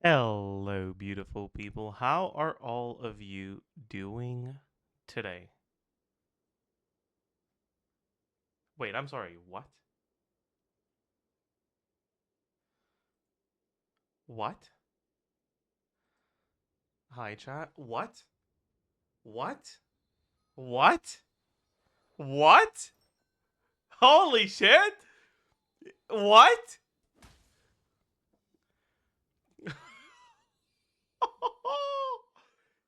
Hello, beautiful people. How are all of you doing today? Wait, I'm sorry. What? What? Hi, chat. What? What? What? What? Holy shit! What?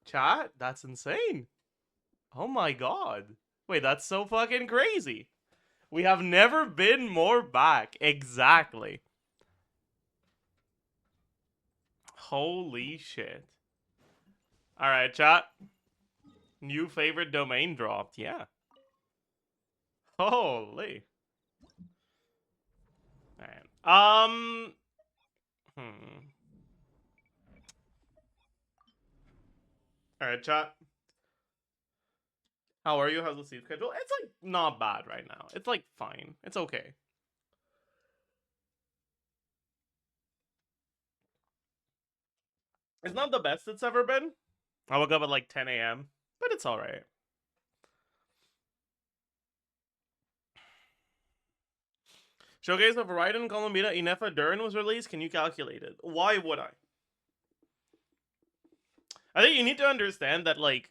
Chat, that's insane. Oh my god. Wait, that's so fucking crazy. We have never been more back. Exactly. Holy shit. Alright, chat. New favorite domain dropped. Yeah. Holy. Man. Hmm. All right, chat. How are you? How's the sleep schedule? It's like not bad right now. It's like fine. It's okay. It's not the best it's ever been. I woke up at like 10 a.m., but it's all right. Showcase of Raiden, Colombina, Inefa, Durin was released. Can you calculate it? Why would I? I think you need to understand that like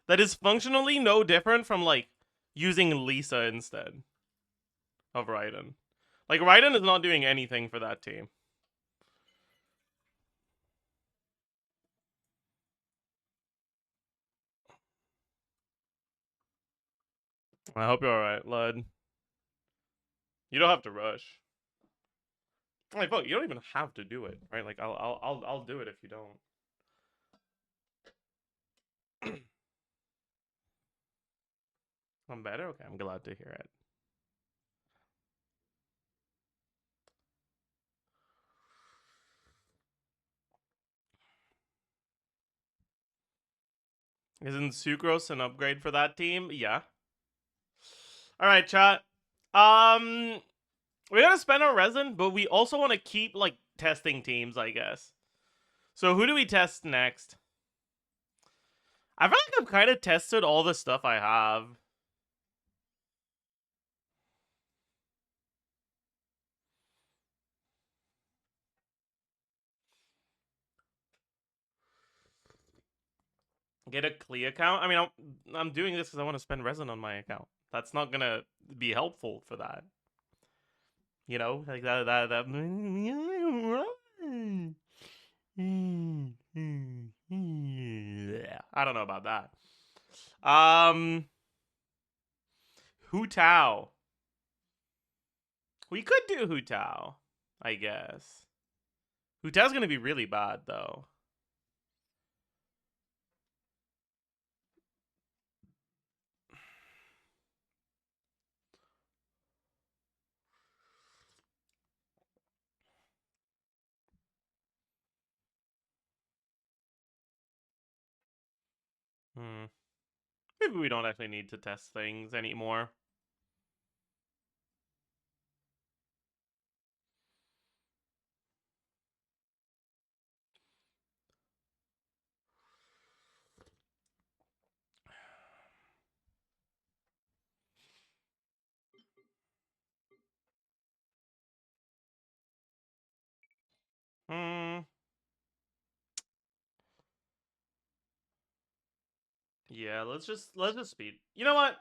that is functionally no different from like using Lisa instead of Raiden. Like Raiden is not doing anything for that team. I hope you're alright, Lud. You don't have to rush. Like, fuck, you don't even have to do it, right? Like, I'll do it if you don't. I'm better. Okay, I'm glad to hear it. Isn't Sucrose an upgrade for that team? Yeah. All right, chat. Um, we gotta spend our resin, but we also want to keep like testing teams, I guess. So who do we test next? I feel like I've kind of tested all the stuff I have. Get a Klee account. I mean, I'm doing this because I want to spend resin on my account. That's not gonna be helpful for that. You know, like that. Yeah, I don't know about that. Hu Tao. We could do Hu Tao, I guess. Hu Tao's gonna be really bad though. Hmm. Maybe we don't actually need to test things anymore. Hmm. Yeah, let's just speed. You know what?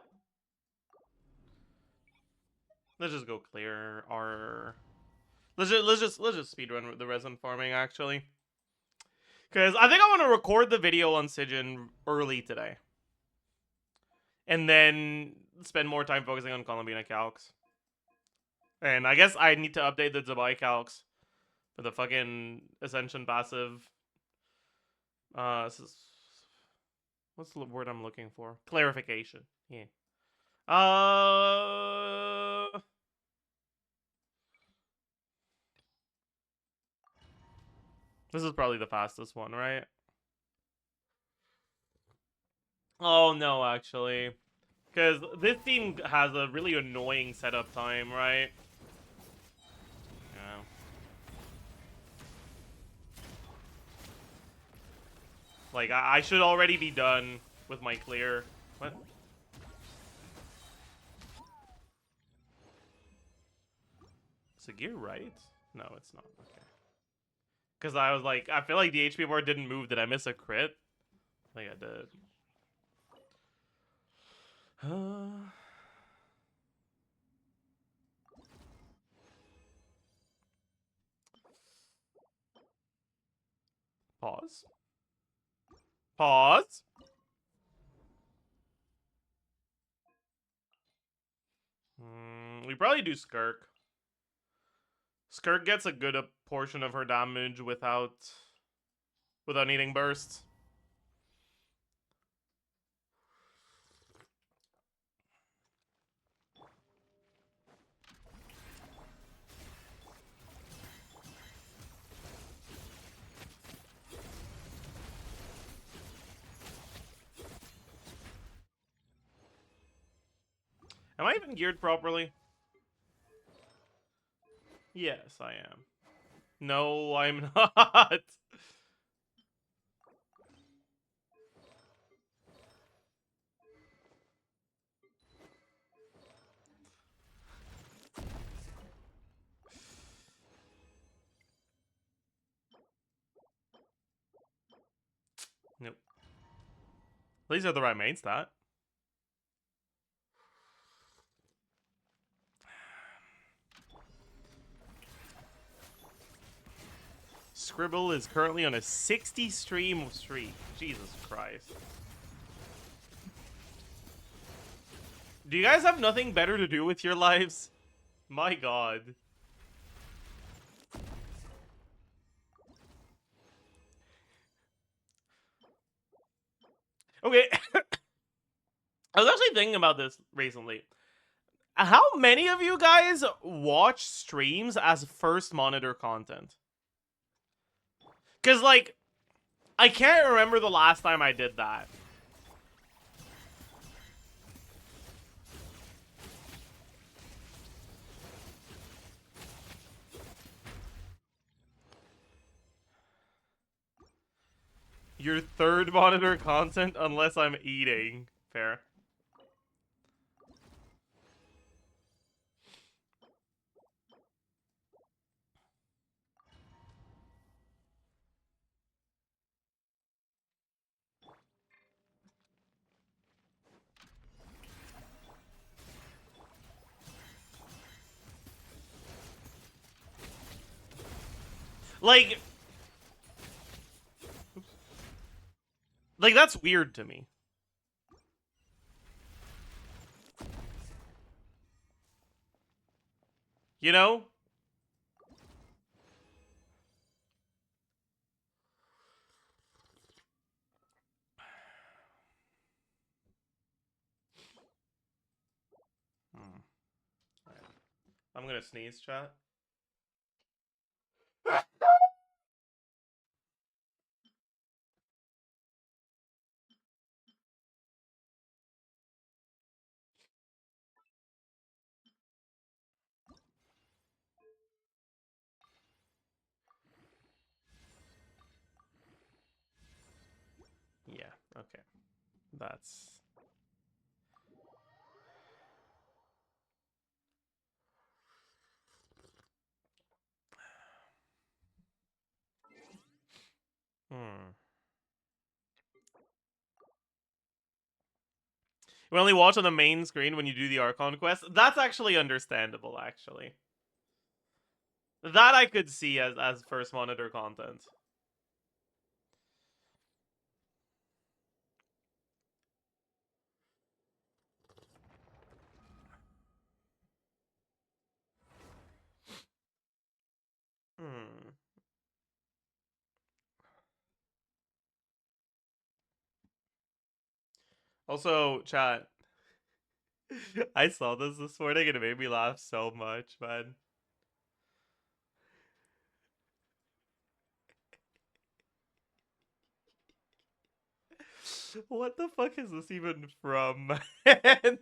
Let's just go clear our. Let's just speed run the resin farming actually, because I think I want to record the video on Sigin early today, and then spend more time focusing on Columbina calcs. And I guess I need to update the Zabai calcs for the fucking Ascension passive. What's the word I'm looking for? Clarification. Yeah. Uh. This is probably the fastest one, right? Oh no, actually, because this team has a really annoying setup time, right? Yeah. Like, I should already be done with my clear. What? Is the gear right? No, it's not. Okay. Because I was like, I feel like the HP bar didn't move. Did I miss a crit? I think I did. Pause. Pause. We probably do Skirk. Skirk gets a good portion of her damage without needing bursts. Am I even geared properly? Yes, I am. No, I'm not. Nope. These are the right main stat. Scribble is currently on a 60 stream streak. Jesus Christ. Do you guys have nothing better to do with your lives? My god. Okay. I was actually thinking about this recently. How many of you guys watch streams as first monitor content? Because, like, I can't remember the last time I did that. Your third monitor content unless I'm eating. Fair. Like, that's weird to me. You know? I'm gonna sneeze, chat. Yeah, okay. That's... We only watch on the main screen when you do the Archon quest. That's actually understandable, actually. That I could see as first monitor content. Also, chat. I saw this morning and it made me laugh so much, man. What the fuck is this even from, man?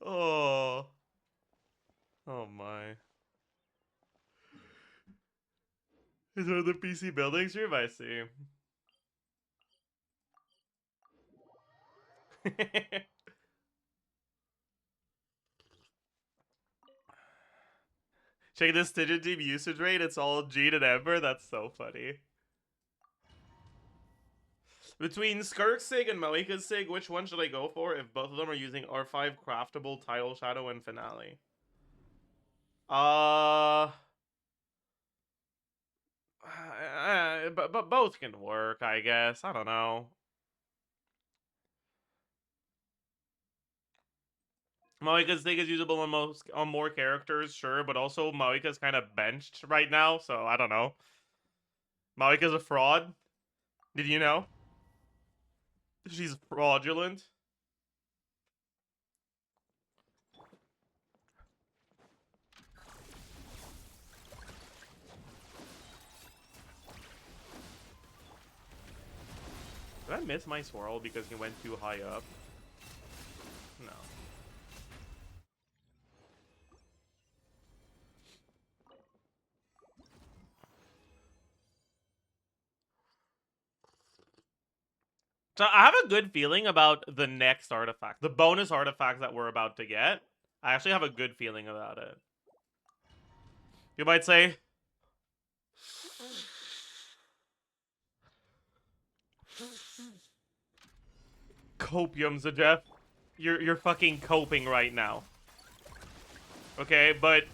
Oh. Oh my. Is one of the PC building stream? I see. Check this Stygian team usage rate. It's all Gene and Ember. That's so funny. Between Skirk's Sig and Malika's Sig, which one should I go for if both of them are using R5 craftable Tidal Shadow and Finale? But both can work, I guess. I don't know. Malika's Sig is usable on more characters, sure, but also Malika's kind of benched right now, so I don't know. Malika's a fraud. Did you know? She's fraudulent. Did I miss my swirl because he went too high up? No. So I have a good feeling about the next artifact. The bonus artifact that we're about to get. I actually have a good feeling about it. You might say... Copium, Zajef. You're fucking coping right now. Okay, but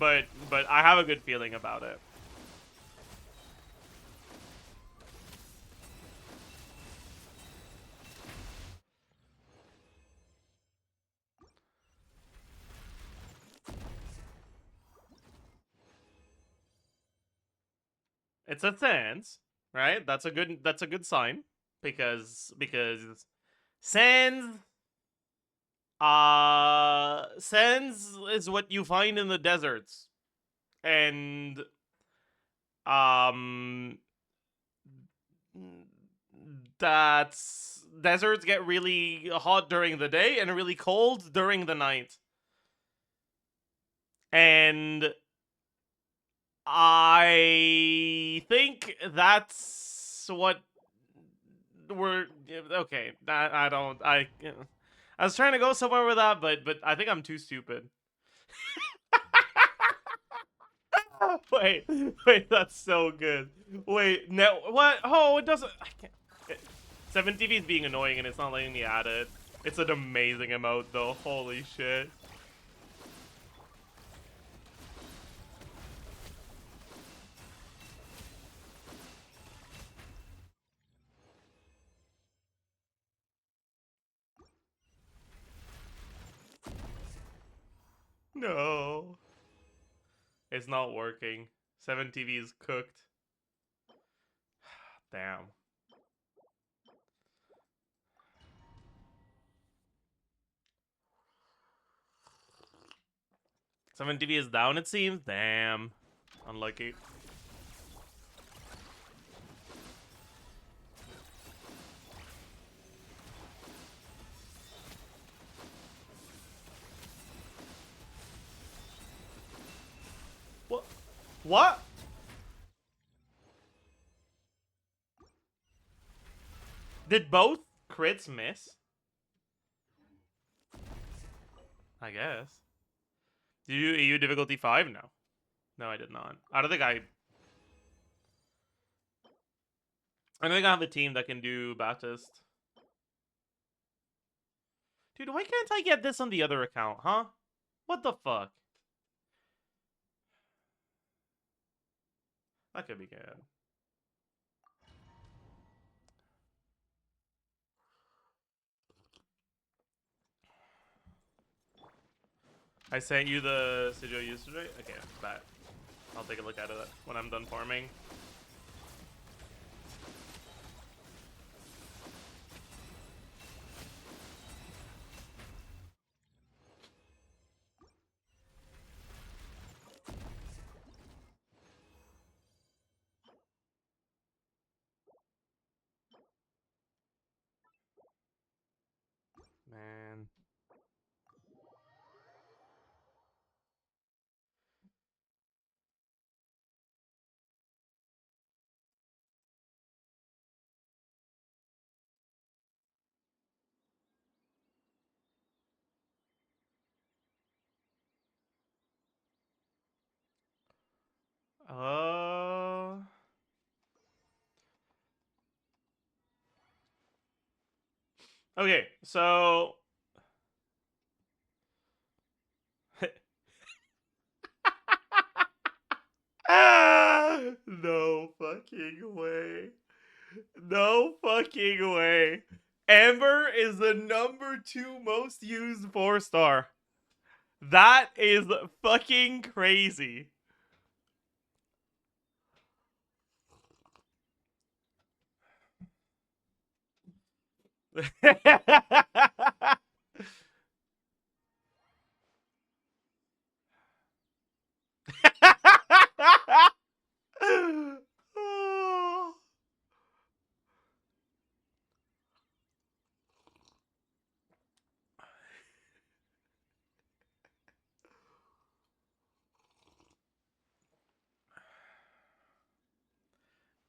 I have a good feeling about it. It's a Sans, right? That's a good sign because Sans Sans is what you find in the deserts. And that's deserts get really hot during the day and really cold during the night. And I think that's what we're okay. I was trying to go somewhere with that, but I think I'm too stupid. Wait, that's so good. Wait, no, what? Oh, it doesn't. I can't. 7TV is being annoying and it's not letting me add it. It's an amazing emote though. Holy shit. No. It's not working. 7TV is cooked. Damn. Seven TV is down, it seems. Damn. Unlucky. What? What? Did both crits miss? I guess. Did you EU difficulty 5? No. No, I did not. I don't think I have a team that can do Baptist. Dude, why can't I get this on the other account, huh? What the fuck? That could be good. I sent you the Sigil yesterday? Okay, bet. I'll take a look at it when I'm done farming. Man. Okay, so no fucking way. No fucking way. Amber is the #2 most used 4-star. That is fucking crazy.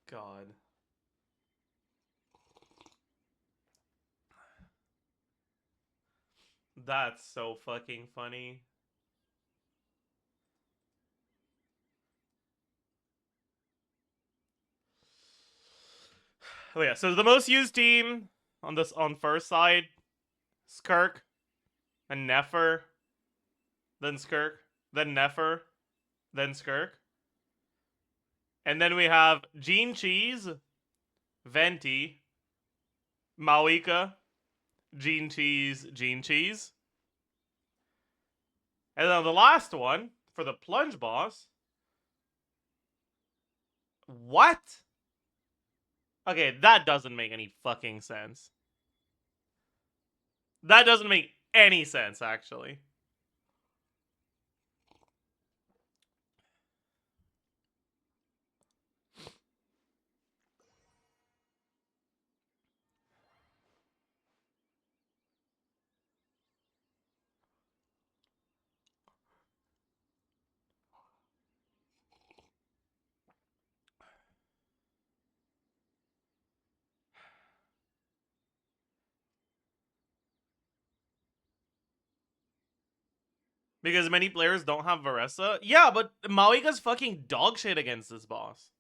God. That's so fucking funny. Oh yeah, so the most used team on first side, Skirk, and Nefer, then Skirk, then Nefer, then Skirk. And then we have Gene Cheese, Venti, Mawika, Gene Cheese, Gene Cheese. And then the last one for the plunge boss. What? Okay, that doesn't make any fucking sense. That doesn't make any sense, actually. Because many players don't have Varessa. Yeah, but Mawika's fucking dog shit against this boss.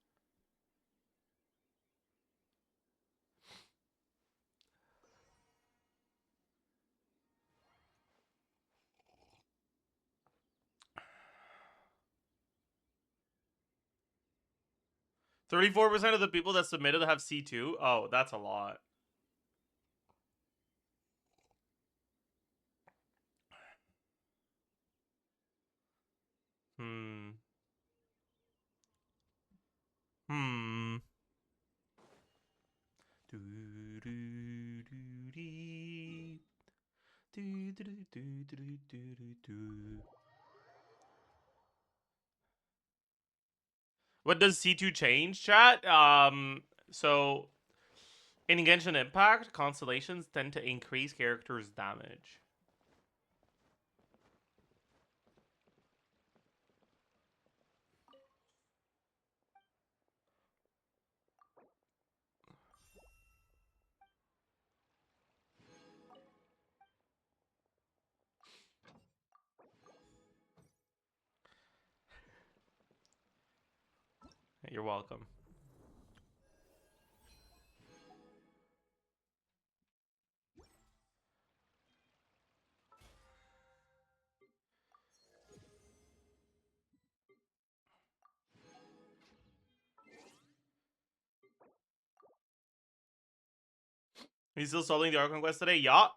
%34% of the people that submitted have C2. Oh, that's a lot. Hmm. What does C2 change, chat? So in Genshin Impact, constellations tend to increase characters' damage. You're welcome. Are you still solving the Archon quest today? Yeah.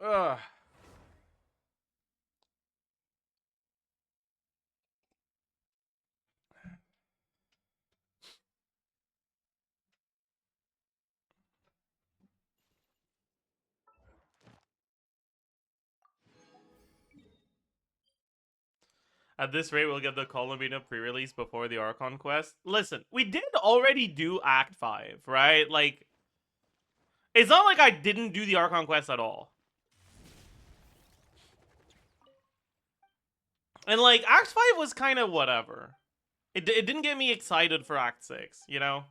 Ugh. At this rate, we'll get the Columbina pre-release before the Archon quest. Listen, we did already do Act 5, right? Like, it's not like I didn't do the Archon quest at all. And like Act 5 was kind of whatever. It didn't get me excited for Act 6, you know?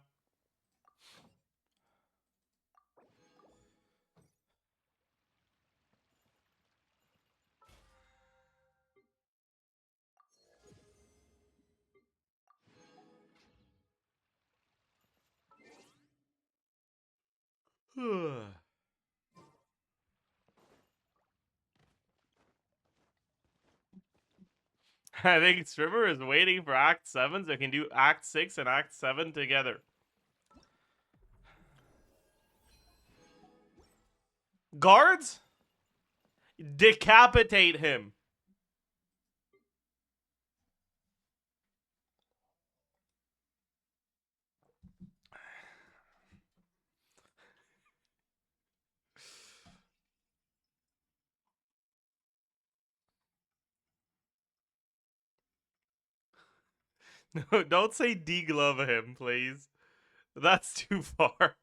I think Stripper is waiting for Act 7 so he can do Act 6 and Act 7 together. Guards? Decapitate him. No, don't say deglove him, please. That's too far.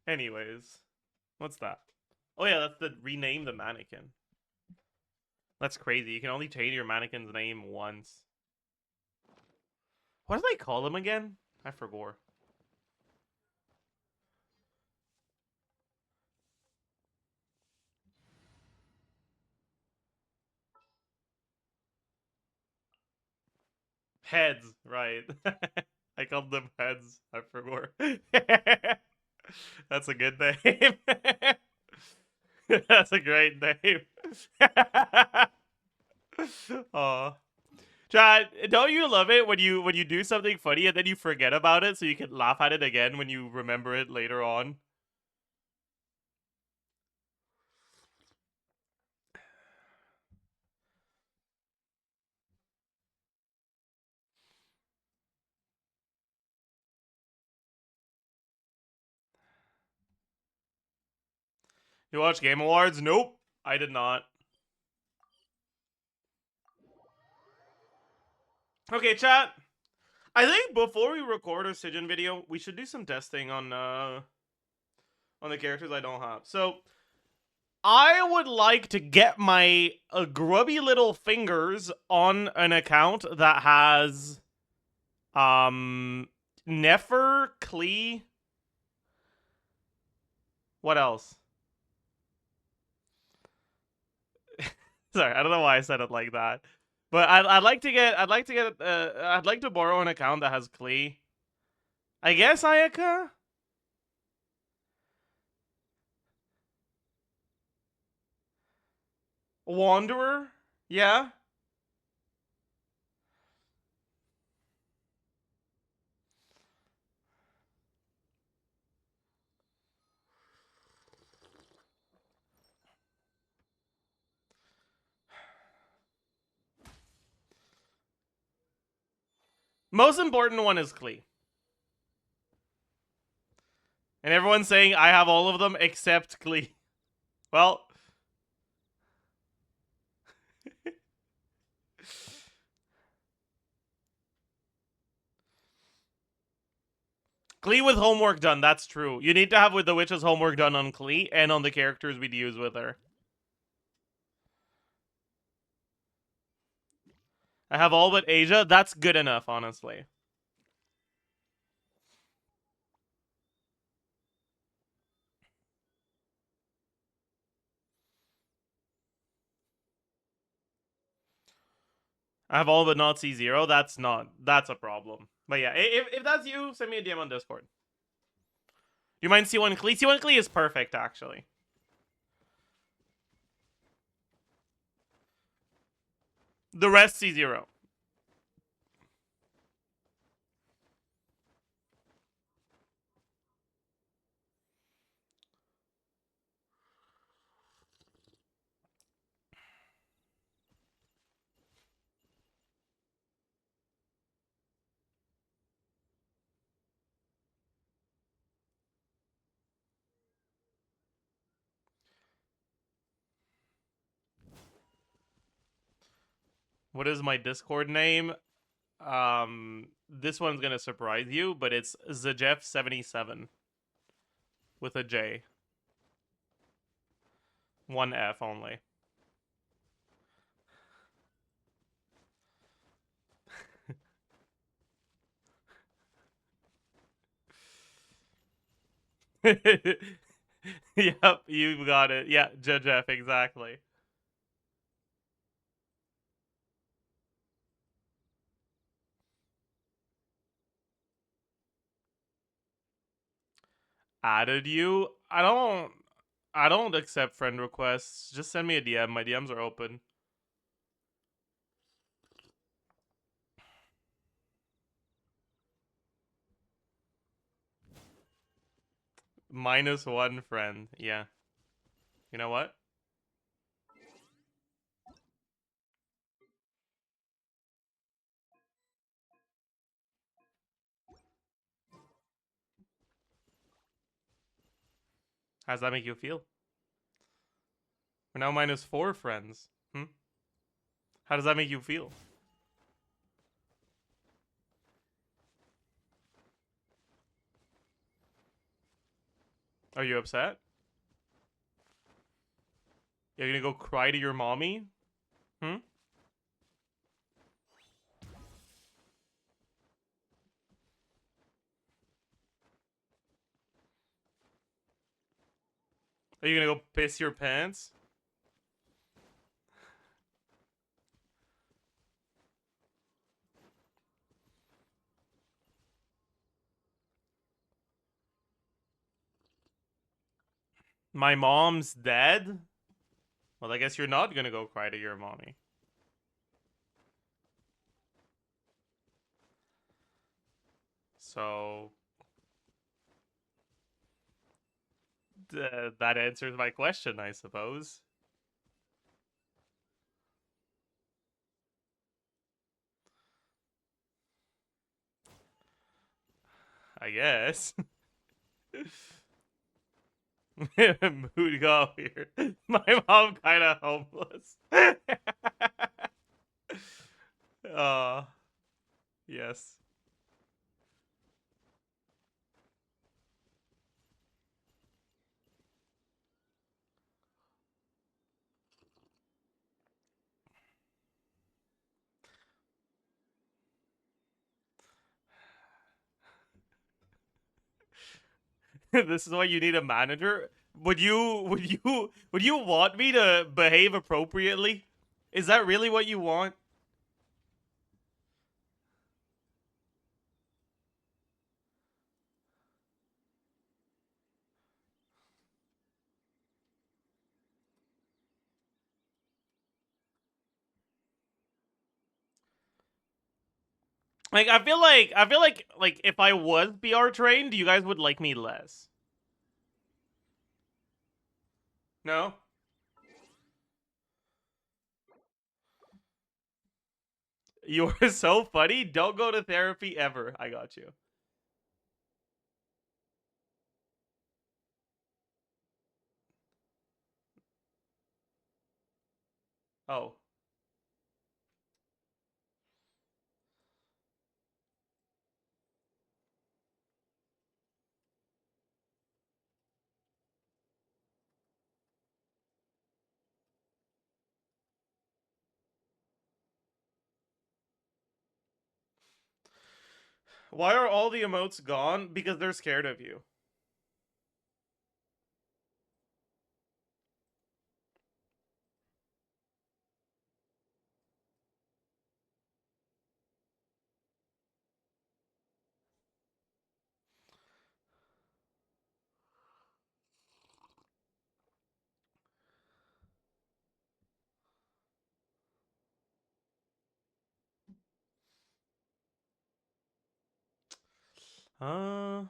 Anyways, what's that? Oh yeah, that's the rename the mannequin. That's crazy. You can only change your mannequin's name once. What do they call him again? I forgot. Heads, right. I called them heads. I forgot. That's a good name. That's a great name. Aw. Chad, don't you love it when you do something funny and then you forget about it so you can laugh at it again when you remember it later on? You watch Game Awards? Nope, I did not. Okay, chat. I think before we record our Sijin video, we should do some testing on the characters I don't have. So I would like to get my grubby little fingers on an account that has Nefer, Klee. What else? Sorry, I don't know why I said it like that. But I'd like to get I'd like to borrow an account that has Klee. I guess Ayaka? Wanderer? Yeah. Most important one is Klee. And everyone's saying I have all of them except Klee. Well, Klee with homework done, that's true. You need to have with the witch's homework done on Klee and on the characters we'd use with her. I have all but Asia. That's good enough, honestly. I have all but not C0. That's a problem. But yeah, if that's you, send me a DM on Discord. Do you mind C1 Klee? C1 Klee is perfect, actually. The rest C0. What is my Discord name? This one's gonna surprise you, but it's Zajef77 with a J. One F only. Yep, you got it. Yeah, Zajef, exactly. Added you? I don't accept friend requests. Just send me a DM. My DMs are open. -1 friend. Yeah. You know what? How does that make you feel? We're now -4 friends. Hmm? How does that make you feel? Are you upset? You're gonna go cry to your mommy? Hmm? Are you gonna go piss your pants? My mom's dead? Well, I guess you're not gonna go cry to your mommy. So that answers my question, I suppose. I guess. Mood go here. My mom kind of homeless. uh, yes. This is why you need a manager. Would you want me to behave appropriately? Is that really what you want? Like I feel like if I was BR trained, you guys would like me less. No? You are so funny. Don't go to therapy ever. I got you. Oh. Why are all the emotes gone? Because they're scared of you. Uh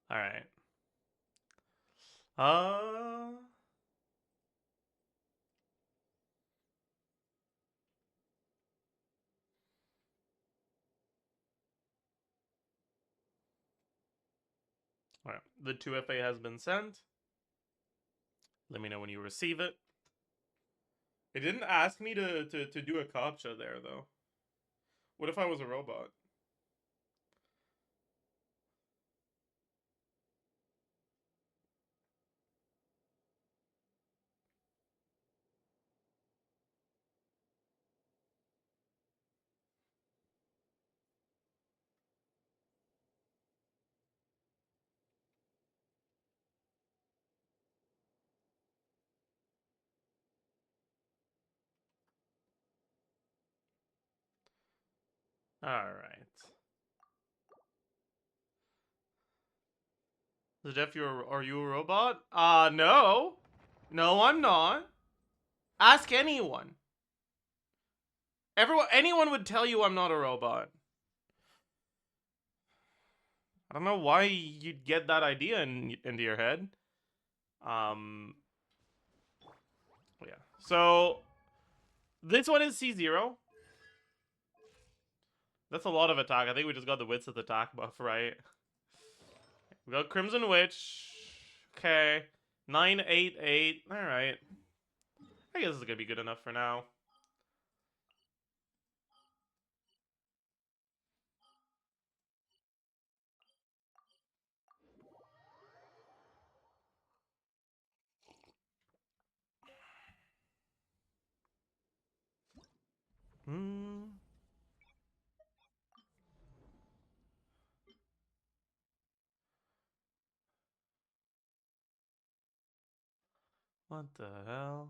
all right. Uh... Alright, the 2FA has been sent. Let me know when you receive it. It didn't ask me to do a CAPTCHA there, though. What if I was a robot? Alright. Zajef, are you a robot? No. No, I'm not. Ask anyone. Anyone would tell you I'm not a robot. I don't know why you'd get that idea into your head. Yeah. So, this one is C0. That's a lot of attack. I think we just got the Wits of the attack buff, right? We got Crimson Witch. Okay. 988. Alright. I guess it's gonna be good enough for now. What the hell?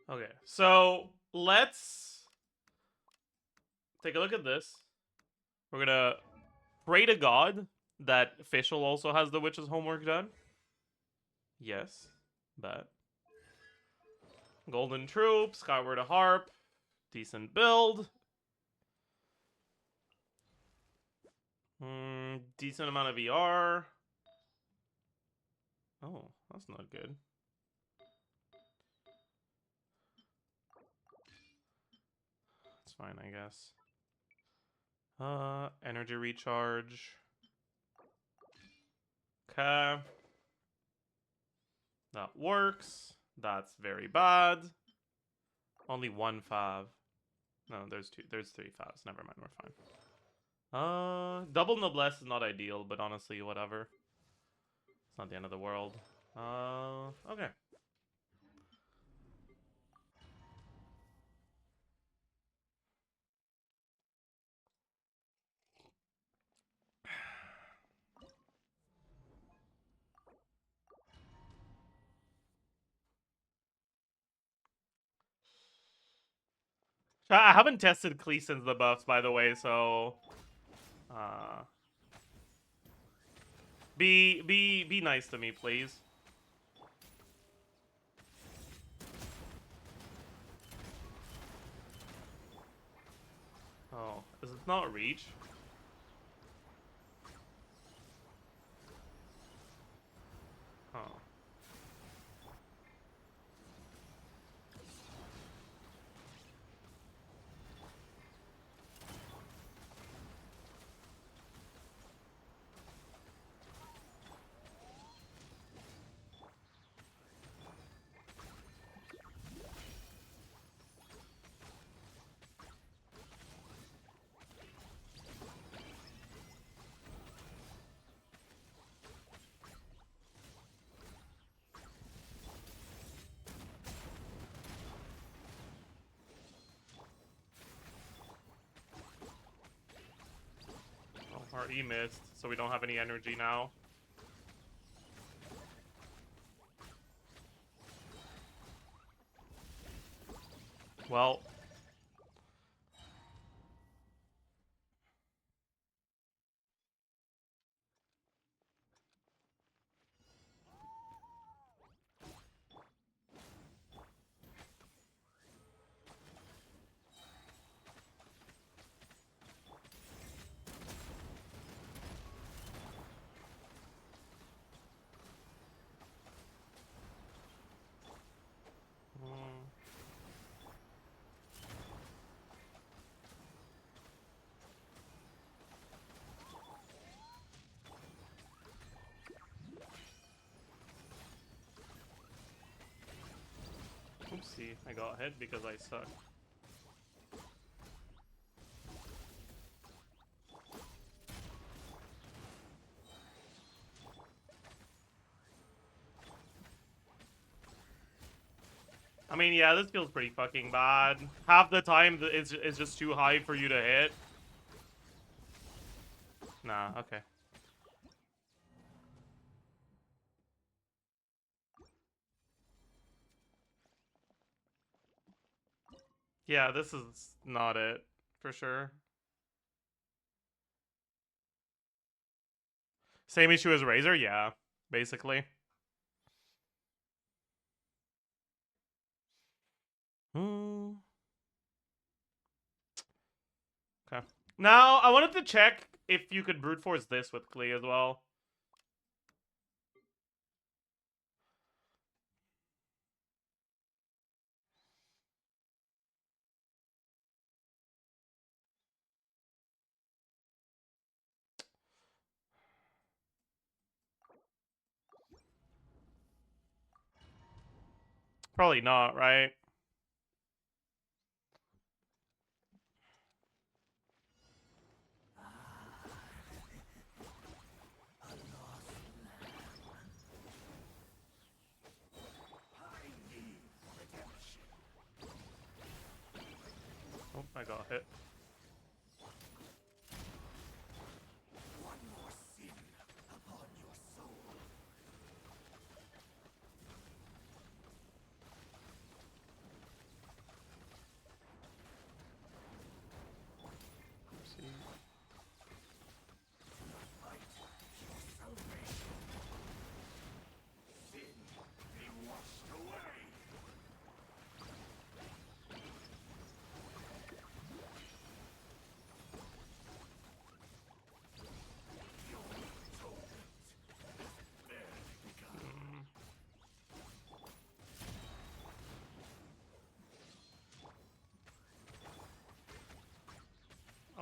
Okay, so let's take a look at this. We're gonna pray to God that Fischl also has the witch's homework done. Yes, bet. Golden Troop, Skyward a Harp, decent build. Decent amount of VR. Oh, that's not good. It's fine, I guess. Energy recharge. Okay. That works. That's very bad. Only 1 5. No, there's 2. There's 3 5s. Never mind, we're fine. Double Noblesse is not ideal, but honestly, whatever. It's not the end of the world. Okay. I haven't tested Klee since the buffs, by the way, so be nice to me, please. Oh, is it not reach? Oh. Our E missed, so we don't have any energy now. Well. Oopsie, I got hit because I suck. I mean, yeah, this feels pretty fucking bad. Half the time, it's just too high for you to hit. Nah, okay. Yeah, this is not it, for sure. Same issue as Razor? Yeah, basically. Okay. Now, I wanted to check if you could brute force this with Klee as well. Probably not, right? Oh, I got hit.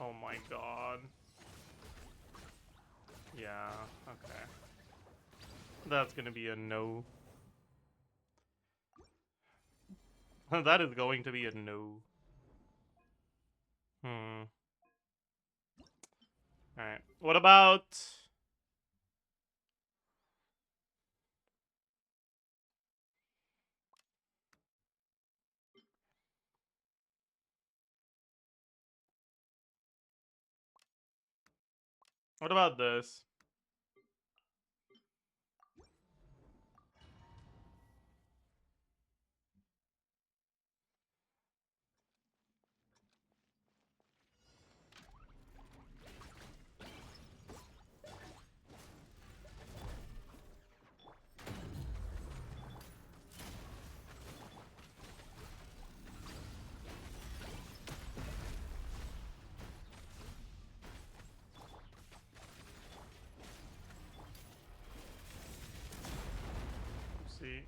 Oh my god. Yeah, okay. That's gonna be a no. That is going to be a no. Alright. What about... What about this? Let's see.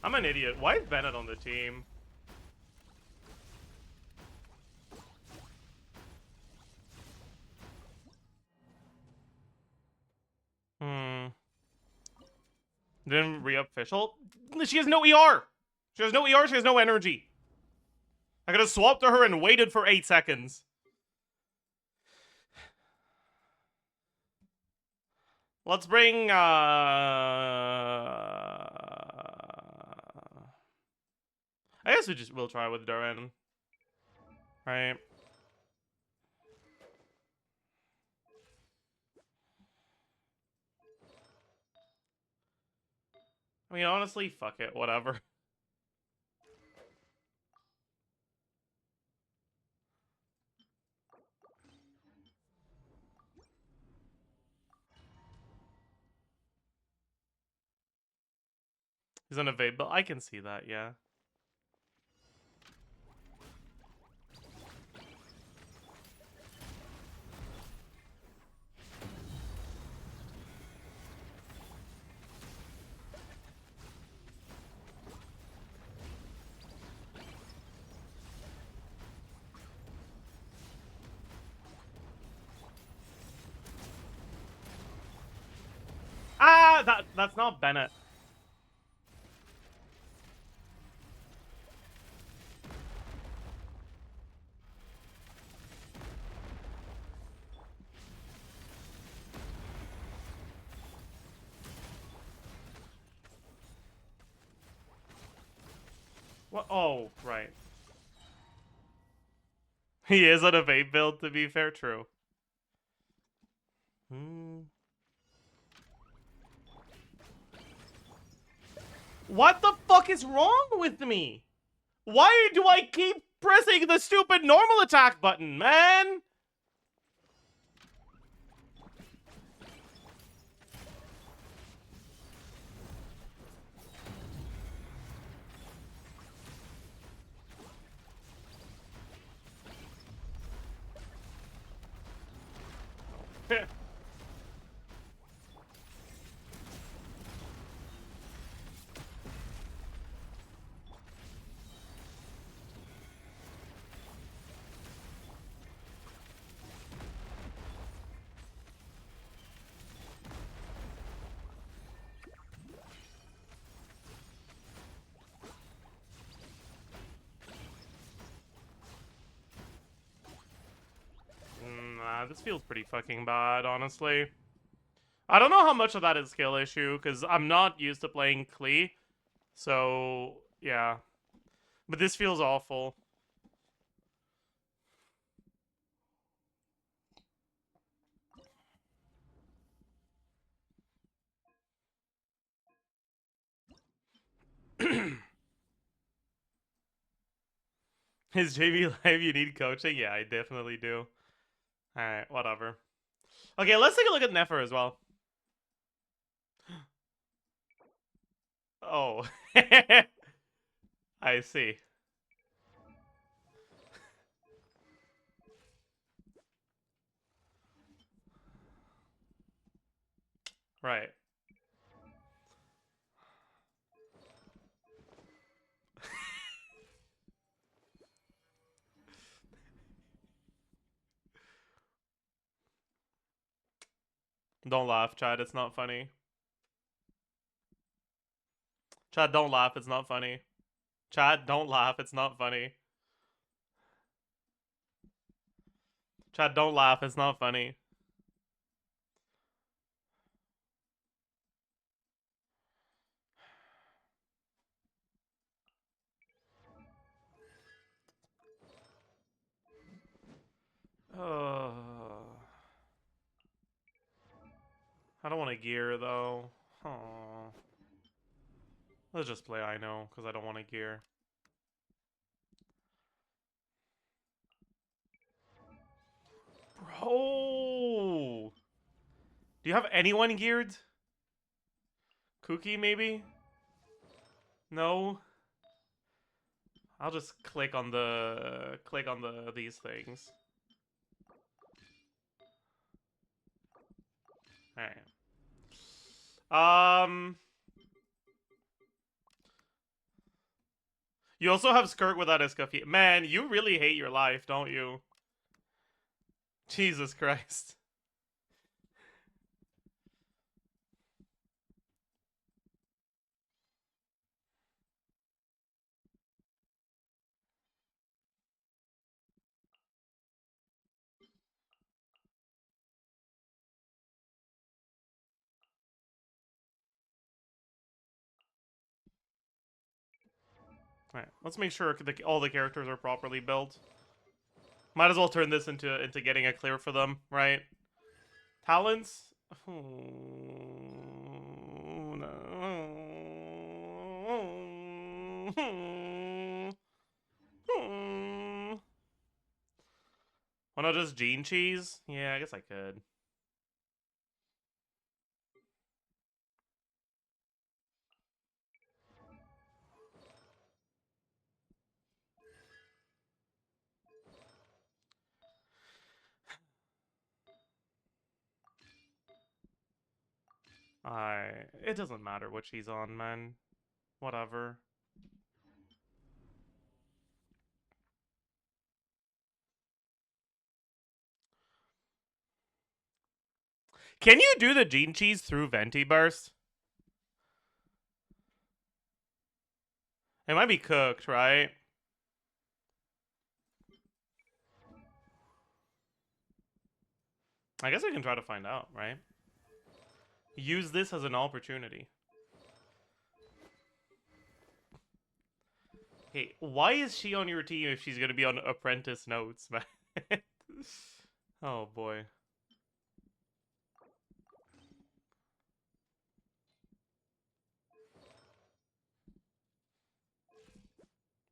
I'm an idiot. Why is Bennett on the team? Didn't re-up Fischl? She has no ER! She has no ER, she has no energy. I could have swapped to her and waited for 8 seconds. Let's bring, I guess we'll try with Duran. Right. I mean, honestly, fuck it, whatever. He's unavailable. I can see that, yeah. What? That's not Bennett. What? Oh, right. He is on a vape build, to be fair. True. What the fuck is wrong with me? Why do I keep pressing the stupid normal attack button, man? Nah, this feels pretty fucking bad, honestly. I don't know how much of that is skill issue, because I'm not used to playing Klee. So, yeah. But this feels awful. Is JV live? You need coaching? Yeah, I definitely do. Alright, whatever. Okay, let's take a look at Nefer as well. Oh. I see. Right. Don't laugh, Chad. It's not funny. Chad, don't laugh. It's not funny. Chad, don't laugh. It's not funny. Chad, don't laugh. It's not funny. I don't want to gear, though. Aww. Let's just play I know, because I don't want to gear. Bro! Do you have anyone geared? Cookie, maybe? No? I'll just click on these things. Alright. You also have Skirt without Escaffier. Man, you really hate your life, don't you? Jesus Christ. Alright, let's make sure all the characters are properly built. Might as well turn this into getting a clear for them, right? Talents? Oh, no. Why not just Gene Cheese? Yeah, I guess I could. It doesn't matter what she's on, man. Whatever. Can you do the Gene Cheese through Venti Burst? It might be cooked, right? I guess I can try to find out, right? Use this as an opportunity. Hey, why is she on your team if she's gonna be on Apprentice Notes, man? Oh boy.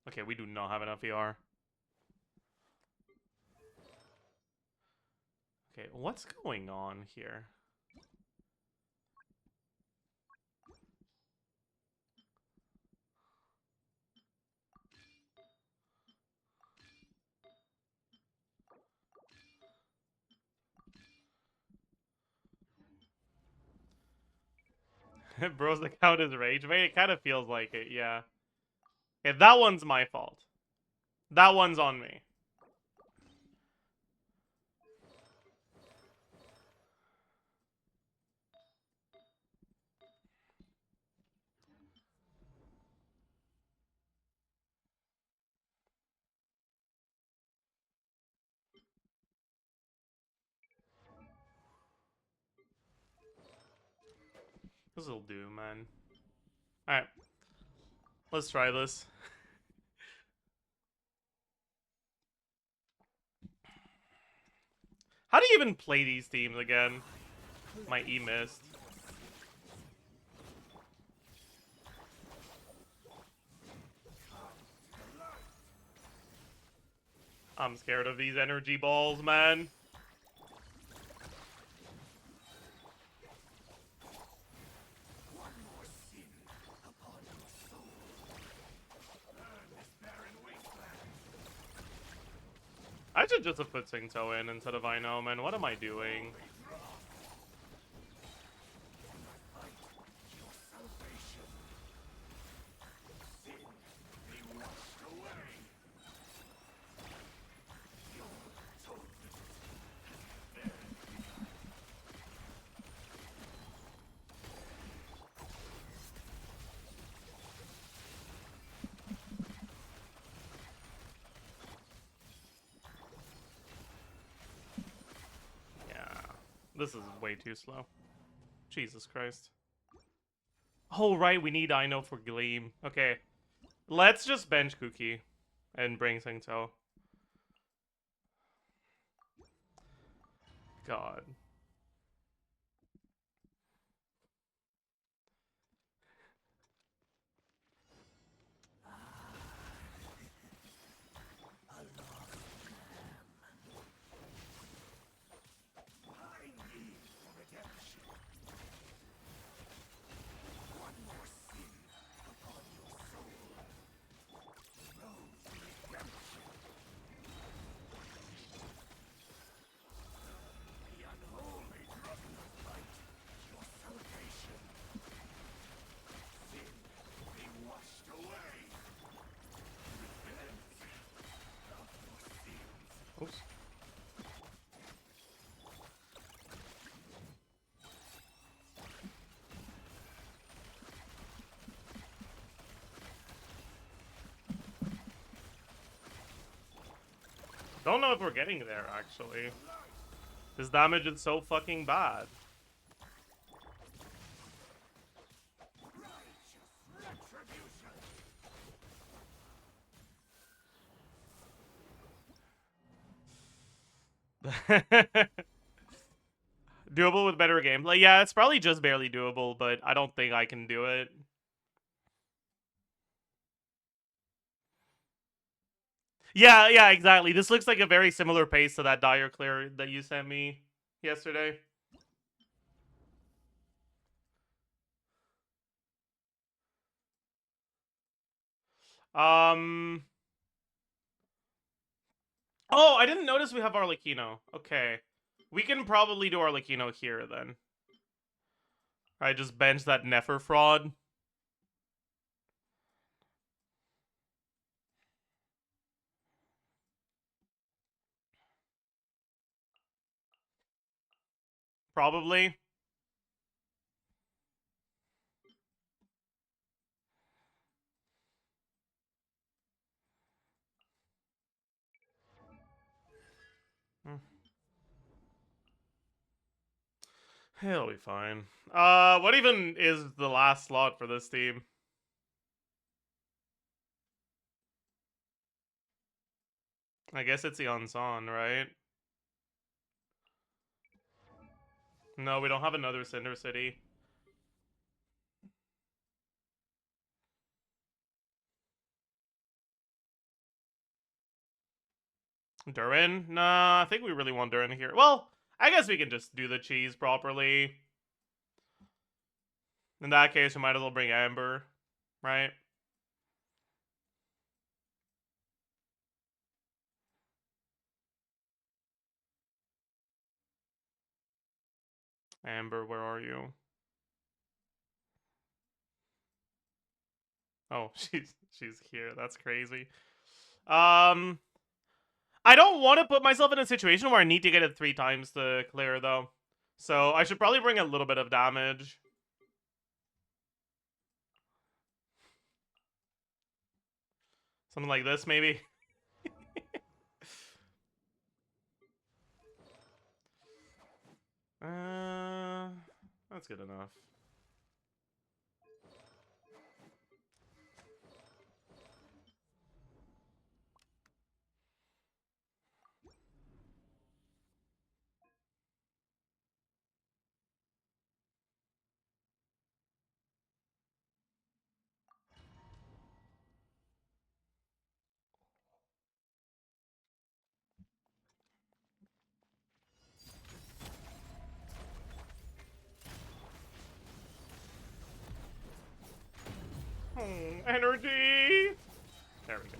Okay, we do not have enough ER. Okay, what's going on here? Bro's account is rage. I mean, it kind of feels like it, yeah. Okay, that one's my fault. That one's on me. This'll do, man. Alright. Let's try this. How do you even play these teams again? My E missed. I'm scared of these energy balls, man. I should just have put Singto in instead of Ino, man. What am I doing? This is way too slow. Jesus Christ. Oh, right, we need Ino for Gleam. Okay. Let's just bench Kuki and bring Singto. God. Oops. Don't know if we're getting there, actually. This damage is so fucking bad. Doable with better gameplay? Yeah, it's probably just barely doable, but I don't think I can do it. Yeah, exactly. This looks like a very similar pace to that Dire Clear that you sent me yesterday. Oh, I didn't notice we have Arlecchino. Okay. We can probably do Arlecchino here, then. Alright, just bench that Nefer fraud. Probably. He'll be fine. What even is the last slot for this team? I guess it's the Onslaught, right? No, we don't have another Cinder City. Durin? Nah, I think we really want Durin here. Well, I guess we can just do the cheese properly. In that case, we might as well bring Amber, right? Amber, where are you? Oh, she's here. That's crazy. I don't want to put myself in a situation where I need to get it 3 times to clear, though. So I should probably bring a little bit of damage. Something like this, maybe? That's good enough. Energy! There we go.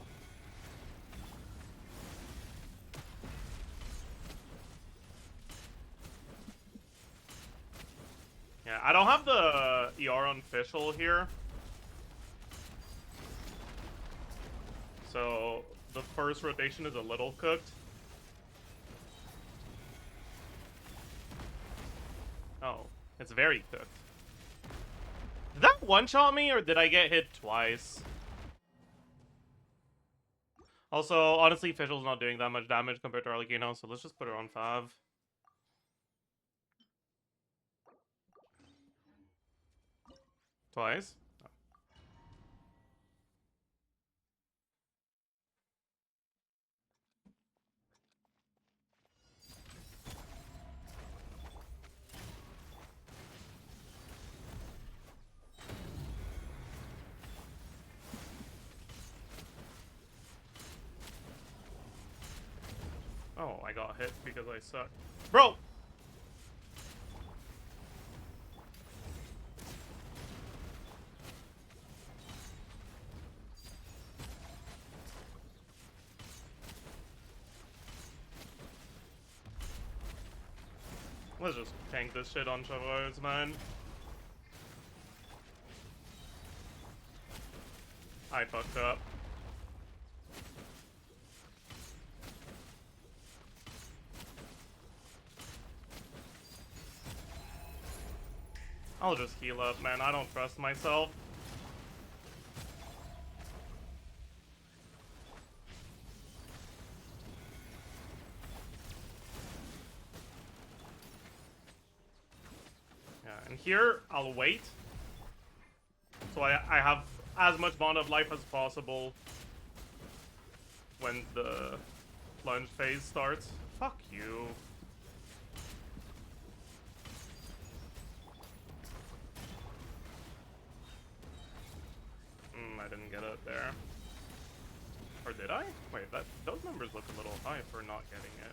Yeah, I don't have the ER on Fischl here. So the first rotation is a little cooked. Oh, it's very cooked. Did that one-shot me, or did I get hit twice? Also, honestly, Fischl's not doing that much damage compared to Arlecchino, so let's just put her on Fav. Twice? Oh, I got hit because I suck. Bro! Let's just tank this shit on Chavo's, man. I fucked up. I'll just heal up, man. I don't trust myself. Yeah, and here, I'll wait. So I have as much bond of life as possible when the plunge phase starts. Fuck you. I didn't get it there. Or did I? Wait, those numbers look a little high for not getting it.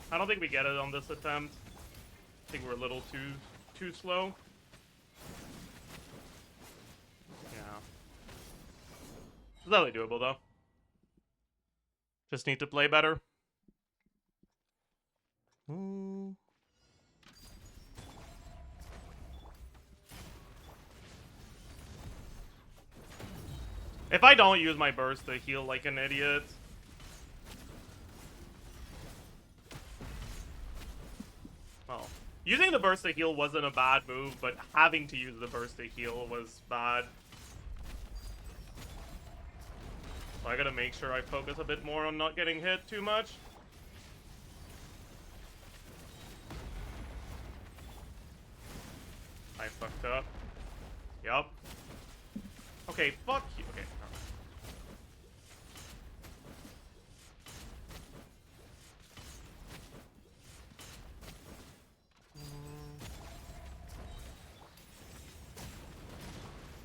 I don't think we get it on this attempt. I think we're a little too slow. Yeah. It's totally doable though. Just need to play better. If I don't use my burst to heal like an idiot, Using the burst to heal wasn't a bad move, but having to use the burst to heal was bad. So I gotta make sure I focus a bit more on not getting hit too much. I fucked up. Yup. Okay, fuck you. Okay.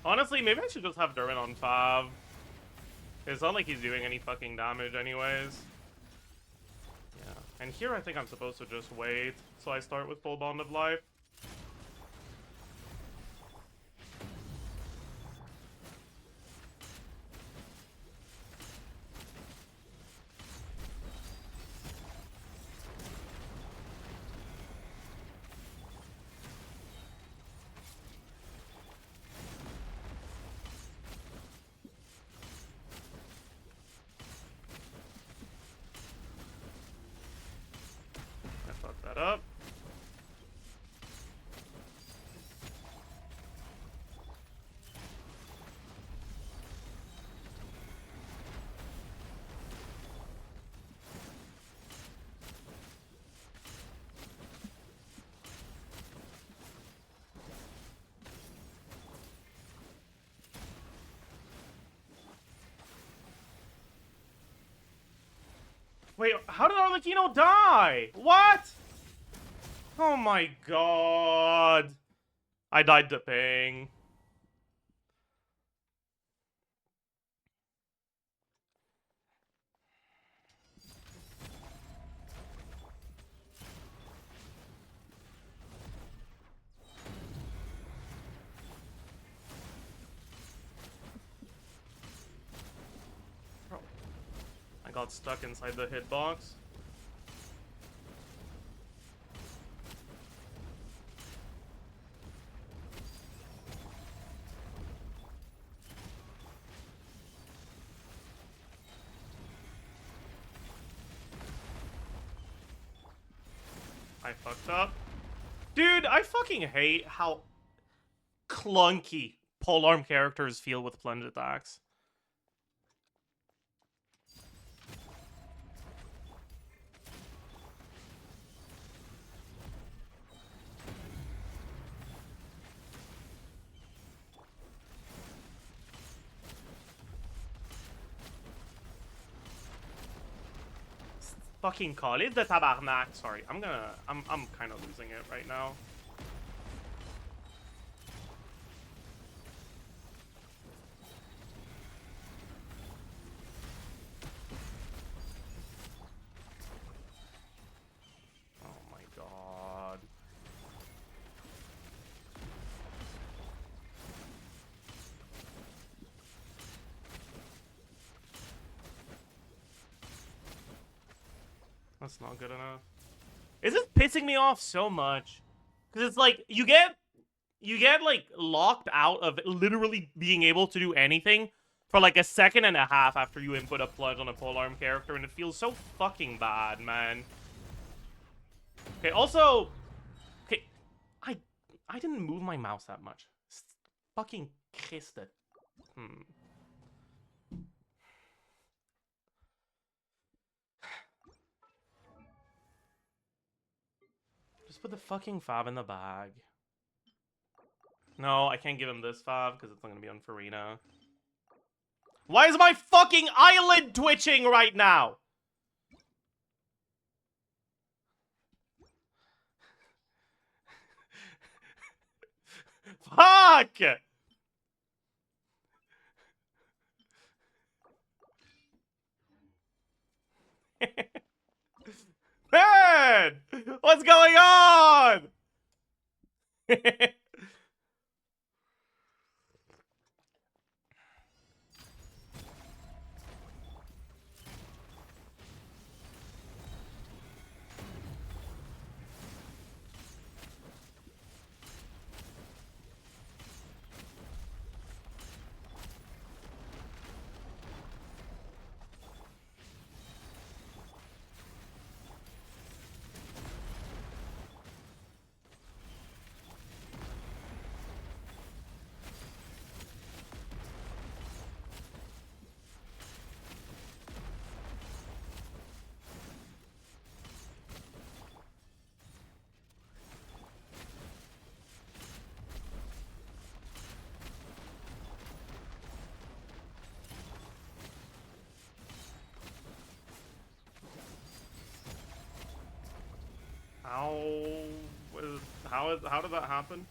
Honestly, maybe I should just have Durin on Fav. It's not like he's doing any fucking damage anyways. Yeah. And here I think I'm supposed to just wait. So I start with full Bond of Life. That up. Wait, how did Arlecchino die? What? Oh my god. I died to ping. Bro, I got stuck inside the hitbox. I fucked up. Dude, I fucking hate how clunky polearm characters feel with plunge attacks. Fucking call it the tabarnak. Sorry, I'm kind of losing it right now. Oh my god. That's not good enough. Is this pissing me off so much? Because it's like, you get like locked out of literally being able to do anything for like a second and a half after you input a plunge on a polearm character, and it feels so fucking bad, man. Okay, also, okay, I didn't move my mouse that much. Fucking kissed it. Just put the fucking fob in the bag. No, I can't give him this fob because it's not gonna be on Farina. Why is my fucking eyelid twitching right now? Fuck! Man! What's going on? How did that happen?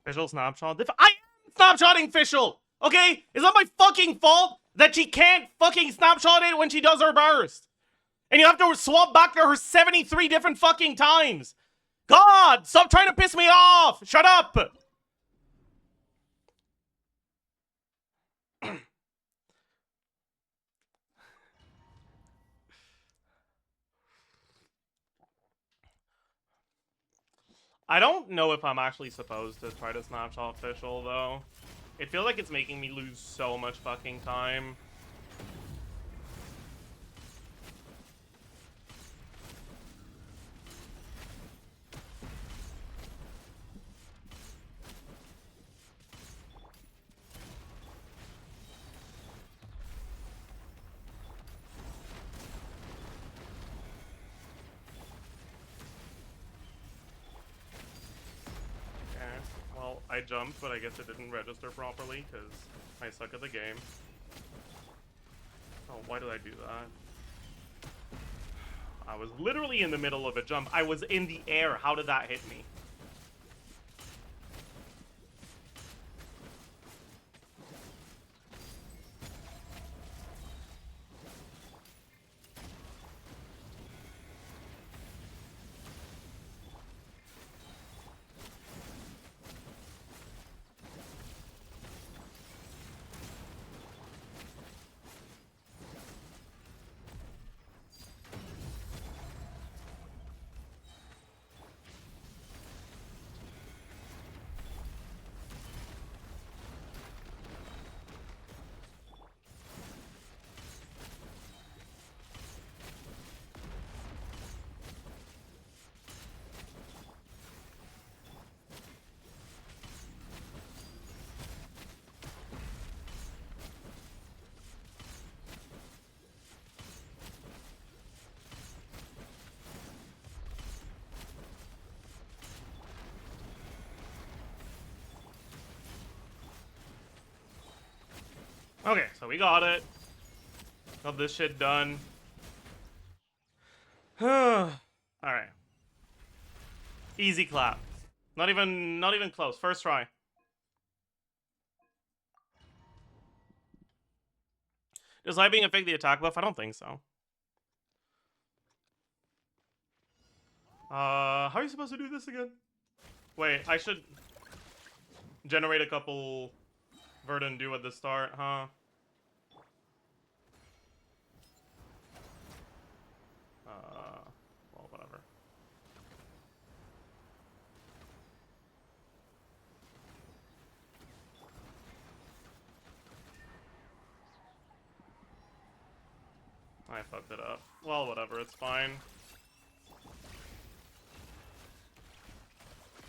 Fischl snapshot. I am snapshotting Fischl! Okay? It's not my fucking fault that she can't fucking snapshot it when she does her burst. And you have to swap back to her 73 different fucking times. God, stop trying to piss me off! Shut up! I don't know if I'm actually supposed to try to snapshot Fischl, though. It feels like it's making me lose so much fucking time. Well, I jumped, but I guess it didn't register properly, because I suck at the game. Oh, why did I do that? I was literally in the middle of a jump. I was in the air. How did that hit me? Okay, so we got it. Got this shit done. Alright. Easy clap. Not even close. First try. Does Lightning affect the attack buff? I don't think so. How are you supposed to do this again? Wait, I should generate a couple Verdant do at the start, huh? Well, whatever. I fucked it up. Well, whatever, it's fine.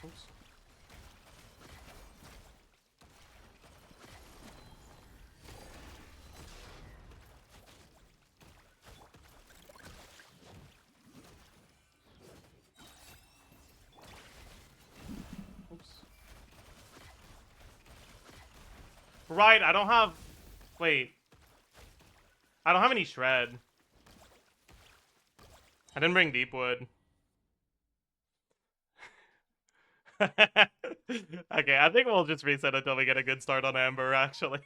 Oops. Right, I don't have... Wait. I don't have any shred. I didn't bring deep wood. Okay, I think we'll just reset until we get a good start on Amber, actually.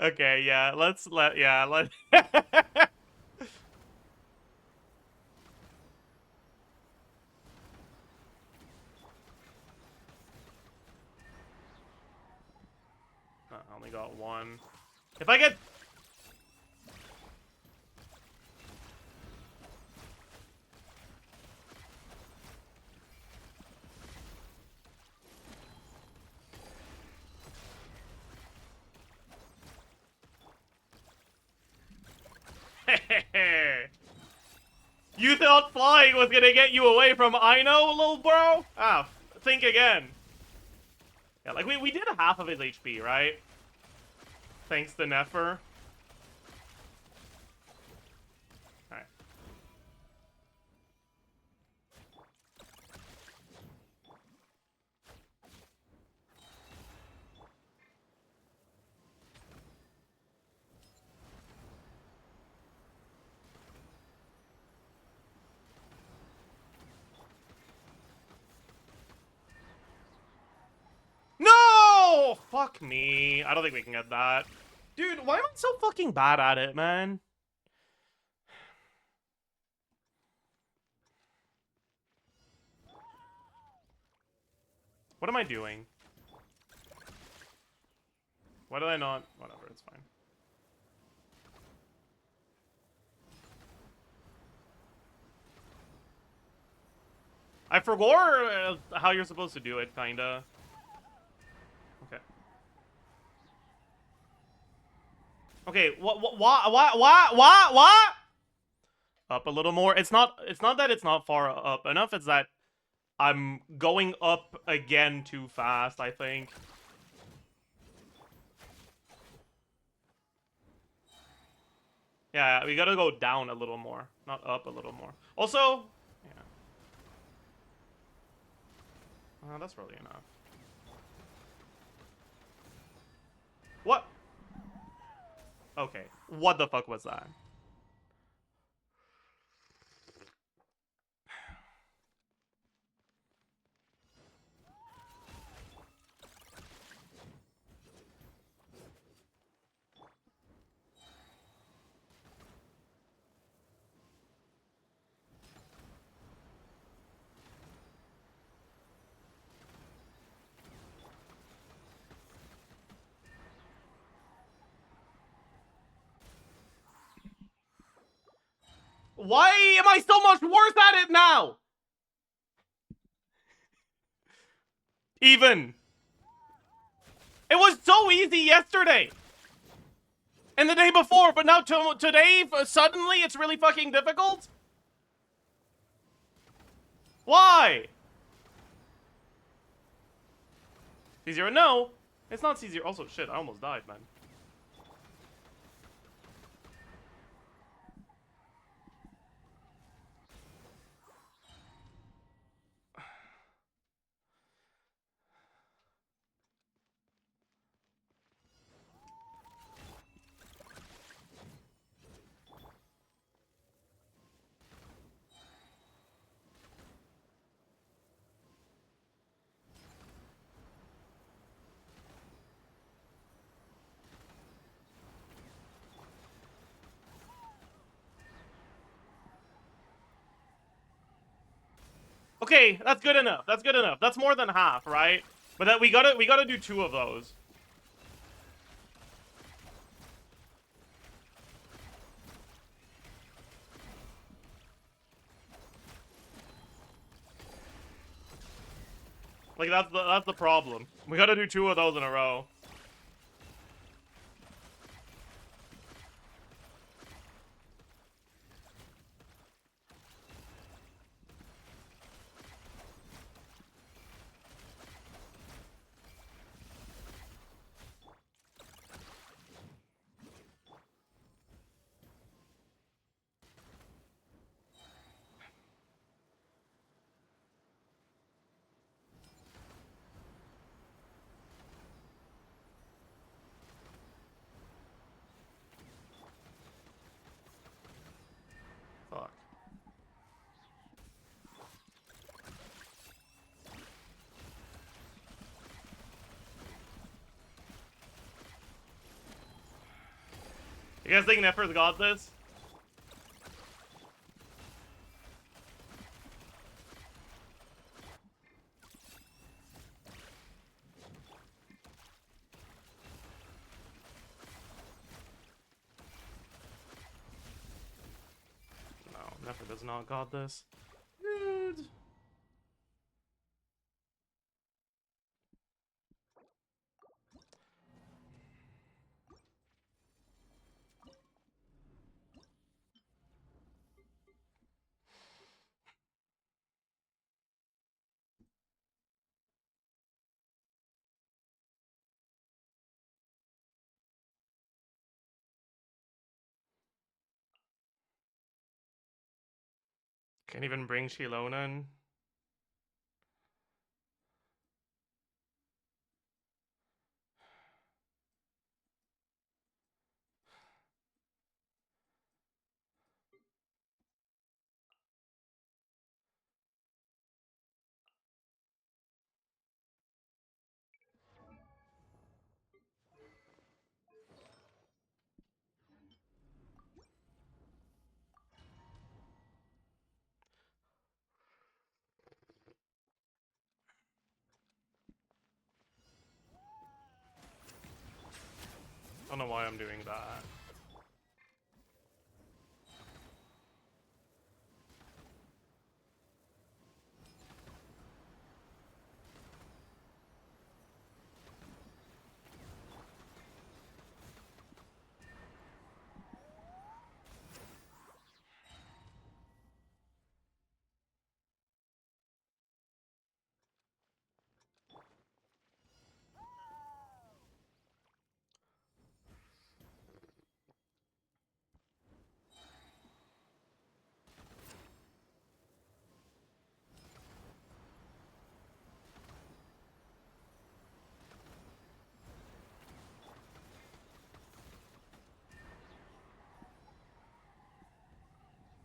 Okay, yeah, let I only got one. If I get You thought flying was gonna get you away from I know, little bro? Ah, think again. Yeah, like we did half of his HP, right? Thanks to Nefer. Alright. No! Fuck me. I don't think we can get that. Dude, why am I so fucking bad at it, man? What am I doing? Why did I not? Whatever, it's fine. I forgot how you're supposed to do it, kinda. Okay. Okay, what? Up a little more. It's not that it's not far up enough, it's that I'm going up again too fast, I think. Yeah, we gotta go down a little more, not up a little more. Also, yeah. That's really enough. What? Okay, what the fuck was that? Why am I so much worse at it now? Even. It was so easy yesterday. And the day before, but now today, suddenly, it's really fucking difficult? Why? C0, no. It's not C0. Also, shit, I almost died, man. Okay, that's good enough. That's good enough. That's more than half, right? But that we gotta do 2 of those. Like that's the problem. We gotta do 2 of those in a row. You guys think Nefer's got this? No, Nefer does not got this. Dude. Can't even bring Shilona in. I don't know why I'm doing that.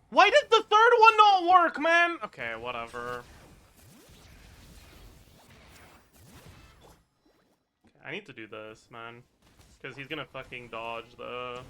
Why did the third one not work, man? Okay, whatever. Okay, I need to do this, man. Because he's gonna fucking dodge the...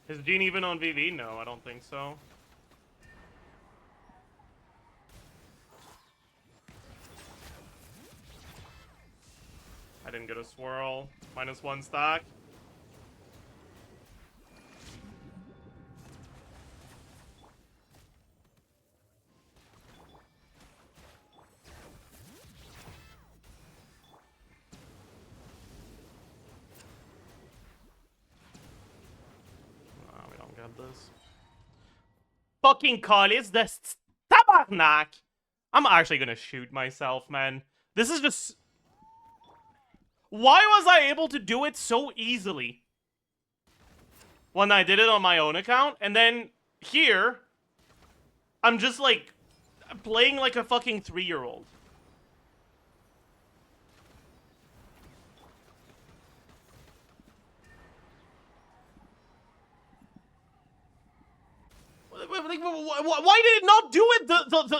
Is Gene even on VV? No, I don't think so. I didn't get a swirl. -1 stack. No, we don't get this. Fucking Kalis, the tabarnak! I'm actually gonna shoot myself, man. This is just... Why was I able to do it so easily when I did it on my own account? And then here, I'm just like playing like a fucking 3-year-old. Why did it not do it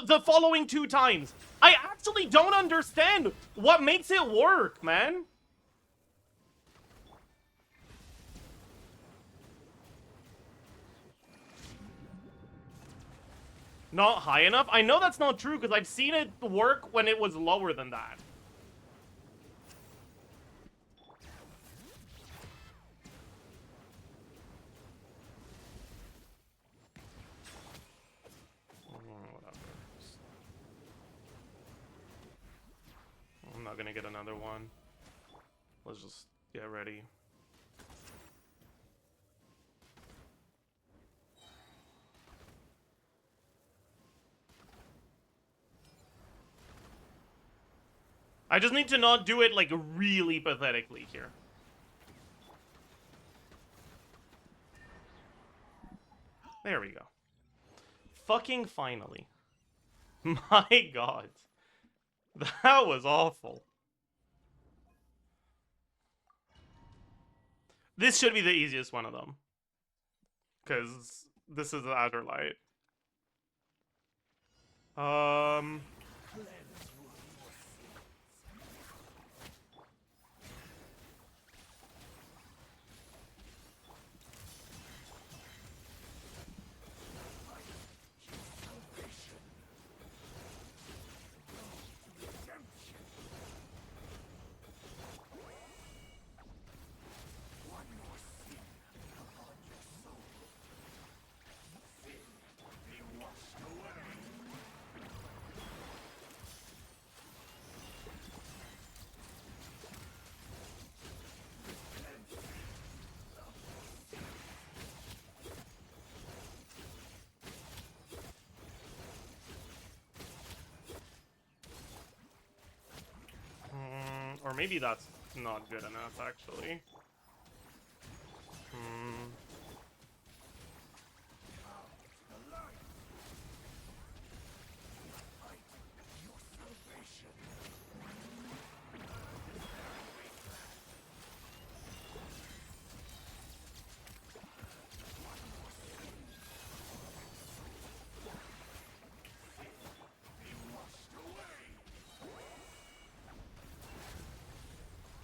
the following 2 times? I actually don't understand what makes it work, man. Not high enough? I know that's not true because I've seen it work when it was lower than that. I'm not gonna get another one. Let's just get ready. I just need to not do it, like, really pathetically here. There we go. Fucking finally. My god. That was awful. This should be the easiest one of them. Because this is the Azure Light. Or maybe that's not good enough, actually.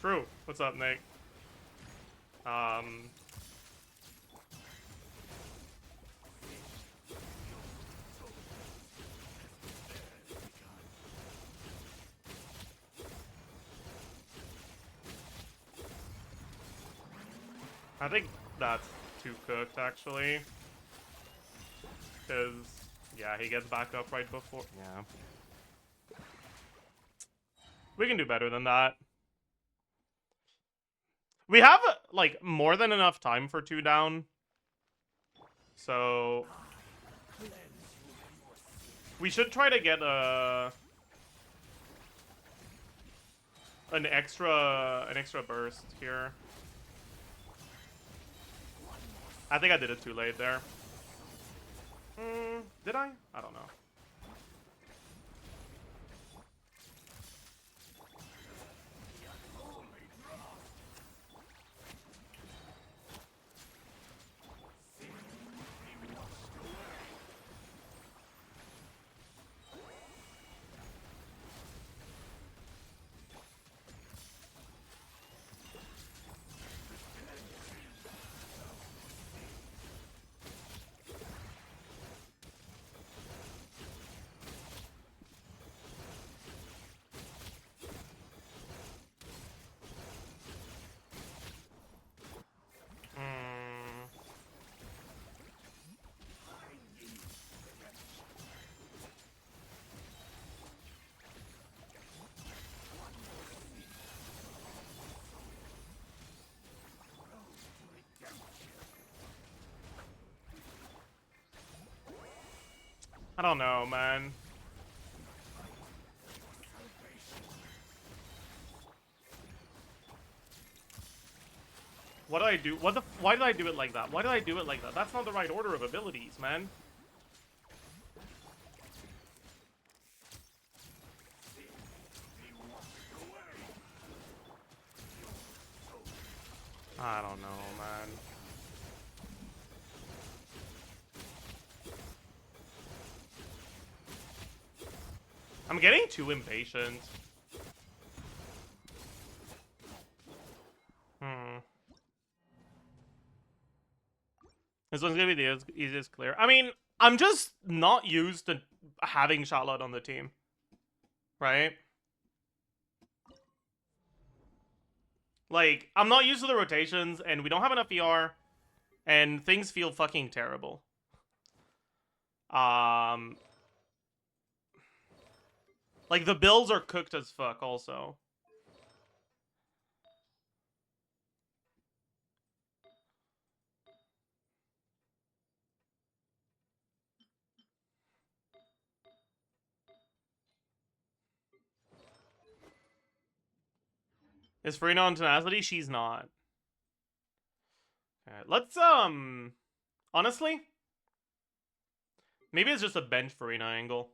True. What's up, Nick? I think that's too cooked, actually. Because, yeah, he gets back up right before... Yeah. We can do better than that. We have, like, more than enough time for 2 down. So... we should try to get an extra burst here. I think I did it too late there. Did I? I don't know. I don't know, man. What did I do? Why did I do it like that? Why did I do it like that? That's not the right order of abilities, man. I don't know, man. I'm getting too impatient. This one's gonna be the easiest clear. I mean, I'm just not used to having Charlotte on the team. Right? Like, I'm not used to the rotations, and we don't have enough ER, and things feel fucking terrible. Like, the builds are cooked as fuck, also. Is Farina on tenacity? She's not. Okay, let's honestly, maybe it's just a bench Farina angle.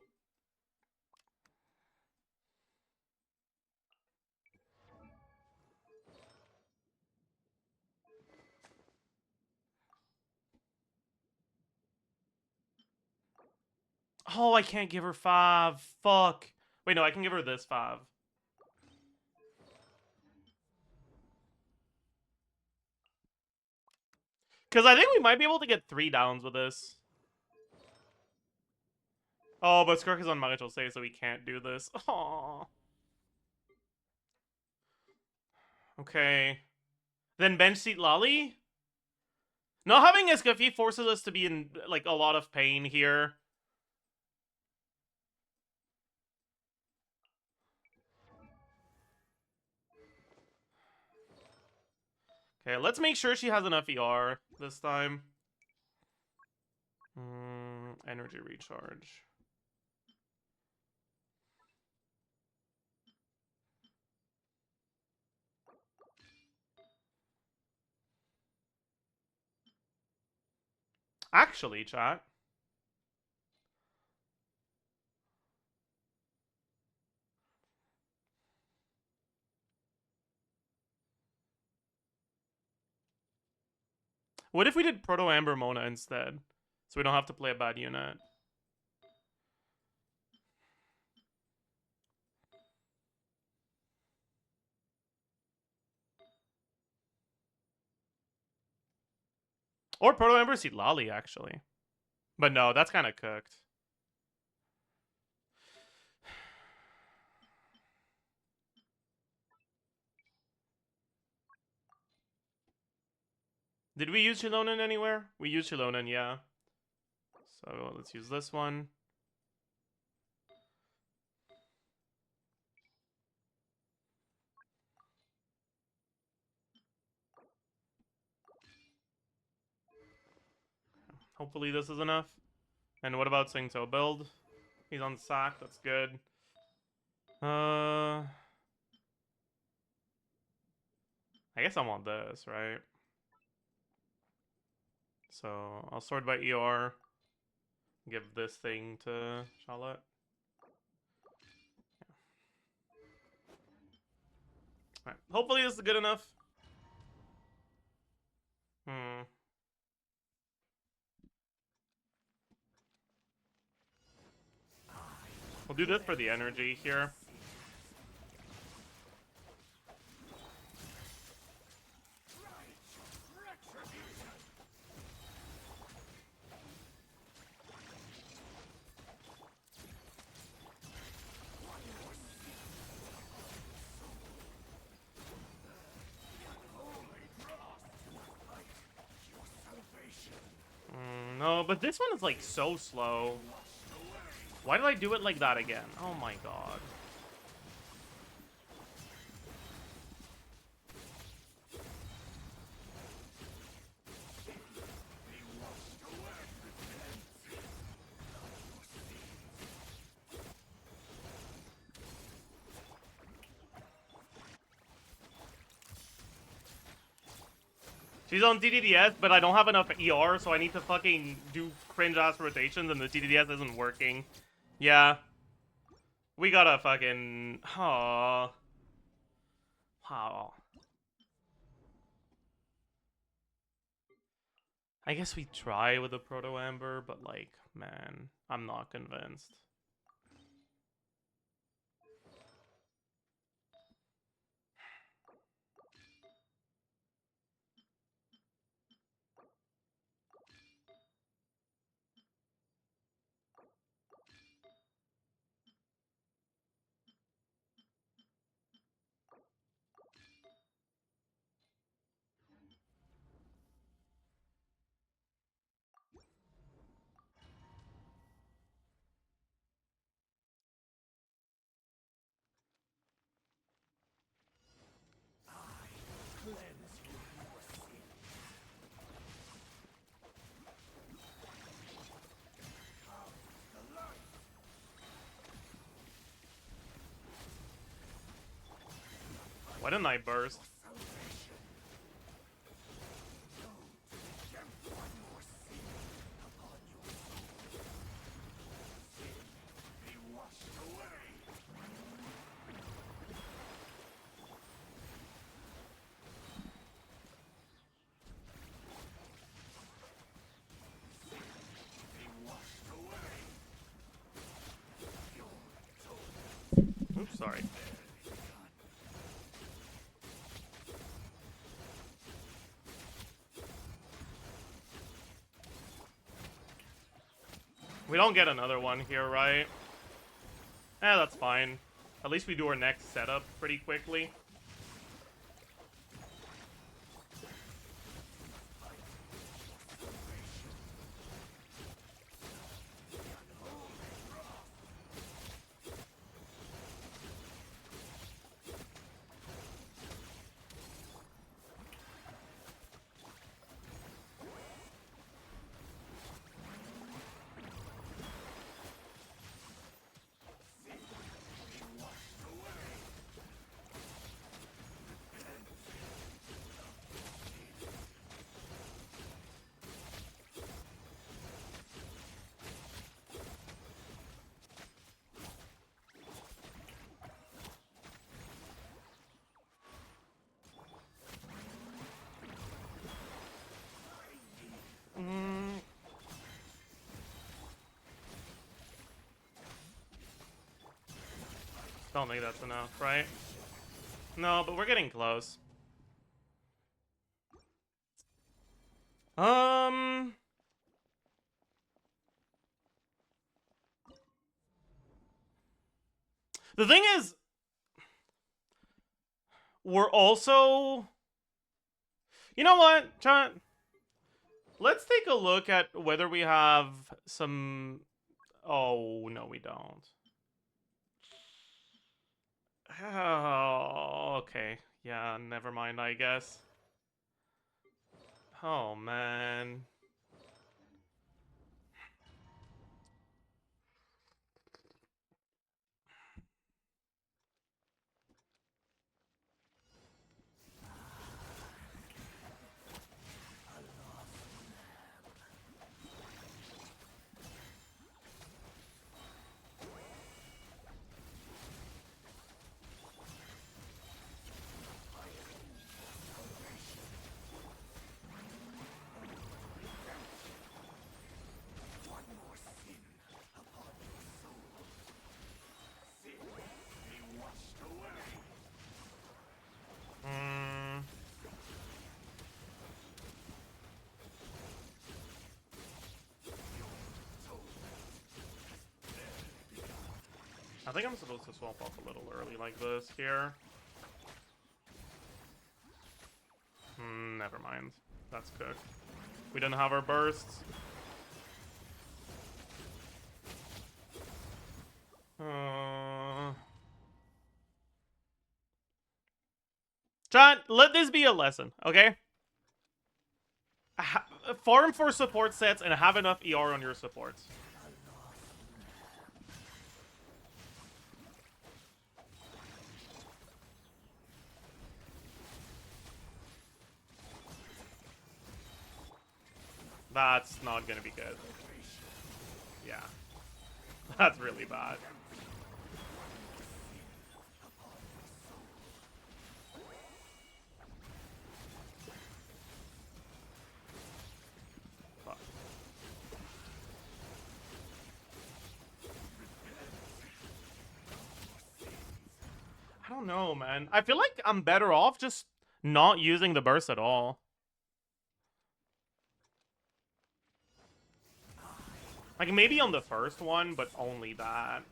Oh, I can't give her 5. Fuck. Wait, no, I can give her this 5. Because I think we might be able to get 3 downs with this. Oh, but Skirk is on Marital save, so we can't do this. Aww. Okay. Then bench seat Lolly? Not having Escaffi forces us to be in, like, a lot of pain here. Okay, let's make sure she has enough ER this time. Energy recharge. Actually, chat. What if we did Proto Amber Mona instead? So we don't have to play a bad unit. Or Proto Amber Seed Lolly, actually. But no, that's kind of cooked. Did we use Shilonen anywhere? We used Shilonen, yeah. So let's use this one. Hopefully this is enough. And what about Singto build? He's on sack, that's good. I guess I want this, right? So I'll sort by ER. Give this thing to Charlotte. Alright, hopefully this is good enough. We'll do this for the energy here. No, but this one is like so slow. Why did I do it like that again? Oh my god. She's on TDDS, but I don't have enough ER, so I need to fucking do cringe-ass rotations, and the TDDS isn't working. Yeah. We gotta fucking... Aww. Wow. I guess we try with the Proto Amber, but like, man, I'm not convinced. Why didn't I burst? Oops, sorry. We don't get another one here, right? Eh, that's fine. At least we do our next setup pretty quickly. Don't think that's enough, right? No, but we're getting close. The thing is, we're also... You know what, chat? Let's take a look at whether we have some... Oh, no, we don't. Oh, okay. Yeah, never mind, I guess. Oh, man. I think I'm supposed to swap off a little early like this here. Never mind. That's cooked. We didn't have our bursts. John, let this be a lesson, okay? Farm for support sets and have enough ER on your supports. That's not gonna be good. Yeah. That's really bad. Fuck. I don't know, man. I feel like I'm better off just not using the burst at all. Like, maybe on the first one, but only that.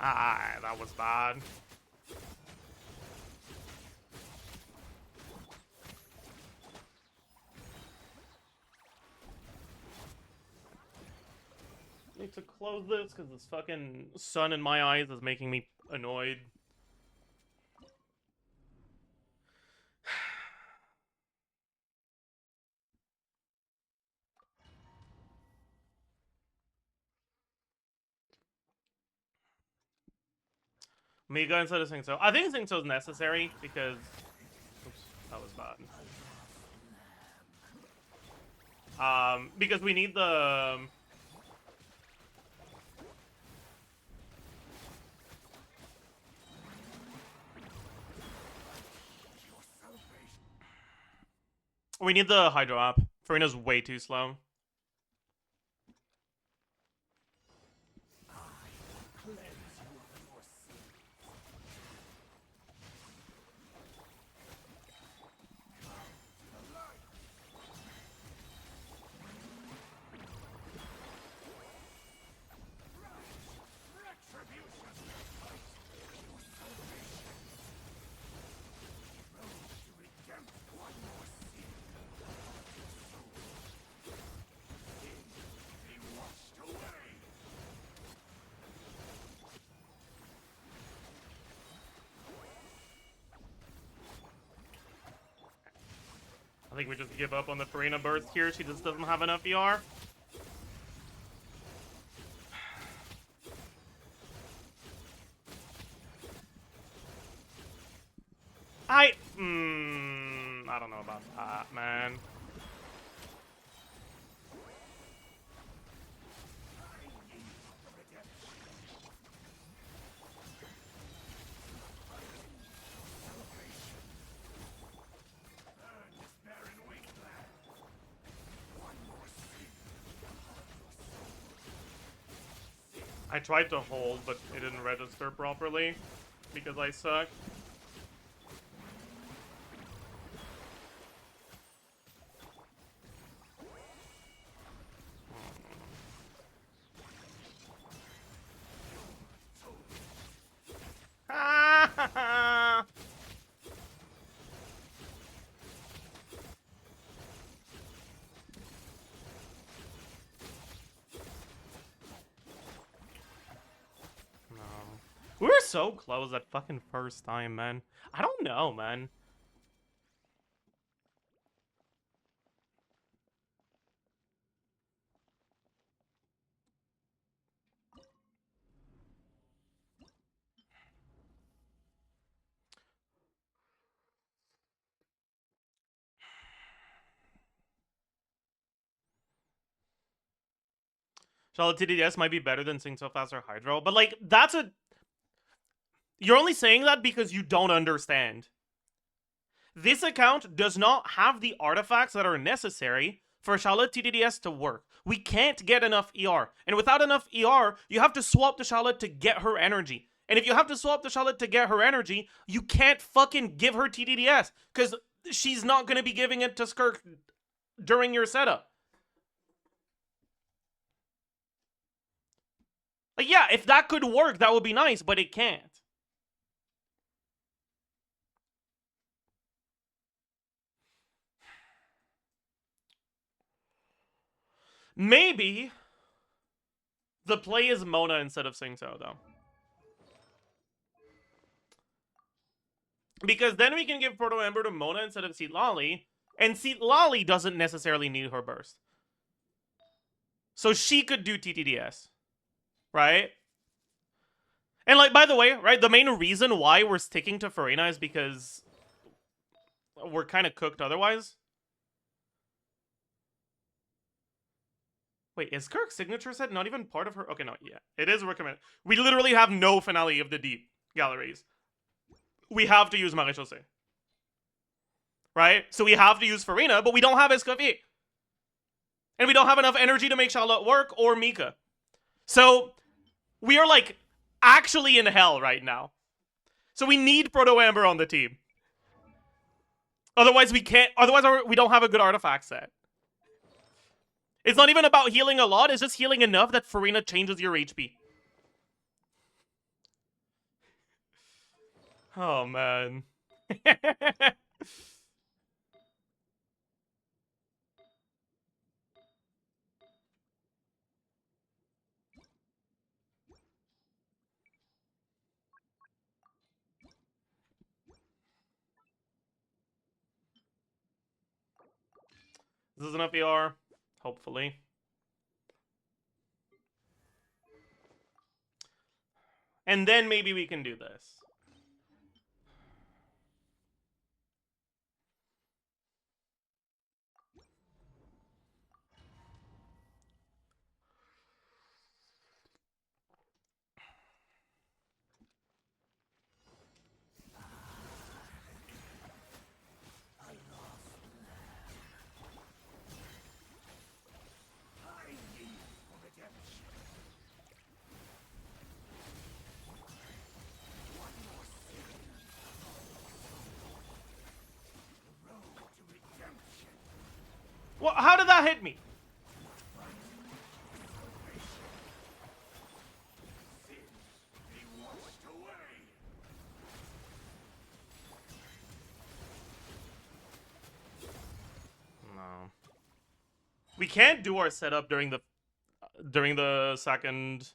Ah, that was bad. Need to close this because this fucking sun in my eyes is making me annoyed. Mika instead of Singso. I think Singso is necessary because... Oops, that was bad. Because we need the... We need the Hydro up. Farina's way too slow. I think we just give up on the Farina burst here. She just doesn't have enough ER. I don't know about that, man. I tried to hold, but it didn't register properly because I suck. We were so close that fucking first time, man. I don't know, man. Charlotte TDS might be better than Sing So Fast or Hydro, but like, that's a... You're only saying that because you don't understand. This account does not have the artifacts that are necessary for Charlotte TDS to work. We can't get enough ER. And without enough ER, you have to swap the Charlotte to get her energy. And if you have to swap the Charlotte to get her energy, you can't fucking give her TDS. Because she's not going to be giving it to Skirk during your setup. Like, yeah, if that could work, that would be nice, but it can't. Maybe the play is Mona instead of Singso, though. Because then we can give Proto Ember to Mona instead of Seat Lolly, and Seat Lolly doesn't necessarily need her burst. So she could do TTDS. Right? And like, by the way, right, the main reason why we're sticking to Farina is because we're kind of cooked otherwise. Wait, is Kirk's signature set not even part of her? Okay, no, yeah. It is recommended. We literally have no finale of the deep galleries. We have to use Maréchaussée. Right? So we have to use Farina, but we don't have Escoffier. And we don't have enough energy to make Charlotte work or Mika. So we are like actually in hell right now. So we need Proto Amber on the team. Otherwise we can't, otherwise we don't have a good artifact set. It's not even about healing a lot, it's just healing enough that Farina changes your HP. Oh, man. This is enough ER. Hopefully. And then maybe we can do this. Well, how did that hit me? No. We can't do our setup during the second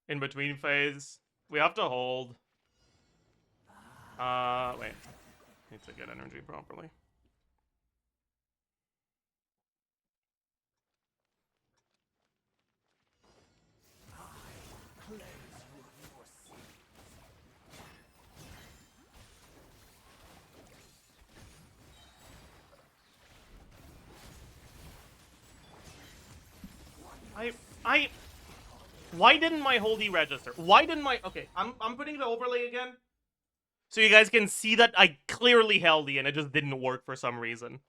in between phase. We have to hold. Wait. Need to get energy properly. Why didn't my holdy register? Why didn't my... Okay, I'm putting the overlay again. So you guys can see that I clearly held the and it just didn't work for some reason.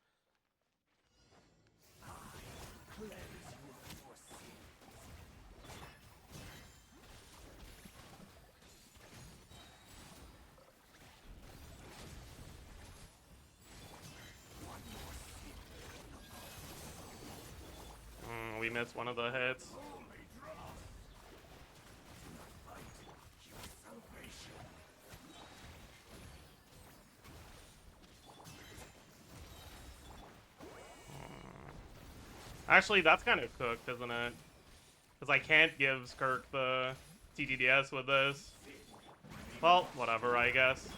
We missed one of the hits. Actually, that's kind of cooked, isn't it? Because I can't give Skirk the TTDS with this. Well, whatever, I guess.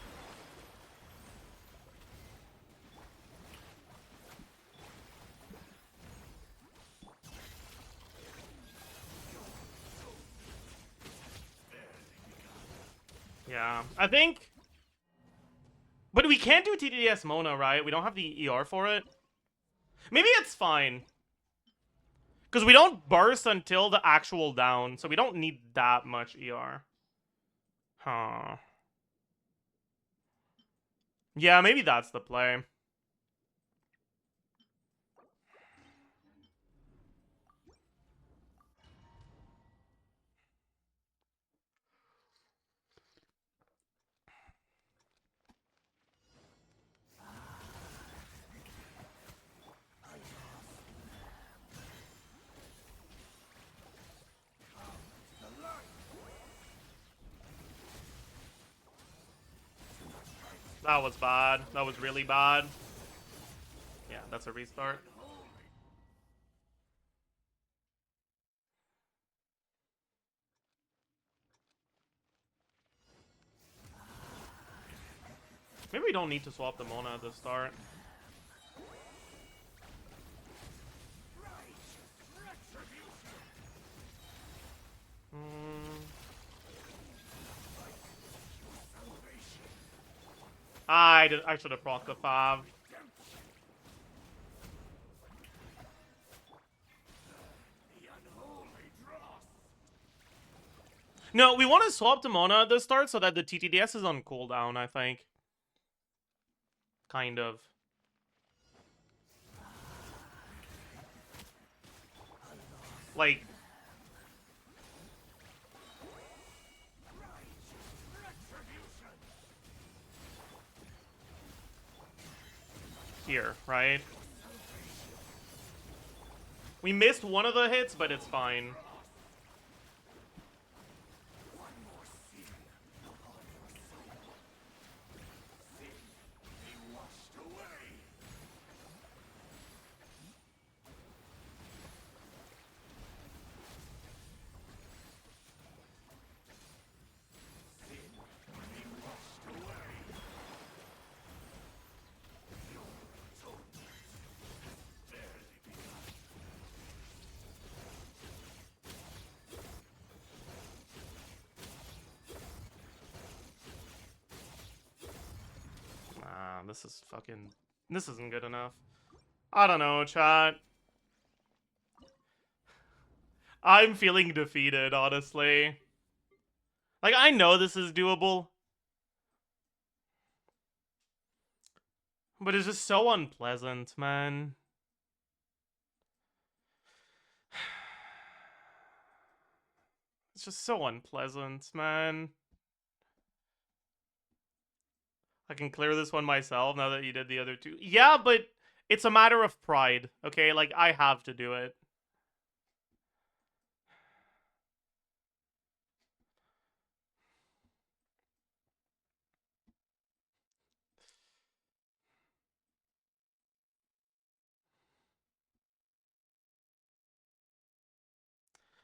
Yeah, I think... But we can't do TTDS Mona, right? We don't have the ER for it. Maybe it's fine. Because we don't burst until the actual down, so we don't need that much ER. Huh. Yeah, maybe that's the play. That was bad. That was really bad. Yeah, that's a restart. Maybe we don't need to swap the Mona at the start. I should have procced the 5. No, we want to swap to Mona at the start so that the TTDS is on cooldown, I think. Kind of. Like... Here, right? We missed one of the hits, but it's fine. this is fucking... This isn't good enough. I don't know, chat. I'm feeling defeated, honestly. Like, I know this is doable. But it's just so unpleasant, man. It's just so unpleasant, man. I can clear this one myself now that you did the other two. Yeah, but it's a matter of pride, okay? Like, I have to do it.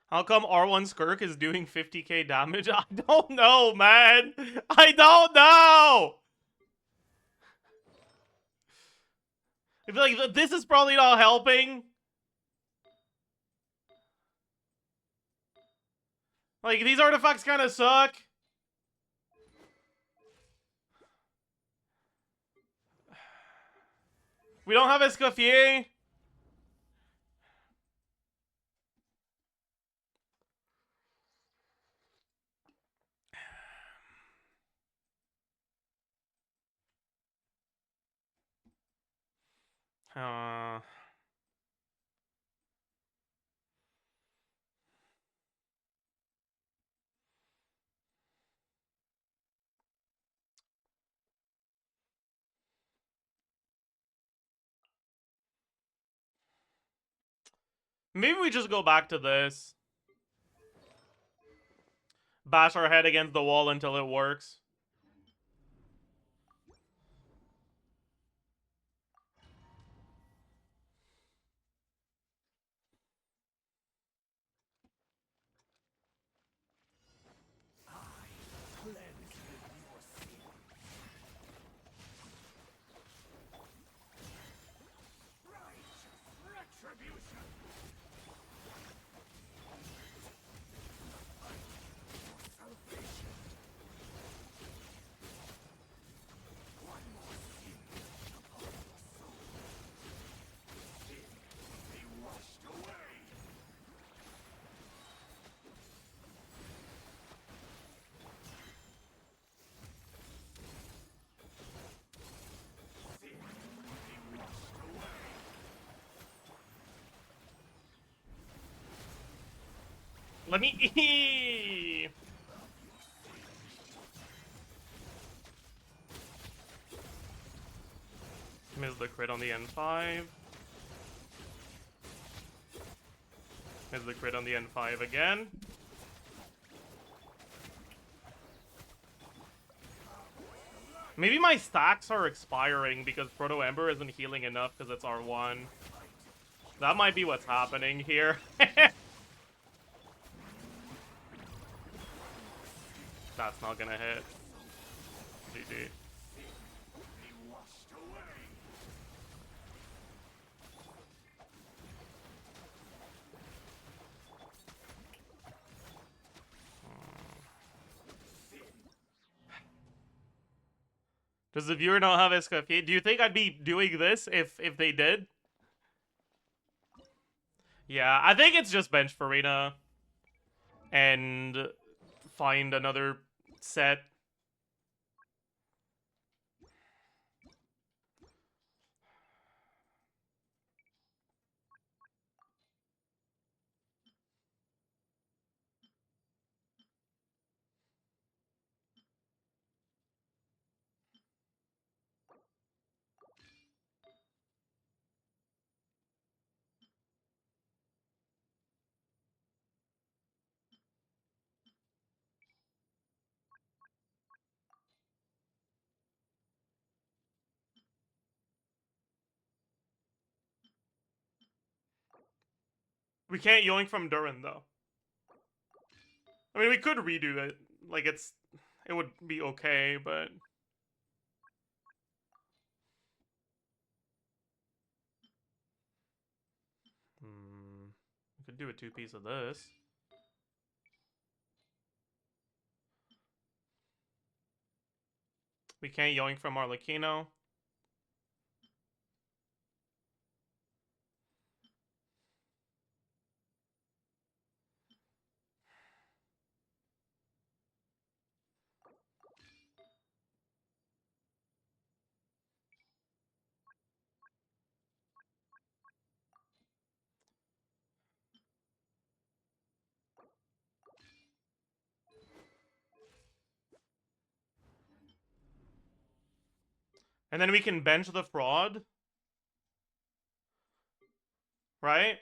How come R1 Skirk is doing 50k damage? I don't know, man. I don't know. I feel like this is probably not helping. Like, these artifacts kind of suck. We don't have Escoffier. Maybe we just go back to this. Bash our head against the wall until it works. Let me... Miss the crit on the N5. Miss the crit on the N5 again. Maybe my stacks are expiring because Proto Ember isn't healing enough because it's R1. That might be what's happening here. That's not gonna hit. GG. Does the viewer not have Escoffier? Do you think I'd be doing this if they did? Yeah, I think it's just bench Farina and find another set. We can't yoink from Durin though. I mean, we could redo it. Like, it would be okay, but... We could do a two-piece of this. We can't yoink from Arlecchino. And then we can bench the fraud. Right?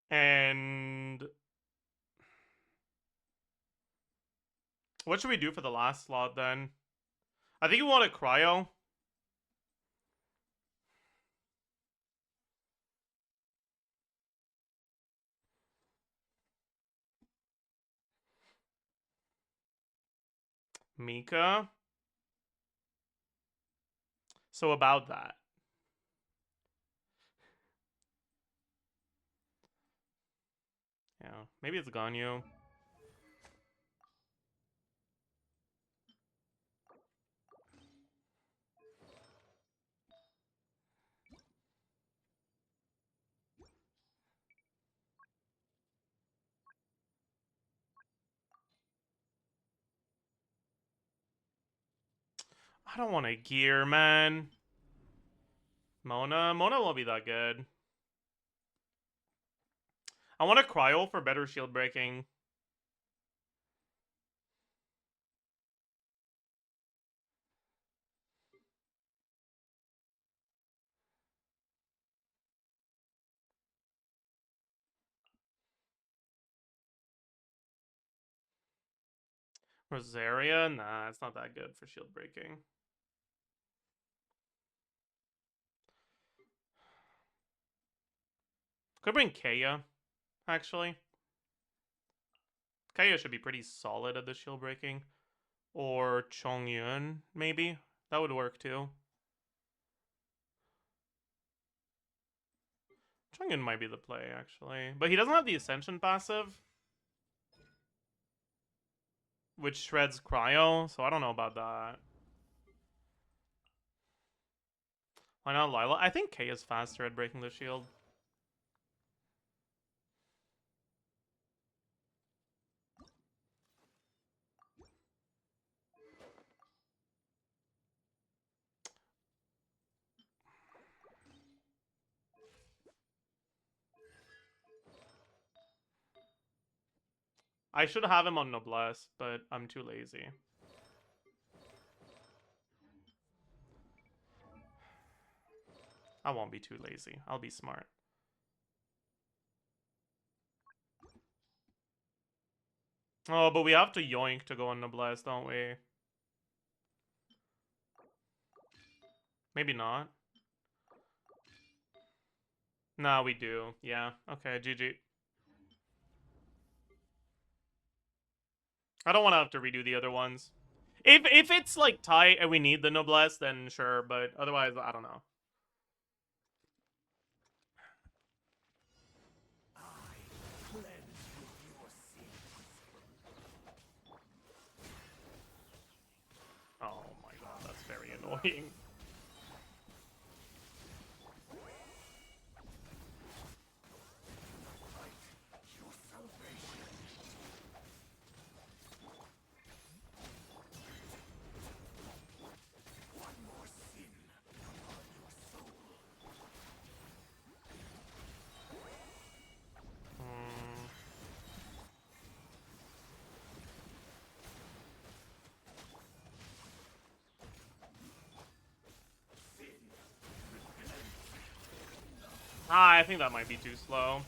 And what should we do for the last slot then? I think we want a cryo. Mika. So about that. Yeah, maybe it's Ganyu. I don't want a gear, man. Mona won't be that good. I want a cryo for better shield breaking. Rosaria? Nah, it's not that good for shield breaking. Could bring Kaya, actually. Kaya should be pretty solid at the shield breaking. Or Chongyun, maybe. That would work too. Chongyun might be the play, actually. But he doesn't have the Ascension passive, which shreds Cryo, so I don't know about that. Why not Lila? I think K is faster at breaking the shield. I should have him on Noblesse, but I'm too lazy. I won't be too lazy. I'll be smart. Oh, but we have to yoink to go on Noblesse, don't we? Maybe not. Nah, we do. Yeah. Okay, GG. I don't want to have to redo the other ones. If it's like tight and we need the Noblesse, then sure, but otherwise, I don't know. Oh my god, that's very annoying. I think that might be too slow.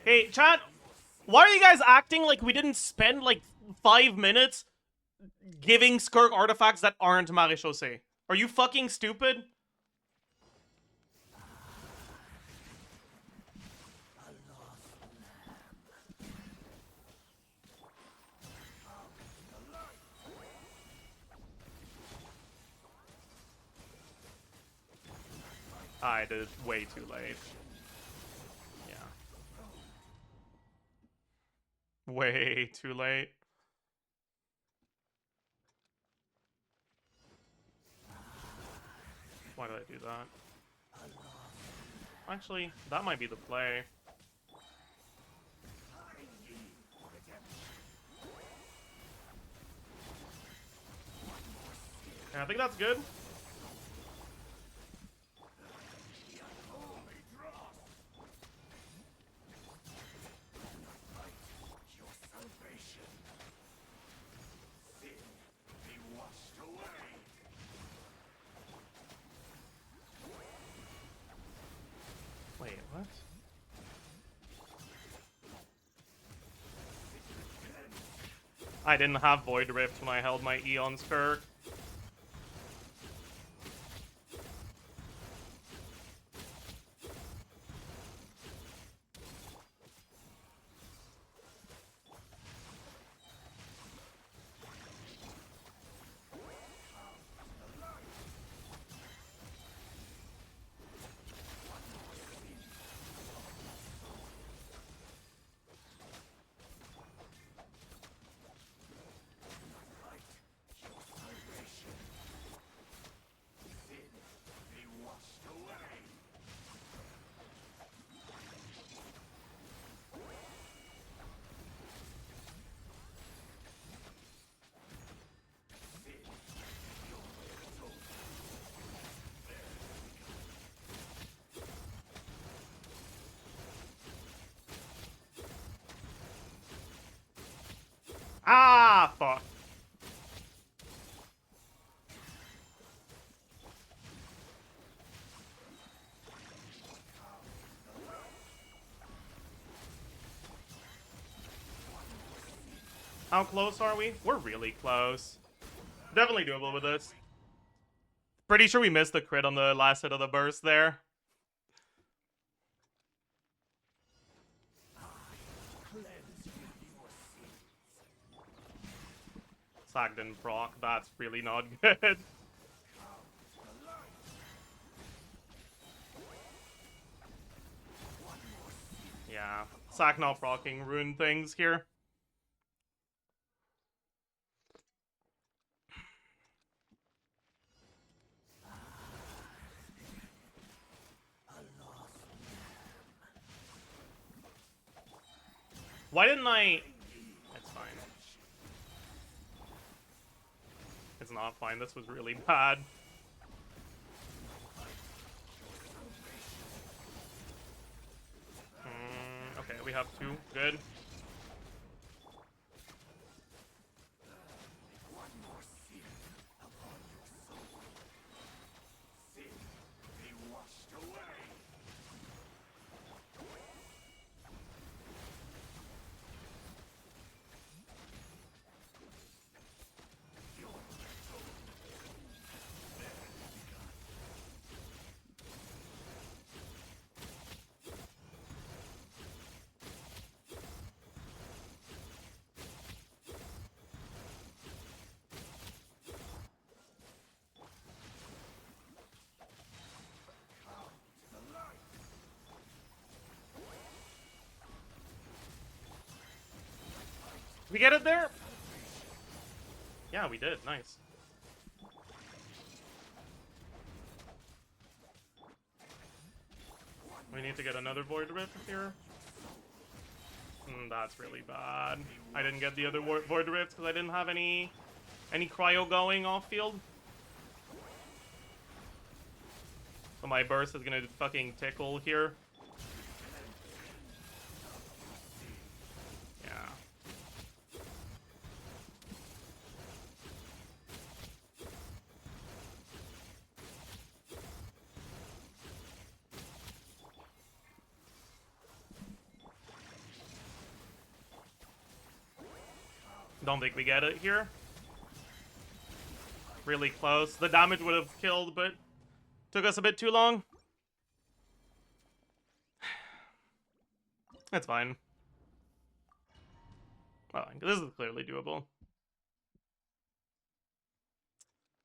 Hey, chat, why are you guys acting like we didn't spend like 5 minutes giving Skirk artifacts that aren't Maréchaussée? Are you fucking stupid? I did it way too late. Yeah. Way too late. Why did I do that? Actually, that might be the play. Yeah, I think that's good. Wait, what? I didn't have Void Rift when I held my Eon's Kirk. Ah, fuck. How close are we? We're really close. Definitely doable with this. Pretty sure we missed the crit on the last hit of the burst there. Sack didn't proc. That's really not good. Yeah. Sack not proccing ruined things here. Why didn't I... It's fine. It's not fine. This was really bad. Okay, we have two. Good. We get it there? Yeah, we did. Nice. We need to get another Void Rift here. That's really bad. I didn't get the other Void Rift because I didn't have any cryo going off field. So my burst is gonna fucking tickle here. Yeah. Don't think we get it here. Really close. The damage would have killed, but took us a bit too long. That's fine. Well, this is clearly doable.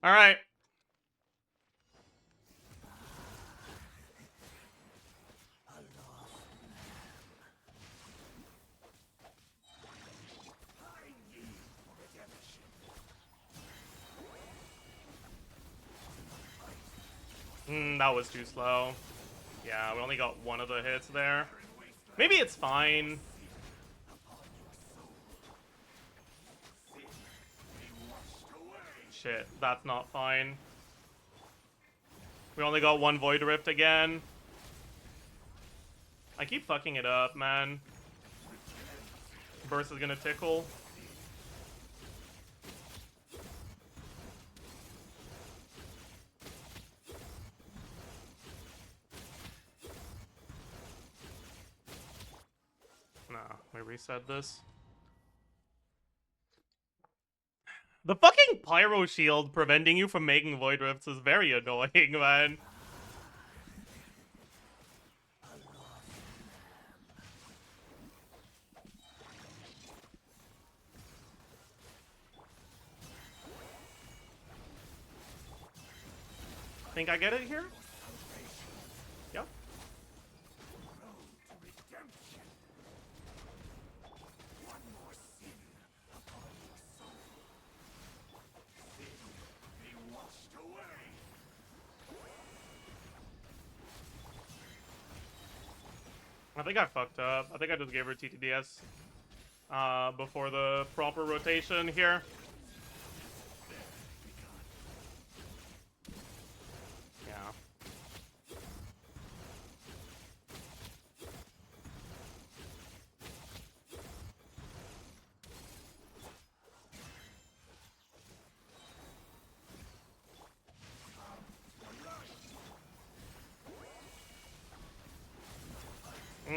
Alright. That was too slow. Yeah, we only got one of the hits there. Maybe it's fine. Shit, that's not fine. We only got one Void Rift again. I keep fucking it up, man. Burst is gonna tickle. Nah, we reset this. The fucking Pyro Shield preventing you from making Void Rifts is very annoying, man. Think I get it here? Yep. I think I fucked up. I think I just gave her TTDS before the proper rotation here. Yeah.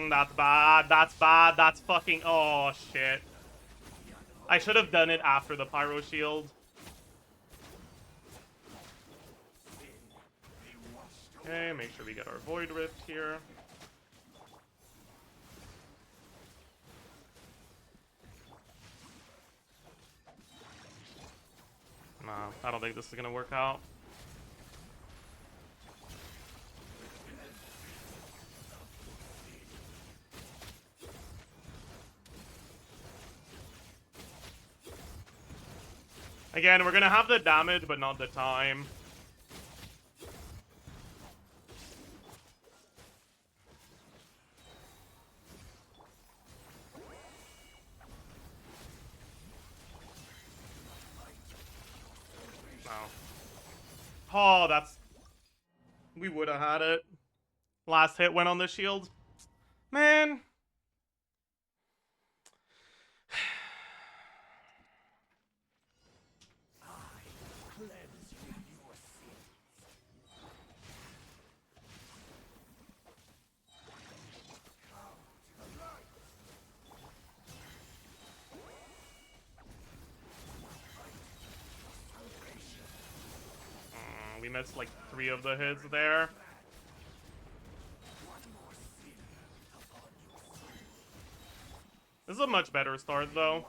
That's bad. That's bad. That's fucking... Oh, shit. I should have done it after the Pyro Shield. Okay, make sure we get our Void Rift here. No, I don't think this is gonna work out. Again, we're gonna have the damage, but not the time. No. Oh, that's... We would have had it. Last hit went on the shield. Man. We missed like 3 of the hits there. This is a much better start though.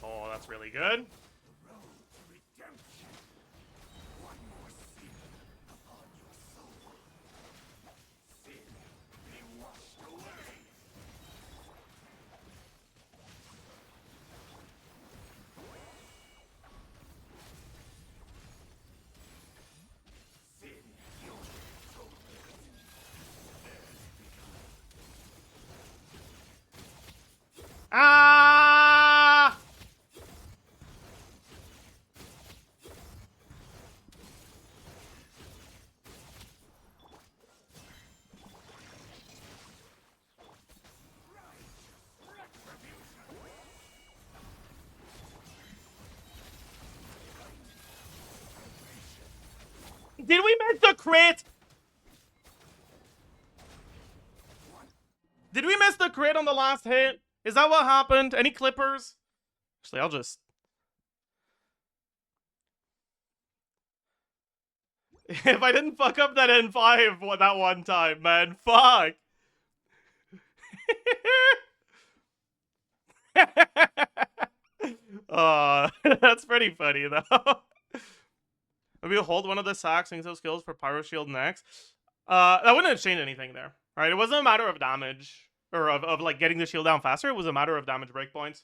Oh, that's really good. Ah! Did we miss the crit? Did we miss the crit on the last hit? Is that what happened? Any clippers? Actually, I'll just... If I didn't fuck up that N5 that one time, man, fuck! That's pretty funny, though. Maybe hold one of the sacks and those skills for Pyro Shield next. That wouldn't have changed anything there, right? It wasn't a matter of damage, or of like, getting the shield down faster. It was a matter of damage breakpoints.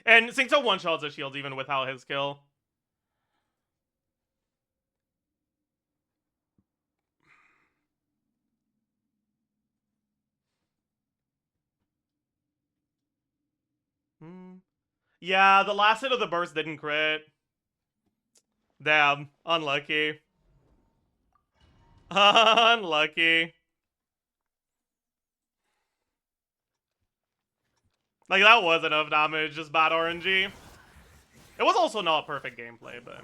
And Singto one-shots the shield even without his kill. Yeah, the last hit of the burst didn't crit. Damn, unlucky. Unlucky. Like, that was enough damage, just bad RNG. It was also not perfect gameplay, but...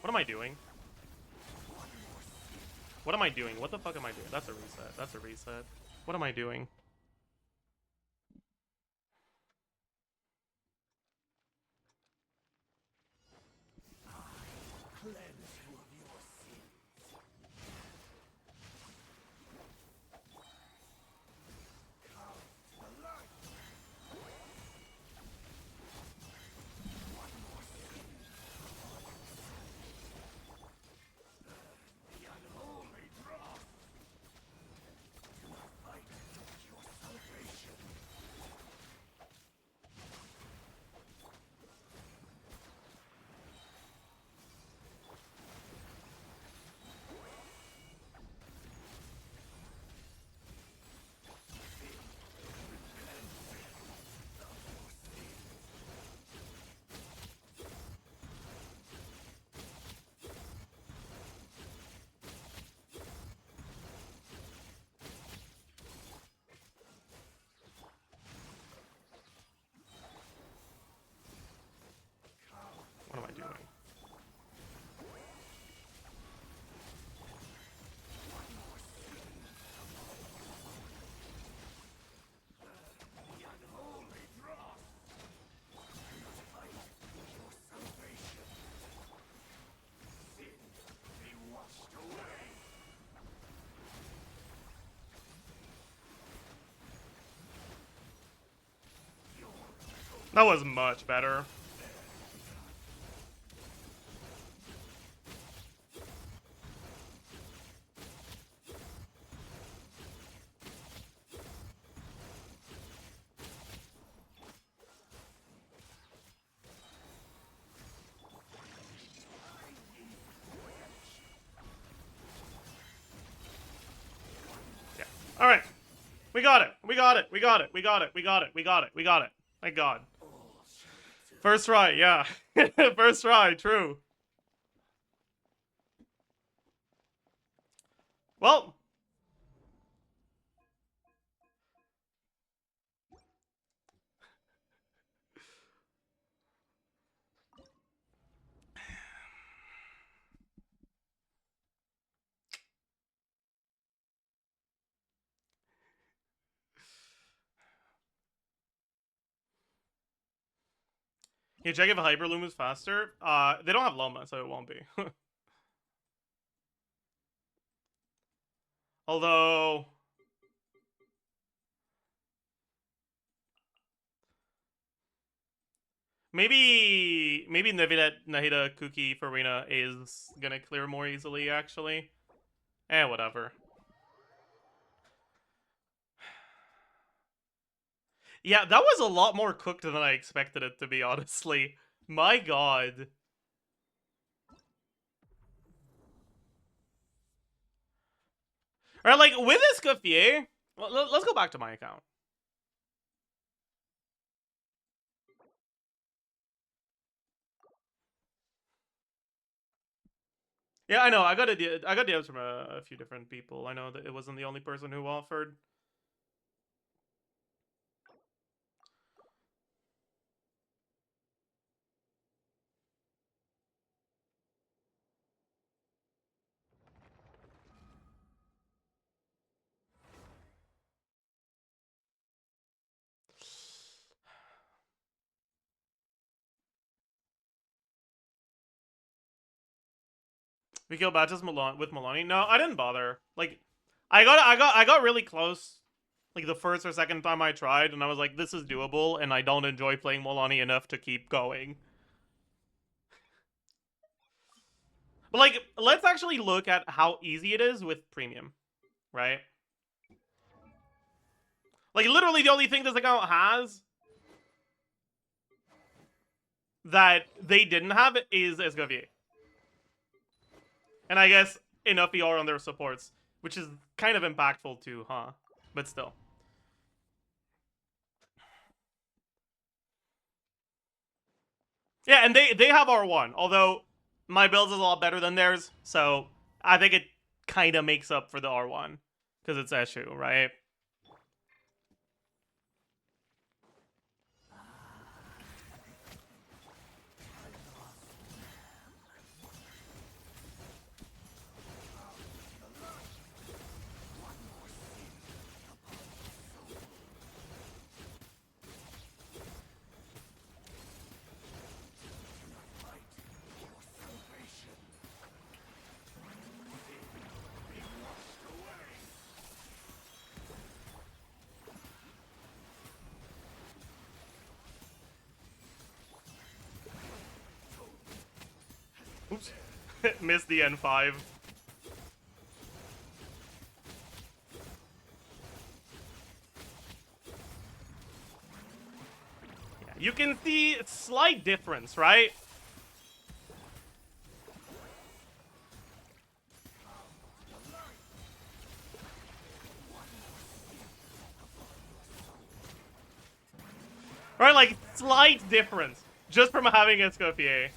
What am I doing? What am I doing? What the fuck am I doing? That's a reset. That's a reset. What am I doing? What am I doing? That was much better. Yeah. Alright. We got it. We got it. We got it. We got it. We got it. We got it. We got it. Thank God. First try, yeah. First try, true. Well. Yeah, check if a Hyperloom is faster. They don't have Loma, so it won't be. Although... Maybe Nevilet Nahida Kuki Farina is gonna clear more easily, actually. Whatever. Yeah, that was a lot more cooked than I expected it to be, honestly. My God. Alright, like, with Escoffier... Let's go back to my account. Yeah, I know. I got DMs from a few different people. I know that it wasn't the only person who offered. We kill Batches with Maloney. No, I didn't bother. Like, I got really close. Like the first or second time I tried, and I was like, this is doable, and I don't enjoy playing Maloney enough to keep going. But like, let's actually look at how easy it is with premium, right? Like, literally the only thing this account has that they didn't have is Escoffier. And I guess enough ER on their supports, which is kind of impactful too, huh? But still. Yeah, and they have R1, although my build is a lot better than theirs, so I think it kind of makes up for the R1, because it's Eshu, right? Oops. Missed the N5. Yeah, you can see a slight difference, right? Right, like, slight difference. Just from having Escoffier.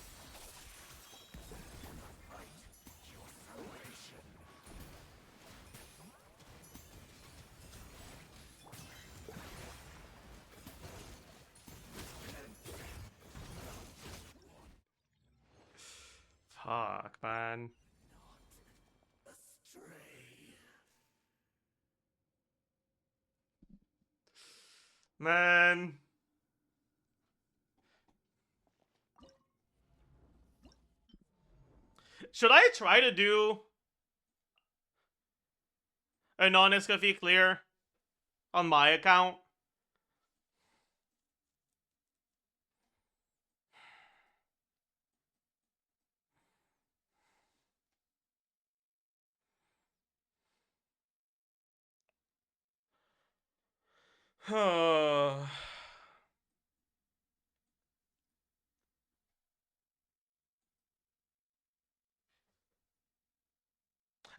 Fuck, man. Man. Should I try to do a non-Escoffier clear on my account?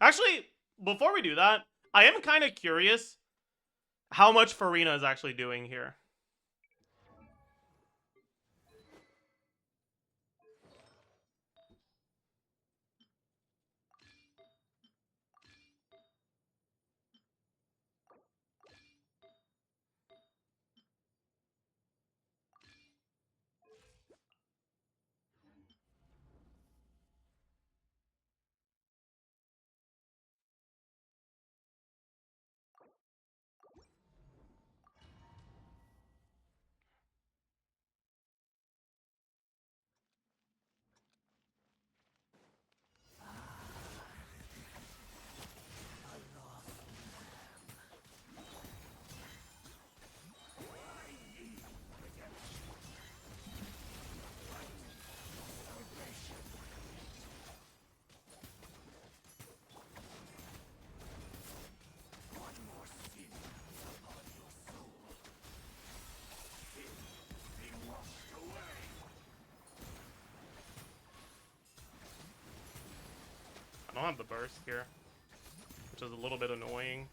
Actually, before we do that, I am kind of curious how much Farina is actually doing here. I don't have the burst here, which is a little bit annoying.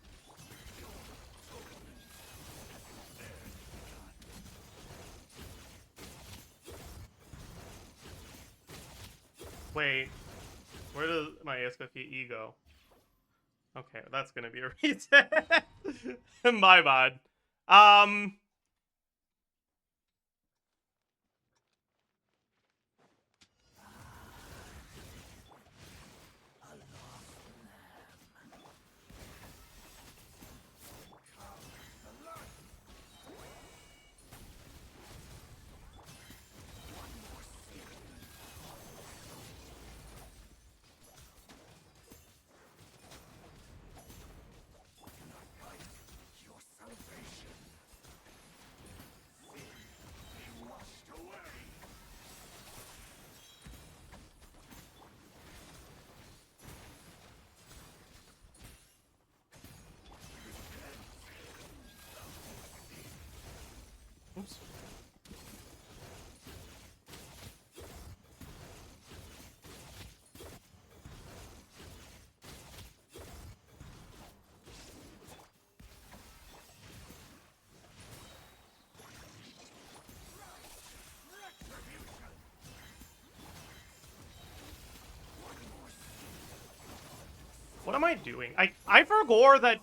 Wait, where does my Escoffier go? Okay, that's gonna be a reset. My bad. What am I doing? I forgot that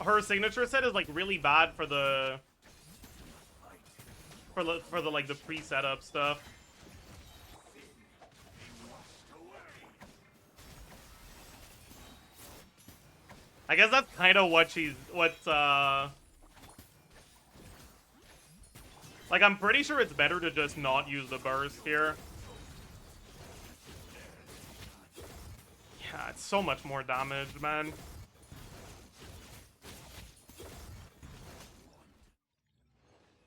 her signature set is like really bad for the like the pre-setup stuff. I guess that's kind of what like, I'm pretty sure it's better to just not use the burst here. Yeah, it's so much more damage, man.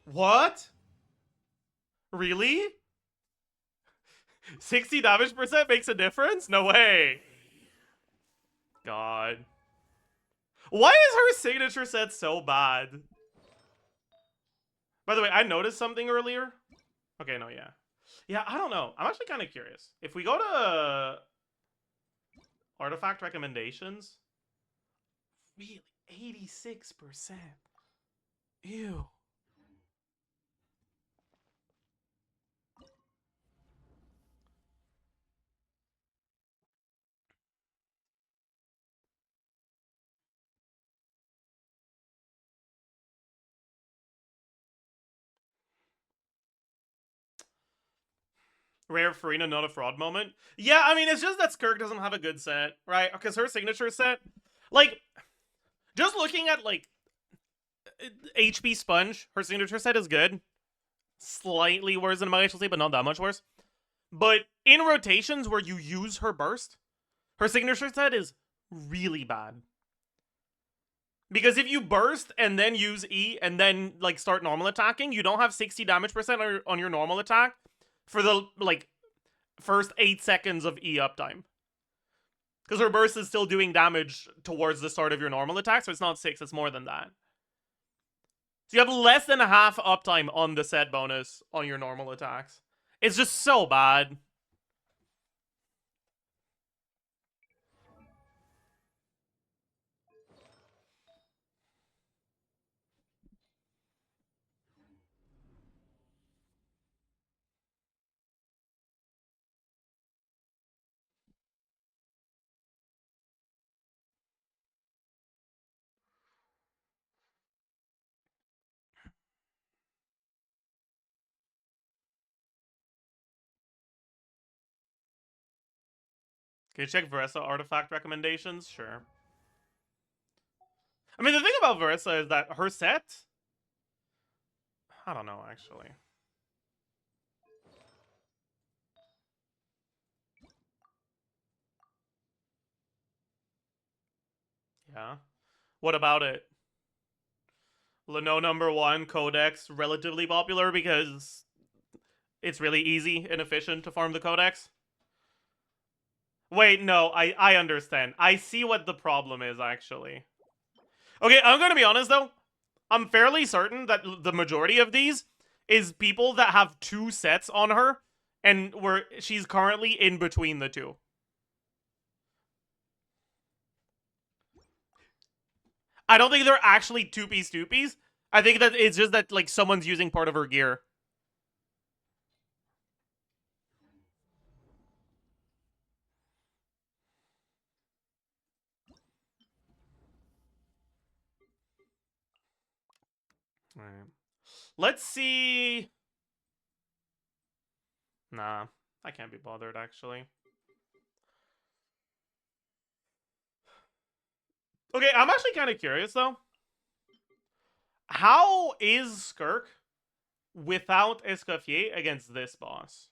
What? Really? 60 damage percent makes a difference? No way. God. Why is her signature set so bad? By the way, I noticed something earlier. Okay, no, yeah. Yeah, I don't know. I'm actually kind of curious. If we go to artifact recommendations, really, 86%. Ew. Rare Farina, not a fraud moment. Yeah, I mean, it's just that Skirk doesn't have a good set, right? Because her signature set, like, just looking at, like, HP Sponge, her signature set is good. Slightly worse than my HLC, but not that much worse. But in rotations where you use her burst, her signature set is really bad. Because if you burst and then use E and then, like, start normal attacking, you don't have 60 damage percent on your normal attack for the, like, first 8 seconds of E uptime. Because her burst is still doing damage towards the start of your normal attack, so it's not 6, it's more than that. So you have less than a half uptime on the set bonus on your normal attacks. It's just so bad. Can you check Veressa artifact recommendations? Sure. I mean, the thing about Veressa is that her set... I don't know, actually. Yeah. What about it? Leno #1, Codex, relatively popular because it's really easy and efficient to farm the Codex. Wait, no, I understand. I see what the problem is, actually. Okay, I'm gonna be honest, though. I'm fairly certain that the majority of these is people that have 2 sets on her, and where she's currently in between the 2. I don't think they're actually 2-piece 2-piece. I think that it's just that, like, someone's using part of her gear. Alright. Let's see... Nah, I can't be bothered, actually. Okay, I'm actually kind of curious, though. How is Skirk without Escoffier against this boss?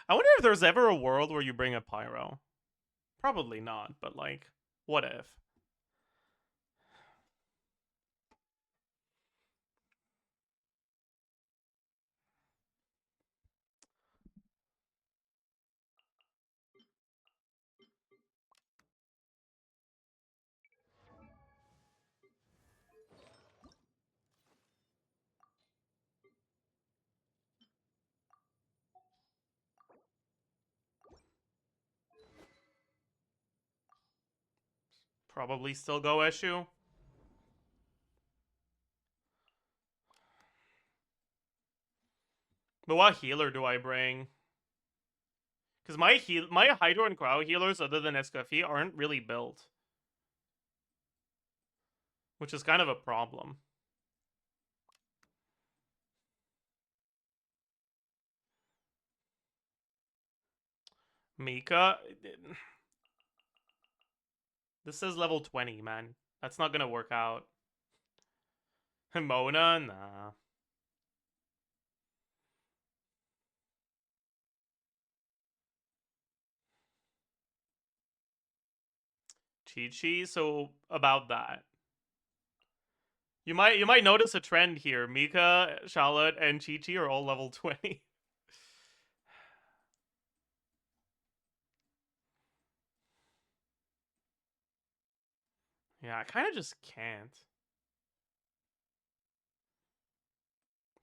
I wonder if there's ever a world where you bring a Pyro. Probably not, but, like, what if? Probably still go issue. But what healer do I bring? Because my Hydro and Crow healers, other than Escaffi, aren't really built. Which is kind of a problem. Mika? This says level 20, man. That's not gonna work out. Mona? Nah. Chi-Chi? So, about that. You might notice a trend here. Mika, Charlotte, and Chi-Chi are all level 20. Yeah, I kind of just can't.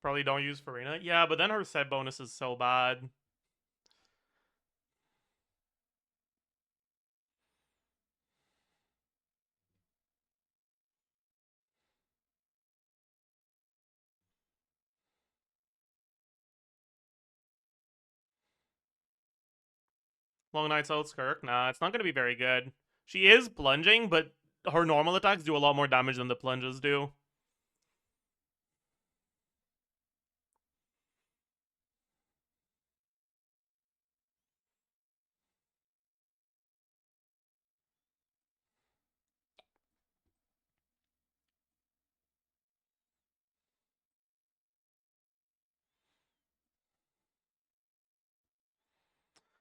Probably don't use Farina. Yeah, but then her set bonus is so bad. Long Night's Out Skirk? Nah, it's not going to be very good. She is plunging, but her normal attacks do a lot more damage than the plunges do.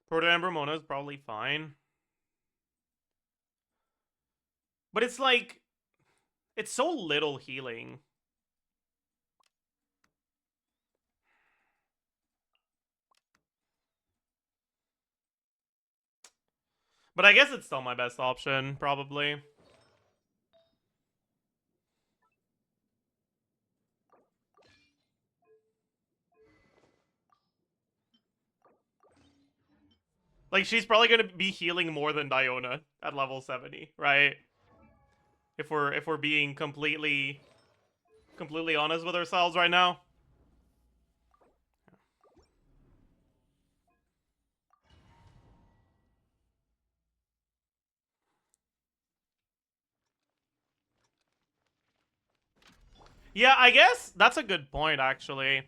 Proto Amber Mona is probably fine. But it's like, it's so little healing. But I guess it's still my best option, probably. Like, she's probably going to be healing more than Diona at level 70, right? If we're being completely honest with ourselves right now. Yeah, I guess that's a good point, actually.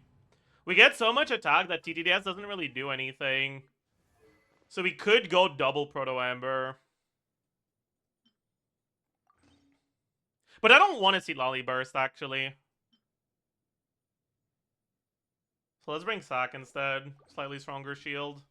We get so much attack that TTDS doesn't really do anything. So we could go double Proto Amber. But I don't want to see Lolly Burst, actually. So let's bring Sack instead. Slightly stronger shield.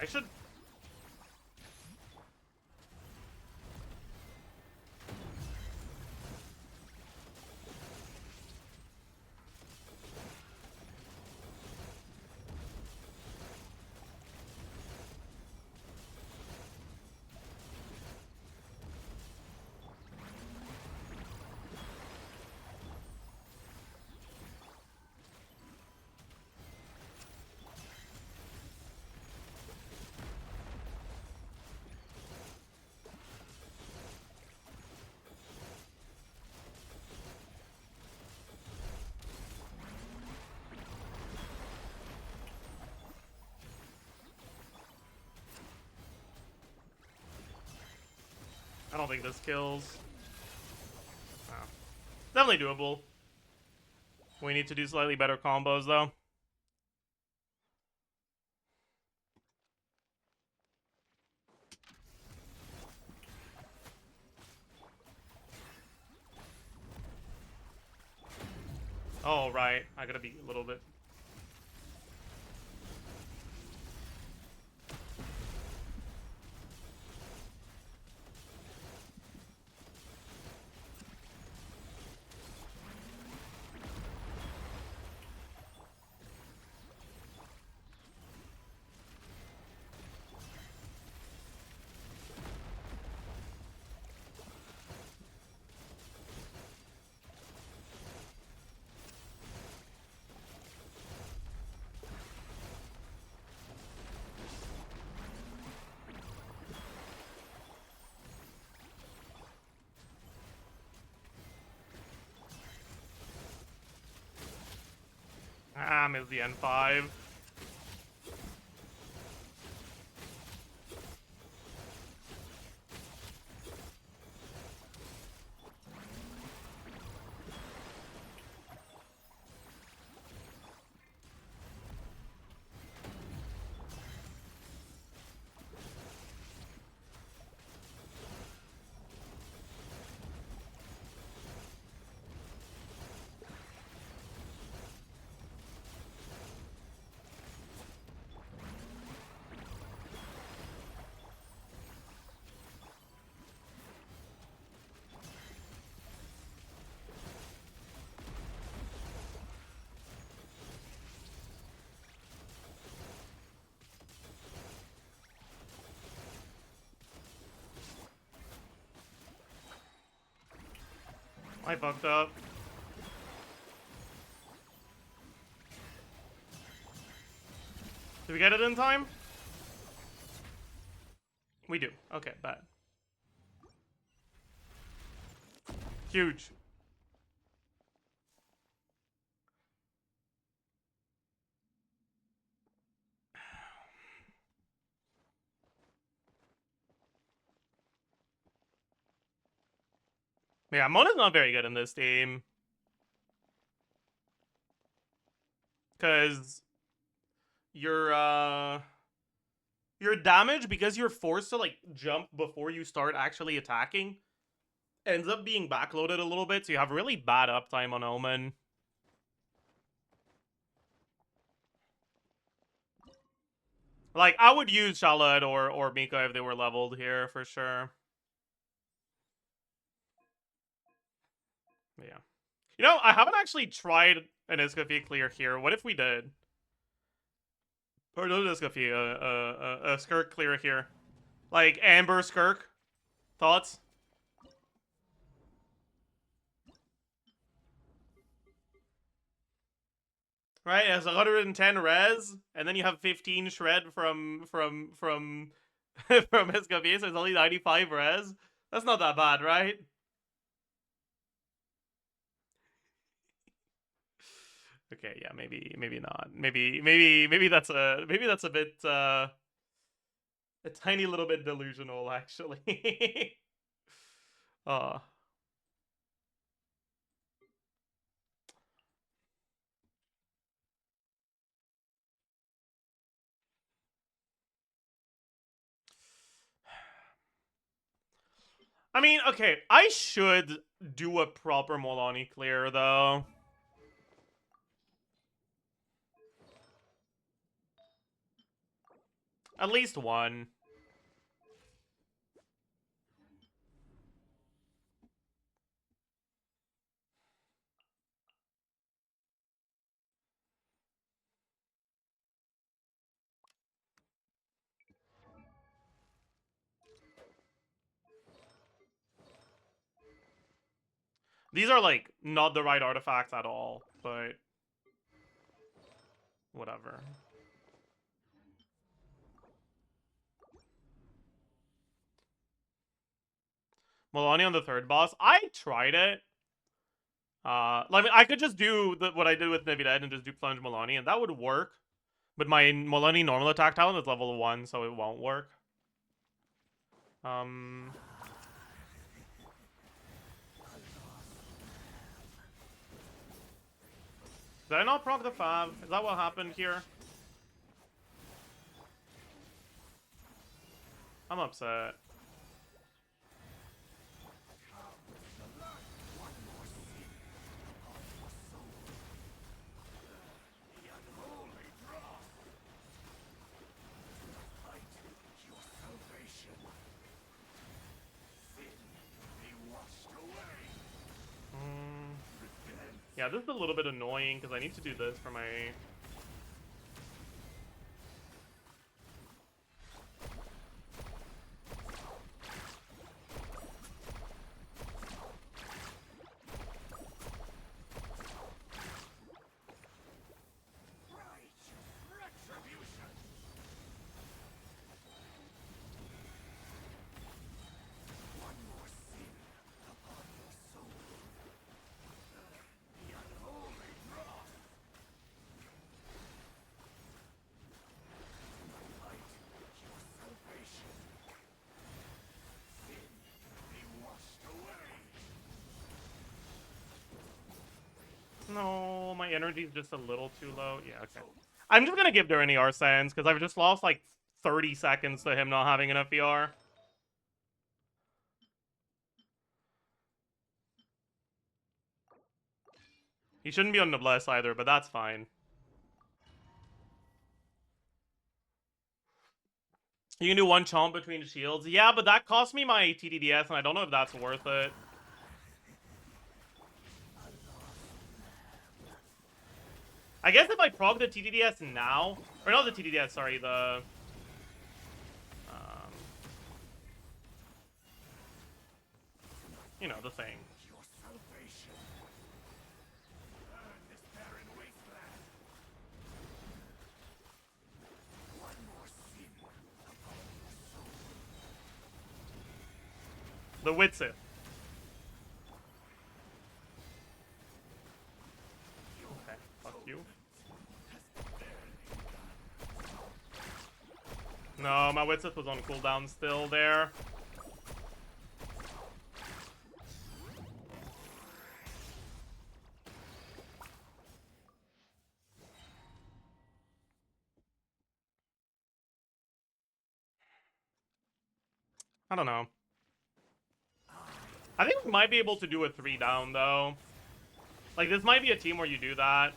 I should... I don't think this kills. Oh. Definitely doable. We need to do slightly better combos, though. Oh, right. I gotta be a little bit... Ah, missed the N5. I fucked up. Did we get it in time? We do. Okay, bad. Huge. Yeah, Mona's not very good in this team. Because your damage, because you're forced to like jump before you start actually attacking, ends up being backloaded a little bit, so you have really bad uptime on Omen. Like, I would use Charlotte or Mika if they were leveled here, for sure. Yeah. You know, I haven't actually tried an Iskafi clear here. What if we did? Or not Iskafi, a Skirk clear here. Like, Amber Skirk? Thoughts? Right, it has 110 res, and then you have 15 shred from from Iskafi, so it's only 95 res. That's not that bad, right? Okay, yeah, maybe not. Maybe that's a bit a tiny little bit delusional, actually. uh I mean, okay, I should do a proper Molani clear though. At least one. These are like not the right artifacts at all, but whatever. Molani on the third boss. I tried it. Like I could just do what I did with Navidad and just do plunge Molani, and that would work. But my Molani normal attack talent is level 1, so it won't work. Did I not proc the Fab? Is that what happened here? I'm upset. Yeah, this is a little bit annoying because I need to do this for my... No, my energy's just a little too low. Yeah, okay. I'm just gonna give Duran ER Sans, because I've just lost like 30 seconds to him not having enough ER. He shouldn't be on Noblesse either, but that's fine. You can do one chomp between shields. Yeah, but that cost me my TDDS, and I don't know if that's worth it. I guess if I prog the TDDS now... Or not the TDDS, sorry, the... you know, the thing. The Witsith. Okay, fuck you. No, my Witsith was on cooldown still there. I don't know. I think we might be able to do a 3 down, though. Like, this might be a team where you do that.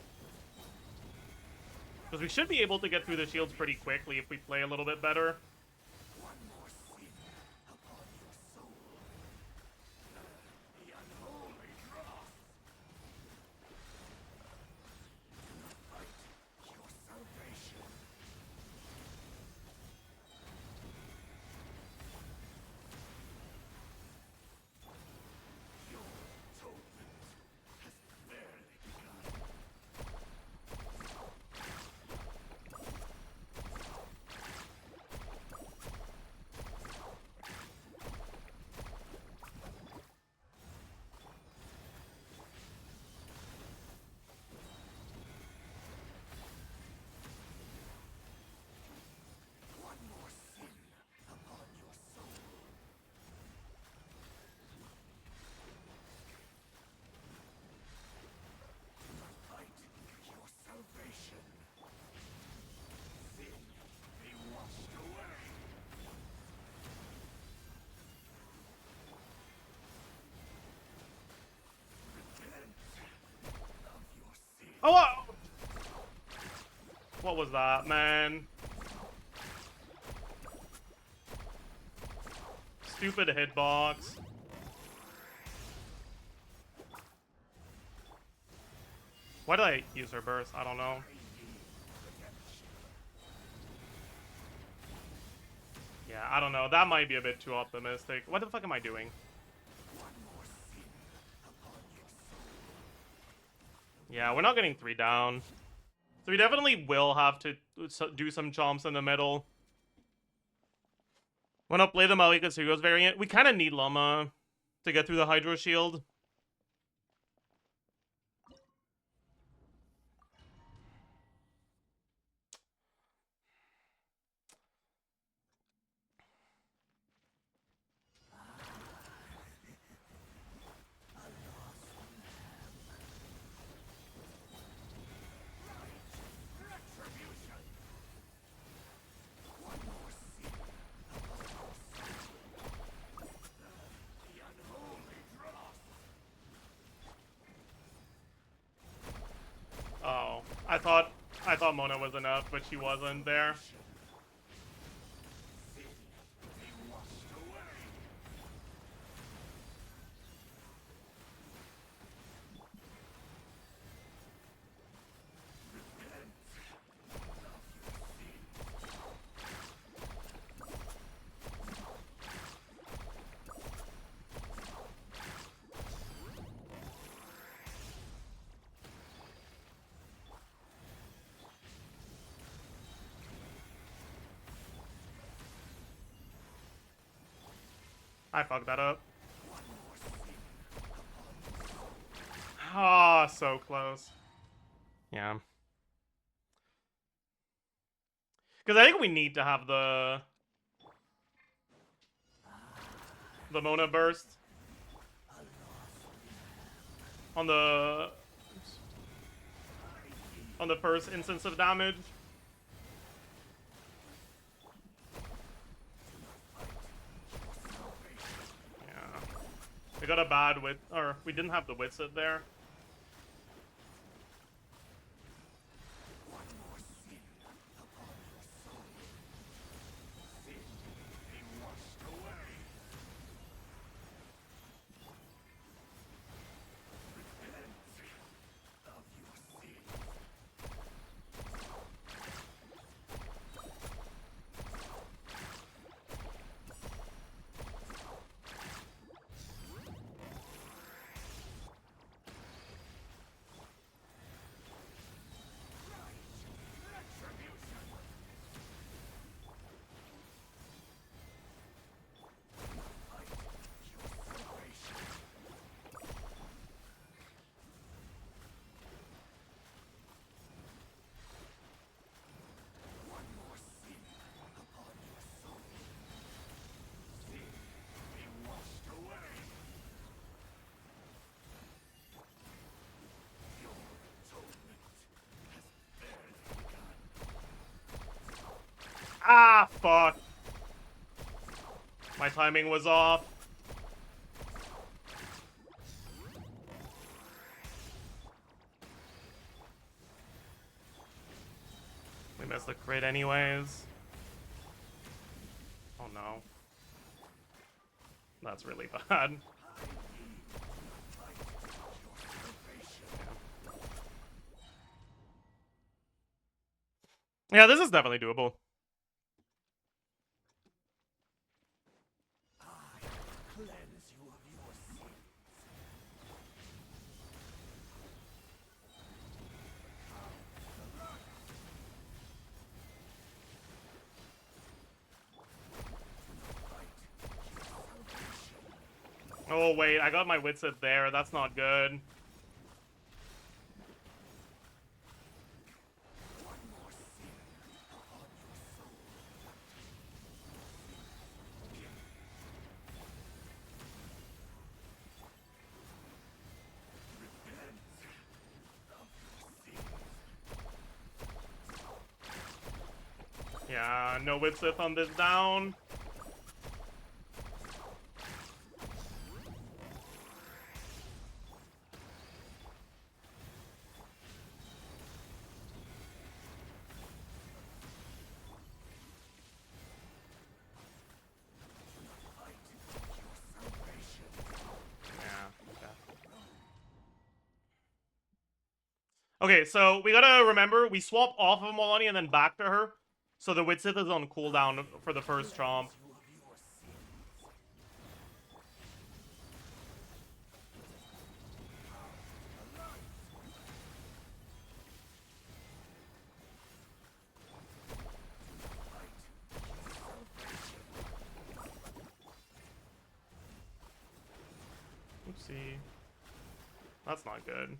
Because we should be able to get through the shields pretty quickly if we play a little bit better. Oh, what was that, man? Stupid hitbox. Why did I use her burst? I don't know. Yeah, I don't know. That might be a bit too optimistic. What the fuck am I doing? Yeah, we're not getting 3 down. So we definitely will have to do some chomps in the middle. Wanna play the Malika Sugos variant? We kind of need Llama to get through the Hydro Shield. thought Mona was enough, but she wasn't there. I fucked that up. Ah, so close. Yeah. Because I think we need to have the Mona burst on the first instance of damage. We got a bad wit, or we didn't have the witsit there. Ah, fuck. My timing was off. We missed the crit anyways. Oh no. That's really bad. Yeah, this is definitely doable. Oh wait, I got my witsit there. That's not good. Yeah, no witsit on this down. Okay, so we gotta remember, we swap off of Malani and then back to her. So the Witsit is on cooldown for the first chomp. Oopsie. That's not good.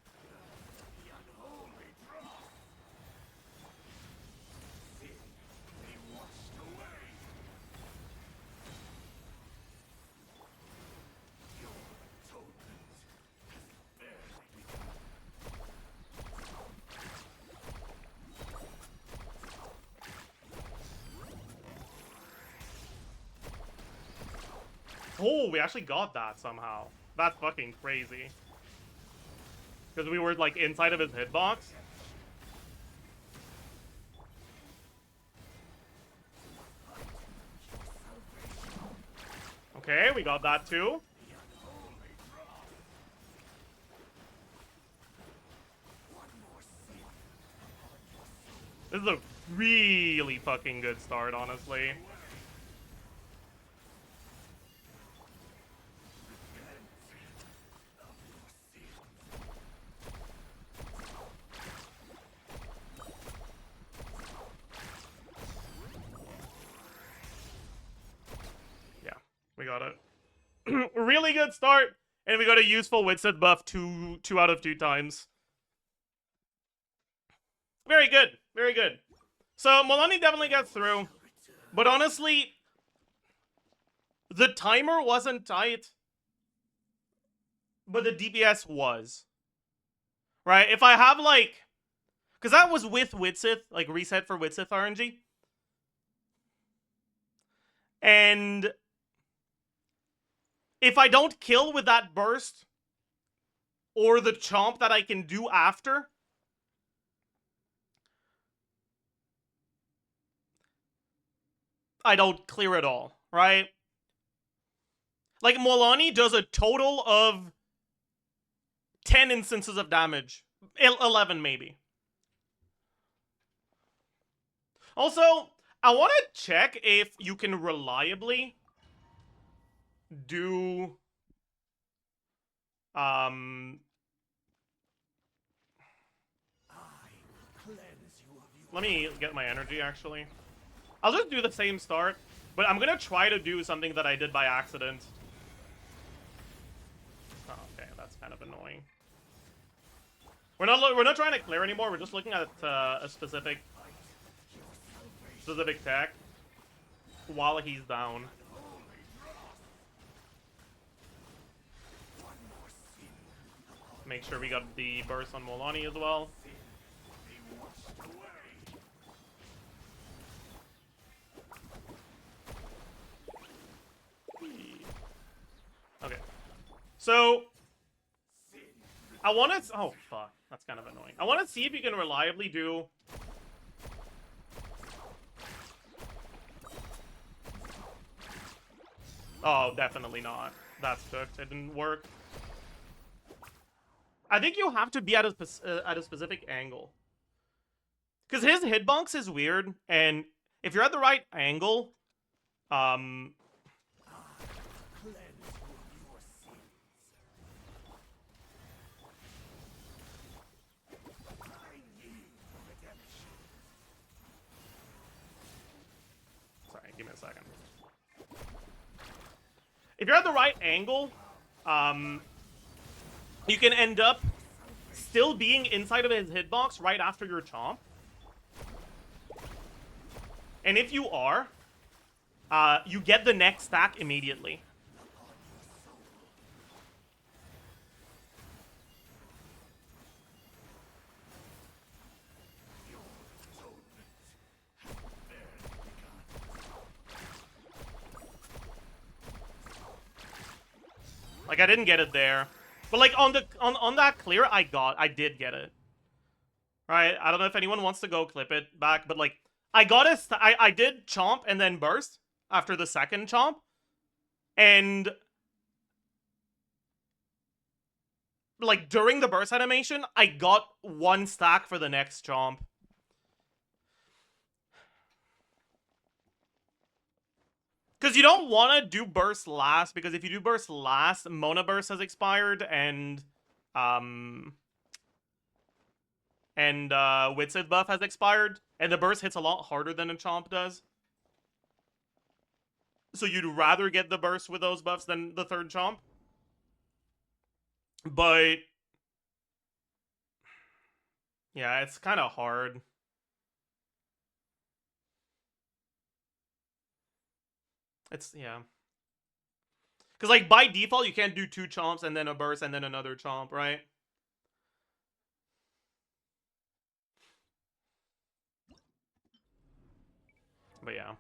Oh, we actually got that somehow. That's fucking crazy. Because we were, like, inside of his hitbox. Okay, we got that too. This is a really fucking good start, honestly. Yeah, we got it. Really good start, and we got a useful Witset buff two out of 2 times. Very good, very good. So Molani definitely gets through, but honestly, the timer wasn't tight, but the DPS was. Right? If I have like, because that was with Witsith, like reset for Witsith RNG, and if I don't kill with that burst or the chomp that I can do after, I don't clear it all, right? Like, Molani does a total of 10 instances of damage. 11, maybe. Also, I want to check if you can reliably do... Let me get my energy, actually. I'll just do the same start, but I'm gonna try to do something that I did by accident. Oh, okay, that's kind of annoying. We're not trying to clear anymore. We're just looking at a specific tech while he's down. Make sure we got the burst on Molani as well. Okay. So I want to... Oh, fuck. That's kind of annoying. I want to see if you can reliably do... Oh, definitely not. That's cooked. It didn't work. I think you have to be at a specific angle. Because his hitbox is weird, and if you're at the right angle, sorry, give me a second. If you're at the right angle, you can end up still being inside of his hitbox right after your chomp. And if you are, you get the next stack immediately. Like, I didn't get it there. But like on that clear, I did get it. Right? I don't know if anyone wants to go clip it back, but like I did chomp and then burst after the second chomp. And like during the burst animation, I got 1 stack for the next chomp. Because you don't want to do burst last, because if you do burst last, Mona burst has expired, and Witsit buff has expired, and the burst hits a lot harder than a chomp does. So you'd rather get the burst with those buffs than the third chomp. But yeah, it's kind of hard. It's, yeah. Because, like, by default, you can't do 2 chomps and then a burst and then another chomp, right? But yeah.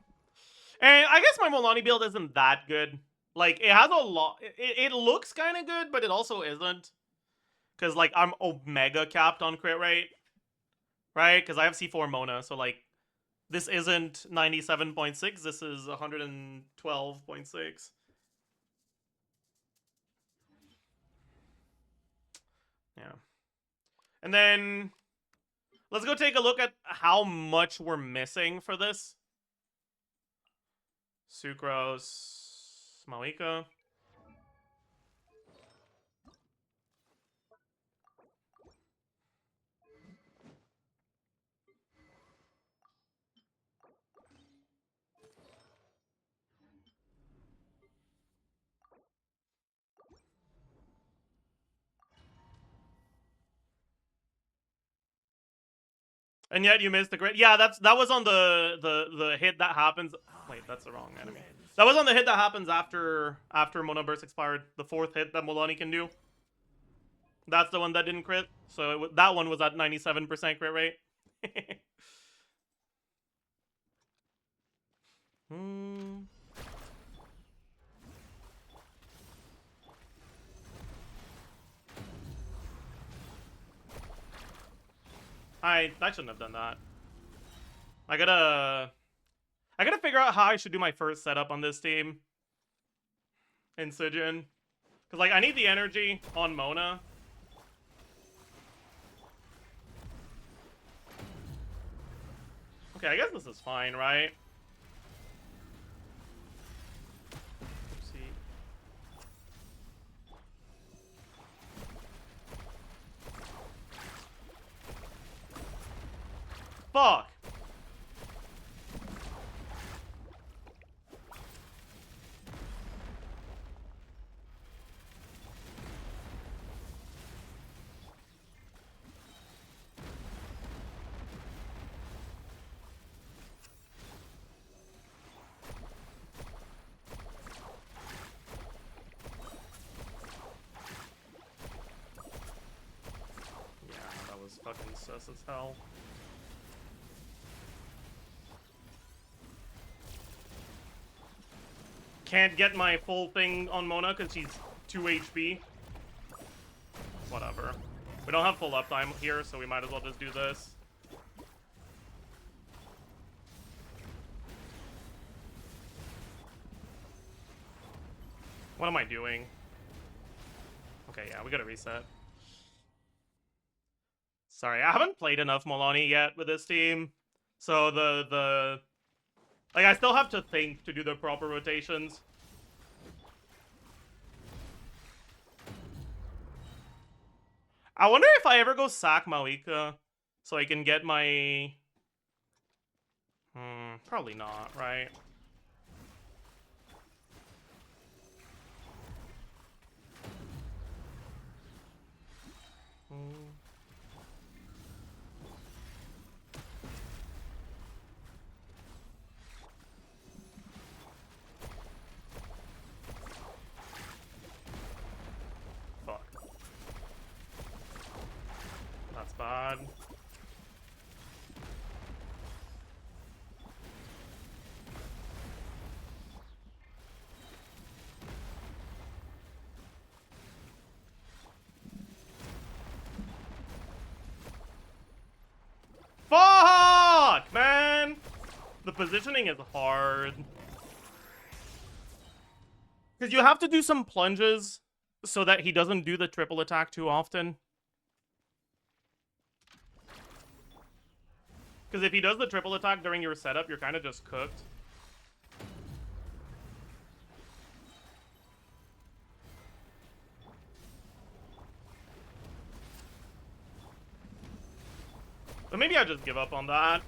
And I guess my Molani build isn't that good. Like, it has a lot... It looks kind of good, but it also isn't. Because, like, I'm Omega capped on crit rate. Right? Because I have C4 Mona, so, like, this isn't 97.6, this is 112.6. And then let's go take a look at how much we're missing for this. Sucrose, Malika. And yet you missed the great. Yeah, that was on the hit that happens. Wait, that's the wrong enemy. That was on the hit that happens after Mona Burst expired. The 4th hit that Molani can do. That's the one that didn't crit. So that one was at 97% crit rate. I shouldn't have done that. I gotta figure out how I should do my first setup on this team in Sijin. Because, like, I need the energy on Mona. Okay, I guess this is fine, right? Oopsie. Fuck! Fucking sus as hell. Can't get my full thing on Mona because she's 2 HP. Whatever. We don't have full uptime here, so we might as well just do this. What am I doing? Okay, yeah, we gotta reset. Sorry, I haven't played enough Molani yet with this team. So like, I still have to think to do the proper rotations. I wonder if I ever go sack Malika so I can get my... probably not, right? Bad. Fuck, man! The positioning is hard. Because you have to do some plunges so that he doesn't do the triple attack too often. Because if he does the triple attack during your setup, you're kind of just cooked. But maybe I just give up on that.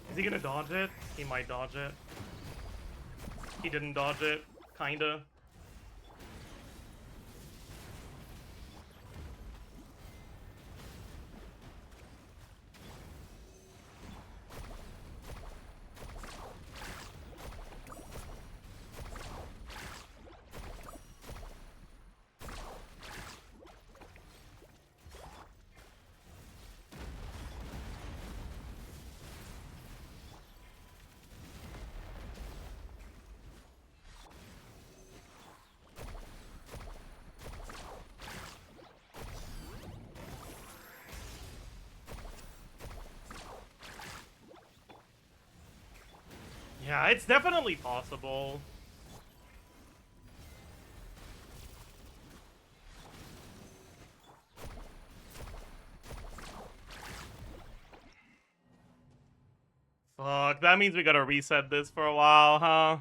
Is he gonna dodge it? He might dodge it. He didn't dodge it. Kinda. Yeah, it's definitely possible. Fuck, that means we gotta reset this for a while, huh?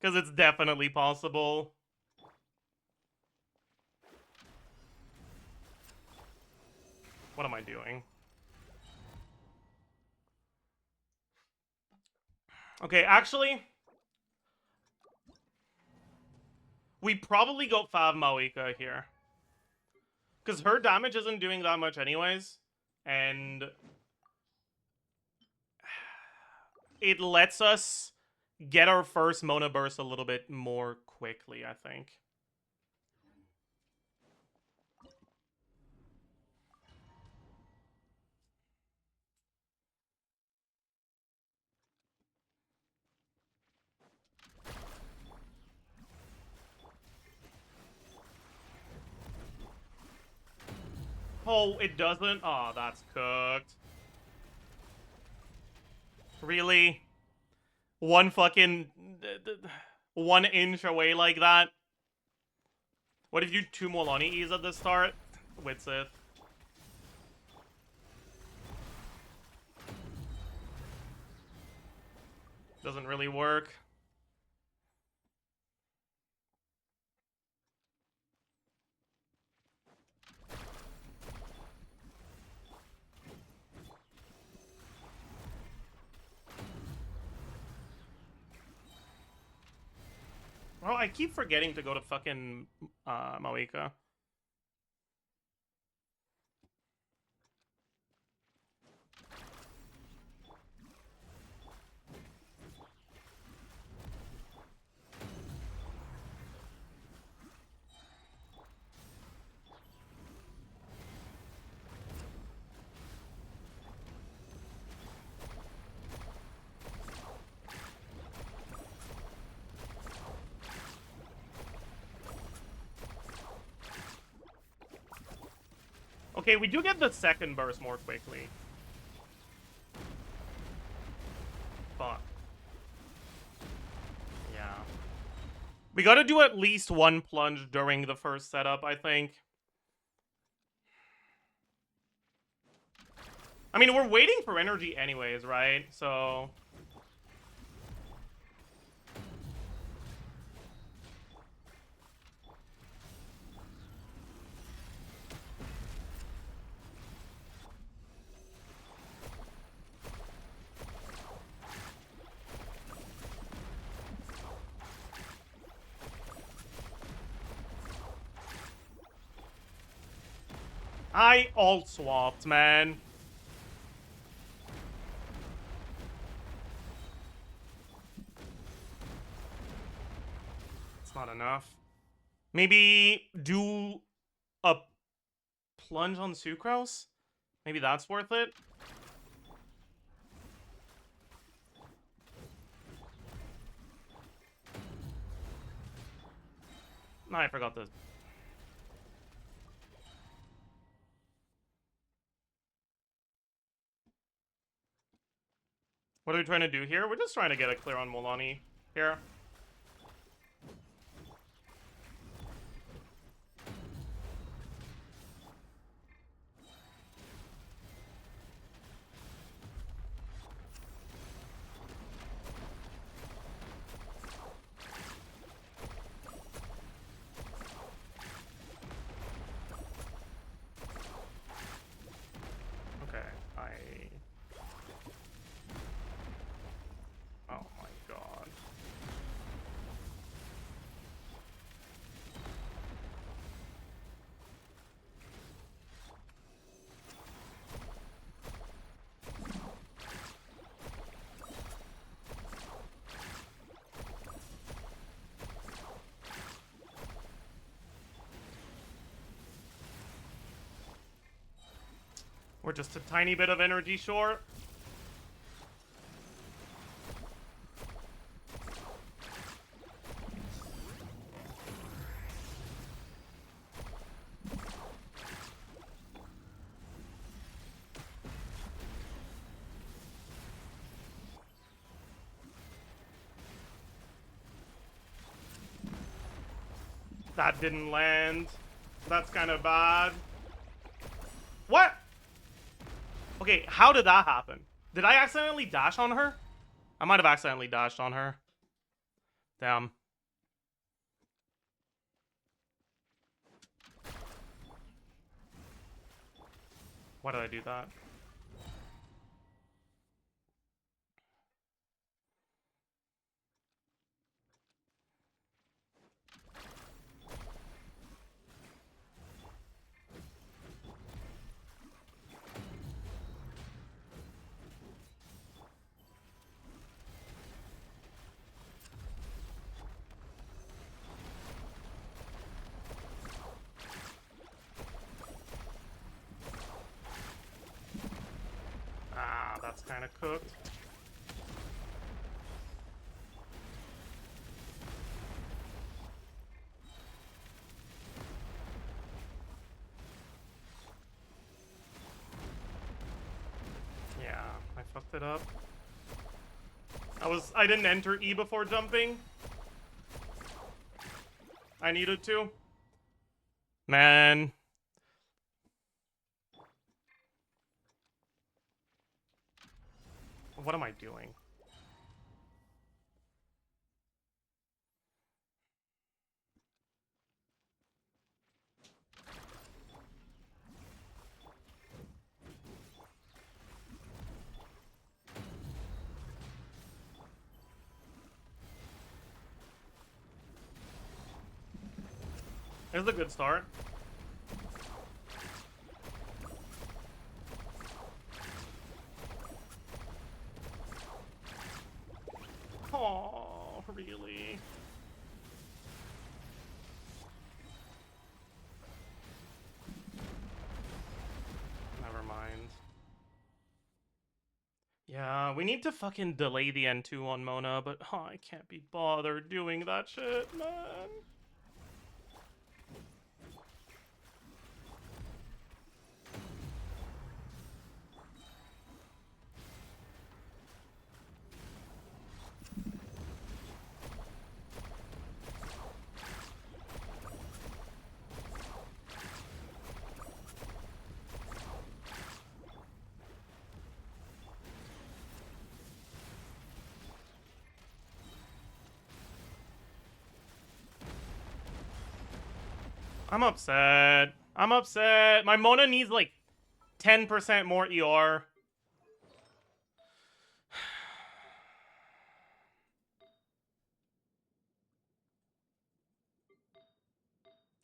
Because it's definitely possible. What am I doing? Okay, actually, we probably go 5 Maoika here. Because her damage isn't doing that much anyways. And it lets us get our first Mona Burst a little bit more quickly, I think. Oh, it doesn't? Oh, that's cooked. Really? One fucking 1 inch away like that? What if you do 2 Molani E's at the start? With Sith. Doesn't really work. Bro, I keep forgetting to go to fucking Maoika. Okay, we do get the second burst more quickly. Fuck. Yeah. We gotta do at least 1 plunge during the first setup, I think. I mean, we're waiting for energy anyways, right? So... I alt swapped, man. It's not enough. Maybe do a plunge on Sucrose? Maybe that's worth it? No, I forgot this. What are we trying to do here? We're just trying to get a clear on Molani here. Okay, oh my god. We're just a tiny bit of energy short. That didn't land. That's kind of bad. What? Okay, how did that happen? Did I accidentally dash on her? I might have accidentally dashed on her. Damn. Why did I do that? Ah, that's kind of cooked. Yeah, I fucked it up. I didn't enter E before jumping. I needed to. Man. What am I doing? It's a good start. Oh, really? Never mind. Yeah, we need to fucking delay the N2 on Mona, but I can't be bothered doing that shit, man. I'm upset. I'm upset. My Mona needs like 10% more ER.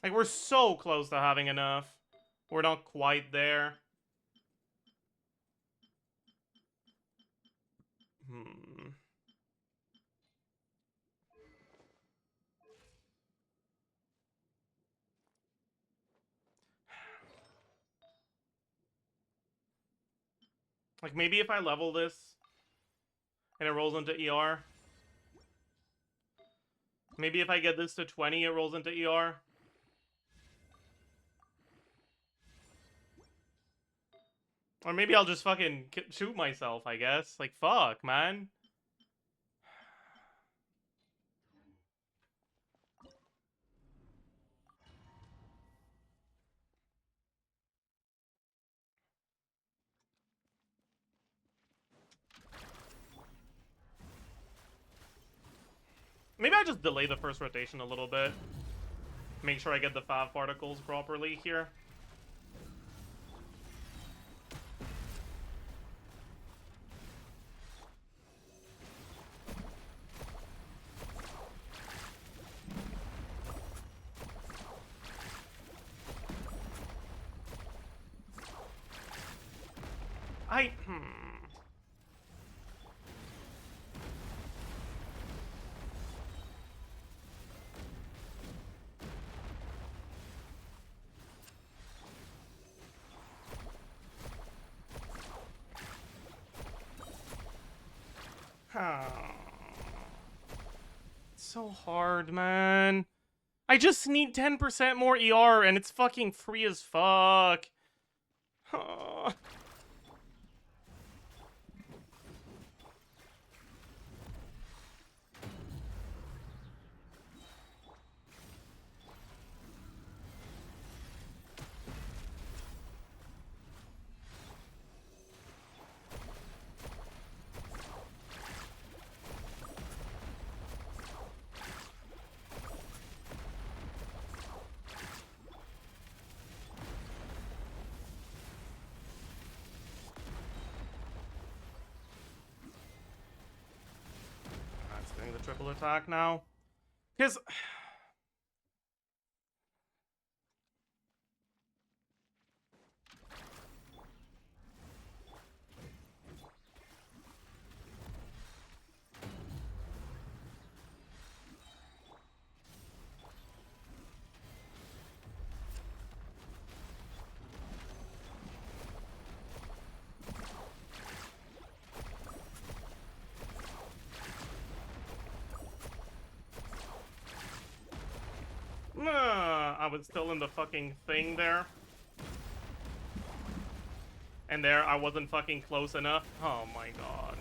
Like, we're so close to having enough. We're not quite there. Like, maybe if I level this and it rolls into ER. Maybe if I get this to 20, it rolls into ER. Or maybe I'll just fucking shoot myself, I guess. Like, fuck, man. Maybe I just delay the first rotation a little bit. Make sure I get the 5 particles properly here. It's so hard, man. I just need 10% more ER and it's fucking free as fuck. special attack now. Because... I was still in the fucking thing there. And there, I wasn't fucking close enough. Oh my god.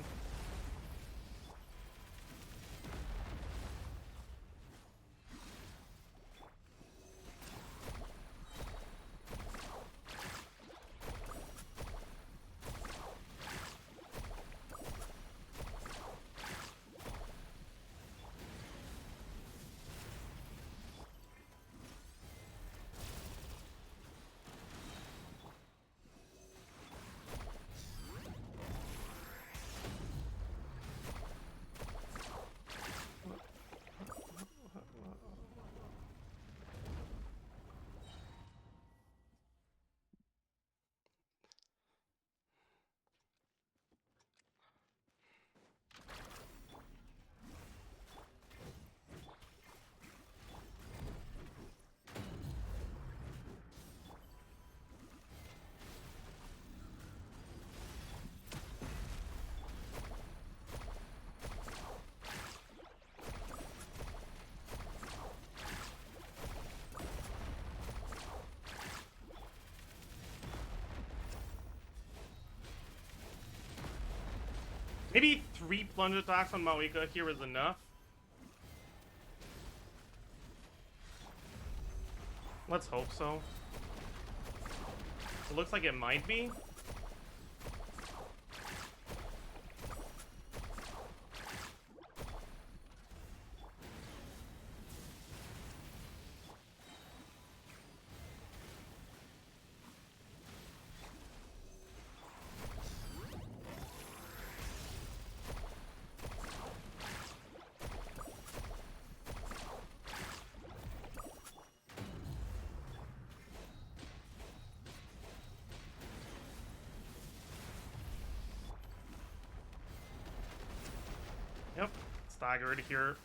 Maybe 3 plunge attacks on Mawika here is enough. Let's hope so. It looks like it might be. Yep, staggered here.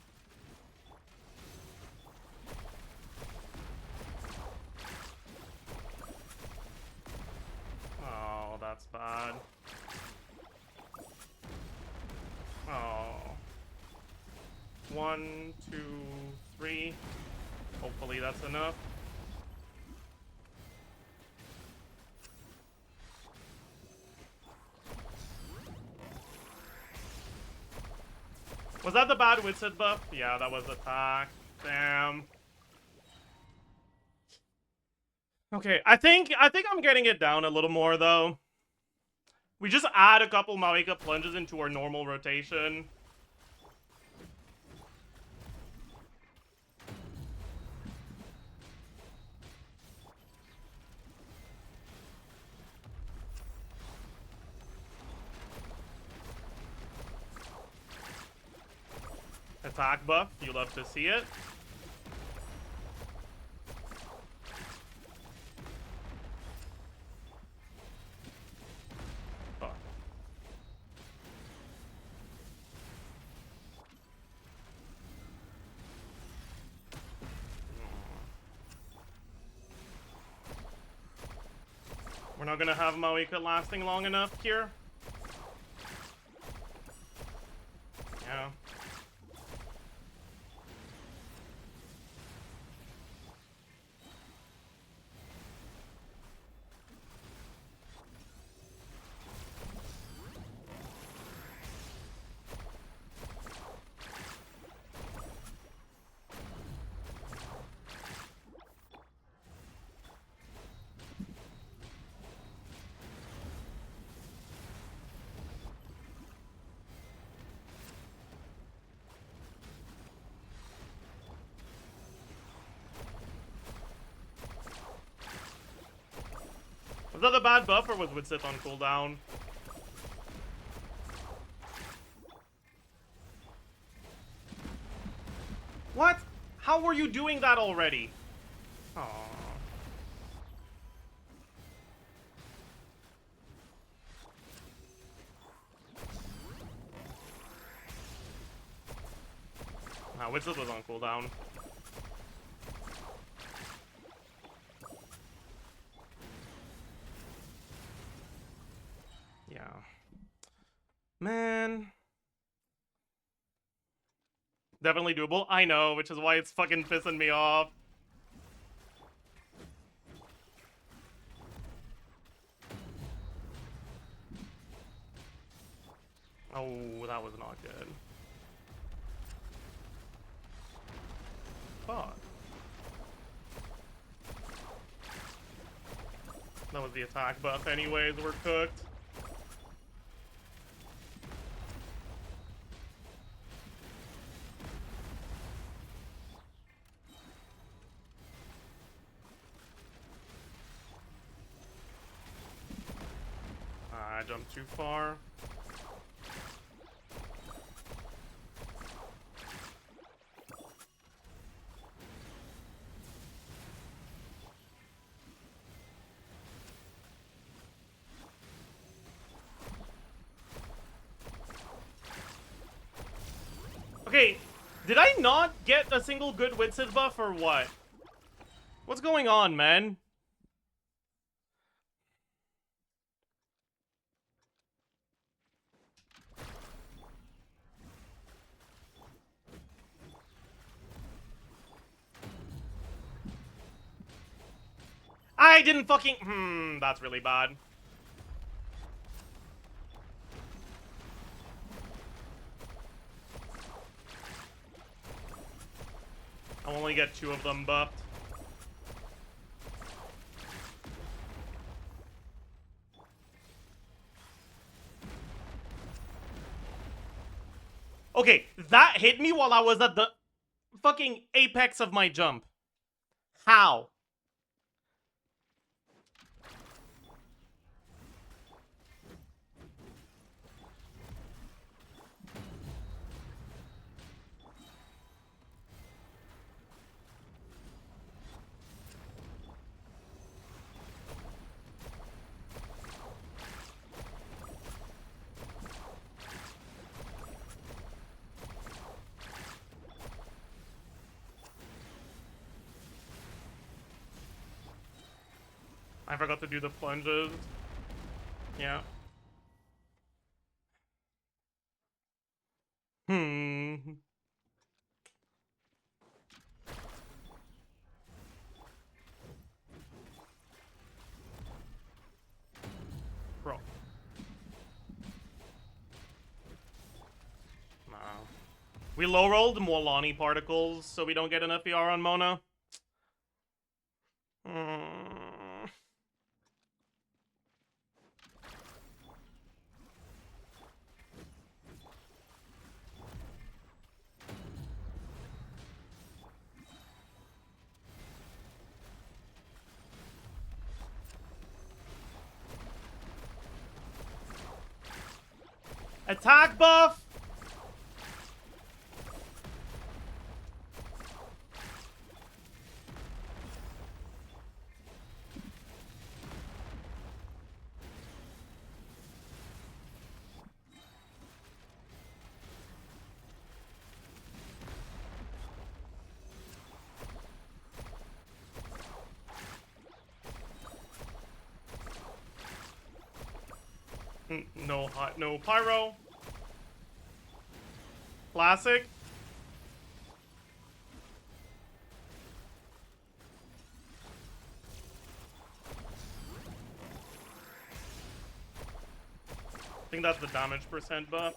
Oh, that's bad. Oh. 1, 2, 3. Hopefully that's enough. Was that the bad Witsit buff? Yeah, that was attack. Damn. Okay, I think I'm getting it down a little more though. We just add a couple Mawika plunges into our normal rotation. Attack buff, you love to see it. Fuck. We're not gonna have Mawika lasting long enough here. Yeah. Was that a bad buff or was Witsit on cooldown? What? How were you doing that already? Aww. Nah, Witches was on cooldown. Yeah. Man. Definitely doable. I know, which is why it's fucking pissing me off. Oh, that was not good. Fuck. That was the attack buff anyways, we're cooked. I jumped too far. Okay, did I not get a single good Witsid buff or what? What's going on, man? I didn't fucking... that's really bad. I'll only get 2 of them buffed. Okay, that hit me while I was at the fucking apex of my jump. How? I forgot to do the plunges. Yeah. Bro. Nah. We low-rolled Molani particles so we don't get enough ER on Mona. Attack buff! No hot, no pyro. Classic. I think that's the damage percent buff.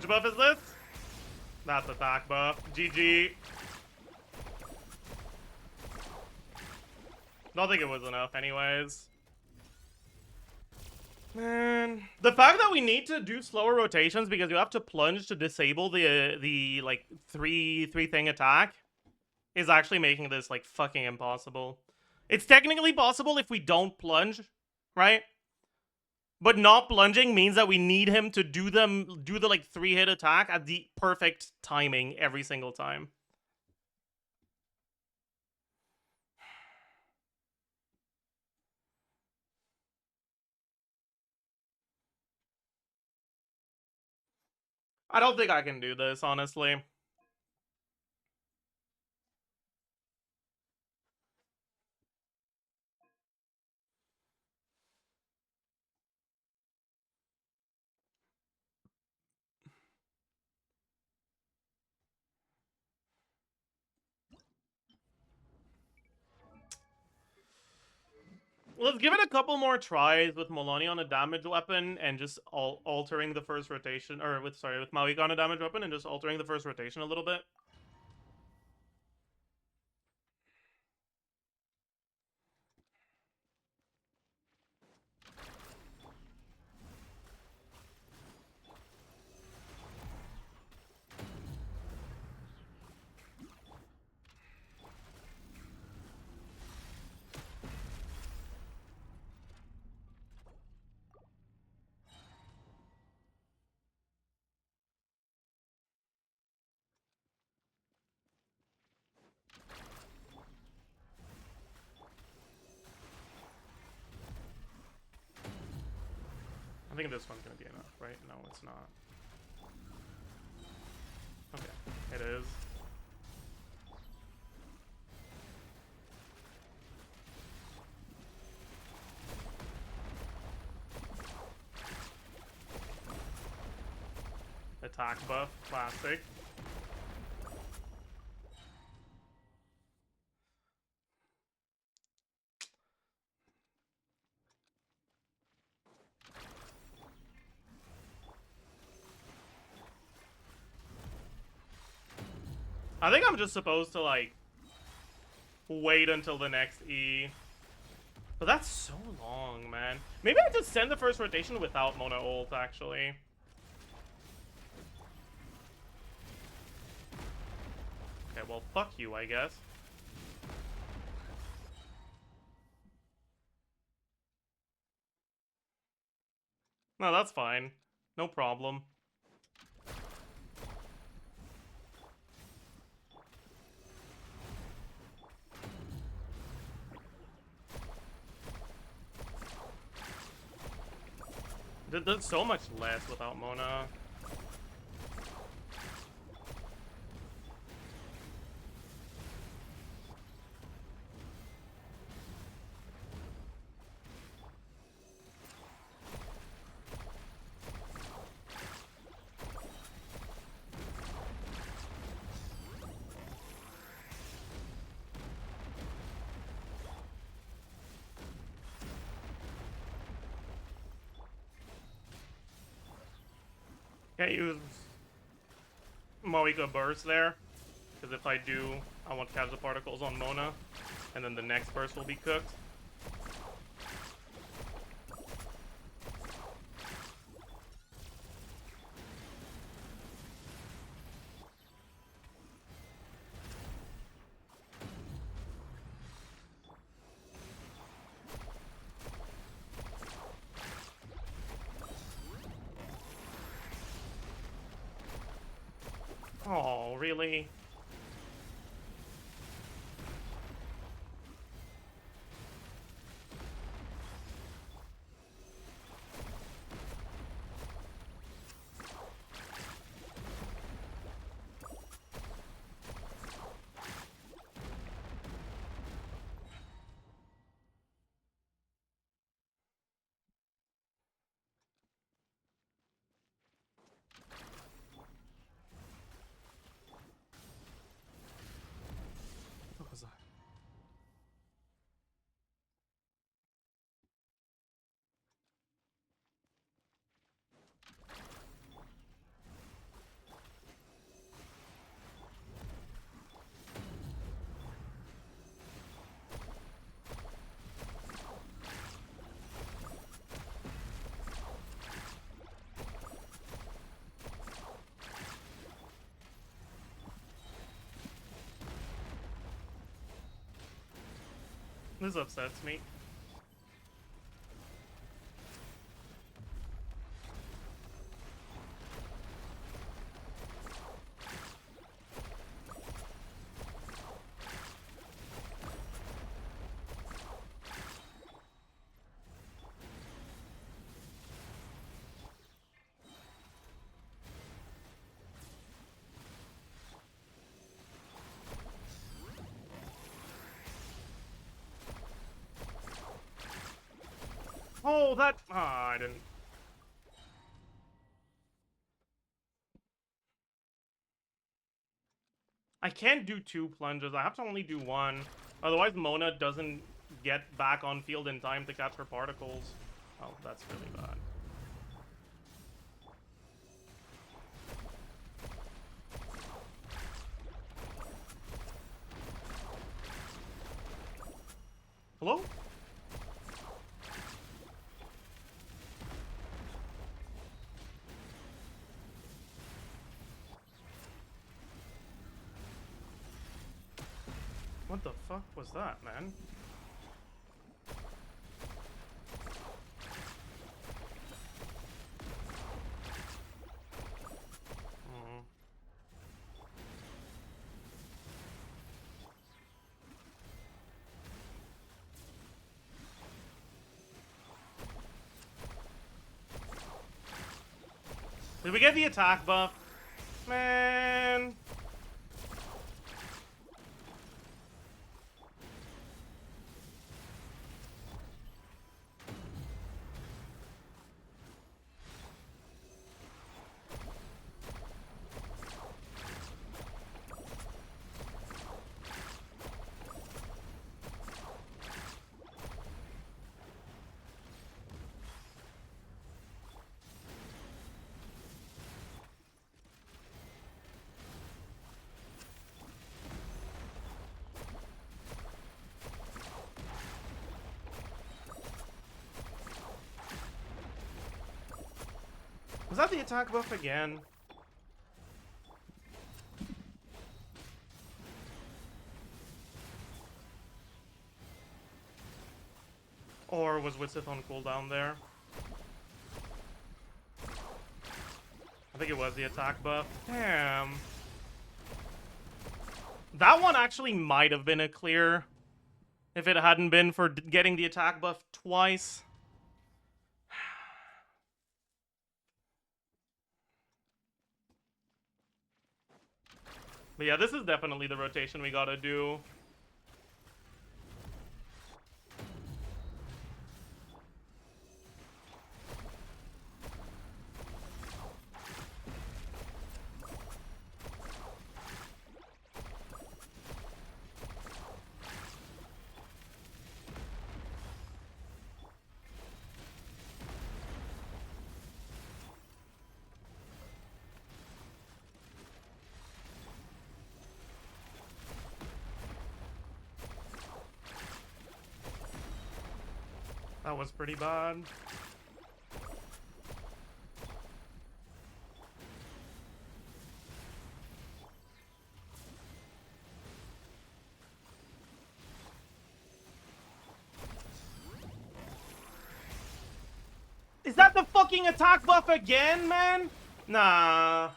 Which buff is this? That's attack buff. GG. Don't think it was enough anyways. Man, the fact that we need to do slower rotations because you have to plunge to disable the like three thing attack is actually making this like fucking impossible. It's technically possible if we don't plunge, right? But not plunging means that we need him to do the like 3-hit attack at the perfect timing every single time. I don't think I can do this, honestly. Let's give it a couple more tries with Molani on a damage weapon and just altering the first rotation, or with Mawik on a damage weapon and just altering the first rotation a little bit. I think this one's gonna be enough, right? No, it's not. Okay, it is. Attack buff, classic. I think I'm just supposed to, like, wait until the next E. But that's so long, man. Maybe I just send the first rotation without Mona ult, actually. Okay, well, fuck you, I guess. No, that's fine. No problem. There's so much less without Mona. Can't use Moika Burst there, because if I do, I want to catch the particles on Mona, and then the next burst will be cooked. Oh, really? This upsets me. Oh, that... Ah, I didn't... I can't do 2 plunges. I have to only do 1. Otherwise, Mona doesn't get back on field in time to catch her particles. Oh, that's really bad. Hello? What the fuck was that, man? Did we get the attack buff? Man. Was that the attack buff again? Or was Widsith on cooldown there? I think it was the attack buff. Damn. That one actually might have been a clear if it hadn't been for getting the attack buff twice. But yeah, this is definitely the rotation we gotta do. That was pretty bad. Is that the fucking attack buff again, man? Nah.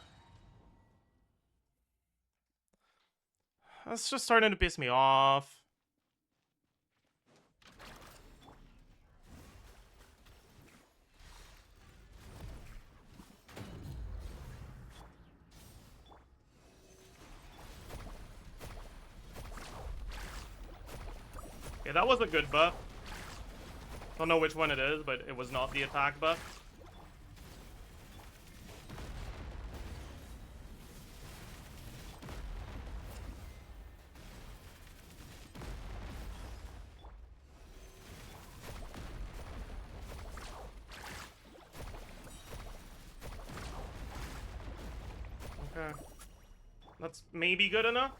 That's just starting to piss me off. Yeah, that was a good buff. Don't know which one it is, but it was not the attack buff. Okay. That's maybe good enough.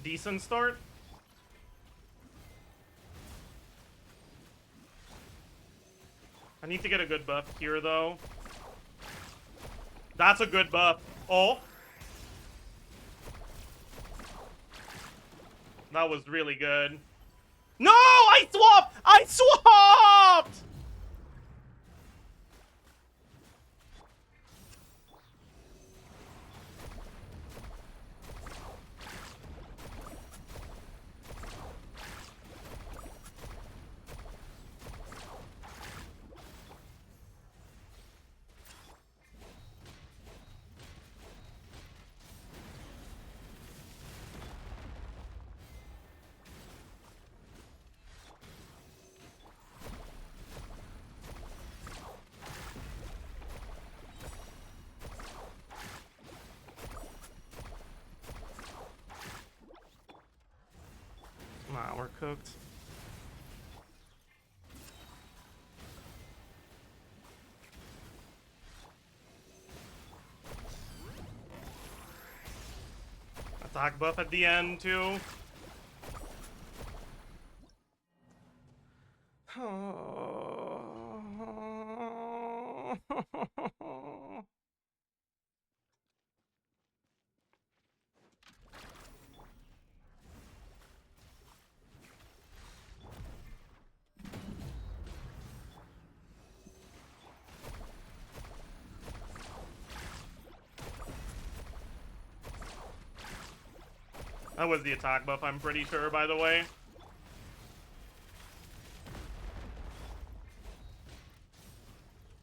Decent start. I need to get a good buff here, though. That's a good buff. Oh. That was really good. No! I swapped! I swapped! Nah, we're cooked. Attack buff at the end, too. That was the attack buff, I'm pretty sure, by the way.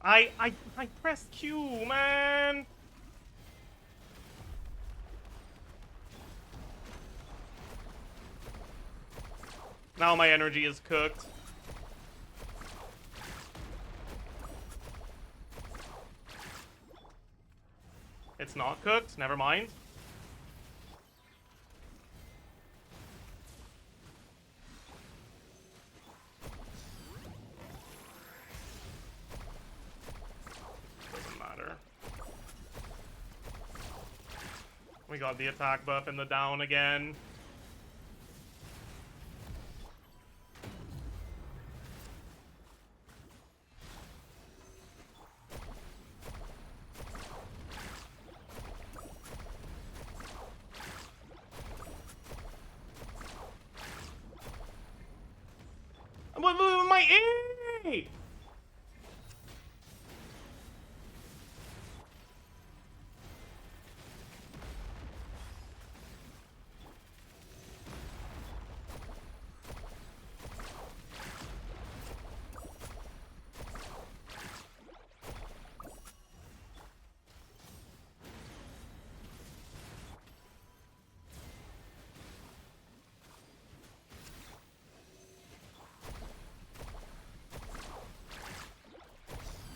I pressed Q, man. Now my energy is cooked. It's not cooked, never mind. Doesn't matter. We got the attack buff in the down again. My A!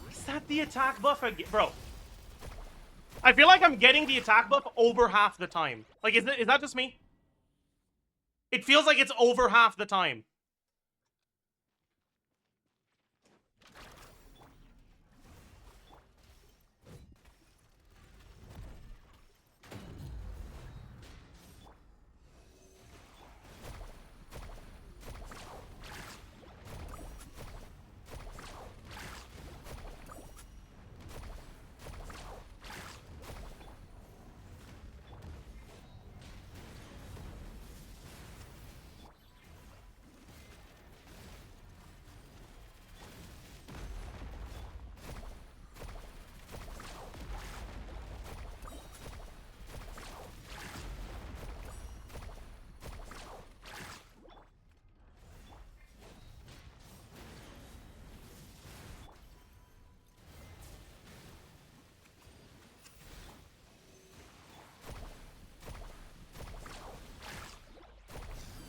Is that the attack buff again? Bro. I feel like I'm getting the attack buff over half the time. Like, is that just me? It feels like it's over half the time.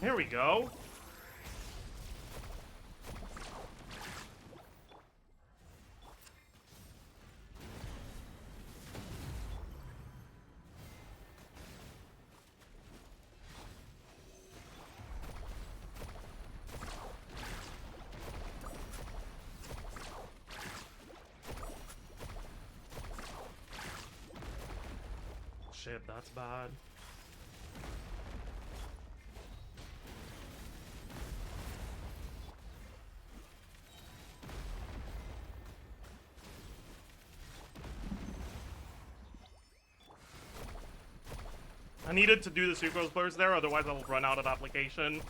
Here we go. Shit, that's bad. I needed to do the sucrose burst there, otherwise I'll run out of application.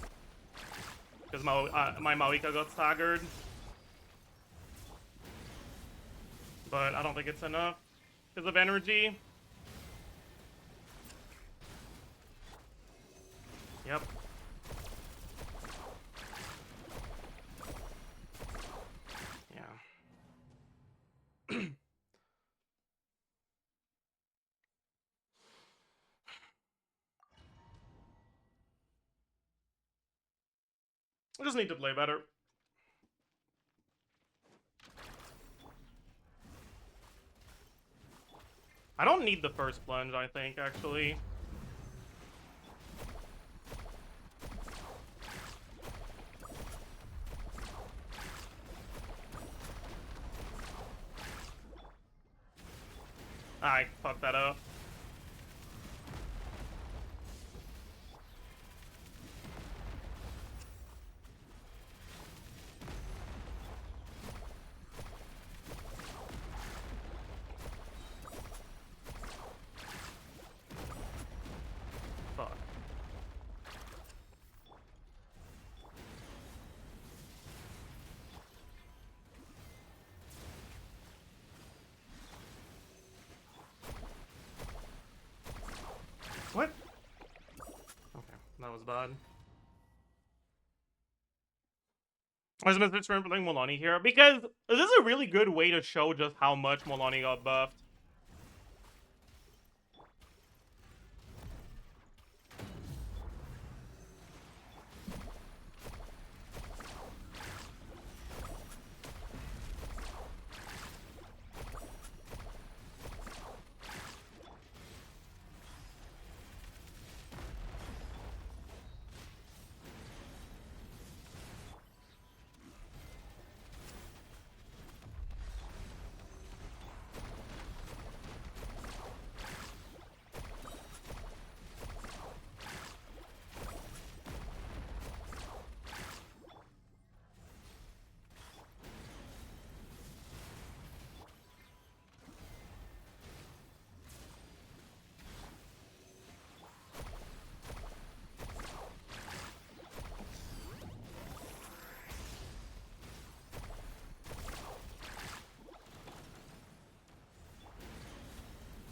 because my Maoika got staggered. But I don't think it's enough because of energy. Yep. Yeah. I just need to play better. I don't need the first plunge, I think, actually. I fucked that up. Fuck. What? Okay, that was bad. I was missing for playing Molani here because this is a really good way to show just how much Molani got buffed.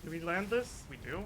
Do we land this? We do.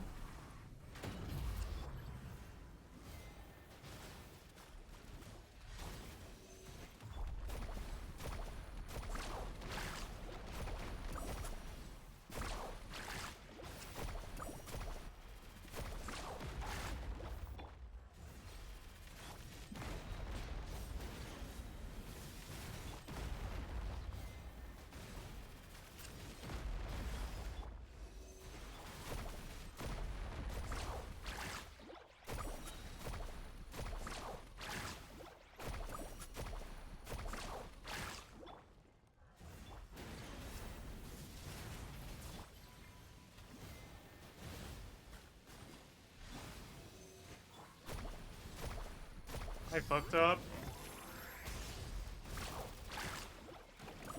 I fucked up.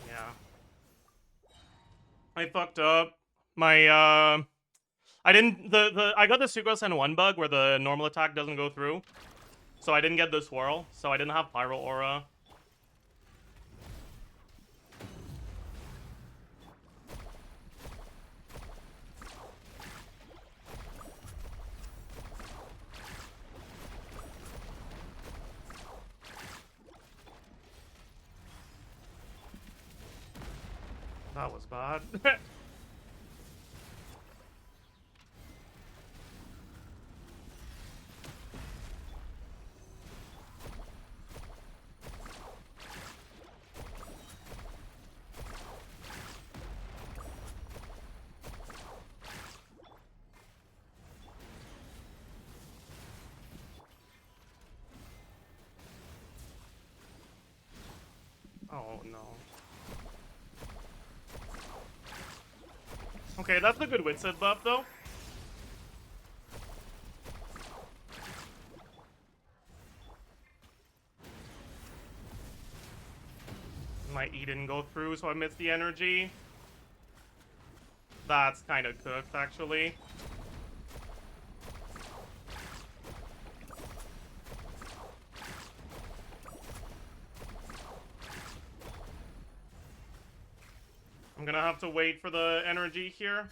Yeah. I fucked up. My, I didn't, I got the Sucrose N1 bug where the normal attack doesn't go through. So I didn't get the swirl, so I didn't have Pyro Aura. That was bad. Oh no. Okay, that's a good Witsit buff though. My E didn't go through, so I missed the energy. That's kind of cooked, actually. I'm gonna have to wait for the energy here.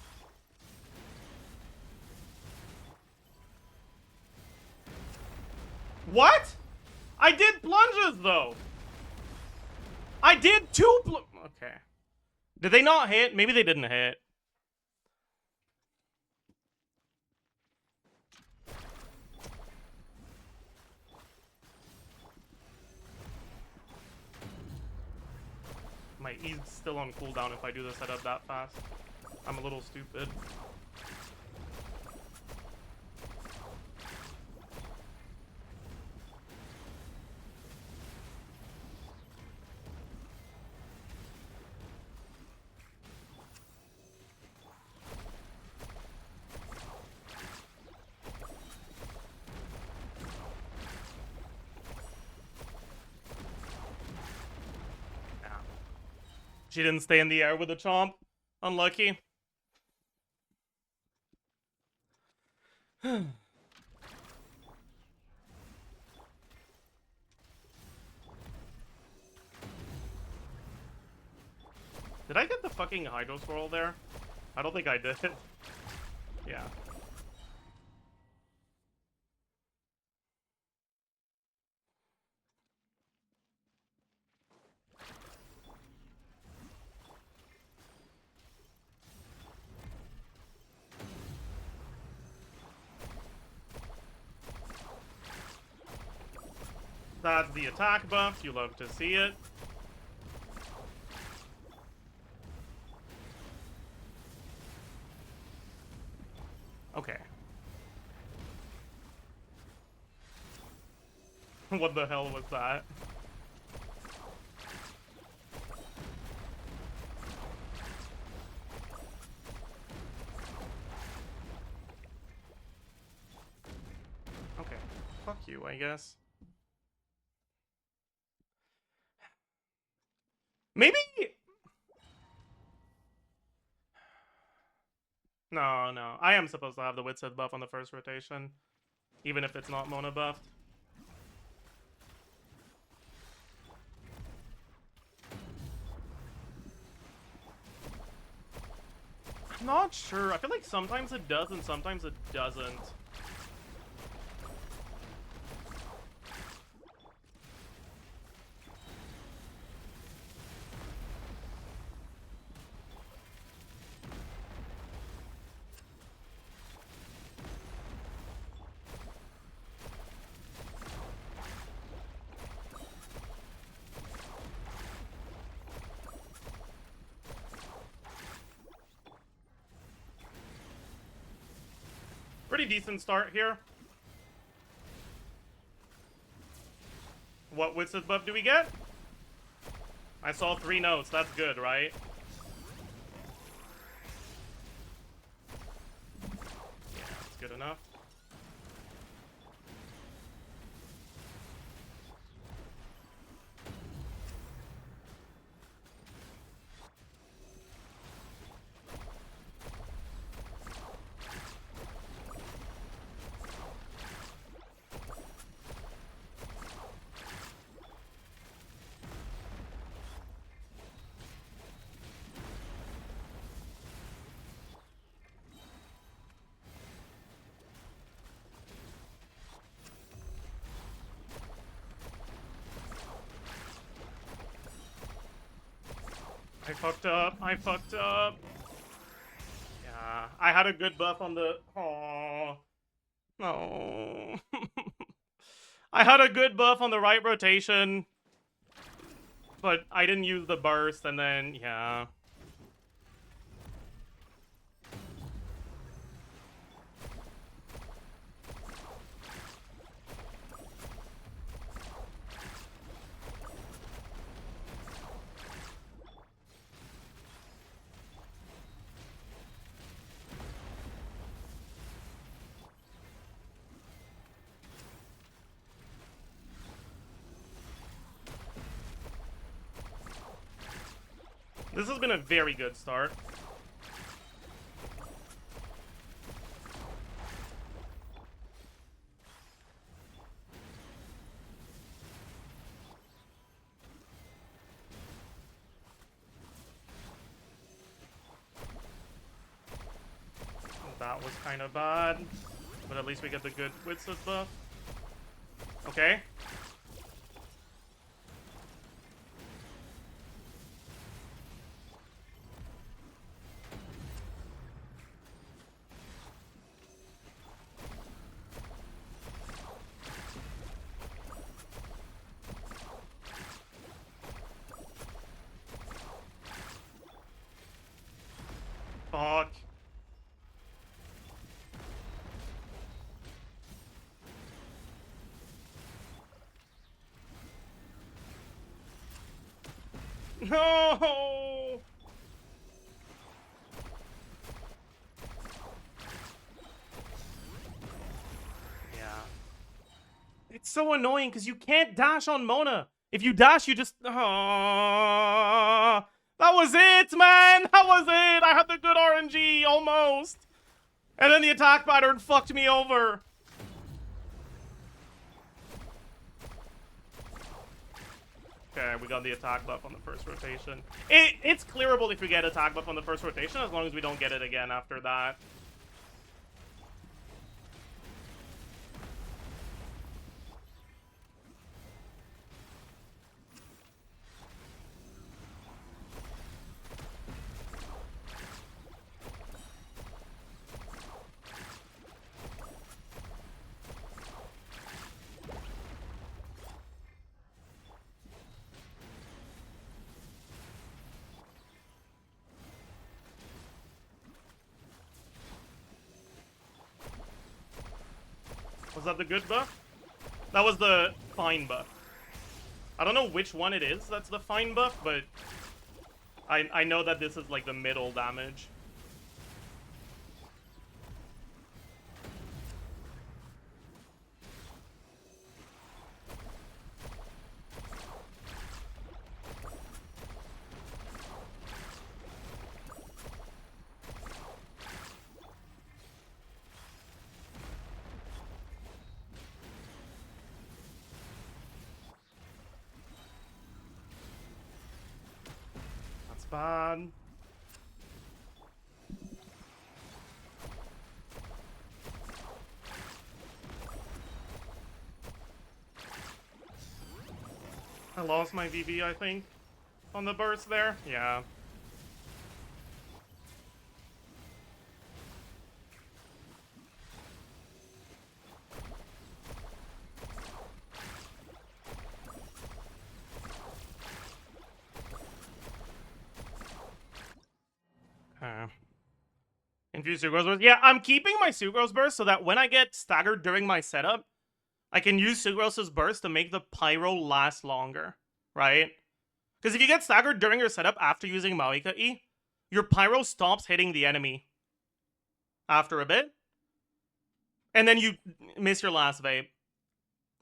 What? I did plunges, though. I did 2 okay. Did they not hit? Maybe they didn't hit. My E's still on cooldown if I do the setup that fast. I'm a little stupid. She didn't stay in the air with the chomp. Unlucky. Did I get the fucking Hydro Swirl there? I don't think I did. Yeah. That's the attack buff. You love to see it. Okay. What the hell was that? Okay. Fuck you, I guess. Maybe... No. I am supposed to have the Wit's Head buff on the first rotation. Even if it's not Mona buffed. I'm not sure. I feel like sometimes it does and sometimes it doesn't. Pretty decent start here. What Wit's Head buff do we get? I saw 3 notes. That's good, right? Yeah, that's good enough. I fucked up. Yeah, I had a good buff on the... Oh, no. I had a good buff on the right rotation, but I didn't use the burst, and then, yeah. This has been a very good start. That was kind of bad. But at least we get the good Witsit buff. Okay. Fuck. No! Yeah. It's so annoying because you can't dash on Mona. If you dash, you just... Oh, that was it, man! That was it! I had the good RNG, almost! And then the attack pattern fucked me over. Okay, we got the attack buff on the first rotation. It's clearable if we get attack buff on the first rotation, as long as we don't get it again after that. Was that the good buff? That was the fine buff. I don't know which one it is that's the fine buff, but I know that this is like the middle damage. Bad. I lost my VB, I think, on the burst there. Yeah. Infused Sucrose Burst. Yeah, I'm keeping my Sucrose Burst so that when I get staggered during my setup, I can use Sucrose's Burst to make the Pyro last longer, right? Because if you get staggered during your setup after using Maoika E, your Pyro stops hitting the enemy after a bit, and then you miss your last vape.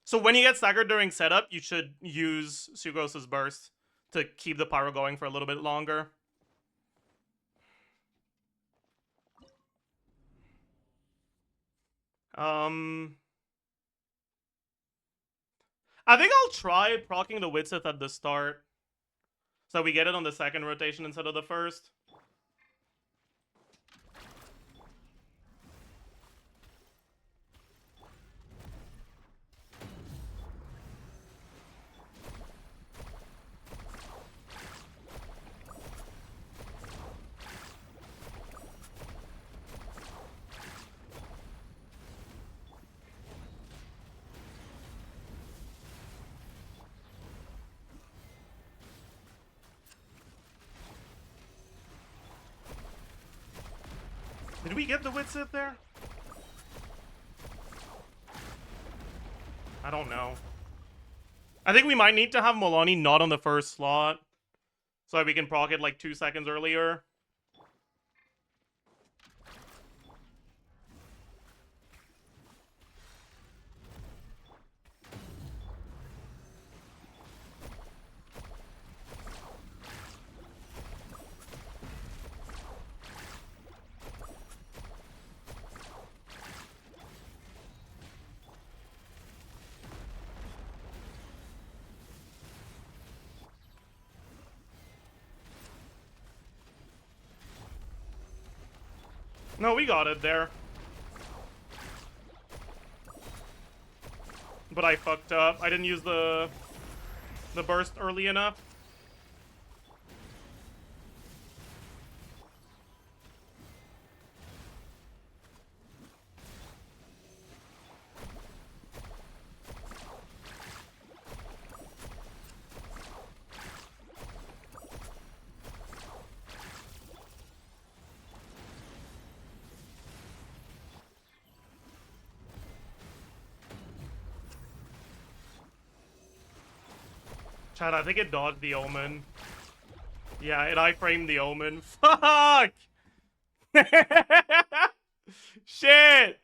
So when you get staggered during setup, you should use Sucrose's Burst to keep the Pyro going for a little bit longer. I think I'll try proccing the Witsith at the start, so we get it on the second rotation instead of the first. Did we get the Witsith there? I don't know. I think we might need to have Molani not on the first slot, so that we can proc it like 2 seconds earlier. No, we got it there. But I fucked up. I didn't use the burst early enough. Chad, I think it dodged the omen. Yeah, it iframed the omen. Fuck! Shit!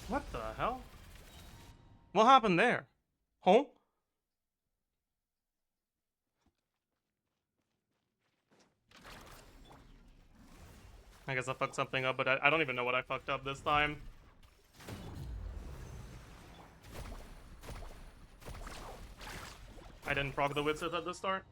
What the hell? What happened there? Huh? I guess I fucked something up, but I don't even know what I fucked up this time. I didn't proc the Witsit at the start.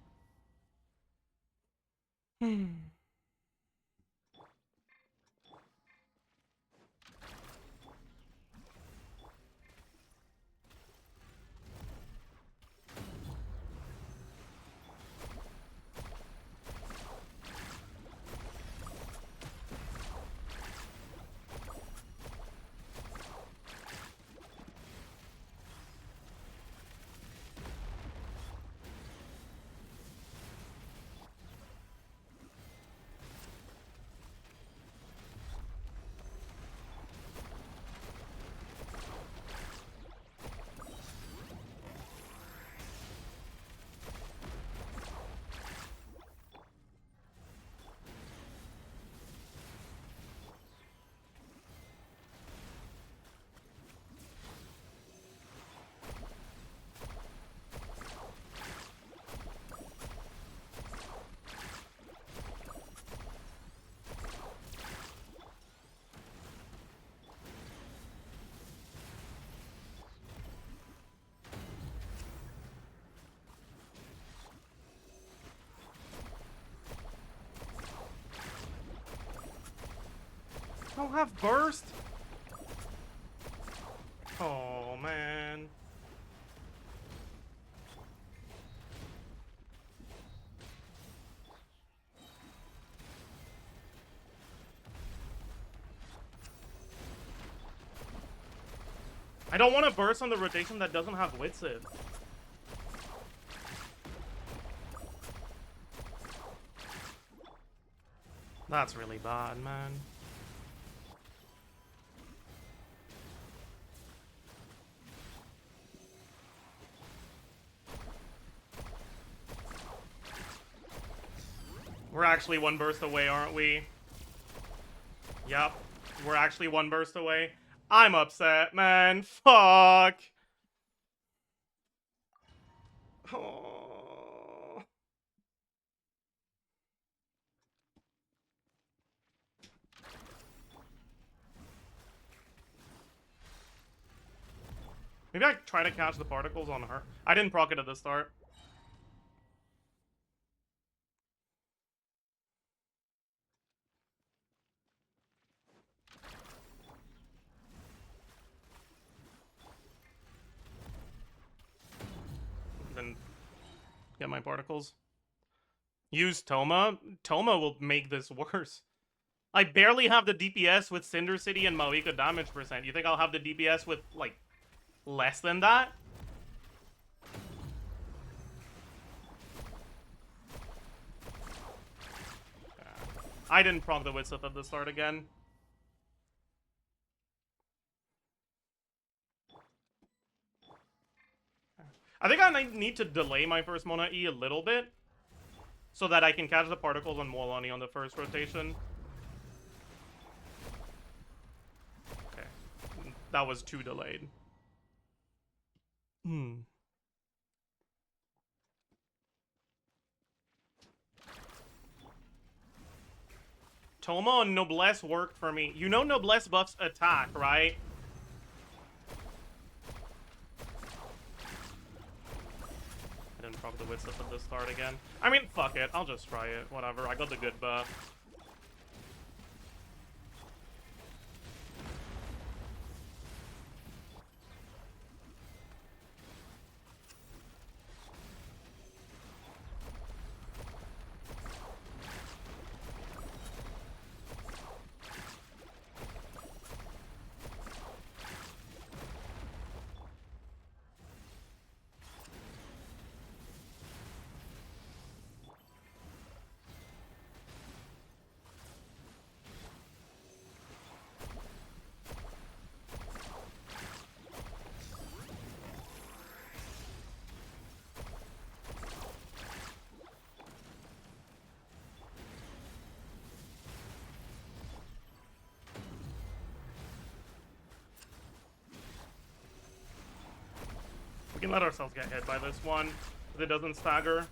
Don't have burst? Oh, man. I don't want to burst on the rotation that doesn't have Witsit. That's really bad, man. We're actually one burst away, aren't we? Yep. We're actually one burst away. I'm upset, man. Fuck. Oh. Maybe I try to catch the particles on her. I didn't proc it at the start. Then get my particles. Use Toma. Toma will make this worse. I barely have the DPS with Cinder City and Maoika damage percent. You think I'll have the DPS with, like, less than that? I didn't proc the Witsit at the start again. I think I need to delay my first Mona E a little bit. so that I can catch the particles on Molani on the first rotation. Okay. That was too delayed. Toma on Noblesse worked for me. You know Noblesse buffs attack, right? I didn't proc the wits up at the start again. I mean, fuck it. I'll just try it. Whatever. I got the good buff. We can let ourselves get hit by this one, if it doesn't stagger.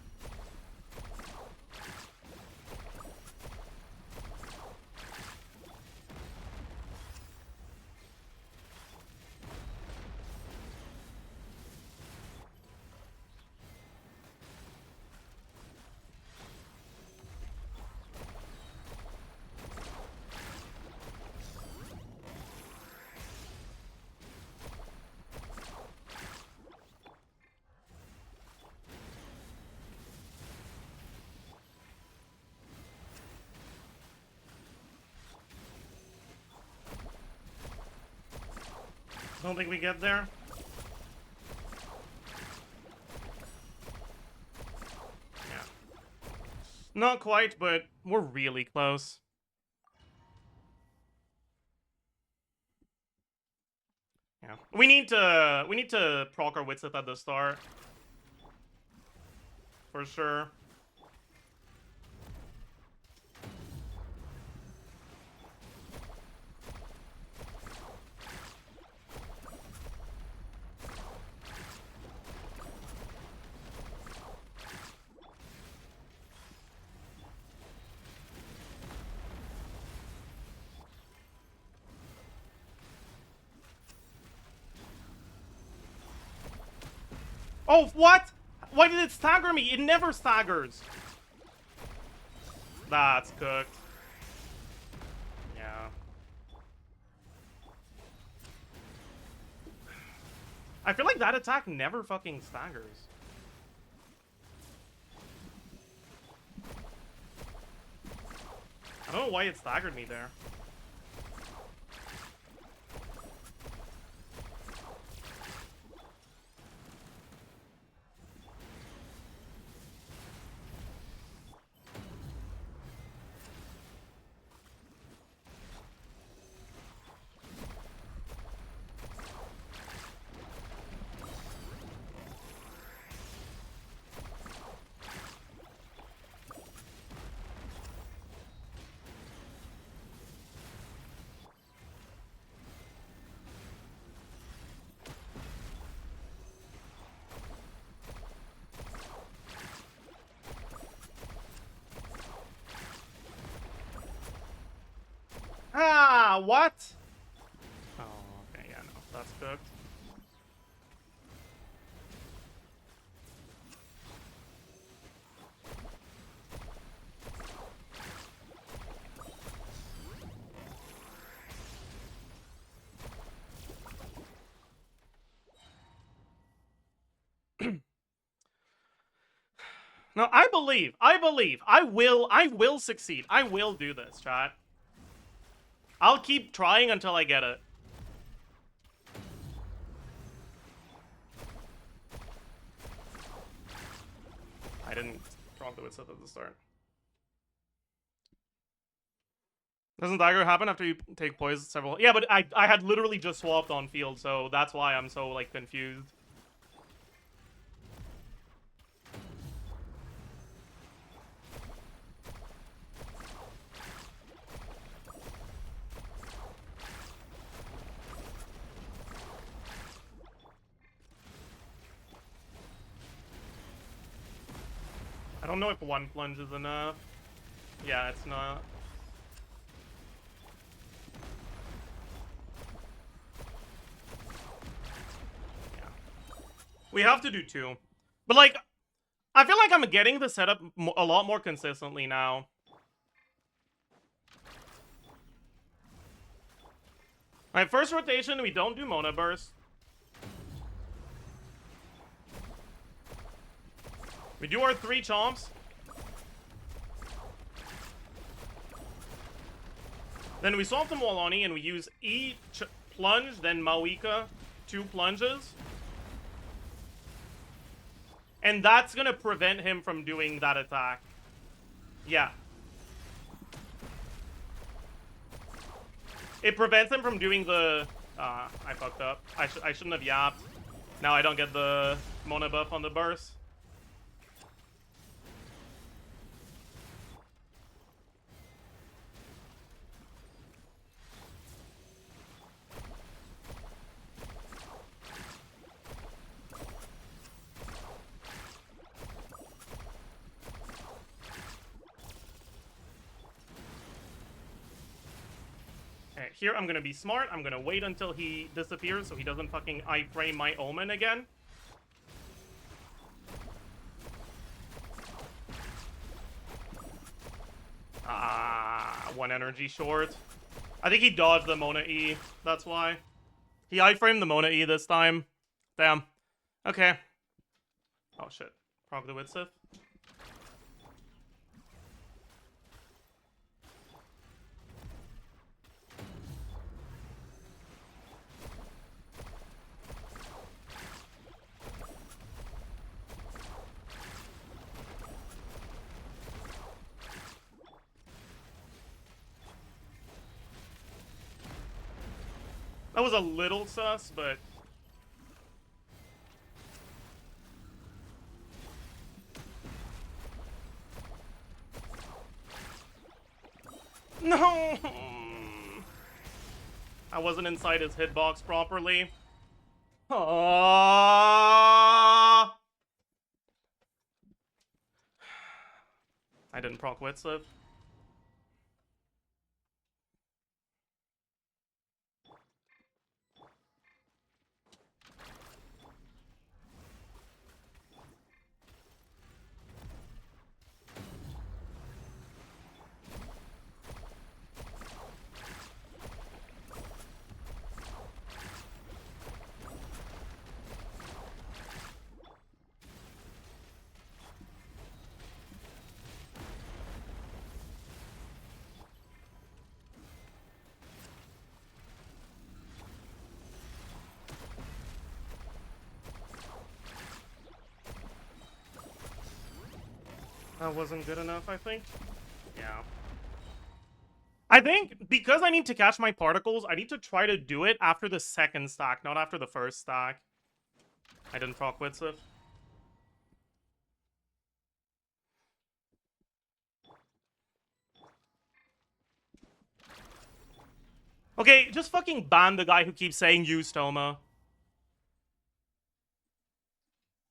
Don't think we get there. Yeah. Not quite, but we're really close. Yeah. We need to proc our wits at the start. For sure. Oh, what? Why did it stagger me? It never staggers. That's cooked. Yeah. I feel like that attack never fucking staggers. I don't know why it staggered me there. Ah, what? Oh, okay, yeah, no, that's cooked. No, I believe, I will succeed. I will do this, chat. I'll keep trying until I get it. I didn't proc the wits at the start. Doesn't dagger happen after you take poise several? Yeah, but I had literally just swapped on field, so that's why I'm so, like, confused. don't know if one plunge is enough. Yeah, it's not. Yeah. We have to do 2. But, like, I feel like I'm getting the setup a lot more consistently now. Alright, first rotation, we don't do Mona Burst. We do our 3 chomps. Then we swap the Molani and we use E plunge, then Mawika, 2 plunges. And that's gonna prevent him from doing that attack. Yeah. It prevents him from doing the... I fucked up. I shouldn't have yapped. Now I don't get the Mona buff on the burst. Okay, here I'm gonna be smart. I'm gonna wait until he disappears so he doesn't fucking iframe my Omen again. One energy short. I think he dodged the Mona E. That's why. He iframed the Mona E this time. Damn. Okay. Oh shit. Proc the Witsith. That was a little sus, but... No! I wasn't inside his hitbox properly. I didn't proc Witsith. That wasn't good enough, I think. Yeah. I think because I need to catch my particles, I need to try to do it after the second stack, not after the first stack. I didn't proc Witsith. Okay, just fucking ban the guy who keeps saying use Toma.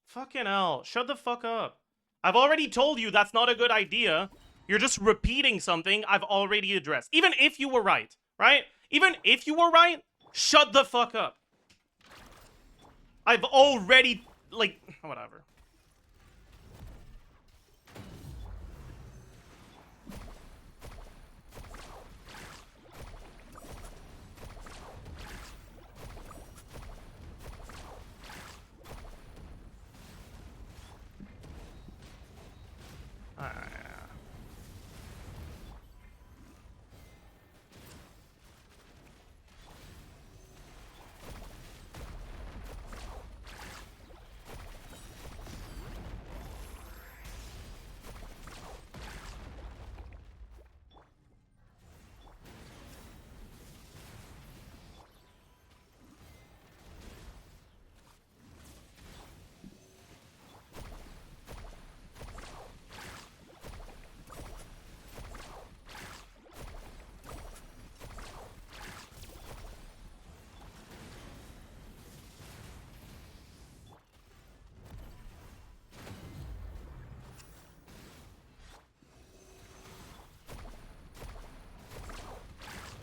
Fucking hell. Shut the fuck up. I've already told you that's not a good idea. You're just repeating something I've already addressed. Even if you were right, right? Even if you were right, shut the fuck up. I've already, like, whatever.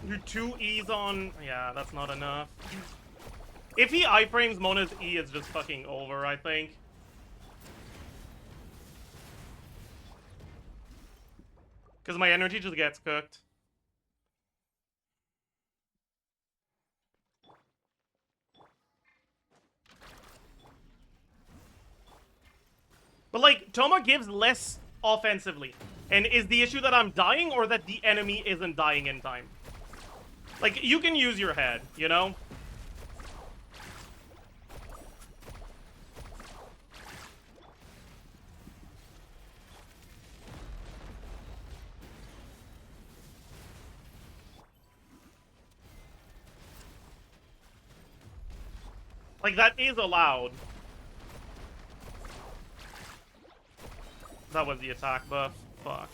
Your 2 E's on... Yeah, that's not enough. If he iframes Mona's E, it's just fucking over, I think. Because my energy just gets cooked. But, like, Toma gives less offensively. And is the issue that I'm dying or that the enemy isn't dying in time? Like, you can use your head, you know? Like, that is allowed. That was the attack buff. Fuck.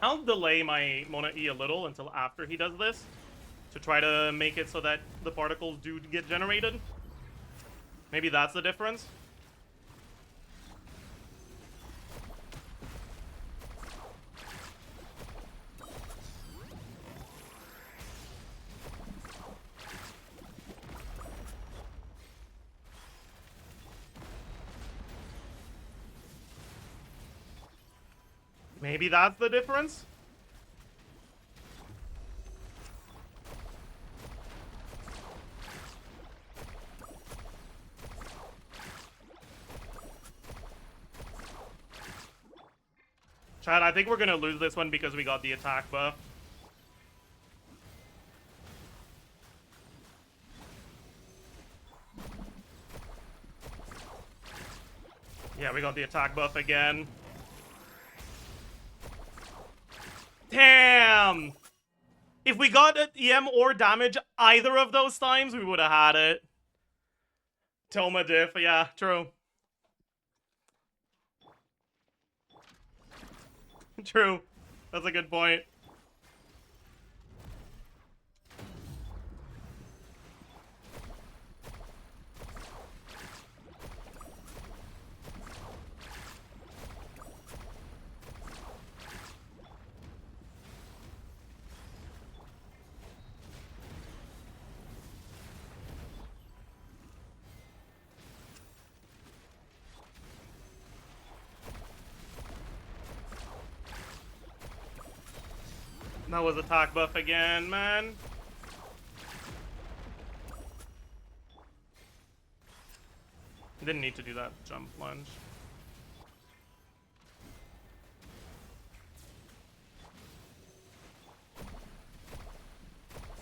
I'll delay my Mona E a little until after he does this, to try to make it so that the particles do get generated. Maybe that's the difference. Maybe that's the difference? Chad, I think we're gonna lose this one because we got the attack buff. Yeah, we got the attack buff again. Damn! If we got EM or damage either of those times, we would have had it. Toma diff, yeah, true. True. That's a good point. That was attack buff again, man. Didn't need to do that jump lunge.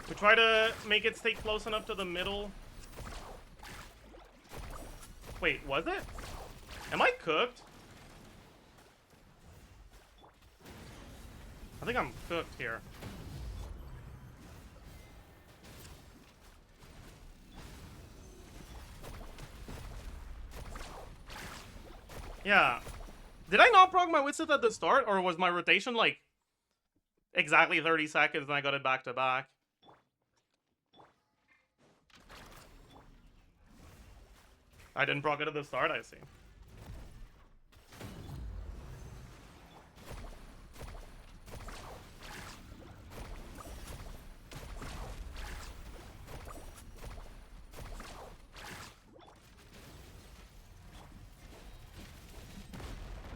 We try to make it stay close enough to the middle. Wait, was it? Am I cooked? I think I'm cooked here. Yeah. Did I not proc my Witsith at the start, or was my rotation like exactly 30 seconds and I got it back to back? I didn't proc it at the start, I see.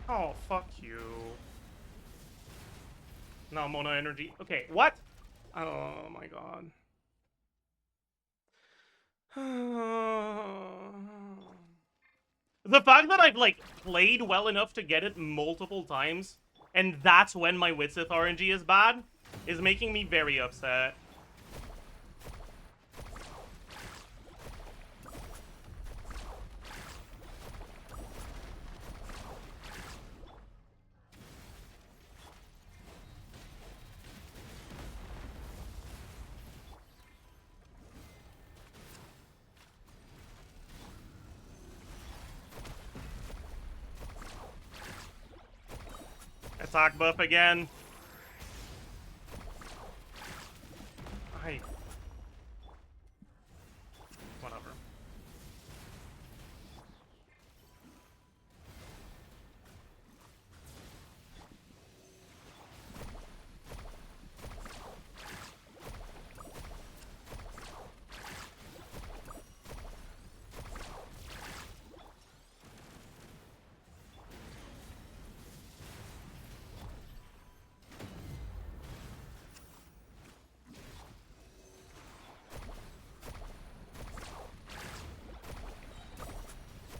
Oh, fuck you. No, Mona energy. Okay, what? Oh my god. The fact that I've, like, played well enough to get it multiple times, and that's when my Witsith RNG is bad, is making me very upset. attack buff again. Whatever.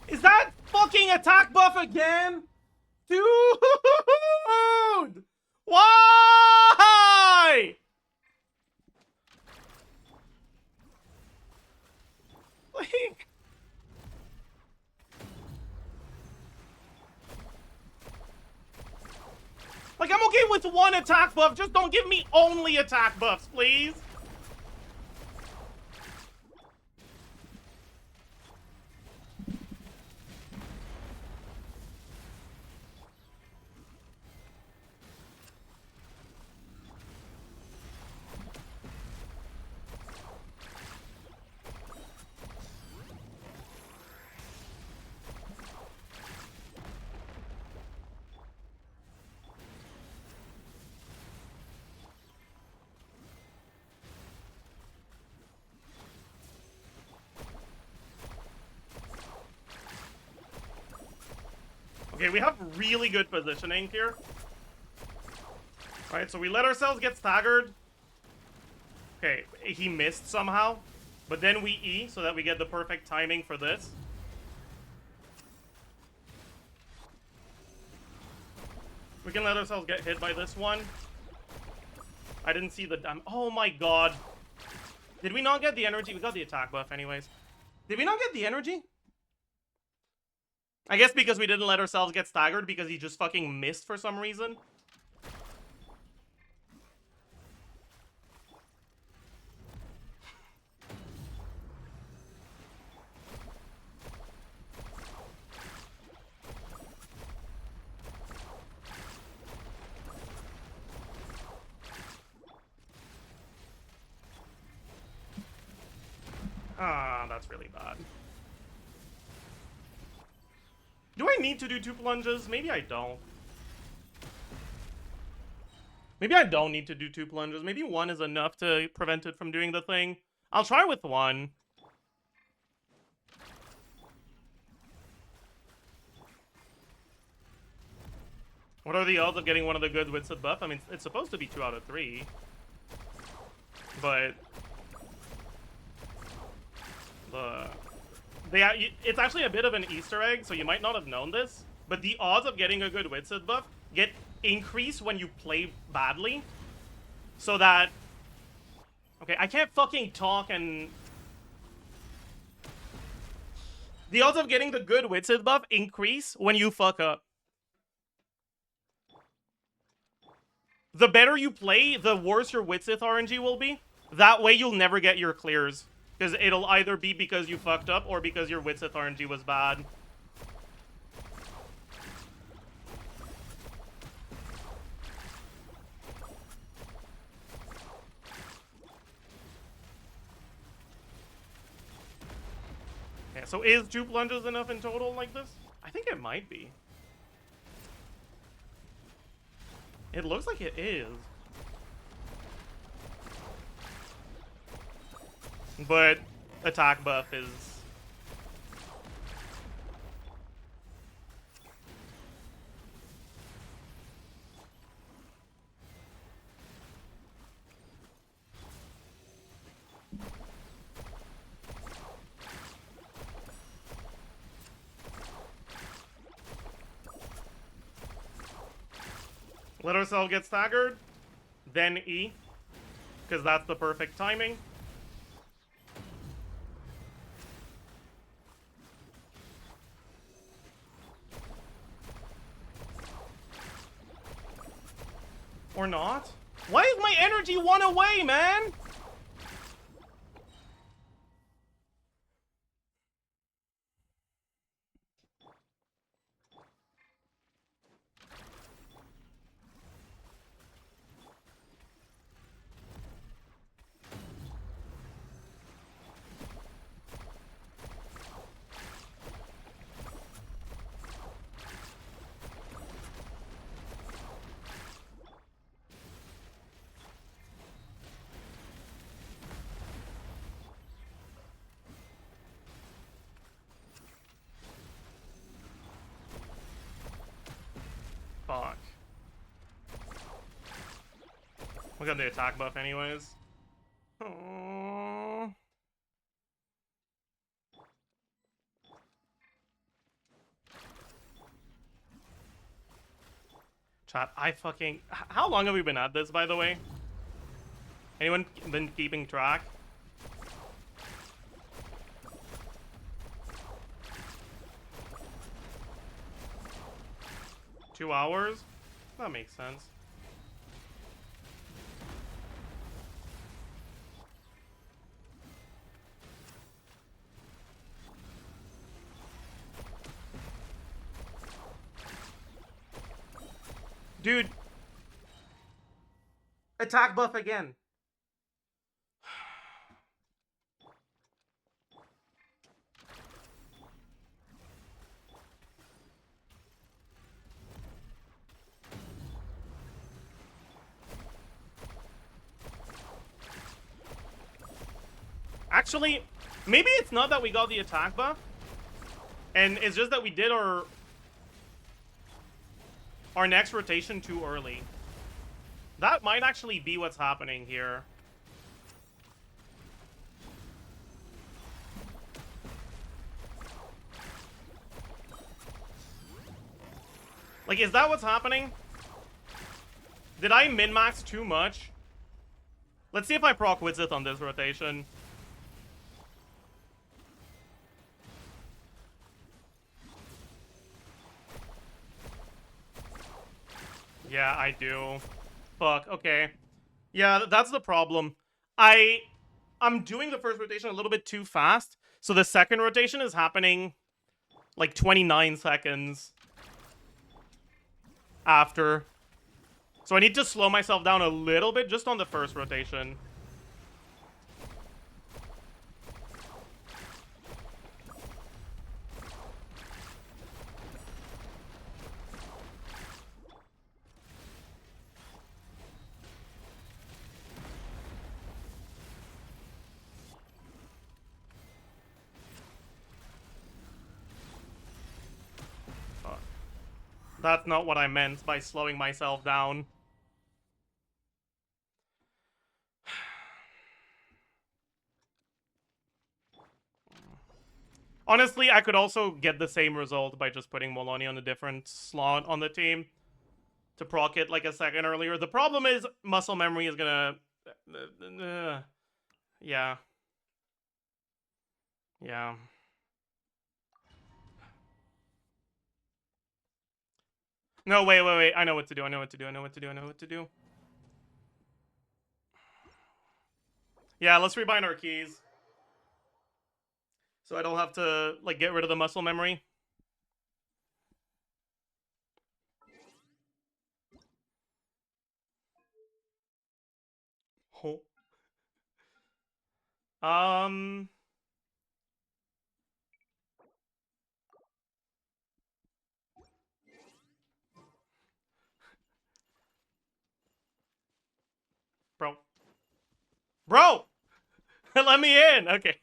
Is that fucking attack buff again? Dude! Why? Like, I'm okay with one attack buff, just don't give me only attack buffs, please. Okay, we have really good positioning here. Alright, so we let ourselves get staggered. Okay, he missed somehow. But then we E, so that we get the perfect timing for this. We can let ourselves get hit by this one. I didn't see the damn. Oh my god. Did we not get the energy? We got the attack buff anyways. Did we not get the energy? I guess because we didn't let ourselves get staggered because he just fucking missed for some reason. Ah, that's really bad. Do I need to do 2 plunges? Maybe I don't. Maybe I don't need to do 2 plunges. Maybe 1 is enough to prevent it from doing the thing. I'll try with 1. What are the odds of getting one of the good Witsit buff? I mean, it's supposed to be 2 out of 3. But... it's actually a bit of an Easter egg, so you might not have known this. But the odds of getting a good Witsit buff get increased when you play badly. So that... Okay, I can't fucking talk and... The odds of getting the good Witsit buff increase when you fuck up. The better you play, the worse your Witsit RNG will be. That way you'll never get your clears. Because it'll either be because you fucked up or because your Witsit RNG was bad. Yeah, so is 2 plunges enough in total like this? I think it might be. It looks like it is. But attack buff is... Let ourselves get staggered, then E, because that's the perfect timing. Or not? Why is my energy 1 away, man? Fuck. We'll get the attack buff anyways. Oh. Chat, I fucking... How long have we been at this, by the way? Anyone been keeping track? Two hours? That makes sense. Dude. Attack buff again. Actually, maybe it's not that we got the attack buff. And it's just that we did our next rotation too early. That might actually be what's happening here. Like, is that what's happening? Did I min-max too much? Let's see if I proc Witzith on this rotation. Yeah, I do. Fuck, okay. Yeah, that's the problem. I'm doing the first rotation a little bit too fast, so the second rotation is happening like 29 seconds after. So I need to slow myself down a little bit just on the first rotation. That's not what I meant by slowing myself down. Honestly, I could also get the same result by just putting Moloni on a different slot on the team to proc it like a second earlier. The problem is muscle memory is gonna... yeah. Yeah. No, wait. I know what to do. I know what to do. Yeah, let's rebind our keys. So I don't have to, like, get rid of the muscle memory. Oh. Bro! Let me in! Okay.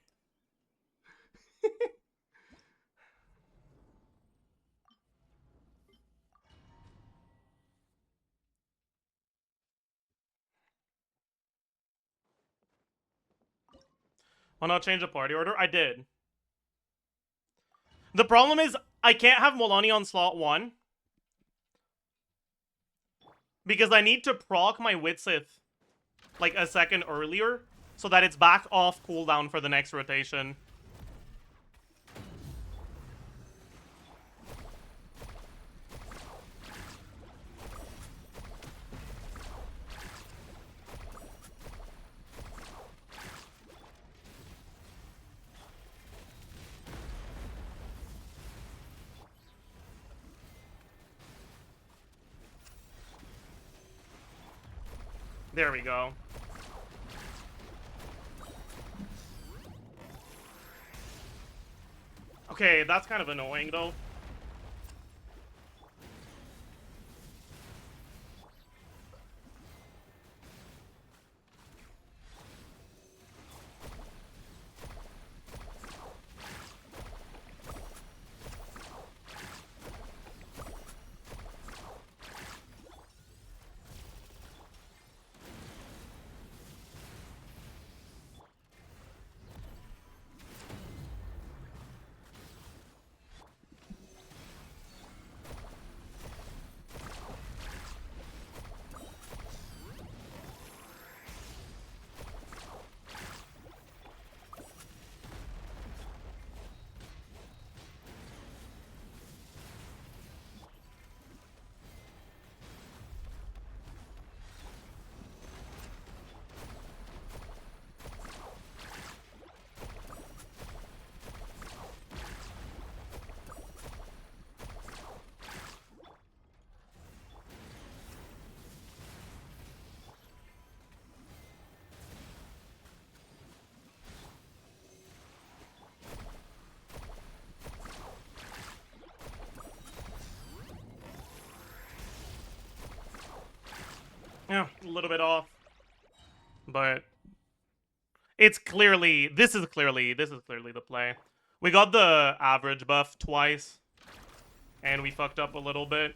Why not change the party order? I did. The problem is, I can't have Molani on slot 1. Because I need to proc my Witzith like a second earlier so that it's back off cooldown for the next rotation. There we go. Okay, that's kind of annoying, though. Yeah, a little bit off. But it's clearly this is clearly the play. We got the average buff twice, and we fucked up a little bit.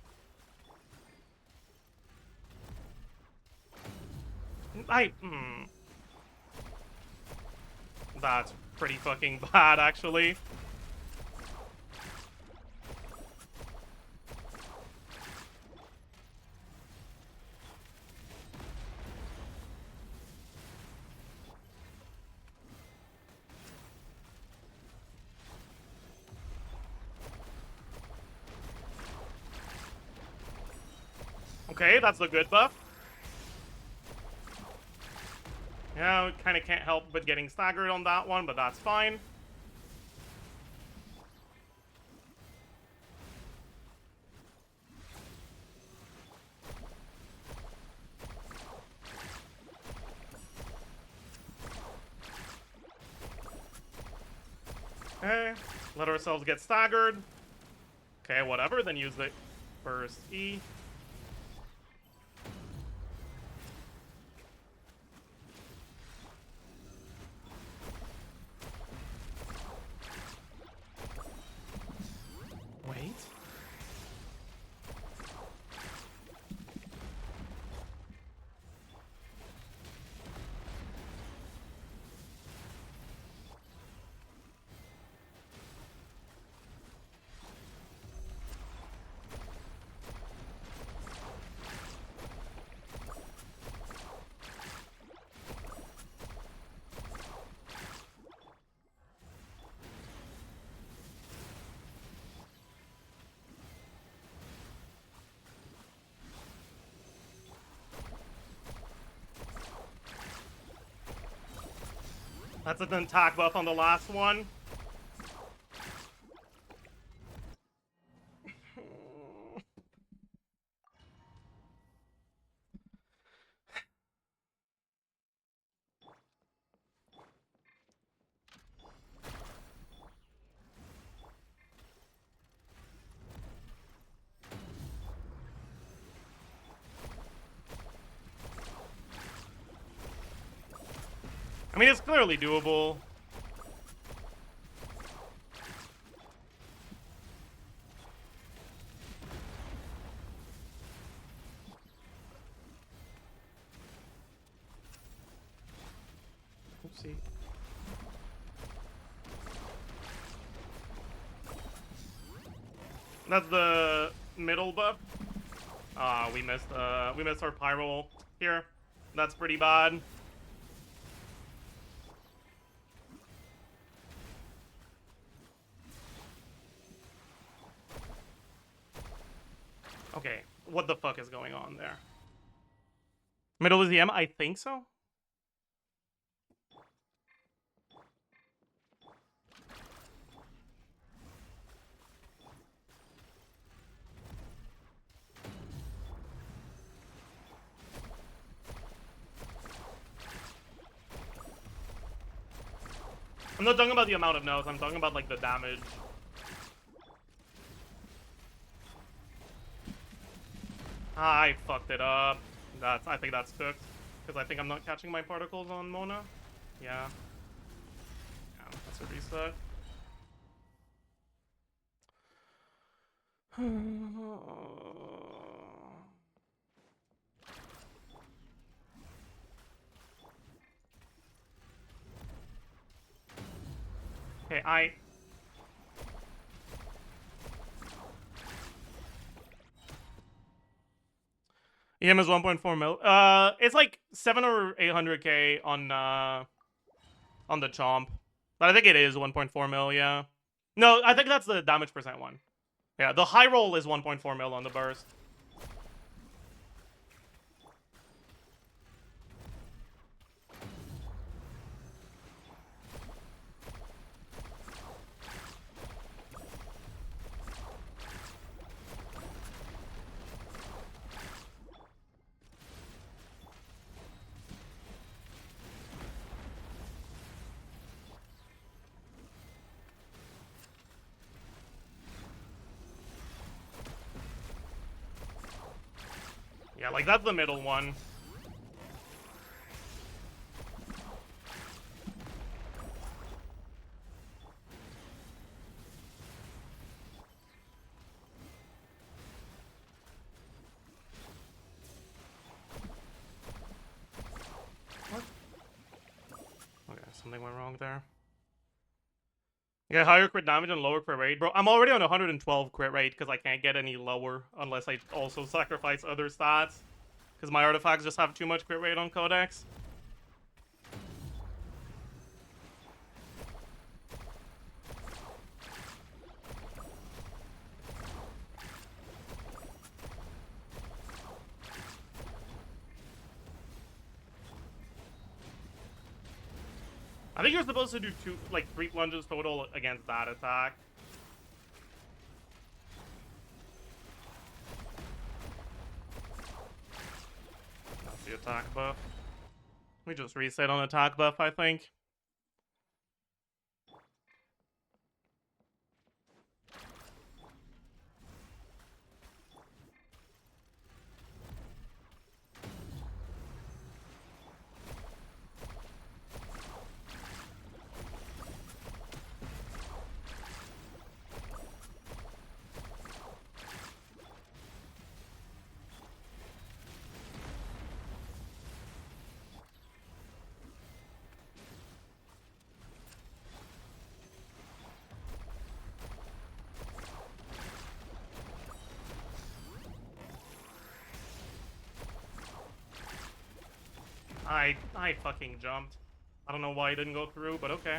That's pretty fucking bad, actually. Okay, that's a good buff. Yeah, we kind of can't help but getting staggered on that one, but that's fine. Okay, let ourselves get staggered. Okay, whatever, then use the first E. Wait. That's an attack buff on the last one. I mean, it's clearly doable. Oopsie. That's the middle buff. We missed our pyro here. That's pretty bad. Okay, what the fuck is going on there? Middle is the M? I think so. I'm not talking about the amount of nodes, I'm talking about, like, the damage. I fucked it up. I think that's cooked. Because I think I'm not catching my particles on Mona. Yeah. Yeah, that's a reset. Okay, EM is 1.4 mil. It's like 7 or 800k on the chomp. But I think it is 1.4 mil, yeah. No, I think that's the damage percent one. Yeah, the high roll is 1.4 mil on the burst. Yeah, like, that's the middle one. wrong there. You get higher crit damage and lower crit rate. Bro, I'm already on 112 crit rate because I can't get any lower unless I also sacrifice other stats. Because my artifacts just have too much crit rate on Codex. I think you're supposed to do 3 plunges total against that attack. That's the attack buff. We just reset on attack buff, I think. I fucking jumped. I don't know why it didn't go through, but okay.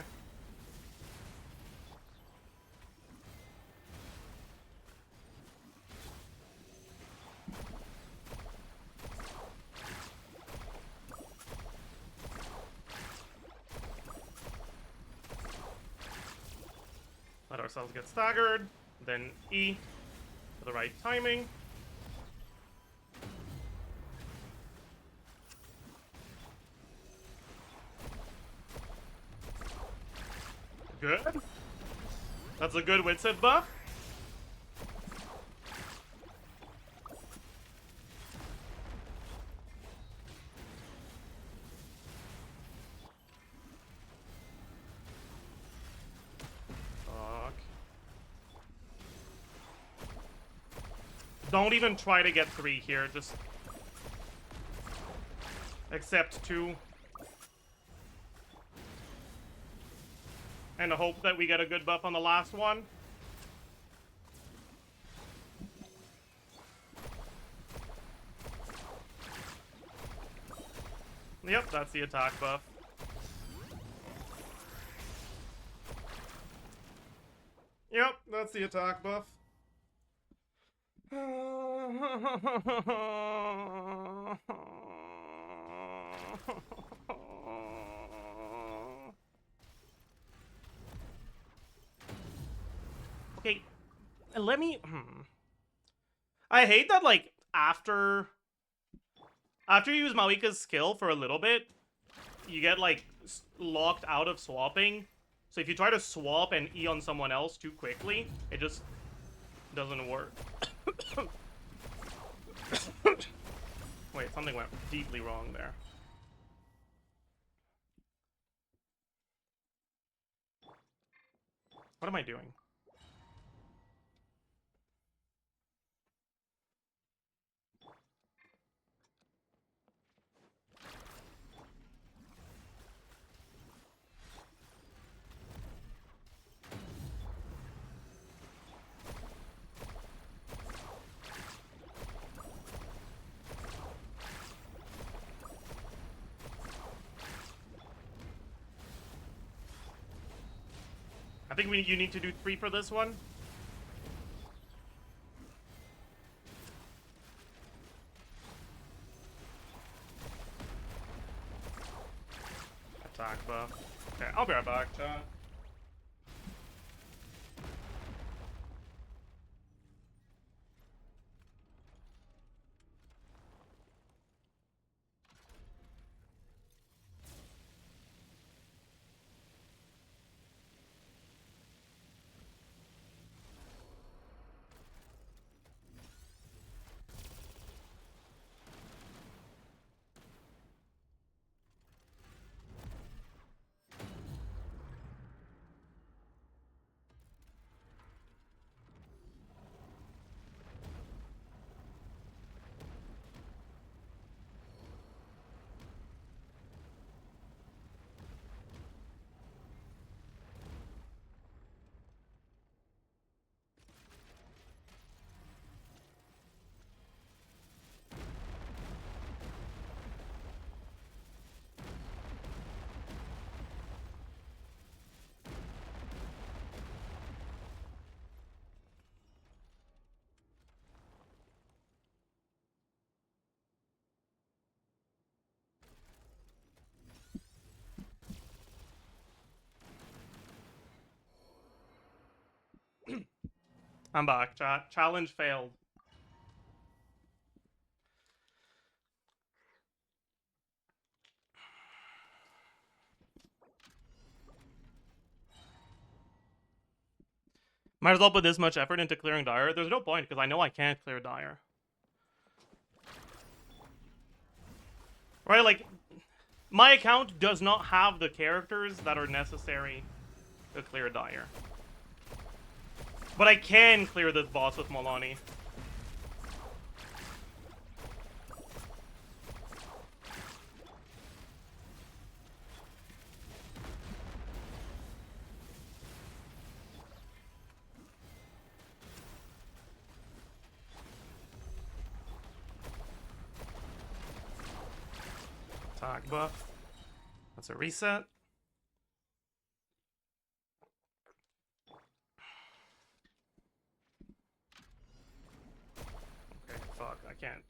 Let ourselves get staggered, then E for the right timing. Good. That's a good Witsit buff. Fuck. Don't even try to get 3 here, just accept 2. And hope that we get a good buff on the last one. Yep, that's the attack buff. Yep, that's the attack buff. Okay, let me... I hate that, like, after you use Malika's skill for a little bit, you get, like, locked out of swapping. So if you try to swap and E on someone else too quickly, it just doesn't work. Wait, something went deeply wrong there. What am I doing? I think you need to do 3 for this one. Attack buff. Okay, I'll be right back, chat. I'm back, chat. Challenge failed. Might as well put this much effort into clearing Dire. There's no point, because I know I can't clear Dire. Right, like, my account does not have the characters that are necessary to clear Dire. But I can clear this boss with Milani. Attack buff. That's a reset. Okay, fuck, I can't.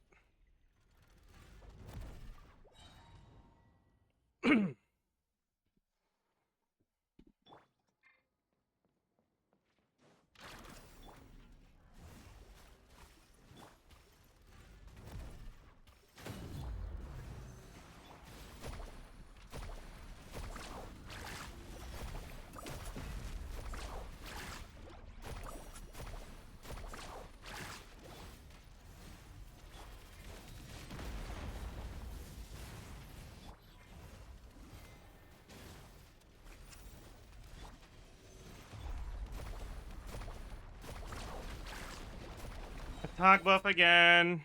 Attack buff again.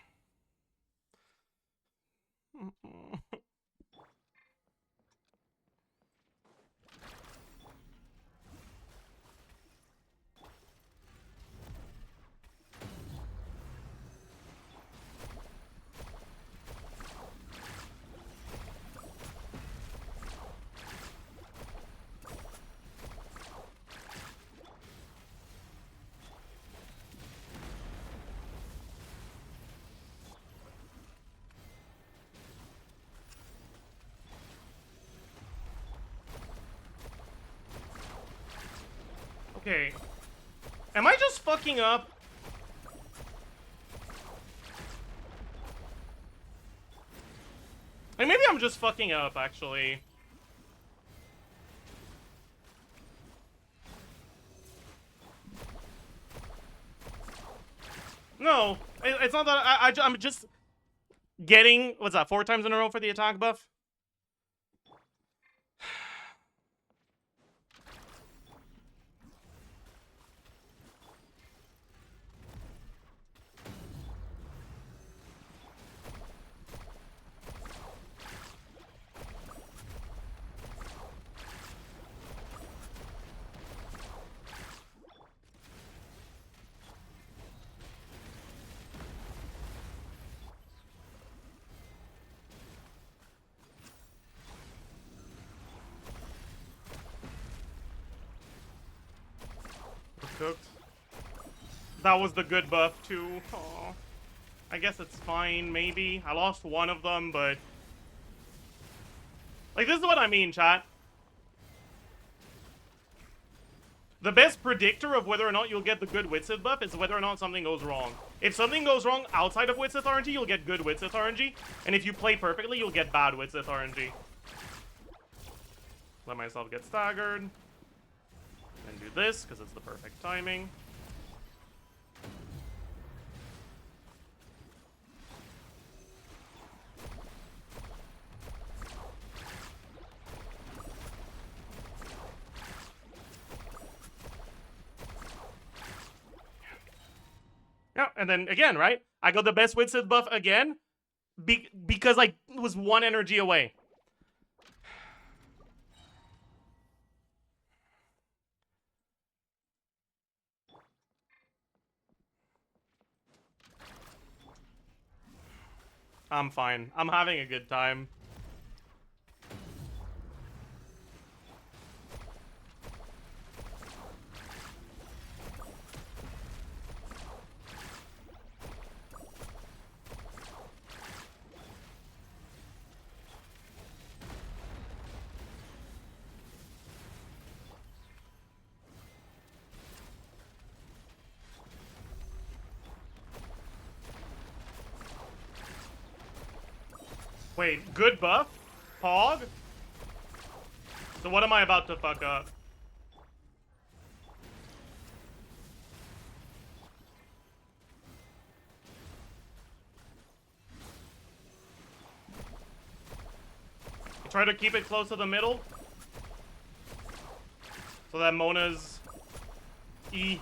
Okay. Am I just fucking up? Like, maybe I'm just fucking up, actually. No, it's not that. I'm just getting, what's that, 4 times in a row for the attack buff? Cooked. That was the good buff, too. Aww. I guess it's fine, maybe. I lost one of them, but... Like, this is what I mean, chat. The best predictor of whether or not you'll get the good Witsith buff is whether or not something goes wrong. If something goes wrong outside of Witsith RNG, you'll get good Witsith RNG. And if you play perfectly, you'll get bad Witsith RNG. Let myself get staggered. And do this, because it's the perfect timing. Yeah, and then again, right? I got the best Witsith buff again because I was 1 energy away. I'm fine. I'm having a good time. Wait, good buff? Pog? So what am I about to fuck up? Try to keep it close to the middle. So that Mona's E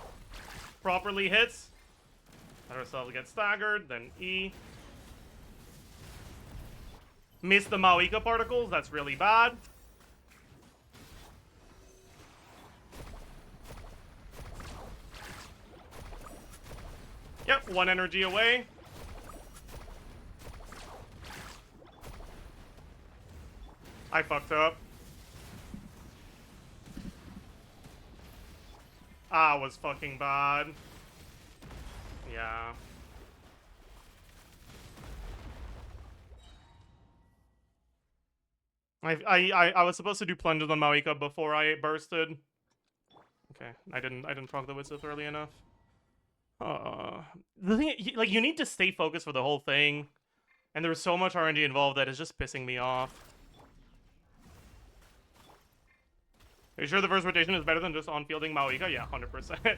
properly hits. Let ourselves get staggered, then E. Miss the Maoika particles, that's really bad. Yep, 1 energy away. I fucked up. Ah, was fucking bad. Yeah. I was supposed to do plunges on Maoika before I bursted. Okay, I didn't proc the Witsith early enough. The thing, like, you need to stay focused for the whole thing, and there's so much RNG involved that it's just pissing me off. Are you sure the first rotation is better than just on-fielding Maoika? Yeah, 100%.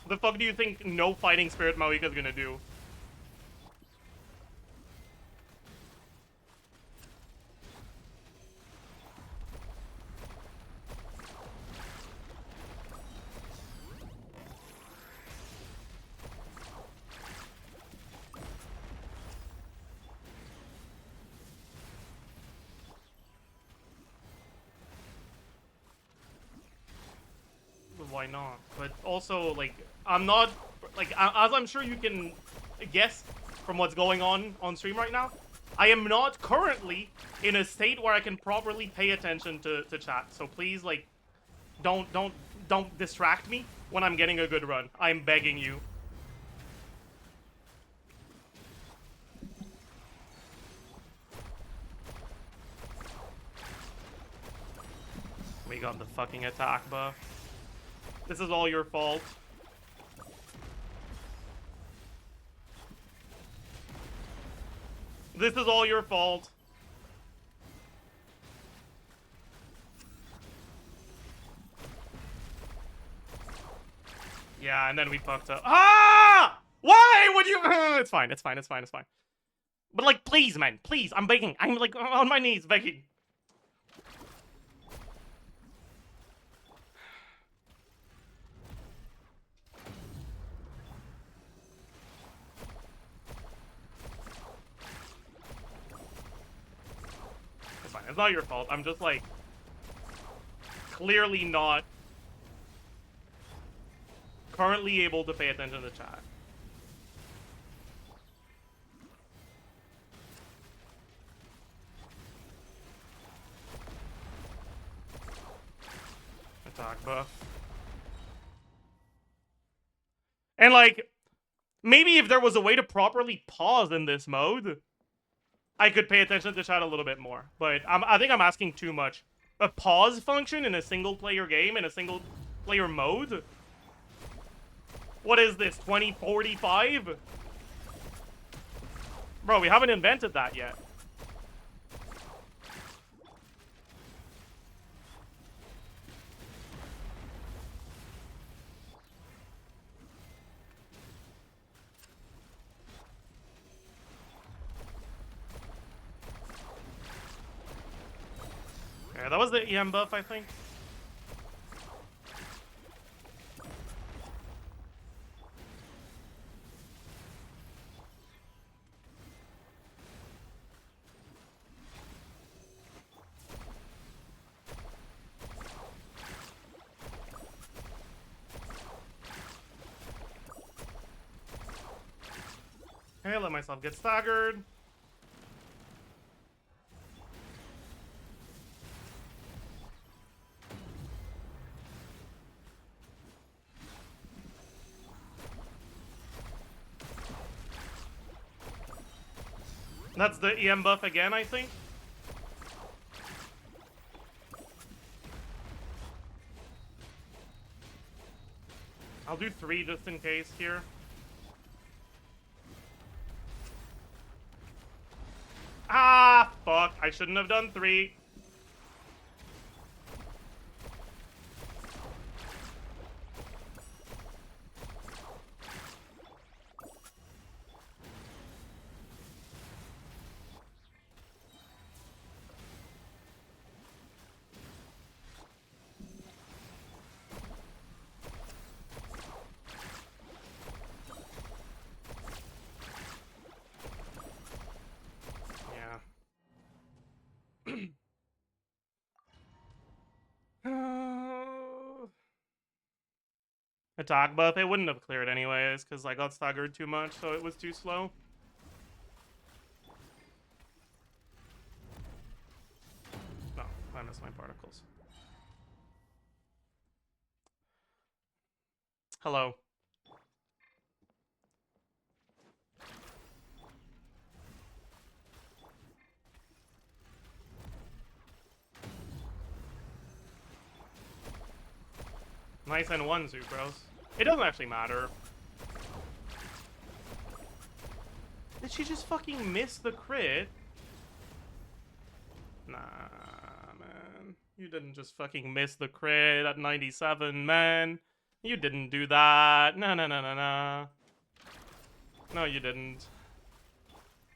The fuck do you think no fighting spirit Maoika is gonna do? Why not? But also, like, I'm not, like, as I'm sure you can guess from what's going on stream right now, I am not currently in a state where I can properly pay attention to chat. So please, like, don't distract me when I'm getting a good run. I'm begging you. We got the fucking attack buff. This is all your fault. This is all your fault. Yeah, and then we fucked up. Ah! Why would you? It's fine, it's fine, it's fine, it's fine. But, like, please, man, please, I'm begging. I'm, like, on my knees begging. It's not your fault. I'm just, like, clearly not currently able to pay attention to chat. Attack buff. And, like, maybe if there was a way to properly pause in this mode, I could pay attention to chat a little bit more, but I think I'm asking too much. A pause function in a single-player game, in a single-player mode? What is this, 2045? Bro, we haven't invented that yet. Yeah, that was the EM buff, I think. Okay, let myself get staggered. That's the EM buff again, I think. I'll do 3 just in case here. Ah, fuck. I shouldn't have done 3. Attack buff, it wouldn't have cleared anyways, because I got staggered too much, so it was too slow. No, I missed my particles. Hello. Nice N1, Zucros. It doesn't actually matter. Did she just fucking miss the crit? Nah, man. You didn't just fucking miss the crit at 97, man. You didn't do that. No, no, no, no, no. No, you didn't.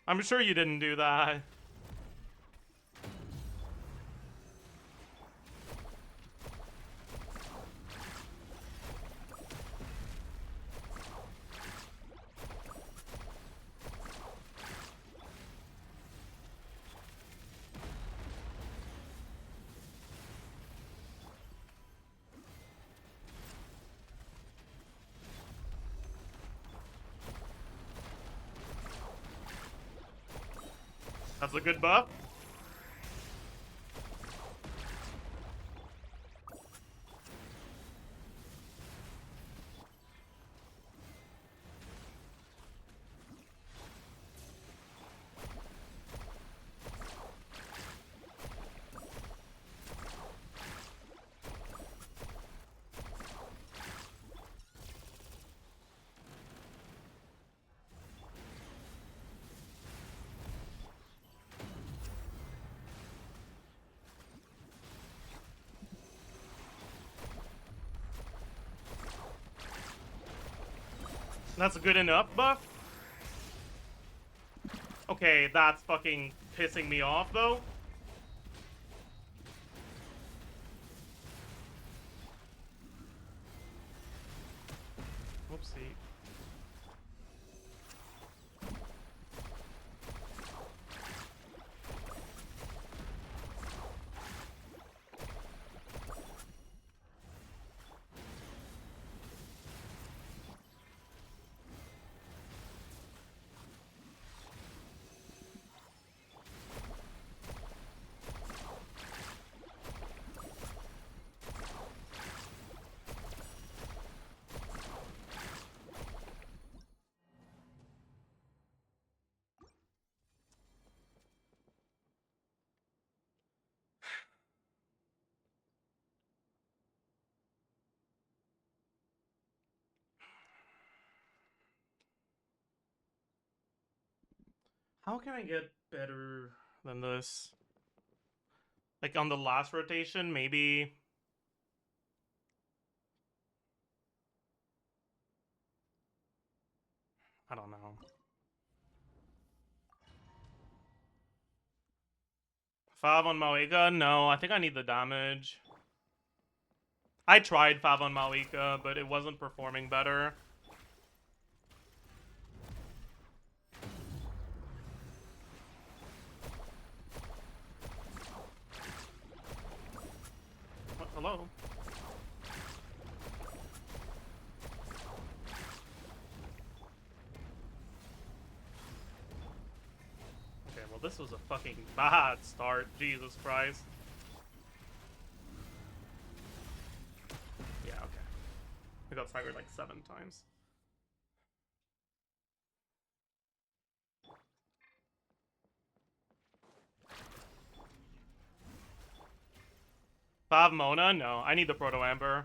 I'm sure you didn't do that. That's a good buff. That's a good enough buff. Okay, that's fucking pissing me off, though. Whoopsie. How can I get better than this? Like on the last rotation, maybe. I don't know. 5 on Mawika? No, I think I need the damage. I tried 5 on Mawika, but it wasn't performing better. What? Hello? Okay, well this was a fucking bad start. Jesus Christ. Yeah, okay. I got staggered like 7 times. Five Mona? No, I need the Proto Amber.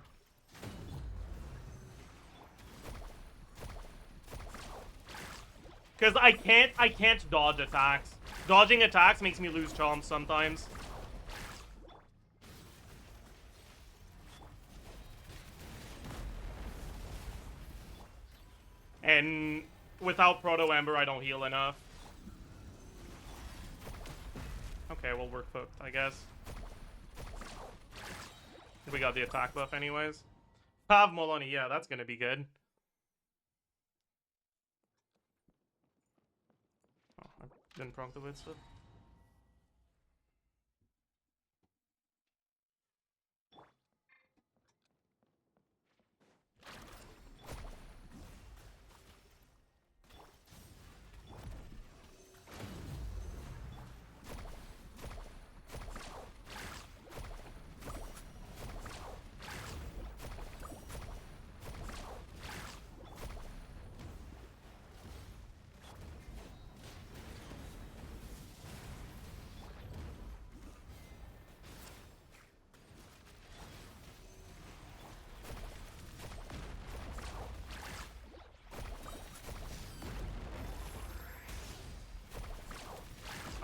Because I can't dodge attacks. Dodging attacks makes me lose chomps sometimes. And without Proto Ember, I don't heal enough. Okay, well, we're cooked, I guess. We got the attack buff anyways. Pav Moloni, yeah, that's gonna be good. Oh, I didn't proc the wit stuff.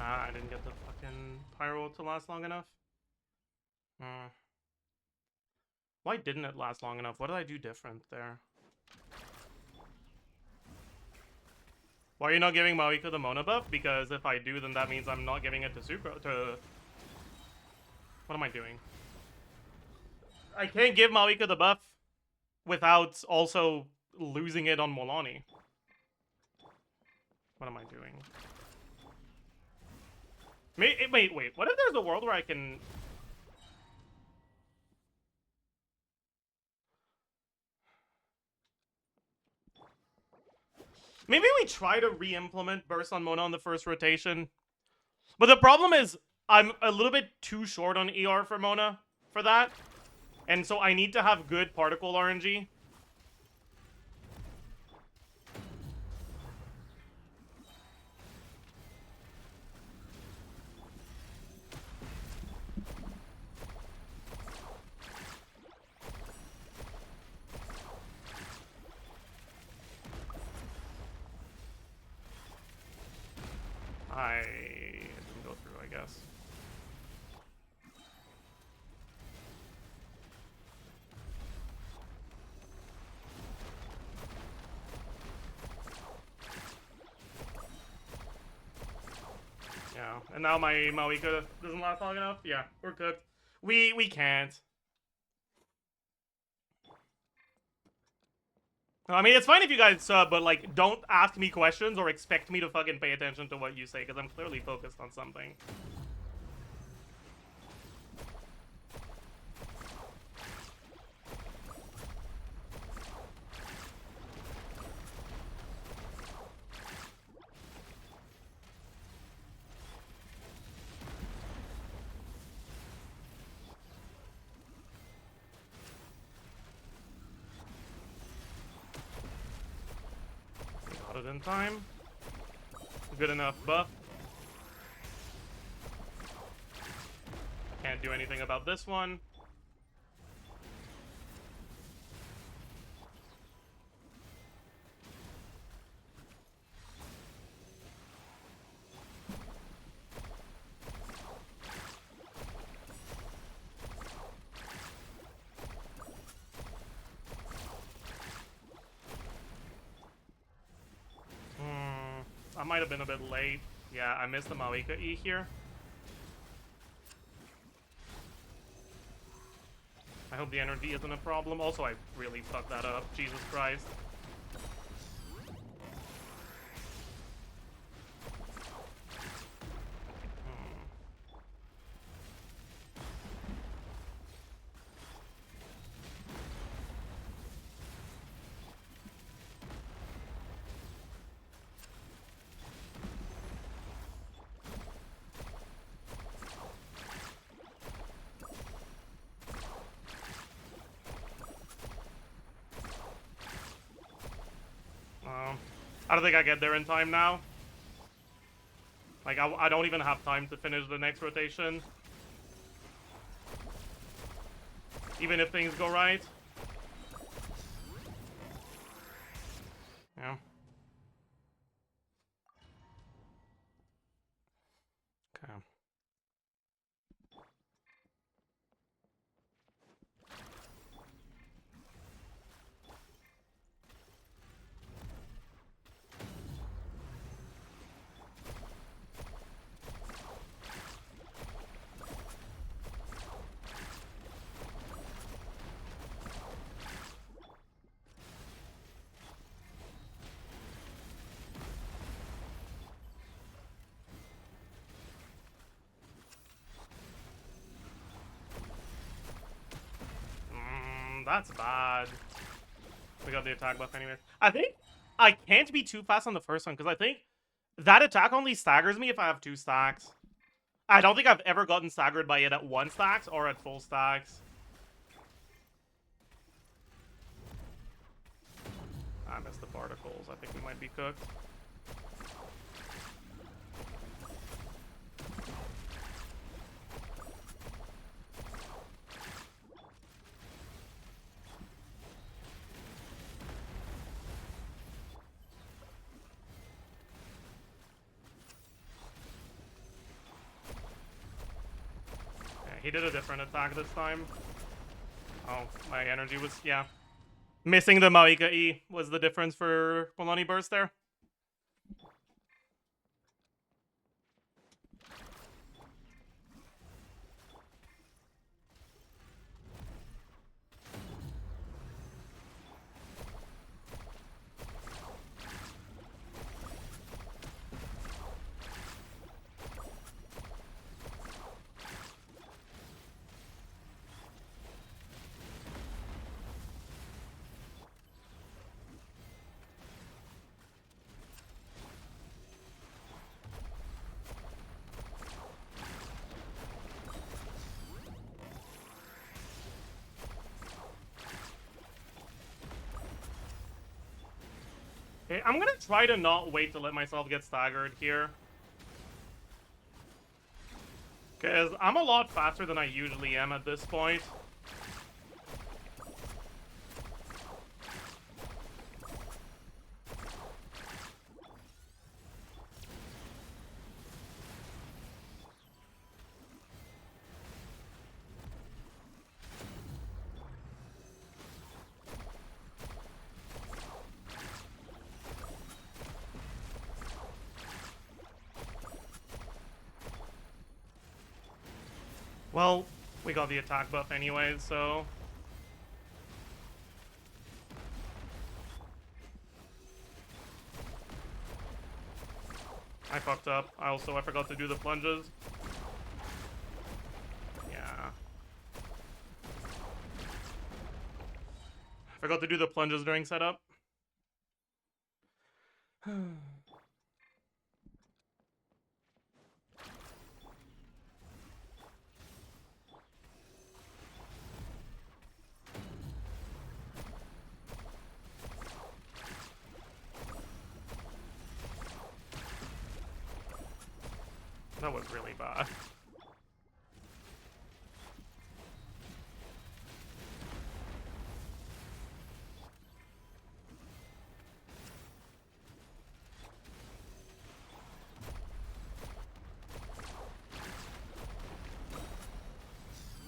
I didn't get the fucking pyro to last long enough. Why didn't it last long enough? What did I do different there? Why are you not giving Mawiko the Mona buff? Because if I do, then that means I'm not giving it to Sucro. What am I doing? I can't give Mawiko the buff without also losing it on Molani. What am I doing? Wait. What if there's a world where I can... Maybe we try to re-implement Burst on Mona on the first rotation. But the problem is, I'm a little bit too short on ER for Mona for that. And so I need to have good particle RNG. I didn't go through, I guess. Yeah, and now my Mawiko doesn't last long enough. Yeah, we're cooked. We can't. I mean, it's fine if you guys sub, but like, don't ask me questions or expect me to fucking pay attention to what you say, because I'm clearly focused on something. Got it in time. Good enough buff. Can't do anything about this one. I might have been a bit late. Yeah, I missed the Mawiko E here. I hope the energy isn't a problem. Also, I really fucked that up. Jesus Christ. I don't think I get there in time now. Like, I don't even have time to finish the next rotation. Even if things go right. Yeah. That's bad. We got the attack buff anyway. I think I can't be too fast on the first one, because I think that attack only staggers me if I have 2 stacks. I don't think I've ever gotten staggered by it at 1 stacks or at full stacks. I missed the particles. I think we might be cooked. He did a different attack this time. Oh, my energy was, yeah. Missing the Maika E was the difference for Poloni Burst there. Okay, I'm gonna try to not wait to let myself get staggered here. Because I'm a lot faster than I usually am at this point. Well, we got the attack buff anyways, so... I fucked up. I forgot to do the plunges. Yeah. I forgot to do the plunges during setup. That was really bad.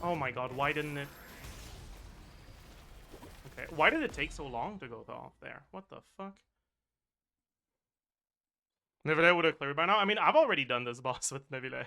Oh my god, why didn't it... Okay, why did it take so long to go off there? What the fuck? Neville would have cleared by now. I mean, I've already done this boss with Neville.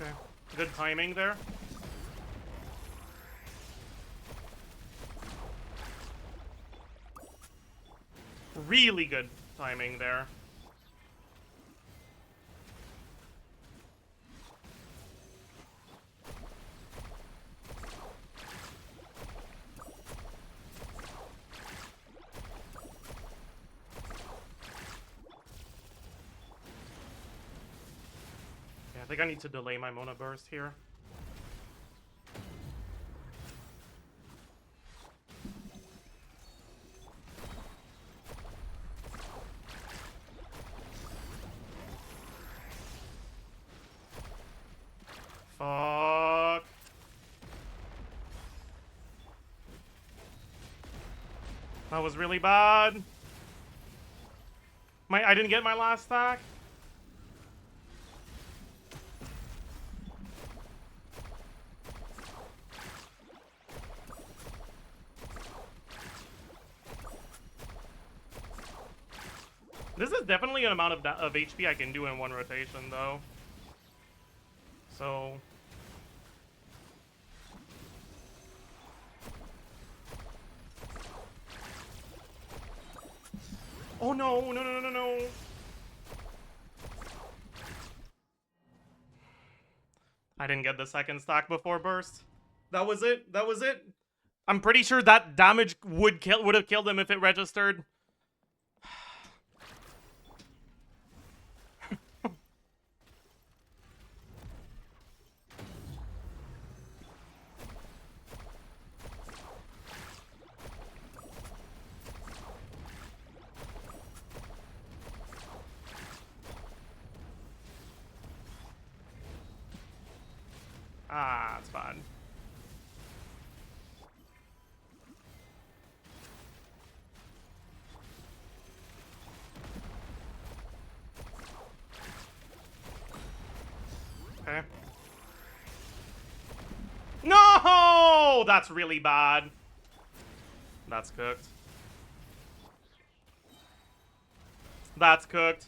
Okay, good timing there. Really good timing there. I think I need to delay my Mona Burst here. Fuck. That was really bad. I didn't get my last stack. This is definitely an amount of HP I can do in one rotation, though. So... Oh no, no, no, no, no, no. I didn't get the second stack before burst. That was it. That was it. I'm pretty sure that damage would have killed him if it registered. Ah, it's fine. Okay. No! That's really bad. That's cooked. That's cooked.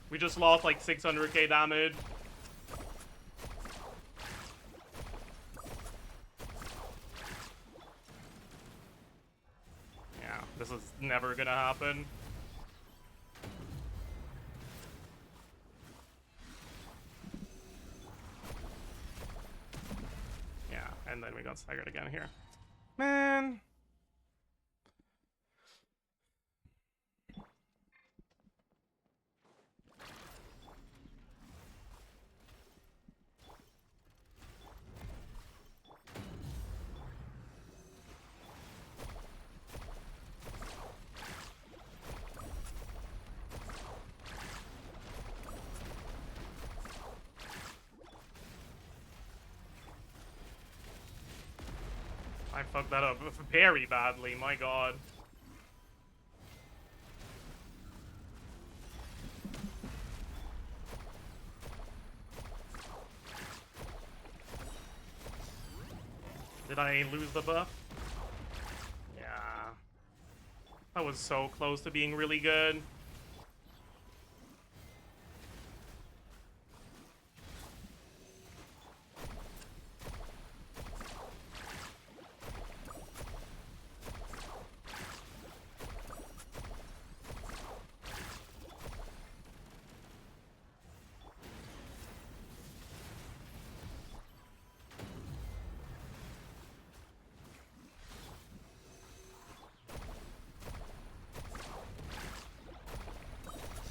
We just lost like 600k damage. Yeah, this is never gonna happen. Yeah, and then we got staggered again here. Man. I fucked that up very badly, my god. Did I lose the buff? Yeah. That was so close to being really good.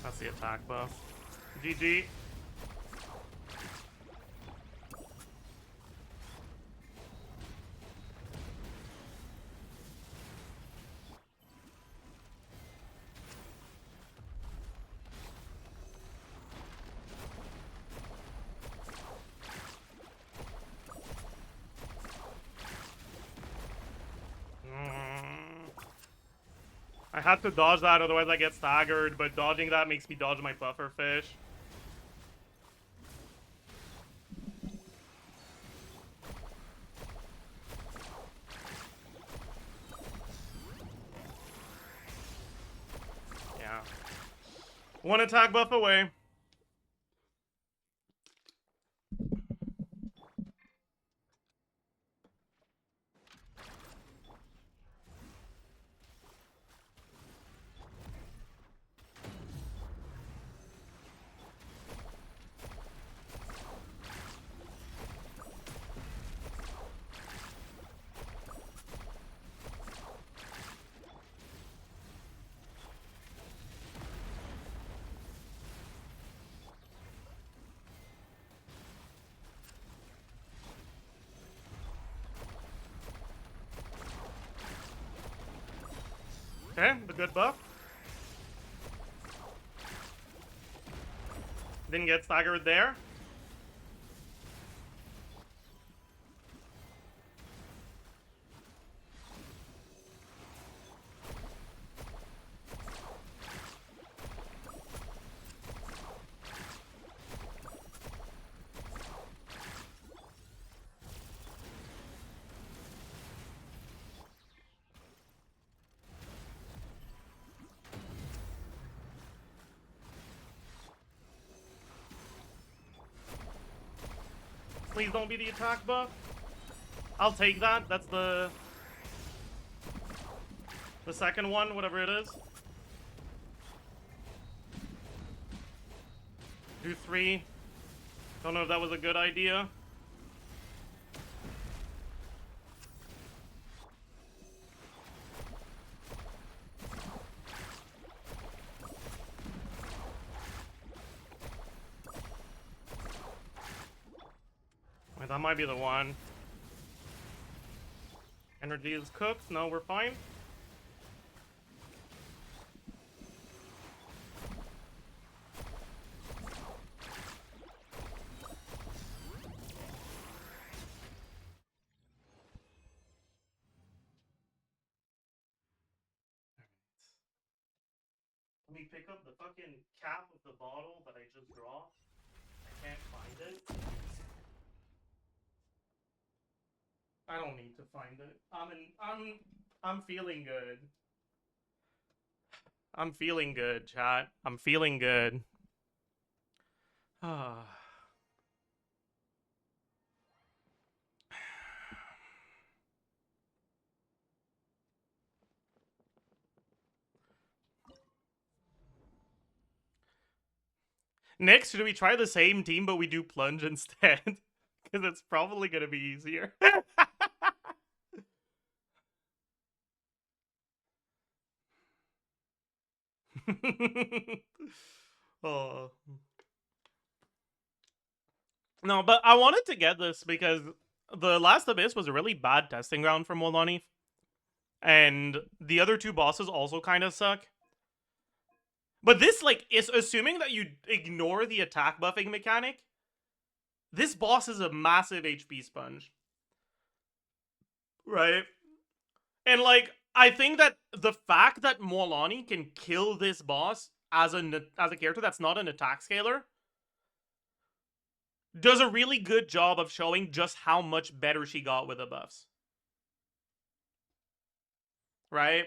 That's the attack buff. GG. I had to dodge that, otherwise I get staggered, but dodging that makes me dodge my buffer fish. Yeah. One attack buff away. Okay, the good buff. Didn't get staggered there. Please don't be the attack buff. I'll take that. That's the second one, whatever it is. Do 3. Don't know if that was a good idea. Wait, that might be the one. Energy is cooked. No, we're fine. Let me pick up the fucking cap of the bottle that I just dropped. I can't find it. I don't need to find it. I'm feeling good. I'm feeling good, chat. I'm feeling good. Ah. Next, should we try the same team but we do plunge instead? Because it's probably gonna be easier. Oh. No, but I wanted to get this because the last Abyss was a really bad testing ground for Molani. And the other two bosses also kind of suck. But this, like, is assuming that you ignore the attack buffing mechanic. This boss is a massive HP sponge. Right? And, like, I think that the fact that Molani can kill this boss as a character that's not an attack scaler does a really good job of showing just how much better she got with the buffs. Right?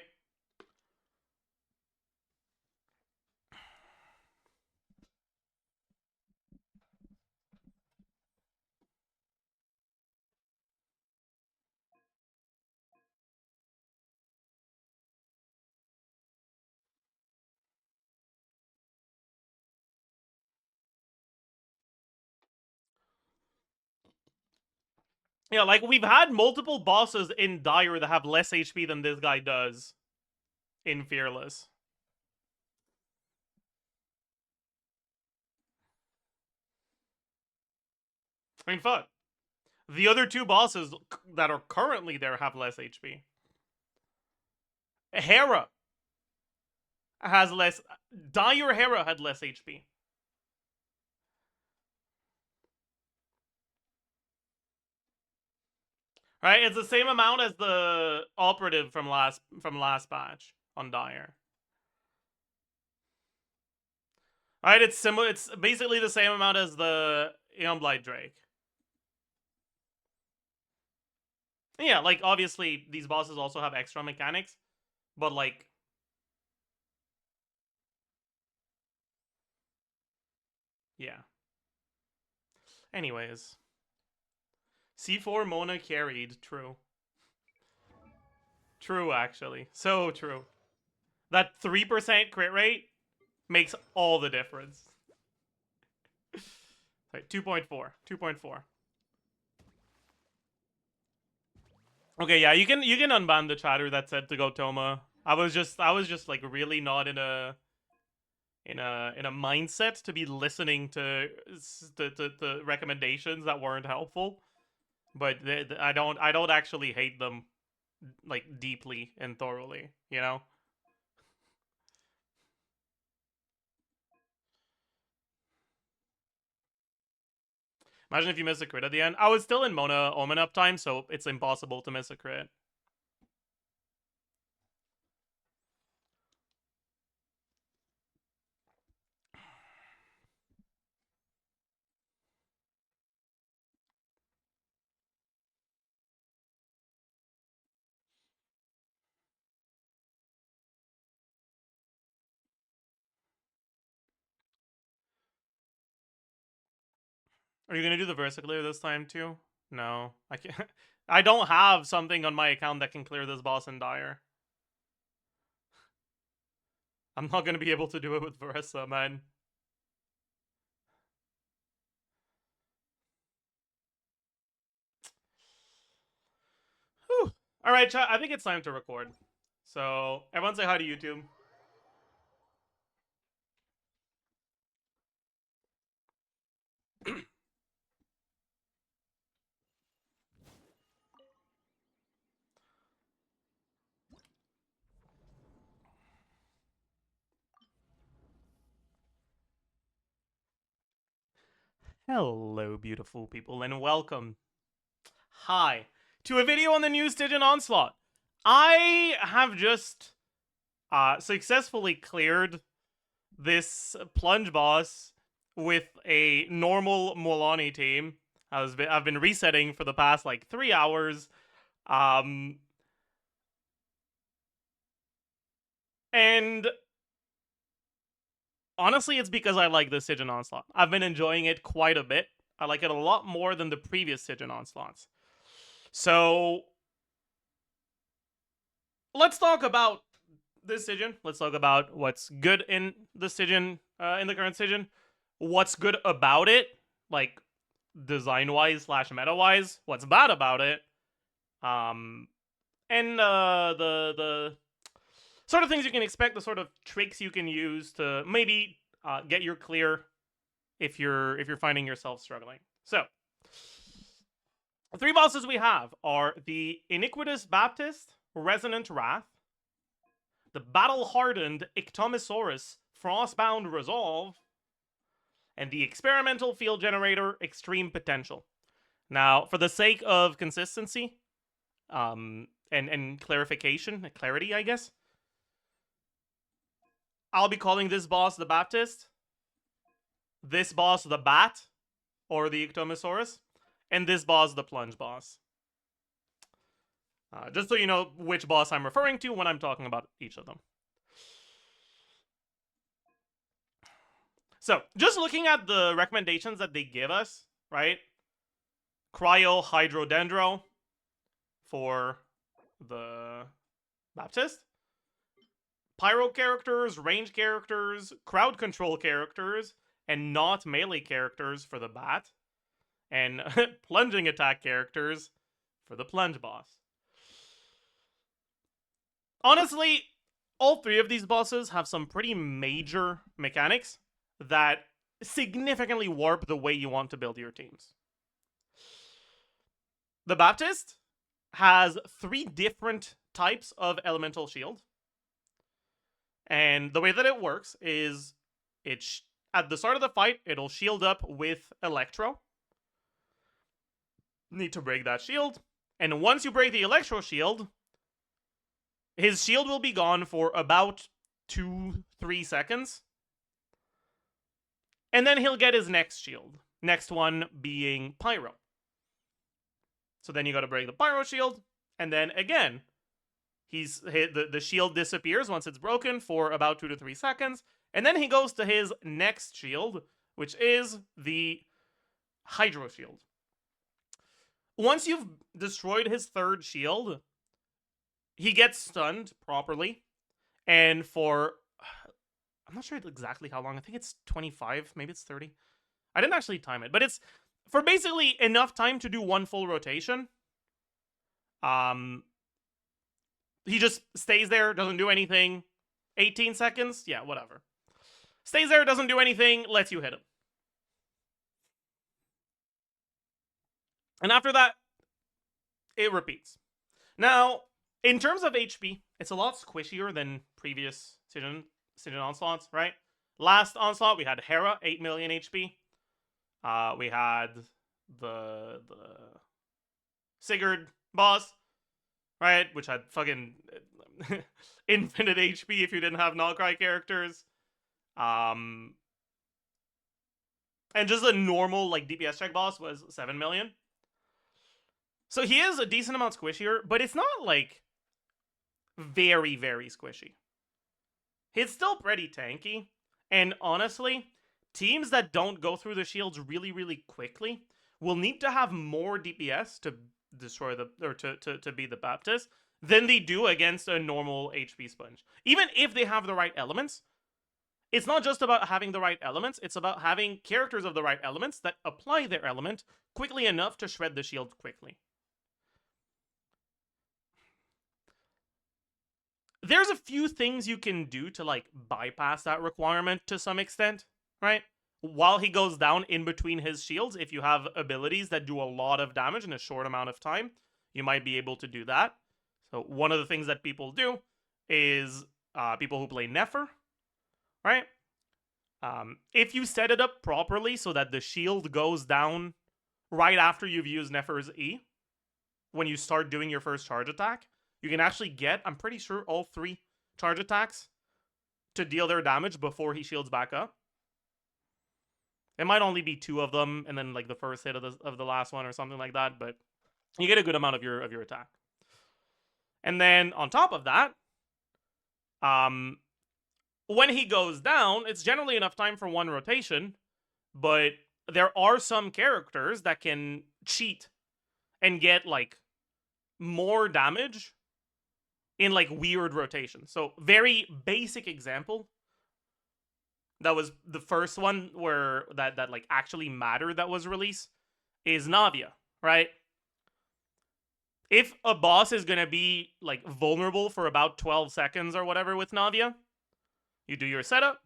Yeah, like, we've had multiple bosses in Dire that have less HP than this guy does in Fearless. I mean, fuck. The other two bosses that are currently there have less HP. Hera has less... Dire Hera had less HP. Right? It's the same amount as the operative from last patch on Dire. Alright, it's similar. It's basically the same amount as the Eonblight Drake. Yeah, like, obviously, these bosses also have extra mechanics, but, like... Yeah. Anyways. C4 Mona carried. True. True, actually. So true. That 3% crit rate makes all the difference. Sorry, 2.4. 2.4. Okay, yeah, you can unban the chatter that said to go Toma. I was just like really not in a mindset to be listening to recommendations that weren't helpful. But I don't actually hate them like deeply and thoroughly, you know? Imagine if you miss a crit at the end. I was still in Mona Omen uptime, so it's impossible to miss a crit. Are you gonna do the Versa clear this time too? No, I can't. I don't have something on my account that can clear this boss in Dire. I'm not gonna be able to do it with Versa, man. Whew. All right, chat. I think it's time to record. So everyone say hi to YouTube. Hello, beautiful people, and welcome. Hi to a video on the new Stygian Onslaught. I have just successfully cleared this plunge boss with a normal Molani team. I've been resetting for the past like 3 hours. And honestly, it's because I like the Stygian Onslaught. I've been enjoying it quite a bit. I like it a lot more than the previous Stygian Onslaughts. So let's talk about this Stygian. Let's talk about what's good in the Stygian, in the current Stygian. What's good about it, like design-wise / meta-wise. What's bad about it. And the sort of things you can expect, the sort of tricks you can use to maybe get your clear if you're finding yourself struggling. So, the 3 bosses we have are the Iniquitous Baptist, Resonant Wrath, the battle-hardened Ictomosaurus, Frostbound Resolve, and the Experimental Field Generator, Extreme Potential. Now, for the sake of consistency, and clarification, clarity, I guess, I'll be calling this boss the Baptist, this boss the Bat, or the Ictomosaurus, and this boss the Plunge boss. Just so you know which boss I'm referring to when I'm talking about each of them. So, just looking at the recommendations that they give us, right? Cryo Hydrodendro for the Baptist. Pyro characters, range characters, crowd control characters, and not melee characters for the Bat. And plunging attack characters for the Plunge boss. Honestly, all 3 of these bosses have some pretty major mechanics that significantly warp the way you want to build your teams. The Baptist has 3 different types of elemental shield. And the way that it works is at the start of the fight, it'll shield up with Electro. Need to break that shield. And once you break the Electro shield, his shield will be gone for about 2-3 seconds. And then he'll get his next shield. Next one being Pyro. So then you gotta break the Pyro shield. And then again, the shield disappears once it's broken for about 2 to 3 seconds. And then he goes to his next shield, which is the Hydro shield. Once you've destroyed his 3rd shield, he gets stunned properly. And for, I'm not sure exactly how long. I think it's 25, maybe it's 30. I didn't actually time it, but it's for basically enough time to do 1 full rotation. He just stays there, doesn't do anything. 18 seconds? Yeah, whatever. Stays there, doesn't do anything, lets you hit him. And after that, it repeats. Now, in terms of HP, it's a lot squishier than previous Stygian Onslaughts, right? Last Onslaught, we had Hera, 8 million HP. We had the Sigurd boss, right? Which had fucking infinite HP if you didn't have Nullcry characters. And just a normal, like, DPS check boss was 7 million. So he is a decent amount squishier, but it's not, like, very, very squishy. He's still pretty tanky, and honestly, teams that don't go through the shields really, really quickly will need to have more DPS to destroy the or to beat the Baptist than they do against a normal HP sponge. Even if they have the right elements, it's not just about having the right elements, it's about having characters of the right elements that apply their element quickly enough to shred the shield quickly. There's a few things you can do to like bypass that requirement to some extent, right? While he goes down in between his shields, if you have abilities that do a lot of damage in a short amount of time, you might be able to do that. So one of the things that people do is people who play Nefer, right? If you set it up properly so that the shield goes down right after you've used Nefer's E, when you start doing your first charge attack, you can actually get, I'm pretty sure, all 3 charge attacks to deal their damage before he shields back up. It might only be 2 of them, and then like the first hit of the last one or something like that, but you get a good amount of your attack. And then on top of that, when he goes down, it's generally enough time for 1 rotation, but there are some characters that can cheat and get like more damage in like weird rotation. So very basic example. That was the first one where that like actually mattered that was released is Navia, right? If a boss is gonna be like vulnerable for about 12 seconds or whatever with Navia, you do your setup,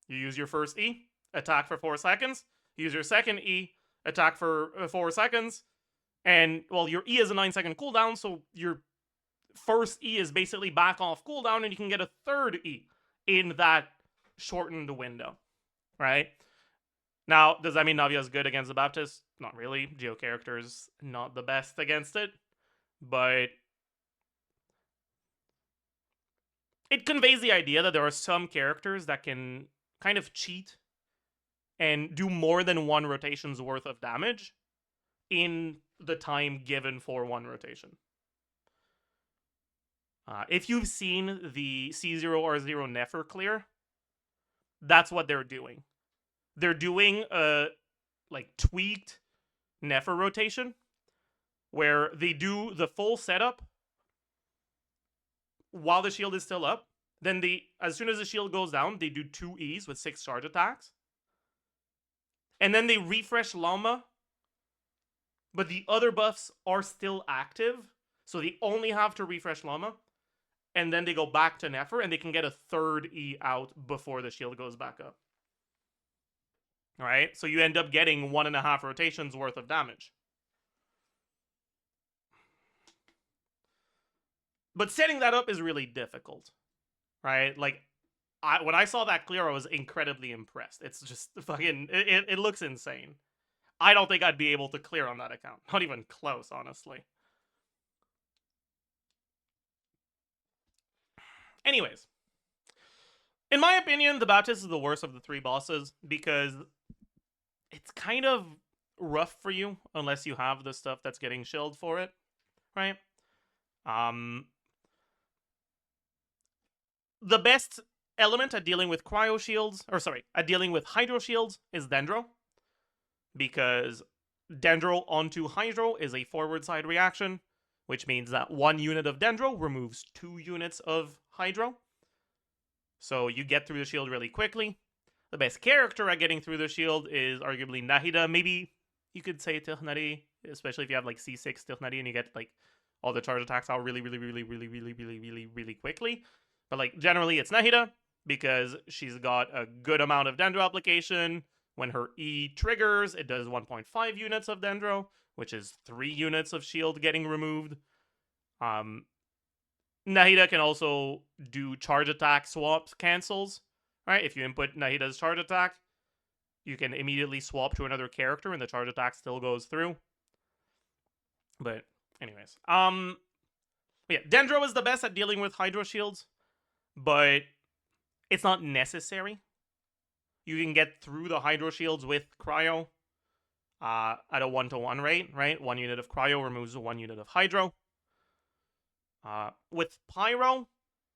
you use your first E, attack for 4 seconds, use your second E, attack for 4 seconds, and well, your E is a 9-second cooldown, so your first E is basically back off cooldown, and you can get a third E in that shortened window, right? Now, does that mean Navia is good against the Baptist? Not really. Geo characters not the best against it, but it conveys the idea that there are some characters that can kind of cheat and do more than 1 rotation's worth of damage in the time given for 1 rotation. If you've seen the C0R0 Nefer clear, that's what they're doing. They're doing a like tweaked Nefer rotation where they do the full setup while the shield is still up. Then as soon as the shield goes down, they do 2 E's with 6 charge attacks. And then they refresh Llama, but the other buffs are still active, so they only have to refresh Llama. And then they go back to Nefer, and they can get a third E out before the shield goes back up. Alright, so you end up getting 1.5 rotations worth of damage. But setting that up is really difficult, right? Like, when I saw that clear, I was incredibly impressed. It's just fucking, it looks insane. I don't think I'd be able to clear on that account. Not even close, honestly. Anyways, in my opinion, the Baptist is the worst of the 3 bosses because it's kind of rough for you unless you have the stuff that's getting shilled for it, right? The best element at dealing with cryo shields, at dealing with hydro shields is Dendro, because Dendro onto hydro is a forward side reaction, which means that 1 unit of Dendro removes 2 units of hydro. So you get through the shield really quickly. The best character at getting through the shield is arguably Nahida. Maybe you could say Tirhnari, especially if you have like C6 Tirhnari and you get like all the charge attacks out really quickly. But like generally it's Nahida because she's got a good amount of Dendro application. When her E triggers, it does 1.5 units of Dendro, which is 3 units of shield getting removed. Nahida can also do charge attack swaps cancels. Right? If you input Nahida's charge attack, you can immediately swap to another character and the charge attack still goes through. But anyways, yeah, Dendro is the best at dealing with hydro shields, but it's not necessary. You can get through the hydro shields with cryo at a 1-to-1 rate, right? 1 unit of cryo removes 1 unit of hydro. With pyro,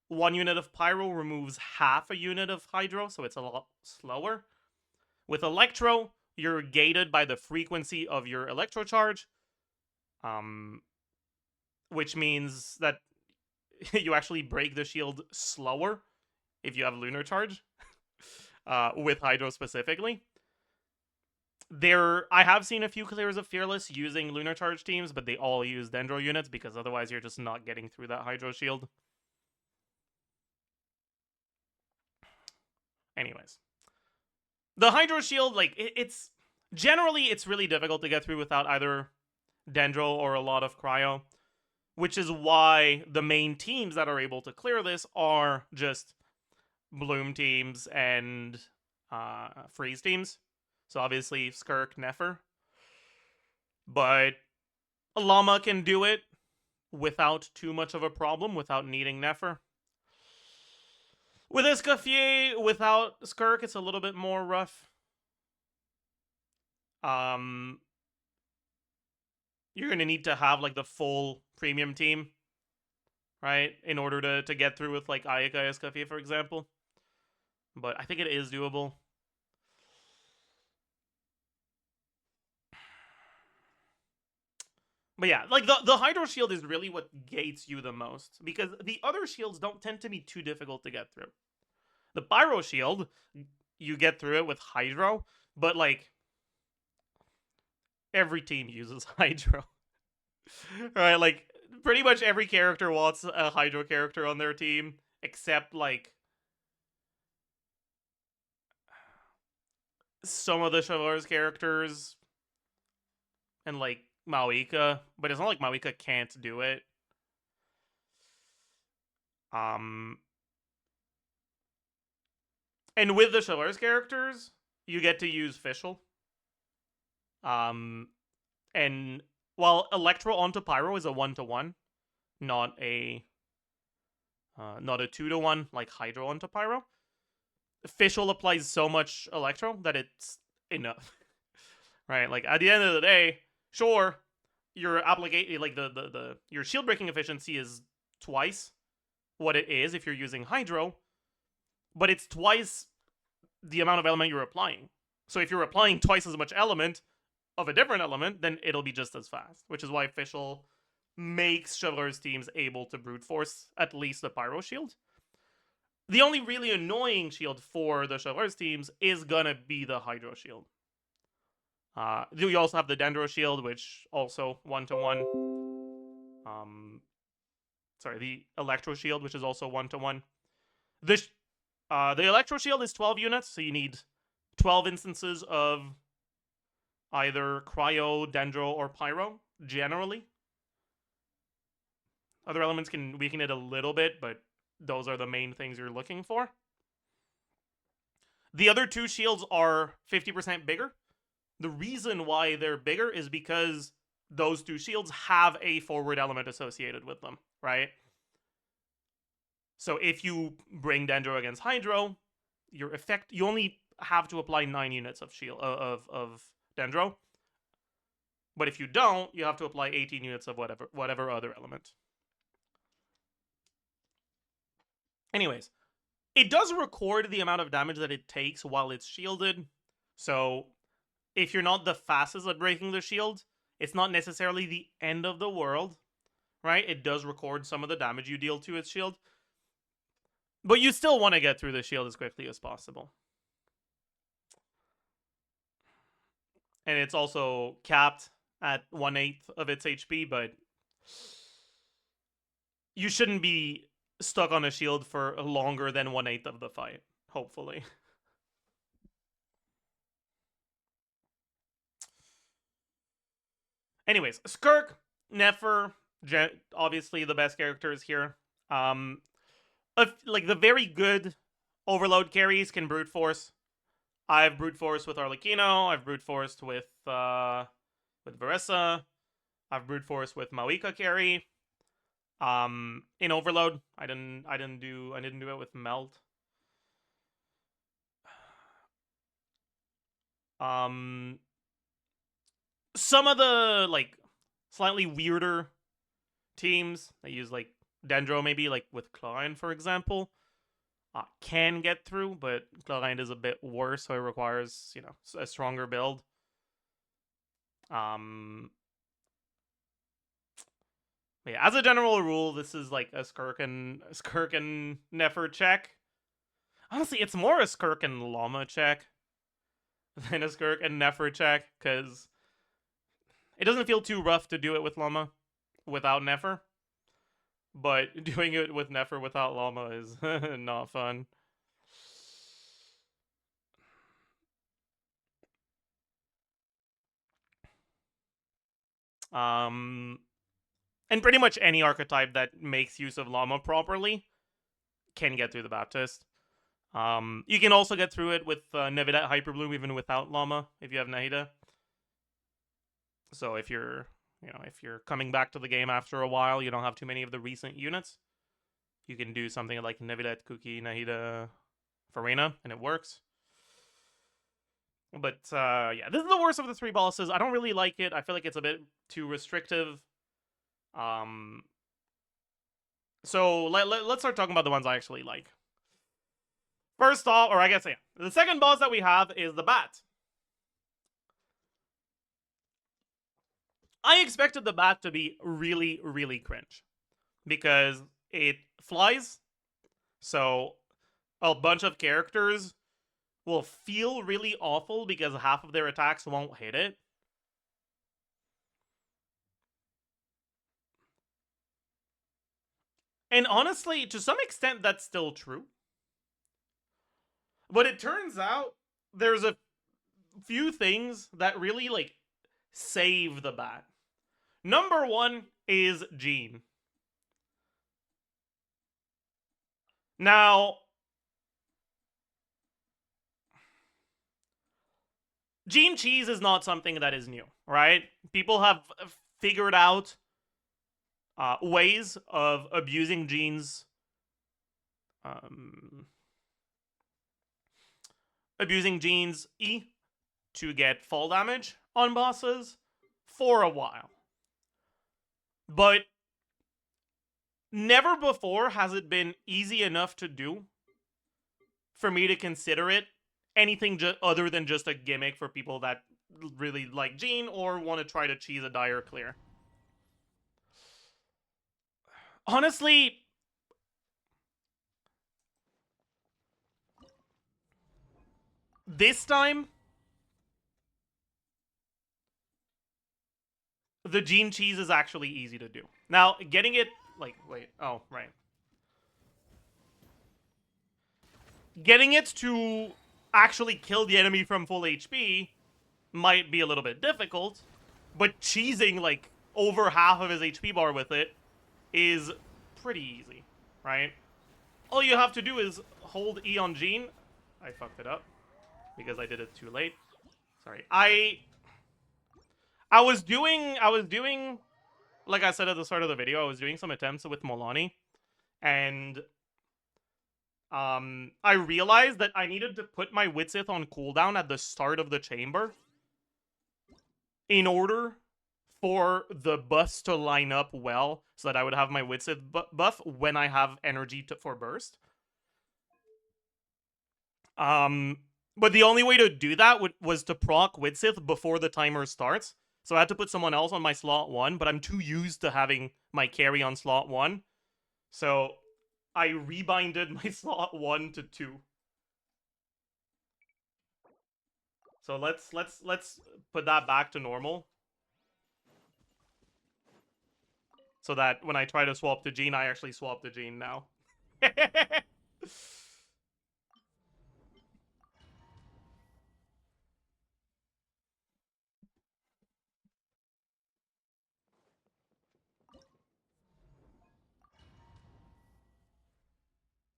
1 unit of pyro removes half a unit of hydro, so it's a lot slower. With Electro, you're gated by the frequency of your Electro charge, which means that you actually break the shield slower if you have Lunar Charge, with Hydro specifically. I have seen a few clears of Fearless using Lunar Charge teams, but they all use Dendro units because otherwise you're just not getting through that Hydro shield. Anyways. The Hydro shield, like, it's... Generally, it's really difficult to get through without either Dendro or a lot of Cryo, which is why the main teams that are able to clear this are just Bloom teams and Freeze teams. So obviously Skirk, Nefer. But Llama can do it without too much of a problem, without needing Nefer. With Escoffier, without Skirk, it's a little bit more rough. You're going to need to have, like, the full premium team, right? In order to get through with, like, Ayaka Escoffier, for example. But I think it is doable. But yeah, like, the Hydro Shield is really what gates you the most, because the other shields don't tend to be too difficult to get through. The Pyro Shield, you get through it with Hydro, but, like, every team uses Hydro. Right, like, pretty much every character wants a Hydro character on their team, except, like, some of the Chevaliers characters, and, like, Maoika, but it's not like Maoika can't do it. And with the Chevaliers characters, you get to use Fischl. And while Electro onto Pyro is a 1-to-1, not a 2-to-1 like Hydro onto Pyro, Fischl applies so much Electro that it's enough. Right? Like, at the end of the day, sure, your your shield breaking efficiency is twice what it is if you're using Hydro, but it's twice the amount of element you're applying. So if you're applying twice as much element of a different element, then it'll be just as fast, which is why Fischl makes Chevaliers teams able to brute force at least the Pyro shield. The only really annoying shield for the Chevaliers teams is gonna be the Hydro shield. You also have the Dendro shield, which also 1-to-1. The Electro shield, which is also 1-to-1. The Electro shield is 12 units, so you need 12 instances of either Cryo, Dendro, or Pyro, generally. Other elements can weaken it a little bit, but those are the main things you're looking for. The other two shields are 50% bigger. The reason why they're bigger is because those two shields have a forward element associated with them, right? So if you bring Dendro against Hydro, you only have to apply 9 units of shield of Dendro. But if you don't, you have to apply 18 units of whatever other element. Anyways, it does record the amount of damage that it takes while it's shielded. So if you're not the fastest at breaking the shield, it's not necessarily the end of the world, right? It does record some of the damage you deal to its shield. But you still want to get through the shield as quickly as possible. And it's also capped at 1/8 of its HP, but you shouldn't be stuck on a shield for longer than 1/8 of the fight, hopefully. Anyways, Skirk, Nefer, obviously the best characters here. Like, the very good overload carries can brute force. I've brute forced with Arlecchino. I've brute forced with Varessa. I've brute forced with Maoika carry. In overload, I didn't do it with Melt. Some of the, like, slightly weirder teams that use, like, Dendro, maybe, like with Klein, for example, can get through, but Chlorine is a bit worse, so it requires, you know, a stronger build. Yeah, as a general rule, this is like a Skirk and Nefer check. Honestly, it's more a Skirk and Llama check than a Skirk and Nefer check, because it doesn't feel too rough to do it with Llama without Nefer. But doing it with Nefer without Llama is not fun. And pretty much any archetype that makes use of Llama properly can get through the Baptist. You can also get through it with Nevidette Hyperbloom even without Llama if you have Nahida. So if you're coming back to the game after a while, you don't have too many of the recent units, you can do something like Nevidette, Kuki, Nahida, Farina, and it works. But yeah, this is the worst of the three bosses. I don't really like it. I feel like it's a bit too restrictive. So let's start talking about the ones I actually like. First off, or I guess, yeah, the second boss that we have is the Bat. I expected the Bat to be really, really cringe. Because it flies, so a bunch of characters will feel really awful because half of their attacks won't hit it. And honestly, to some extent, that's still true. But it turns out there's a few things that really, like, save the Bat. Number one is Jean. Now, Jean cheese is not something that is new, right? People have figured out ways of abusing Jean's E to get fall damage on bosses for a while. But never before has it been easy enough to do for me to consider it anything other than just a gimmick for people that really like Jean or want to try to cheese a dire clear. Honestly, this time, the Jean cheese is actually easy to do. Now, getting it, like, wait, oh, right. Getting it to actually kill the enemy from full HP might be a little bit difficult, but cheesing, like, over half of his HP bar with it is pretty easy, right? All you have to do is hold E on Jean. I fucked it up because I did it too late. Sorry. I was doing, like I said at the start of the video, I was doing some attempts with Molani, and I realized that I needed to put my Witsith on cooldown at the start of the chamber in order for the buffs to line up well so that I would have my Witsith buff when I have energy for burst. But the only way to do that was to proc Witsith before the timer starts. So I had to put someone else on my slot 1, but I'm too used to having my carry on slot 1. So I rebinded my slot 1 to 2. So let's put that back to normal. So that when I try to swap to Jean, I actually swap to Jean now.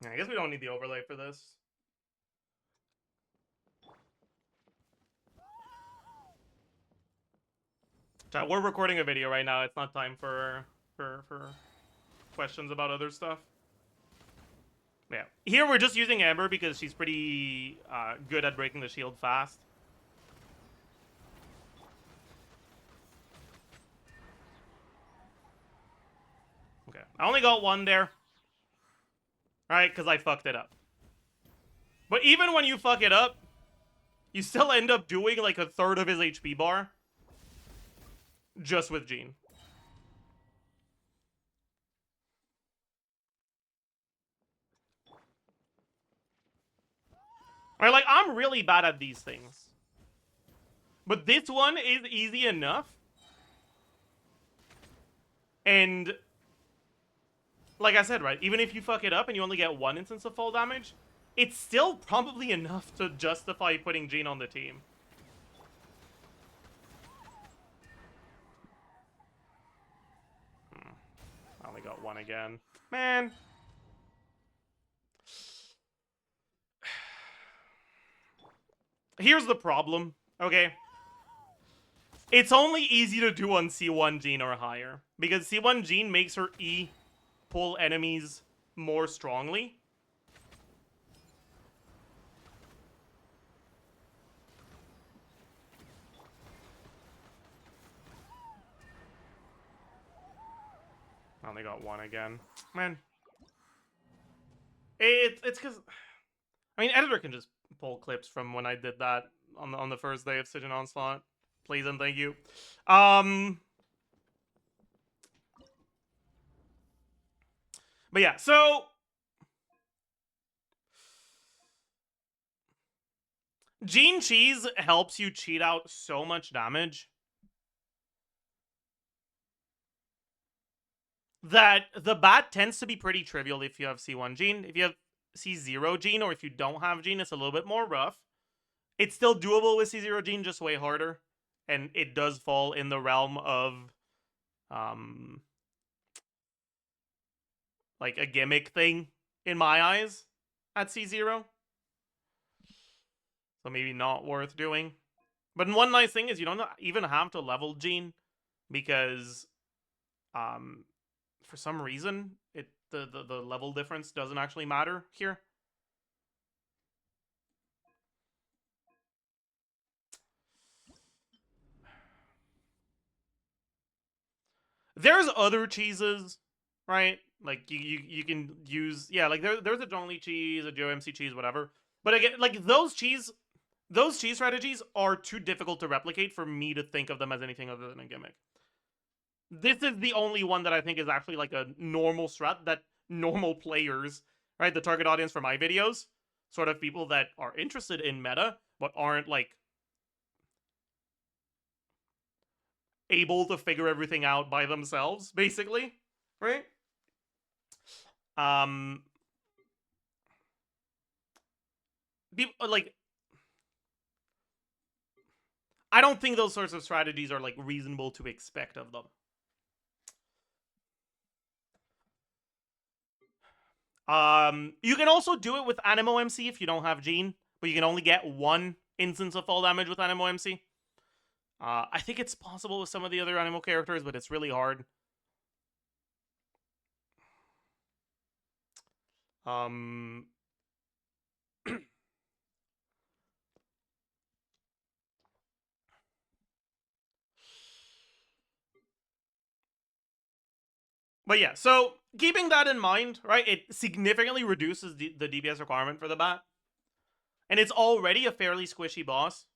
I guess we don't need the overlay for this. Chat, we're recording a video right now. It's not time for questions about other stuff. Yeah. Here we're just using Amber because she's pretty good at breaking the shield fast. Okay. I only got one there. Right, because I fucked it up. But even when you fuck it up, you still end up doing like a third of his HP bar. Just with Jean. Right, like, I'm really bad at these things. But this one is easy enough. And, like I said, right, even if you fuck it up and you only get 1 instance of fall damage, it's still probably enough to justify putting Jean on the team. I only got 1 again. Man. Here's the problem, okay? It's only easy to do on C1 Jean or higher, because C1 Jean makes her E pull enemies more strongly. I only got 1 again. Man. It's because... I mean, editor can just pull clips from when I did that on the first day of Stygian Onslaught. Please and thank you. But yeah, so... Jean Cheese helps you cheat out so much damage that the bat tends to be pretty trivial if you have C1 Jean. If you have C0 Jean, or if you don't have Jean, it's a little bit more rough. It's still doable with C0 Jean, just way harder. And it does fall in the realm of, like, a gimmick thing, in my eyes, at C0. So maybe not worth doing. But one nice thing is you don't even have to level Jean, because, for some reason, the level difference doesn't actually matter here. There's other cheeses, right? Like, you can use, yeah, like, there's a Zhongli cheese, a Joe MC cheese, whatever. But again, like, those cheese strategies are too difficult to replicate for me to think of them as anything other than a gimmick. This is the only one that I think is actually like a normal strat that normal players, right, the target audience for my videos, sort of people that are interested in meta, but aren't, like, able to figure everything out by themselves, basically, right? Like, I don't think those sorts of strategies are, like, reasonable to expect of them. You can also do it with Animo MC if you don't have Jean, but you can only get 1 instance of fall damage with Animo MC. I think it's possible with some of the other Animo characters, but it's really hard. But yeah, so keeping that in mind, right, it significantly reduces the DPS requirement for the bat. And it's already a fairly squishy boss.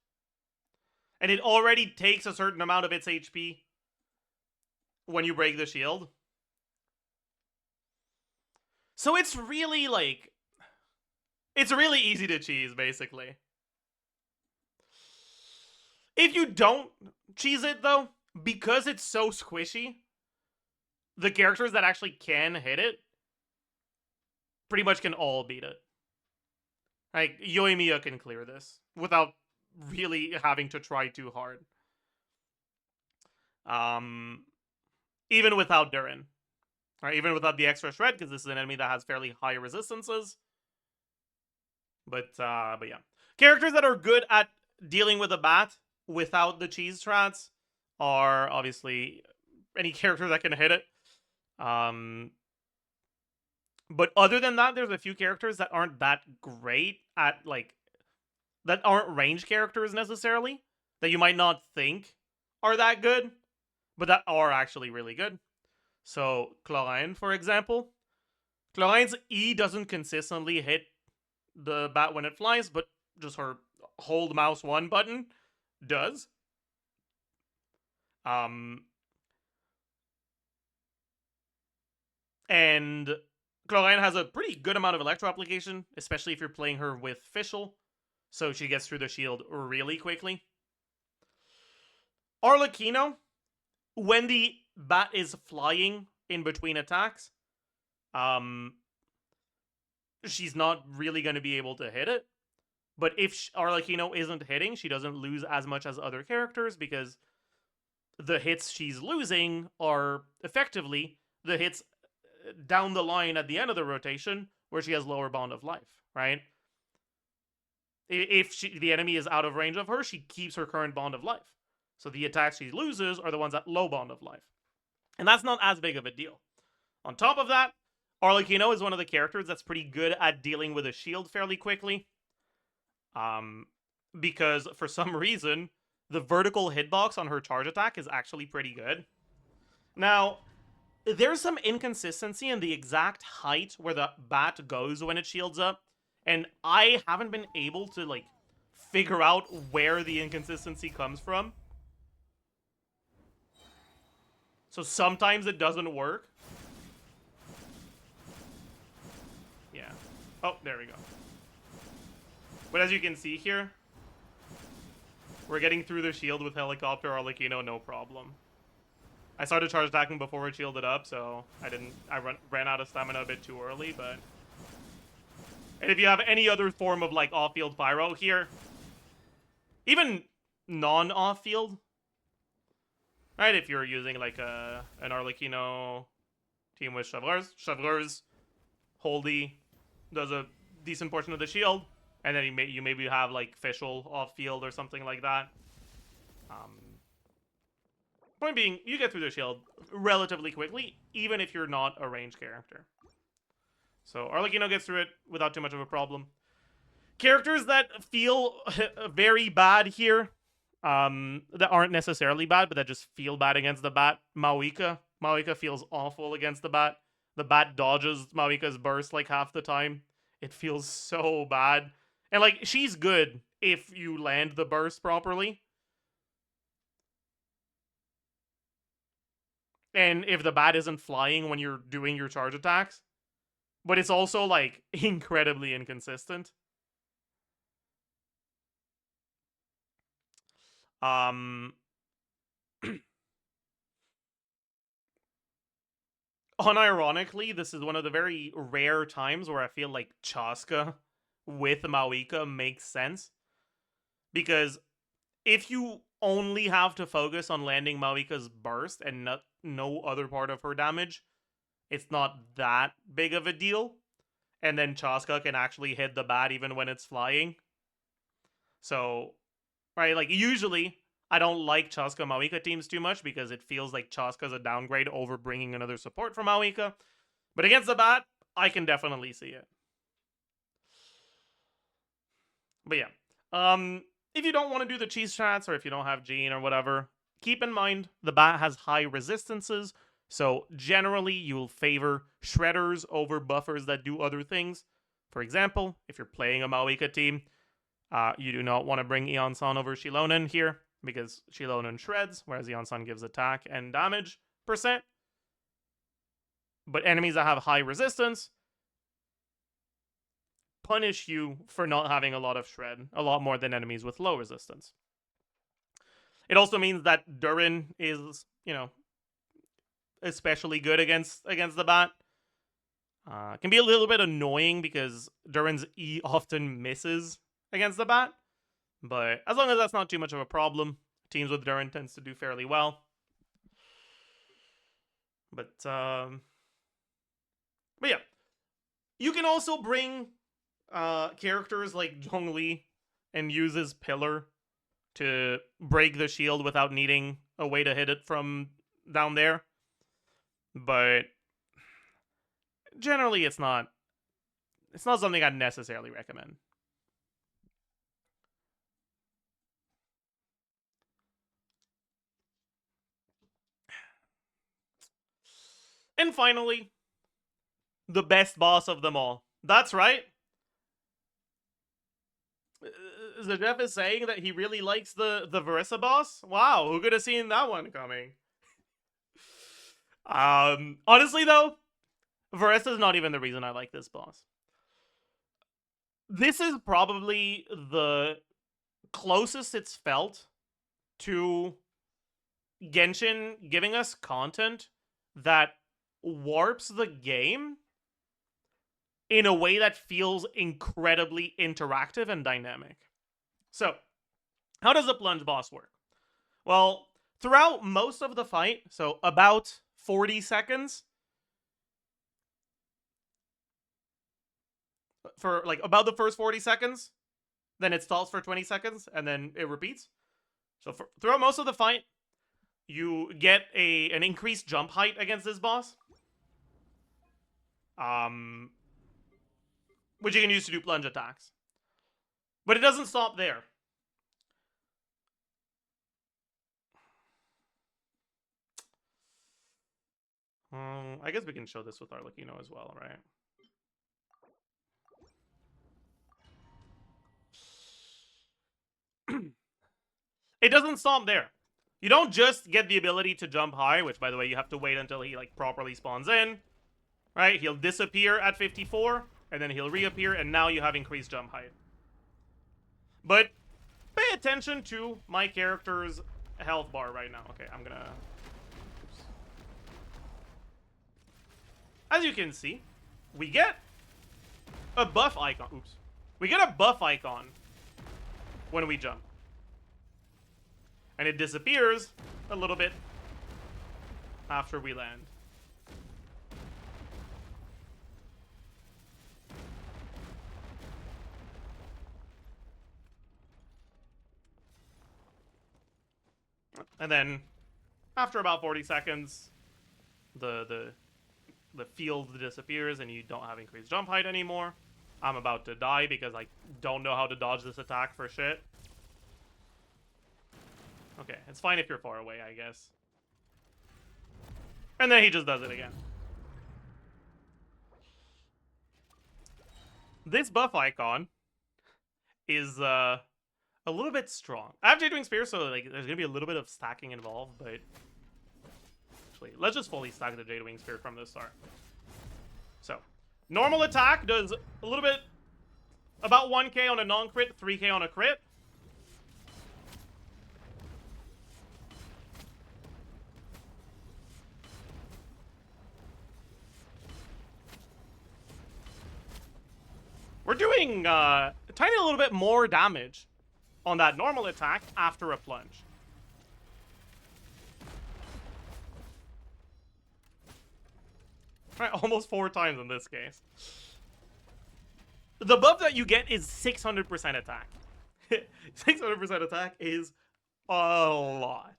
And it already takes a certain amount of its HP when you break the shield. So it's really, like... It's really easy to cheese, basically. If you don't cheese it, though, because it's so squishy, the characters that actually can hit it pretty much can all beat it. Like, Yoimiya can clear this without really having to try too hard. Even without Durin. Right, even without the extra shred, because this is an enemy that has fairly high resistances. But yeah. Characters that are good at dealing with a bat without the cheese strats are obviously any character that can hit it. But other than that, there's a few characters that aren't that great at, like, that aren't range characters necessarily, that you might not think are that good, but that are actually really good. So, Chlorine, for example. Chlorine's E doesn't consistently hit the bat when it flies, but just her hold mouse 1 button does. And Chlorine has a pretty good amount of electro application, especially if you're playing her with Fischl, so she gets through the shield really quickly. Arlecchino, when the bat is flying in between attacks, she's not really going to be able to hit it. But if Arlecchino isn't hitting, she doesn't lose as much as other characters because the hits she's losing are effectively the hits down the line at the end of the rotation where she has lower bond of life, right? If the enemy is out of range of her, she keeps her current bond of life. So the attacks she loses are the ones at low bond of life. And that's not as big of a deal. On top of that, Arlecchino is one of the characters that's pretty good at dealing with a shield fairly quickly. Because for some reason, the vertical hitbox on her charge attack is actually pretty good. Now, there's some inconsistency in the exact height where the bat goes when it shields up, and I haven't been able to, like, figure out where the inconsistency comes from. So sometimes it doesn't work. Yeah. Oh, there we go. But as you can see here, we're getting through the shield with Helicopter Arlecchino, no problem. I started charge attacking before it shielded up, so I ran out of stamina a bit too early, but... And if you have any other form of, like, off-field pyro here, even non-off-field, right, if you're using, like, an Arlecchino team with Chevreurs, Holdy does a decent portion of the shield, and then you maybe have, like, Fischl off-field or something like that. Point being, you get through the shield relatively quickly, even if you're not a ranged character. So Arlecchino gets through it without too much of a problem. Characters that feel very bad here, that aren't necessarily bad, but that just feel bad against the bat. Mawika. Mawika feels awful against the bat. The bat dodges Mawika's burst like half the time. It feels so bad. And like, she's good if you land the burst properly. And if the bat isn't flying when you're doing your charge attacks. But it's also, like, incredibly inconsistent. Unironically, this is one of the very rare times where I feel like Chaska with Mawika makes sense. Because if you only have to focus on landing Mawika's burst and no other part of her damage, it's not that big of a deal. And then Chaska can actually hit the bat even when it's flying. So, right, like, usually I don't like Chaska Mawika teams too much because it feels like Chaska's a downgrade over bringing another support from Mawika. But against the bat, I can definitely see it. But yeah, if you don't want to do the cheese chats or if you don't have Gene or whatever, keep in mind the bat has high resistances, so generally you'll favor shredders over buffers that do other things. For example, if you're playing a Mawika team, you do not want to bring Eon-san over Shilonen here, because Shilonen shreds, whereas Eon-san gives attack and damage %. But enemies that have high resistance punish you for not having a lot of shred, a lot more than enemies with low resistance. It also means that Durin is, you know, especially good against the bat. Can be a little bit annoying because Durin's E often misses against the bat. But as long as that's not too much of a problem, teams with Durin tends to do fairly well. But yeah. You can also bring characters like Zhongli and use his pillar to break the shield without needing a way to hit it from down there. But generally it's not something I'd necessarily recommend. And finally, the best boss of them all. That's right. Zajef is saying that he really likes the Verissa boss. Wow, who could have seen that one coming? Honestly though, Verissa is not even the reason I like this boss. This is probably the closest it's felt to Genshin giving us content that warps the game in a way that feels incredibly interactive and dynamic. So, how does the plunge boss work? Well, throughout most of the fight, so about 40 seconds, for like about the first 40 seconds, then it stalls for 20 seconds, and then it repeats. So throughout most of the fight, you get an increased jump height against this boss. Which you can use to do plunge attacks. But it doesn't stop there. I guess we can show this with Arlecchino as well, right? It doesn't stop there. You don't just get the ability to jump high, which, by the way, you have to wait until he, like, properly spawns in. Right? He'll disappear at 54, and then he'll reappear, and now you have increased jump height. But pay attention to my character's health bar right now. Okay, I'm gonna... Oops. As you can see, we get a buff icon. Oops. We get a buff icon when we jump. And it disappears a little bit after we land. And then, after about 40 seconds, the field disappears and you don't have increased jump height anymore. I'm about to die because I don't know how to dodge this attack for shit. Okay, it's fine if you're far away, I guess. And then he just does it again. This buff icon is a little bit strong. I have Jadewing Spear, so like there's gonna be a little bit of stacking involved, but actually, let's just fully stack the Jadewing Spear from the start. So, normal attack does a little bit, about 1k on a non-crit, 3k on a crit. We're doing a tiny little bit more damage on that normal attack after a plunge. Right, almost 4 times in this case. The buff that you get is 600% attack. 600% attack is a lot.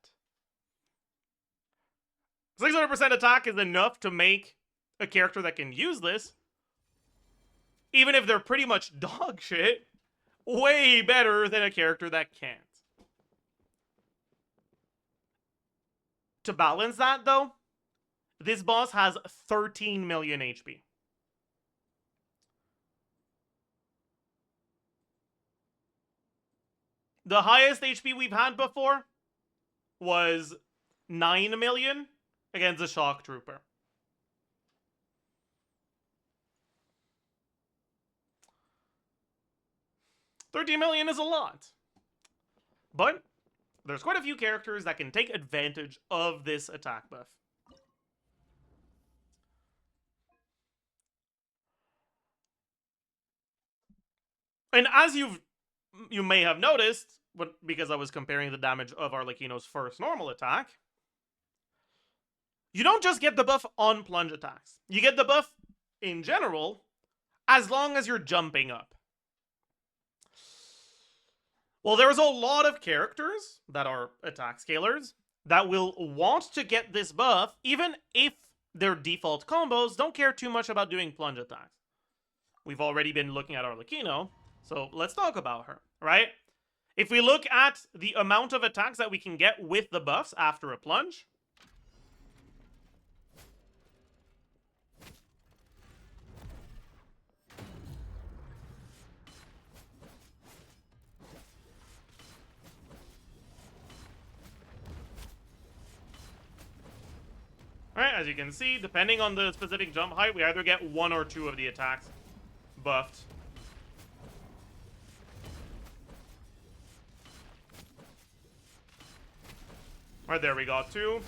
600% attack is enough to make a character that can use this, even if they're pretty much dog shit, way better than a character that can't. To balance that, though, this boss has 13 million HP. The highest HP we've had before was 9 million against the Shock Trooper. $13 million is a lot. But there's quite a few characters that can take advantage of this attack buff. And as you may have noticed, because I was comparing the damage of Arlecchino's first normal attack, you don't just get the buff on plunge attacks. You get the buff in general, as long as you're jumping up. Well, there's a lot of characters that are attack scalers that will want to get this buff, even if their default combos don't care too much about doing plunge attacks. We've already been looking at Arlecchino, so let's talk about her, right? If we look at the amount of attacks that we can get with the buffs after a plunge, as you can see, depending on the specific jump height, we either get 1 or 2 of the attacks buffed. Alright, there we got 2.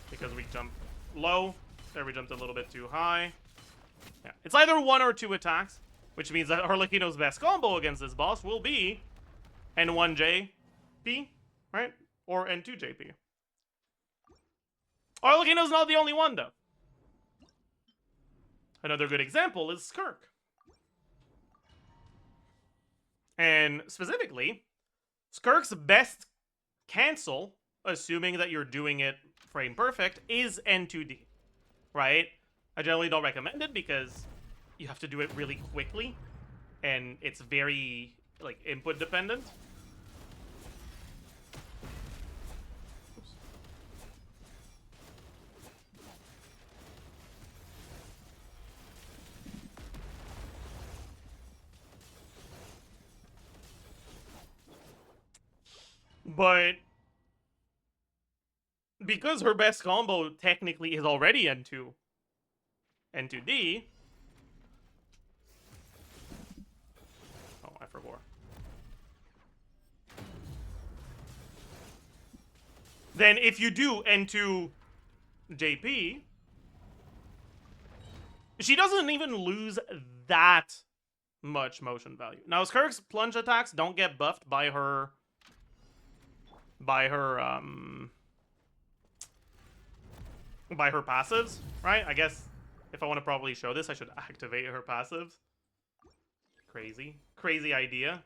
Because we jumped low. There we jumped a little bit too high. Yeah, it's either 1 or 2 attacks, which means that Arlecchino's best combo against this boss will be N1JP, right? Or N2JP. Arlecchino's not the only one, though. Another good example is Skirk. And specifically, Skirk's best cancel, assuming that you're doing it frame perfect, is N2D, right? I generally don't recommend it because you have to do it really quickly, and it's very, like, input dependent. Oops. But because her best combo technically is already N2D. Oh, I forgot. Then if you do N2JP, she doesn't even lose that much motion value. Now, Skirk's plunge attacks don't get buffed by her passives, right? I guess if I want to properly show this, I should activate her passives. Crazy idea.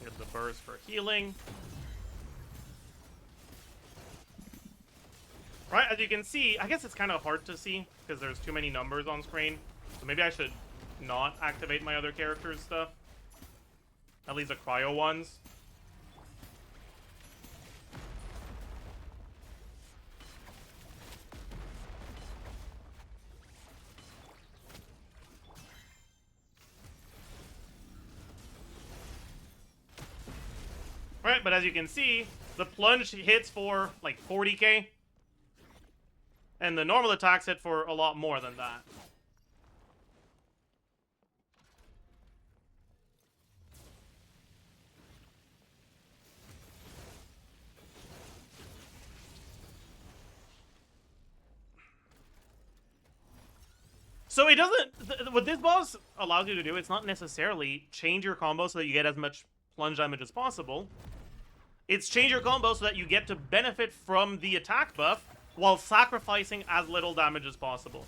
Get the burst for healing. Right, as you can see, I guess it's kind of hard to see because there's too many numbers on screen. So maybe I should not activate my other characters' stuff. At least the cryo ones. Right, but as you can see, the plunge hits for like 40k. And the normal attacks hit for a lot more than that. So it doesn't... what this boss allows you to do, it's not necessarily change your combo so that you get as much plunge damage as possible. It's change your combo so that you get to benefit from the attack buff while sacrificing as little damage as possible.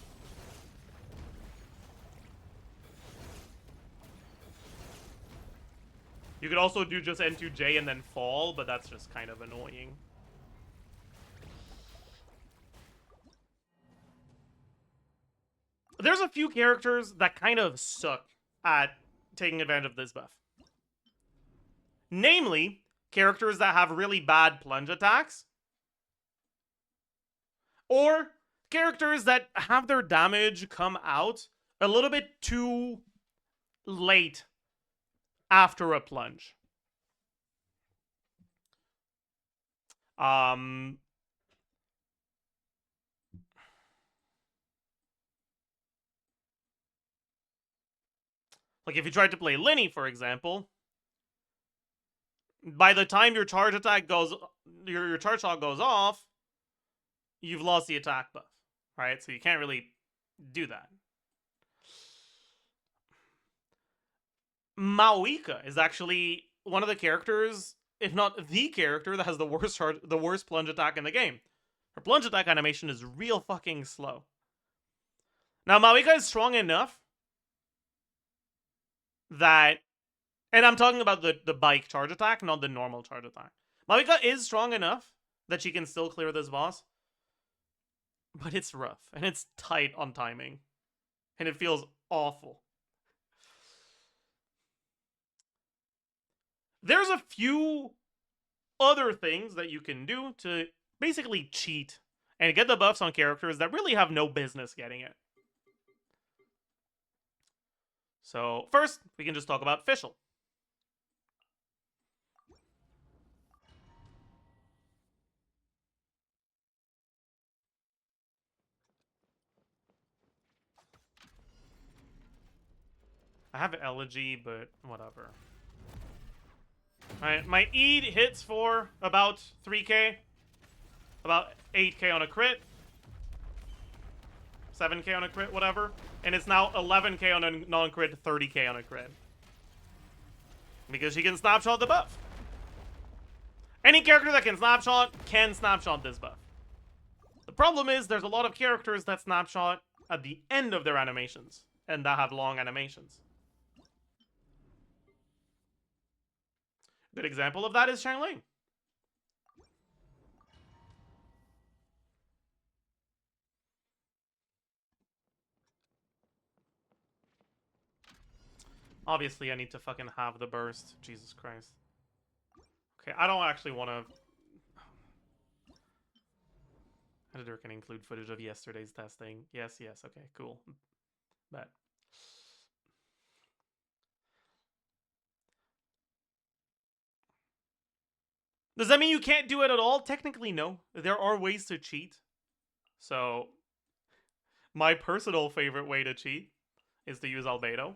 You could also do just N2J and then fall, but that's just kind of annoying. There's a few characters that kind of suck at taking advantage of this buff. Namely, characters that have really bad plunge attacks. Or characters that have their damage come out a little bit too late after a plunge. Like if you tried to play Linny, for example, by the time your charge attack goes, your charge shot goes off, you've lost the attack buff, right? So you can't really do that. Maoika is actually one of the characters, if not the character, that has the worst plunge attack in the game. Her plunge attack animation is real fucking slow. Now, Maoika is strong enough that... and I'm talking about the bike charge attack, not the normal charge attack. Maoika is strong enough that she can still clear this boss. But it's rough, and it's tight on timing. And it feels awful. there's a few other things that you can do to basically cheat and get the buffs on characters that really have no business getting it. So first, we can just talk about Fischl. I have Elegy, but whatever. Alright, my Eid hits for about 3k. About 8k on a crit. 7k on a crit, whatever. And it's now 11k on a non-crit, 30k on a crit. Because she can snapshot the buff. Any character that can snapshot this buff. The problem is there's a lot of characters that snapshot at the end of their animations. And that have long animations. Good example of that is Xiangling. Obviously, I need to fucking have the burst. Jesus Christ. Okay, I don't actually want to... Editor can include footage of yesterday's testing. Yes, okay, cool. Bet. Does that mean you can't do it at all? Technically, no. There are ways to cheat. So, my personal favorite way to cheat is to use Albedo.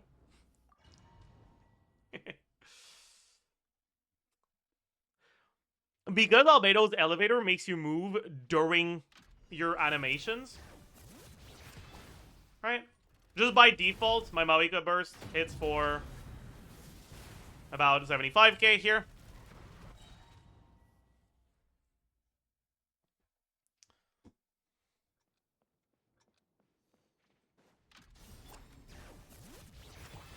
Because Albedo's elevator makes you move during your animations, right? Just by default, my Mawika burst hits for about 75k here.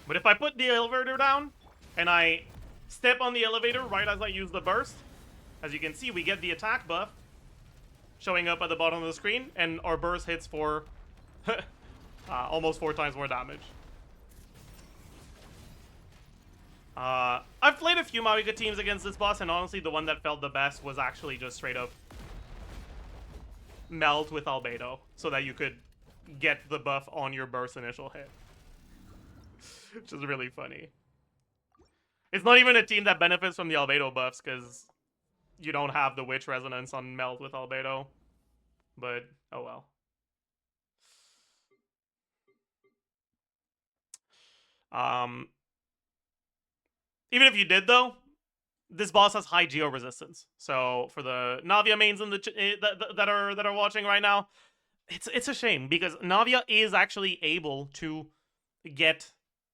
But if I put the elevator down and I step on the elevator right as I use the burst, as you can see, we get the attack buff showing up at the bottom of the screen, and our burst hits for almost 4 times more damage. I've played a few Mawika teams against this boss, and honestly, the one that felt the best was actually just straight up melt with Albedo, so that you could get the buff on your burst initial hit. Which is really funny. It's not even a team that benefits from the Albedo buffs, because you don't have the Witch Resonance on melt with Albedo. But, oh well. Even if you did, though, this boss has high geo resistance. So for the Navia mains in the that are watching right now, it's a shame, because Navia is actually able to get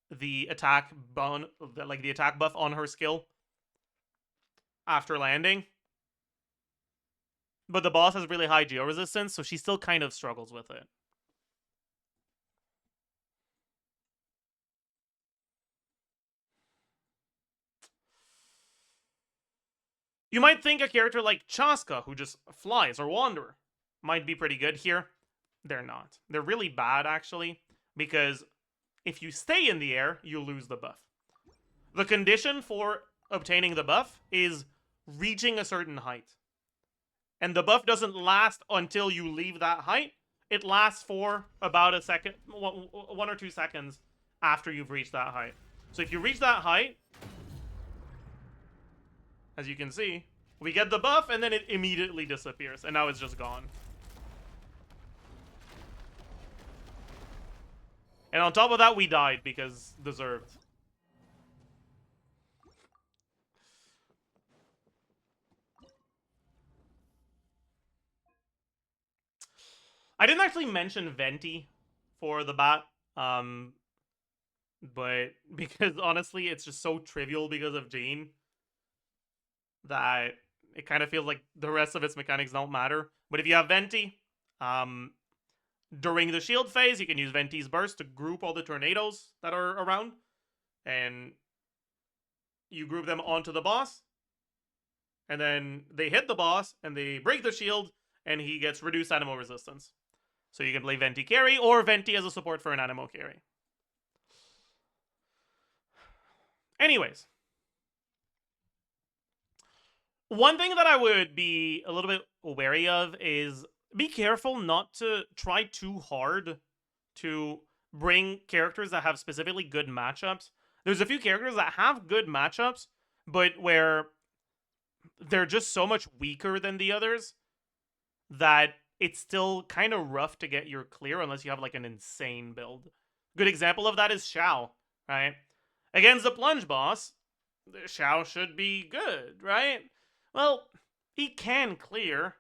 the attack the attack buff on her skill after landing. But the boss has really high geo resistance, so she still kind of struggles with it. You might think a character like Chaska, who just flies, or Wanderer, might be pretty good here. They're not. They're really bad, actually, because if you stay in the air, you lose the buff. The condition for obtaining the buff is reaching a certain height. And the buff doesn't last until you leave that height. It lasts for about a second, 1 or 2 seconds after you've reached that height. So if you reach that height, as you can see, we get the buff and then it immediately disappears. And now it's just gone. And on top of that, we died because deserved. I didn't actually mention Venti for the bat, but because honestly, it's just so trivial because of Jean that it kind of feels like the rest of its mechanics don't matter. But if you have Venti, during the shield phase, you can use Venti's burst to group all the tornadoes that are around, and you group them onto the boss, and then they hit the boss, and they break the shield, and he gets reduced animal resistance. So you can play Venti carry, or Venti as a support for an animal carry. Anyways. One thing that I would be a little bit wary of is be careful not to try too hard to bring characters that have specifically good matchups. There's a few characters that have good matchups, but where they're just so much weaker than the others that it's still kind of rough to get your clear unless you have like an insane build. Good example of that is Xiao, right? Against the plunge boss, Xiao should be good, right? Well, he can clear,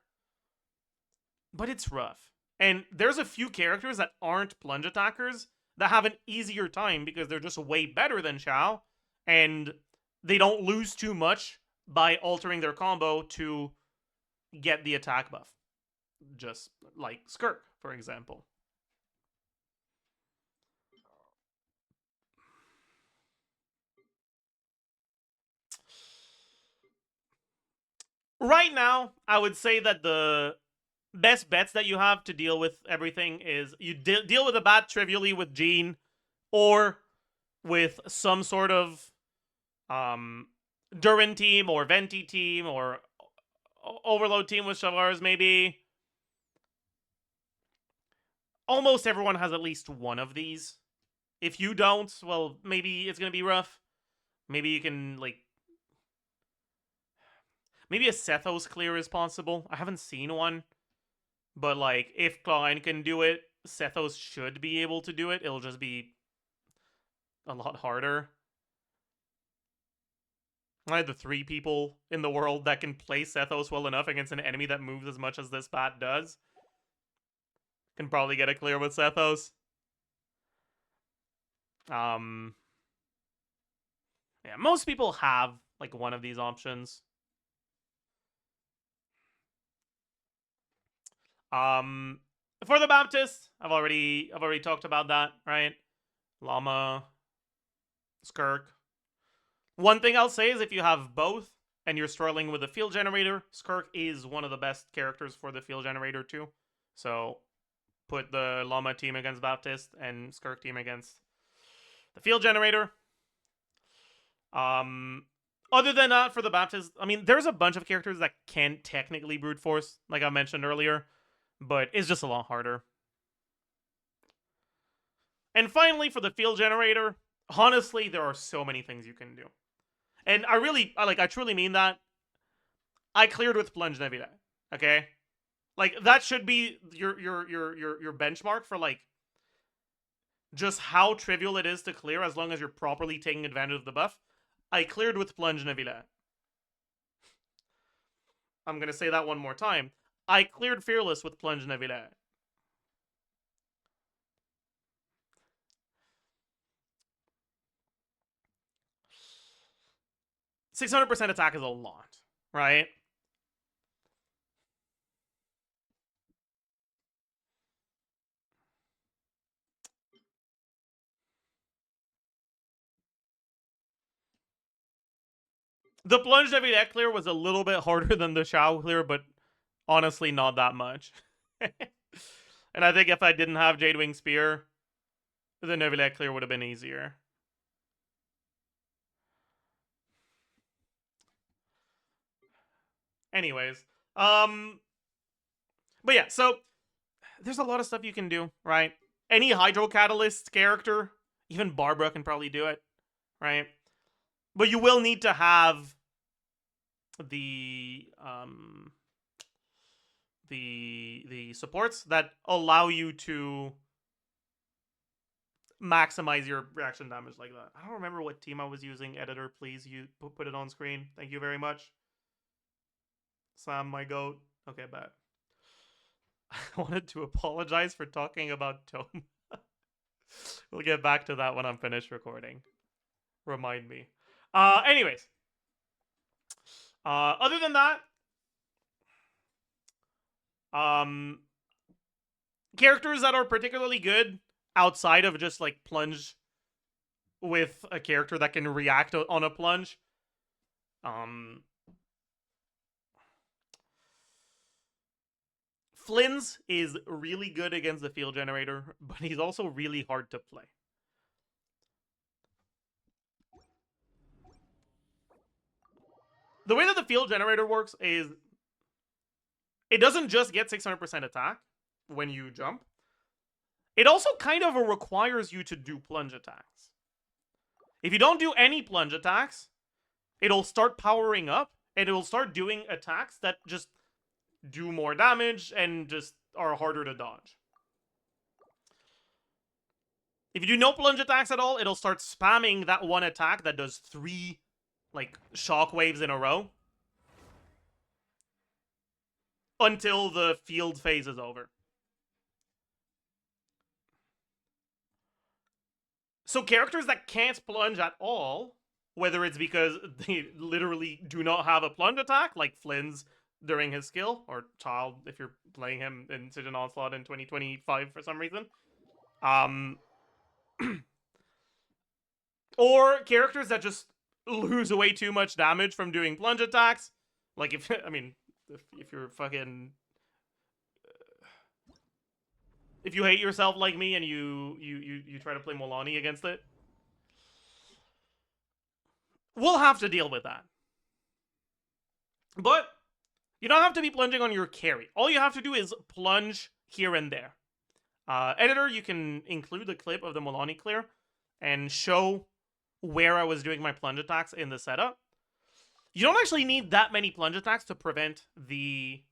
but it's rough. And there's a few characters that aren't plunge attackers that have an easier time because they're just way better than Xiao, and they don't lose too much by altering their combo to get the attack buff. Just like Skirk, for example. Right now, I would say that the best bets that you have to deal with everything is you deal with a bat trivially with Jean or with some sort of Durin team or Venti team or Overload team with Shavars, maybe. Almost everyone has at least one of these. If you don't, well, maybe it's gonna be rough. Maybe you can, like... Maybe a Sethos clear is possible. I haven't seen one. But, like, if Klein can do it, Sethos should be able to do it. It'll just be a lot harder. I had the 3 people in the world that can play Sethos well enough against an enemy that moves as much as this bat does. Can probably get a clear with Sethos. Yeah, most people have, like, one of these options. For the Baptist, I've already talked about that, right? Llama, Skirk. One thing I'll say is if you have both and you're struggling with the field generator, Skirk is one of the best characters for the field generator too. So put the Llama team against Baptist and Skirk team against the field generator. Other than that, for the Baptist, I mean, there's a bunch of characters that can technically brute force, like I mentioned earlier, but it's just a lot harder. And finally, for the field generator, honestly, there are so many things you can do. And I truly mean that. I cleared with Plunge Nebula, okay? Like, that should be your benchmark for, like, just how trivial it is to clear as long as you're properly taking advantage of the buff. I cleared with Plunge Nebula. I'm gonna say that one more time. I cleared Fearless with Plunge Nebula. %600 attack is a lot, right? The Plunge Nebula clear was a little bit harder than the Xiao clear, but honestly not that much. And I think if I didn't have Jadewing Spear, the Nebula clear would have been easier. Anyways, but yeah, so there's a lot of stuff you can do, right? Any Hydro Catalyst character, even Barbara can probably do it, right? But you will need to have the supports that allow you to maximize your reaction damage like that. I don't remember what team I was using. Editor, please, you put it on screen. Thank you very much. Sam, my goat. Okay, bad. I wanted to apologize for talking about Tome. We'll get back to that when I'm finished recording. Remind me. Anyways. Other than that, characters that are particularly good outside of just like plunge with a character that can react on a plunge. Flynn's is really good against the field generator, but he's also really hard to play. the way that the field generator works is it doesn't just get 600% attack when you jump. It also kind of requires you to do plunge attacks. If you don't do any plunge attacks, it'll start powering up, and it'll start doing attacks that just do more damage and just are harder to dodge. If you do no plunge attacks at all, it'll start spamming that one attack that does 3, like, shockwaves in a row. Until the field phase is over. So characters that can't plunge at all, whether it's because they literally do not have a plunge attack, like Flynn's during his skill, or Child if you're playing him in Stygian Onslaught in 2025 for some reason. Or characters that just lose way too much damage from doing plunge attacks. Like if, I mean, if you're fucking... if you hate yourself like me and you try to play Molani against it, we'll have to deal with that. But you don't have to be plunging on your carry. All you have to do is plunge here and there. Editor, you can include a clip of the Molani clear and show where I was doing my plunge attacks in the setup. You don't actually need that many plunge attacks to prevent the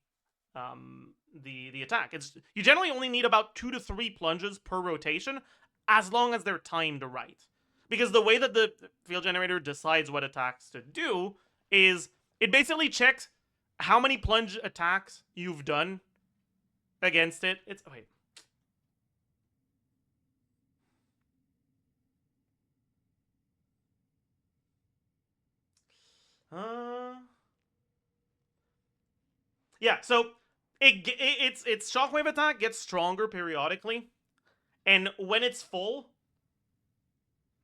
attack. You generally only need about 2 to 3 plunges per rotation, as long as they're timed right. Because the way that the field generator decides what attacks to do is it basically checks how many plunge attacks you've done against it. Wait. Yeah, so its shockwave attack gets stronger periodically, and when it's full,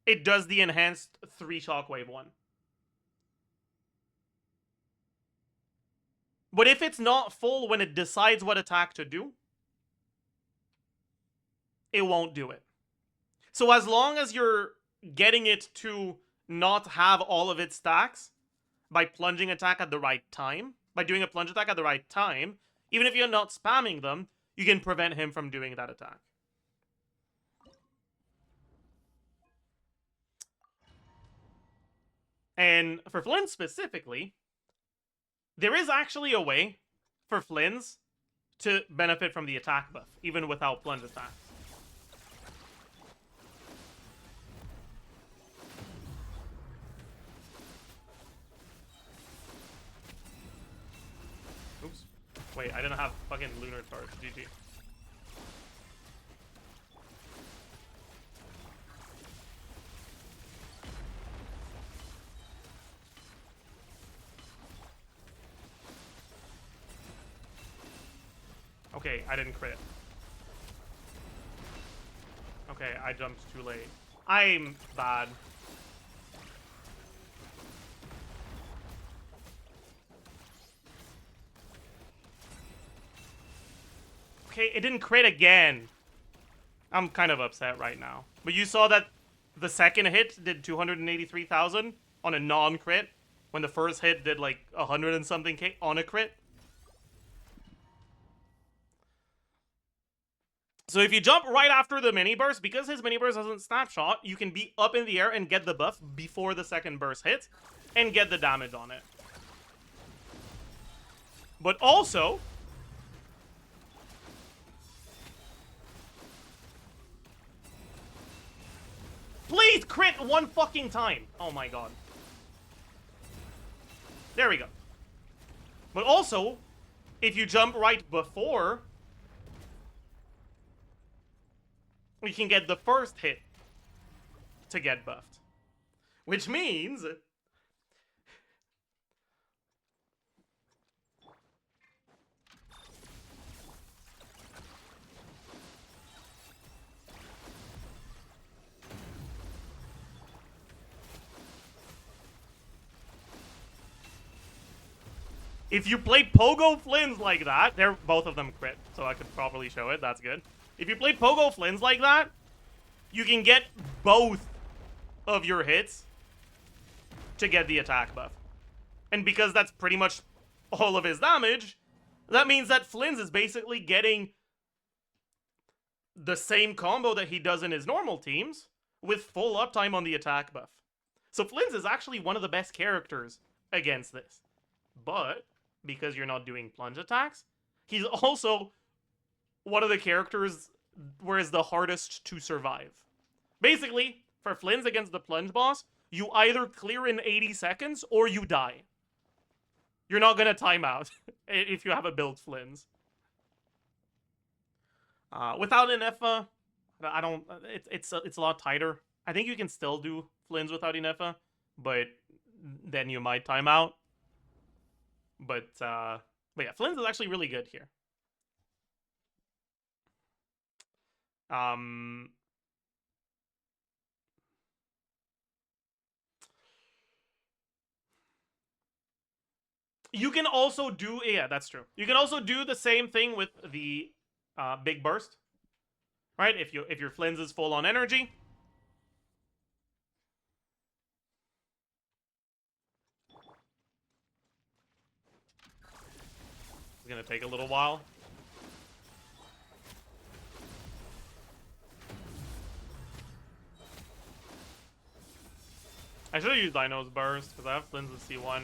it does the enhanced 3 shockwave one. But if it's not full when it decides what attack to do, it won't do it. So as long as you're getting it to not have all of its stacks by plunging attack at the right time, by doing a plunge attack at the right time, even if you're not spamming them, you can prevent him from doing that attack. And for Flynn specifically, there is actually a way for Flynn's to benefit from the attack buff, even without plunge attacks. Oops. Wait, I didn't have fucking lunar charge. GG. Okay, I didn't crit. Okay, I jumped too late. I'm bad. Okay, it didn't crit again. I'm kind of upset right now. But you saw that the second hit did 283,000 on a non-crit, when the first hit did like 100 and something K on a crit. So if you jump right after the mini burst, because his mini burst doesn't snapshot, you can be up in the air and get the buff before the second burst hits, and get the damage on it. But also, please crit one fucking time. Oh my god. There we go. But also, if you jump right before, we can get the first hit to get buffed. Which means if you play Pogo Flynn's like that, they're both of them crit, so I could properly show it. That's good. If you play Pogo Flynn's like that, you can get both of your hits to get the attack buff. And because that's pretty much all of his damage, that means that Flynn's is basically getting the same combo that he does in his normal teams with full uptime on the attack buff. So Flynn's is actually one of the best characters against this. But because you're not doing plunge attacks, he's also one of the characters where it's the hardest to survive. Basically, for Flynn's against the plunge boss, you either clear in 80 seconds or you die. You're not gonna time out if you have a build Flynn's. Without an Effa, I don't. It's a lot tighter. I think you can still do Flynn's without an Effa, but then you might time out. But yeah, Flynn's is actually really good here. You can also do, yeah, that's true. You can also do the same thing with the big burst, right? If your Flynn's is full on energy, it's gonna take a little while. I should have used Dino's burst because I have Flynn's with C1.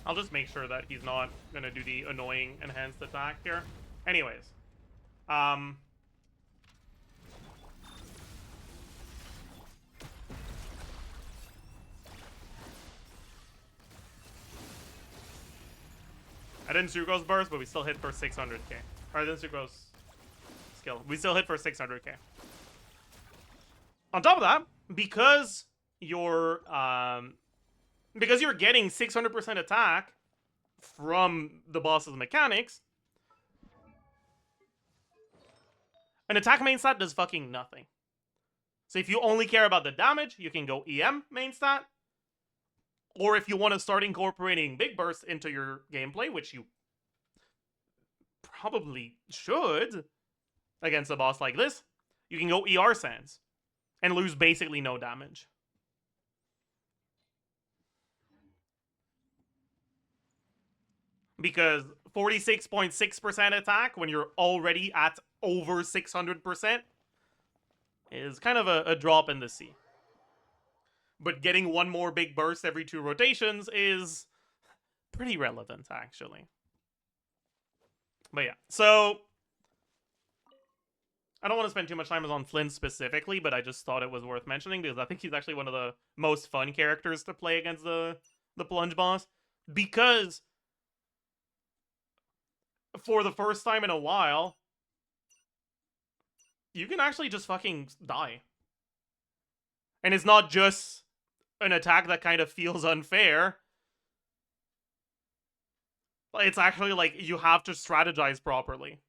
I'll just make sure that he's not gonna do the annoying enhanced attack here. Anyways. I didn't Sugo's burst, but we still hit for 600k. Or I didn't Sugo's skill. We still hit for 600k. On top of that, because you're getting 600% attack from the boss's mechanics, an attack main stat does fucking nothing. So if you only care about the damage, you can go EM main stat. Or if you want to start incorporating Big Burst into your gameplay, which you probably should against a boss like this, you can go ER Sands and lose basically no damage. Because 46.6% attack when you're already at over 600% is kind of a drop in the sea. But getting one more big burst every 2 rotations is pretty relevant, actually. But yeah, so I don't want to spend too much time on Flynn specifically, but I just thought it was worth mentioning because I think he's actually one of the most fun characters to play against the plunge boss. Because for the first time in a while, you can actually just fucking die. And it's not just an attack that kind of feels unfair. It's actually like you have to strategize properly.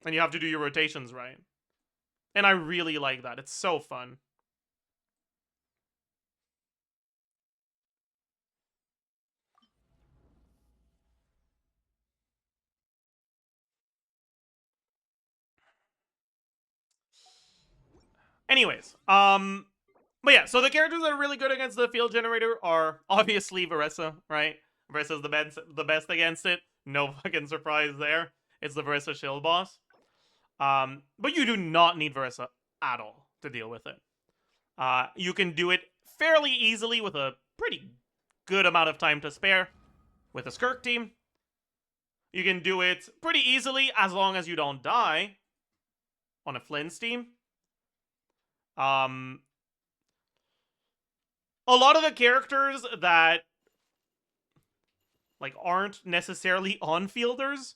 And you have to do your rotations right. And I really like that. It's so fun. Anyways, but yeah, so the characters that are really good against the field generator are obviously Veressa, right? Veresa's the best against it. No fucking surprise there. It's the Veressa shield boss. But you do not need Veressa at all to deal with it. You can do it fairly easily with a pretty good amount of time to spare with a Skirk team. You can do it pretty easily as long as you don't die on a Flynn's team. A lot of the characters that like aren't necessarily on-fielders,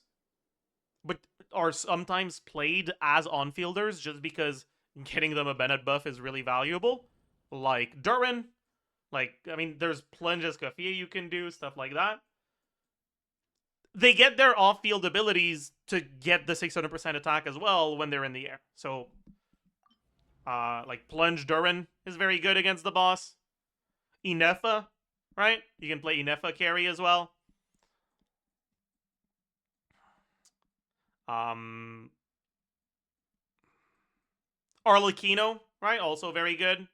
but are sometimes played as on-fielders just because getting them a Bennett buff is really valuable. Like Durin, like, I mean, there's Plunge Escafia you can do, stuff like that. They get their off-field abilities to get the 600% attack as well when they're in the air. So, like, Plunge Durin is very good against the boss. Inefa, right? You can play Inefa carry as well. Arlecchino, right? Also very good.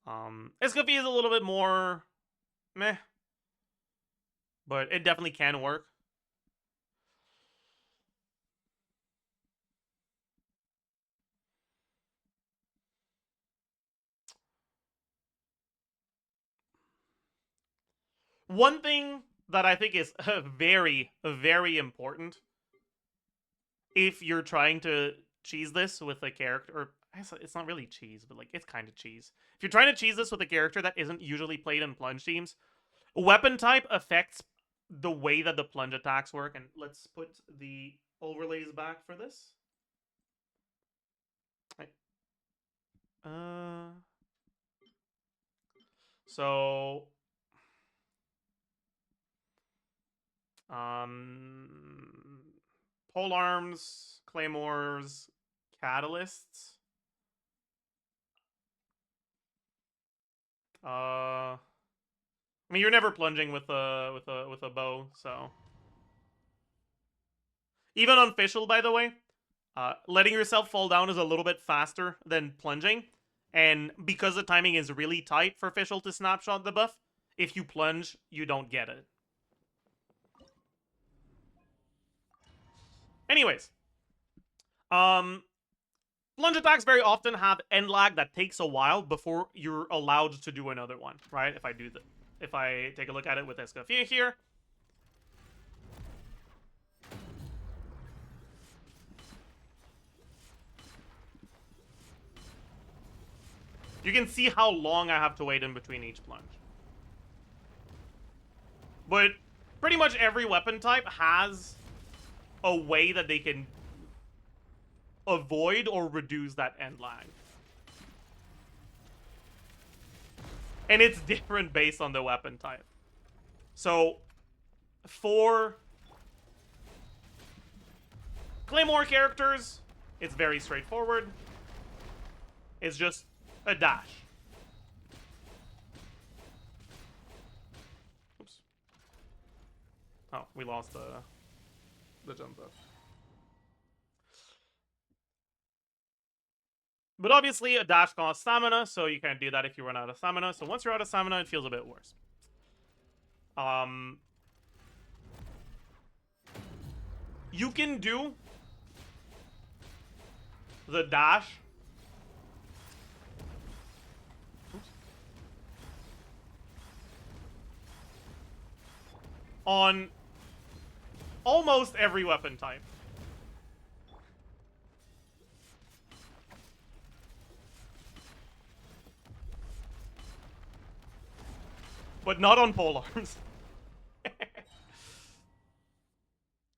Escoffier is a little bit more meh, but it definitely can work. One thing that I think is very, very important if you're trying to cheese this with a character, or it's not really cheese, but like it's kind of cheese. If you're trying to cheese this with a character that isn't usually played in plunge teams, weapon type affects the way that the plunge attacks work. And let's put the overlays back for this. Right. So pole arms, claymores, catalysts. I mean, you're never plunging with a bow, so even on Fischl, by the way, letting yourself fall down is a little bit faster than plunging, and because the timing is really tight for Fischl to snapshot the buff, if you plunge, you don't get it. Anyways, plunge attacks very often have end lag that takes a while before you're allowed to do another one, right? If I take a look at it with Escoffier here, you can see how long I have to wait in between each plunge. But pretty much every weapon type has a way that they can avoid or reduce that end lag. And it's different based on the weapon type. So, for Claymore characters, it's very straightforward. It's just a dash. Oops. Oh, we lost the jump buff. But obviously, a dash costs stamina, so you can't do that if you run out of stamina. So once you're out of stamina, it feels a bit worse. You can do the dash. Oops. On almost every weapon type. But not on pole arms.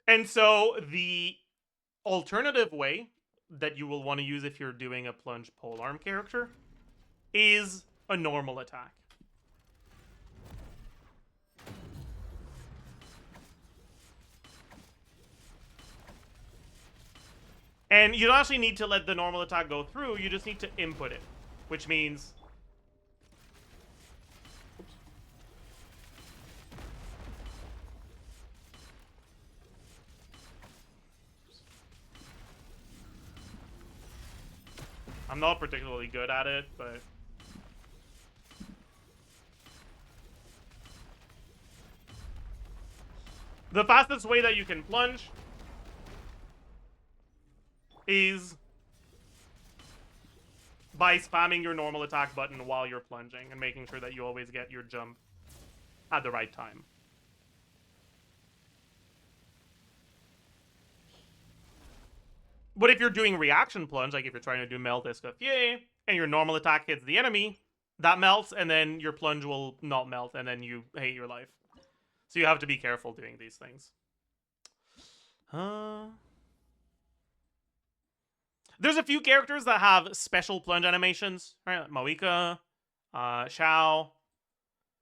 And so the alternative way that you will want to use if you're doing a plunge polearm character is a normal attack. And you don't actually need to let the normal attack go through, you just need to input it, which means... Oops. I'm not particularly good at it, but... The fastest way that you can plunge is by spamming your normal attack button while you're plunging and making sure that you always get your jump at the right time. But if you're doing reaction plunge, like if you're trying to do melt escoffier, and your normal attack hits the enemy, that melts, and then your plunge will not melt, and then you hate your life. So you have to be careful doing these things. There's a few characters that have special plunge animations, right? Like Moika, Xiao.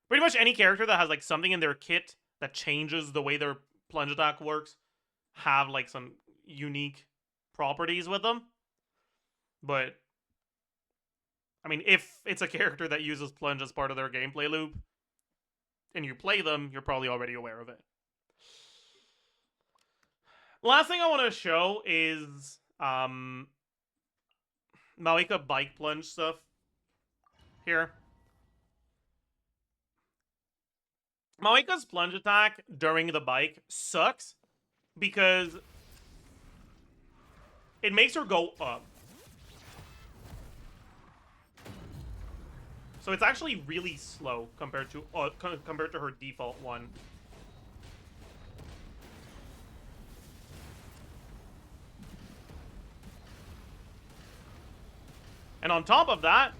Pretty much any character that has like something in their kit that changes the way their plunge attack works have like some unique properties with them. But I mean, if it's a character that uses plunge as part of their gameplay loop and you play them, you're probably already aware of it. Last thing I want to show is Malika bike plunge stuff here. Malika's plunge attack during the bike sucks because it makes her go up. So it's actually really slow compared to her default one. And on top of that,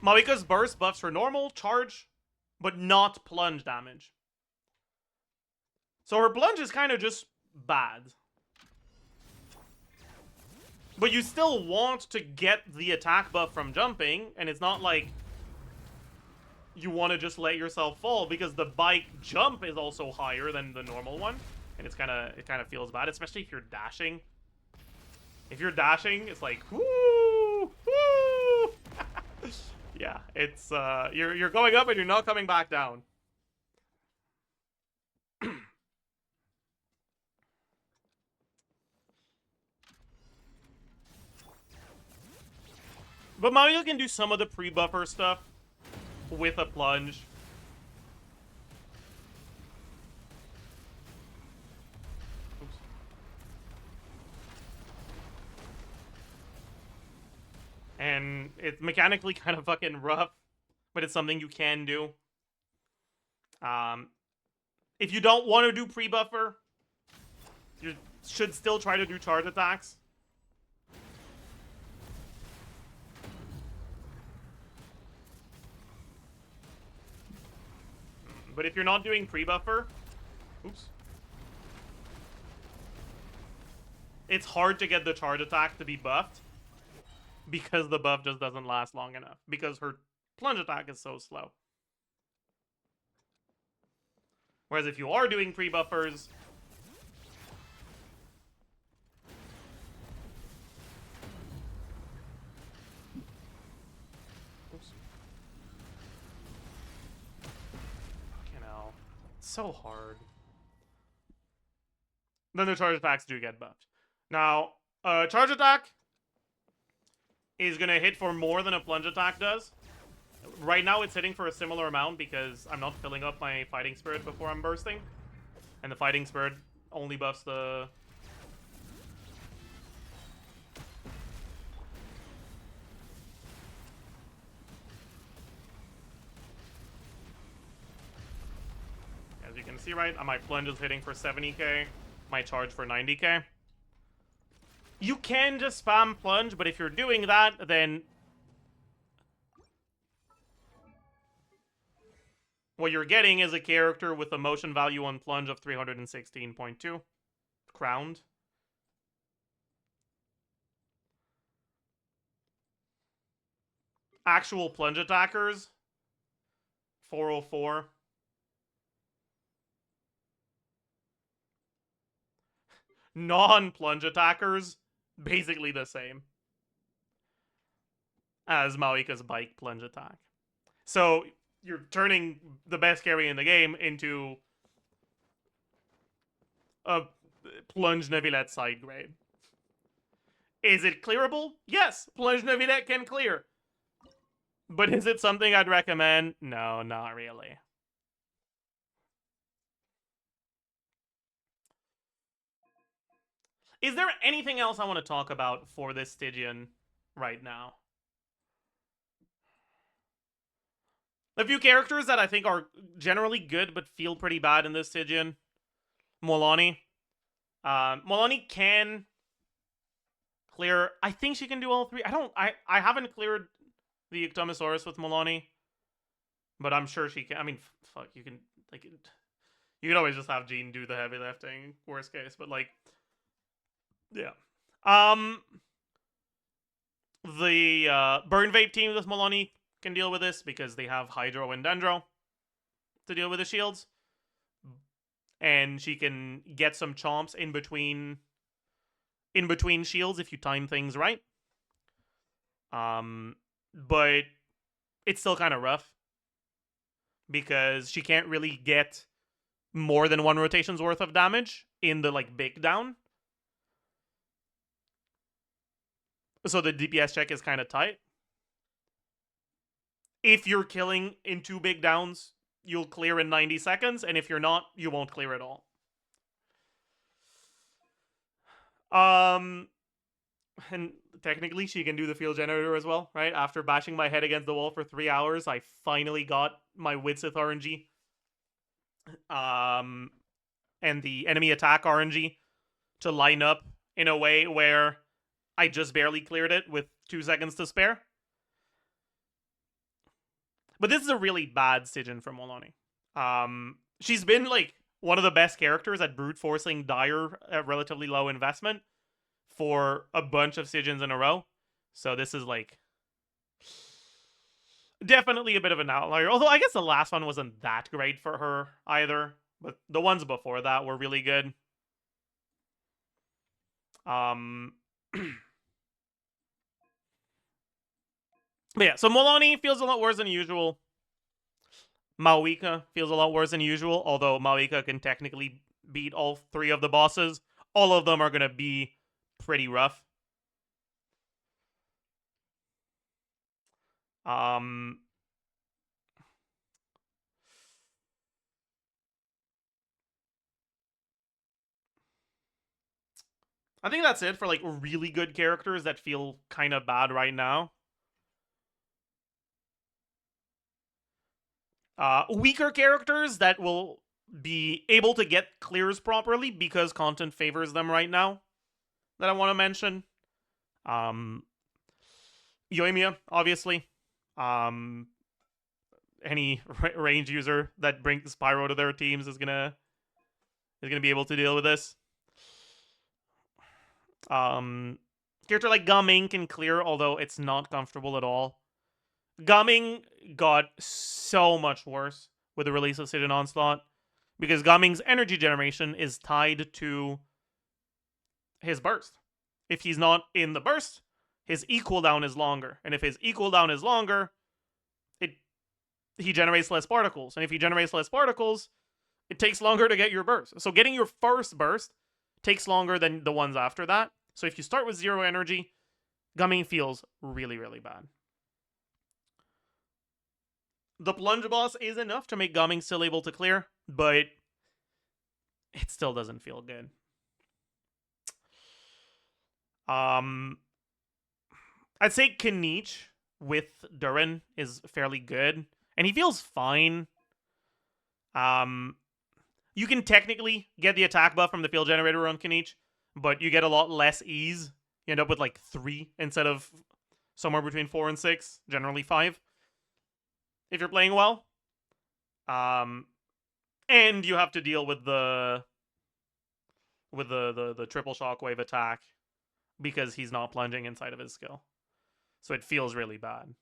Malika's burst buffs her normal charge, but not plunge damage. So her plunge is kind of just bad. But you still want to get the attack buff from jumping, and it's not like you want to just let yourself fall, because the bike jump is also higher than the normal one, and it kind of feels bad, especially if you're dashing. If you're dashing, it's like whoo, whoo. Yeah, it's you're going up and you're not coming back down. But Mario can do some of the pre-buffer stuff with a plunge. Oops. And it's mechanically kind of fucking rough, but it's something you can do. If you don't want to do pre-buffer, you should still try to do charge attacks. But if you're not doing pre-buffer, oops, it's hard to get the charge attack to be buffed because the buff just doesn't last long enough, because her plunge attack is so slow. Whereas if you are doing pre-buffers, so hard. Then the charge attacks do get buffed. Now, charge attack is going to hit for more than a plunge attack does. Right now it's hitting for a similar amount because I'm not filling up my fighting spirit before I'm bursting. And the fighting spirit only buffs the... As you can see, right, my plunge is hitting for 70k, my charge for 90k. You can just spam plunge, but if you're doing that, then what you're getting is a character with a motion value on plunge of 316.2. Crowned. Actual plunge attackers, 404. Non-plunge attackers, basically the same as Malika's bike plunge attack. So you're turning the best carry in the game into a plunge Neuvillette side grade. Is it clearable? Yes, plunge Neuvillette can clear. But is it something I'd recommend? No, not really. Is there anything else I want to talk about for this Stygian right now? A few characters that I think are generally good but feel pretty bad in this Stygian. Molani. Molani can clear... I think she can do all three. I haven't cleared the Ectomosaurus with Molani, but I'm sure she can. I mean, fuck, you can... like, you can always just have Jean do the heavy lifting, worst case, but like... yeah. The Burn Vape team with Molani can deal with this because they have Hydro and Dendro to deal with the shields. And she can get some chomps in between shields if you time things right. But it's still kind of rough because she can't really get more than one rotation's worth of damage in the like big down. So the DPS check is kind of tight. If you're killing in 2 big downs, you'll clear in 90 seconds, and if you're not, you won't clear at all. And technically she can do the field generator as well, right? After bashing my head against the wall for 3 hours, I finally got my Widsith RNG. And the enemy attack RNG to line up in a way where I just barely cleared it with 2 seconds to spare. But this is a really bad Stygian from Molani. She's been like one of the best characters at brute forcing Dire at relatively low investment for a bunch of Stygians in a row. So this is like definitely a bit of an outlier. Although I guess the last one wasn't that great for her either. But the ones before that were really good. But yeah, so Molani feels a lot worse than usual. Maoika feels a lot worse than usual, although Maoika can technically beat all 3 of the bosses. All of them are going to be pretty rough. I think that's it for like really good characters that feel kind of bad right now. Weaker characters that will be able to get clears properly because content favors them right now that I want to mention. Yoimiya, obviously. Any range user that brings Pyro to their teams is gonna be able to deal with this. Character like Gaming can clear, although it's not comfortable at all. Gaming got so much worse with the release of Stygian Onslaught because Gaming's energy generation is tied to his burst. If he's not in the burst, his E cooldown is longer. And if his E cooldown is longer, he generates less particles. And if he generates less particles, it takes longer to get your burst. So getting your first burst takes longer than the ones after that. So if you start with 0 energy, Gaming feels really, really bad. The plunge boss is enough to make Gaming still able to clear, but it still doesn't feel good. I'd say Kanich with Durin is fairly good, and he feels fine. You can technically get the attack buff from the field generator on Kanich, but you get a lot less ease. You end up with like 3 instead of somewhere between 4 and 6, generally 5. If you're playing well. And you have to deal with the triple shockwave attack because he's not plunging inside of his skill. So it feels really bad.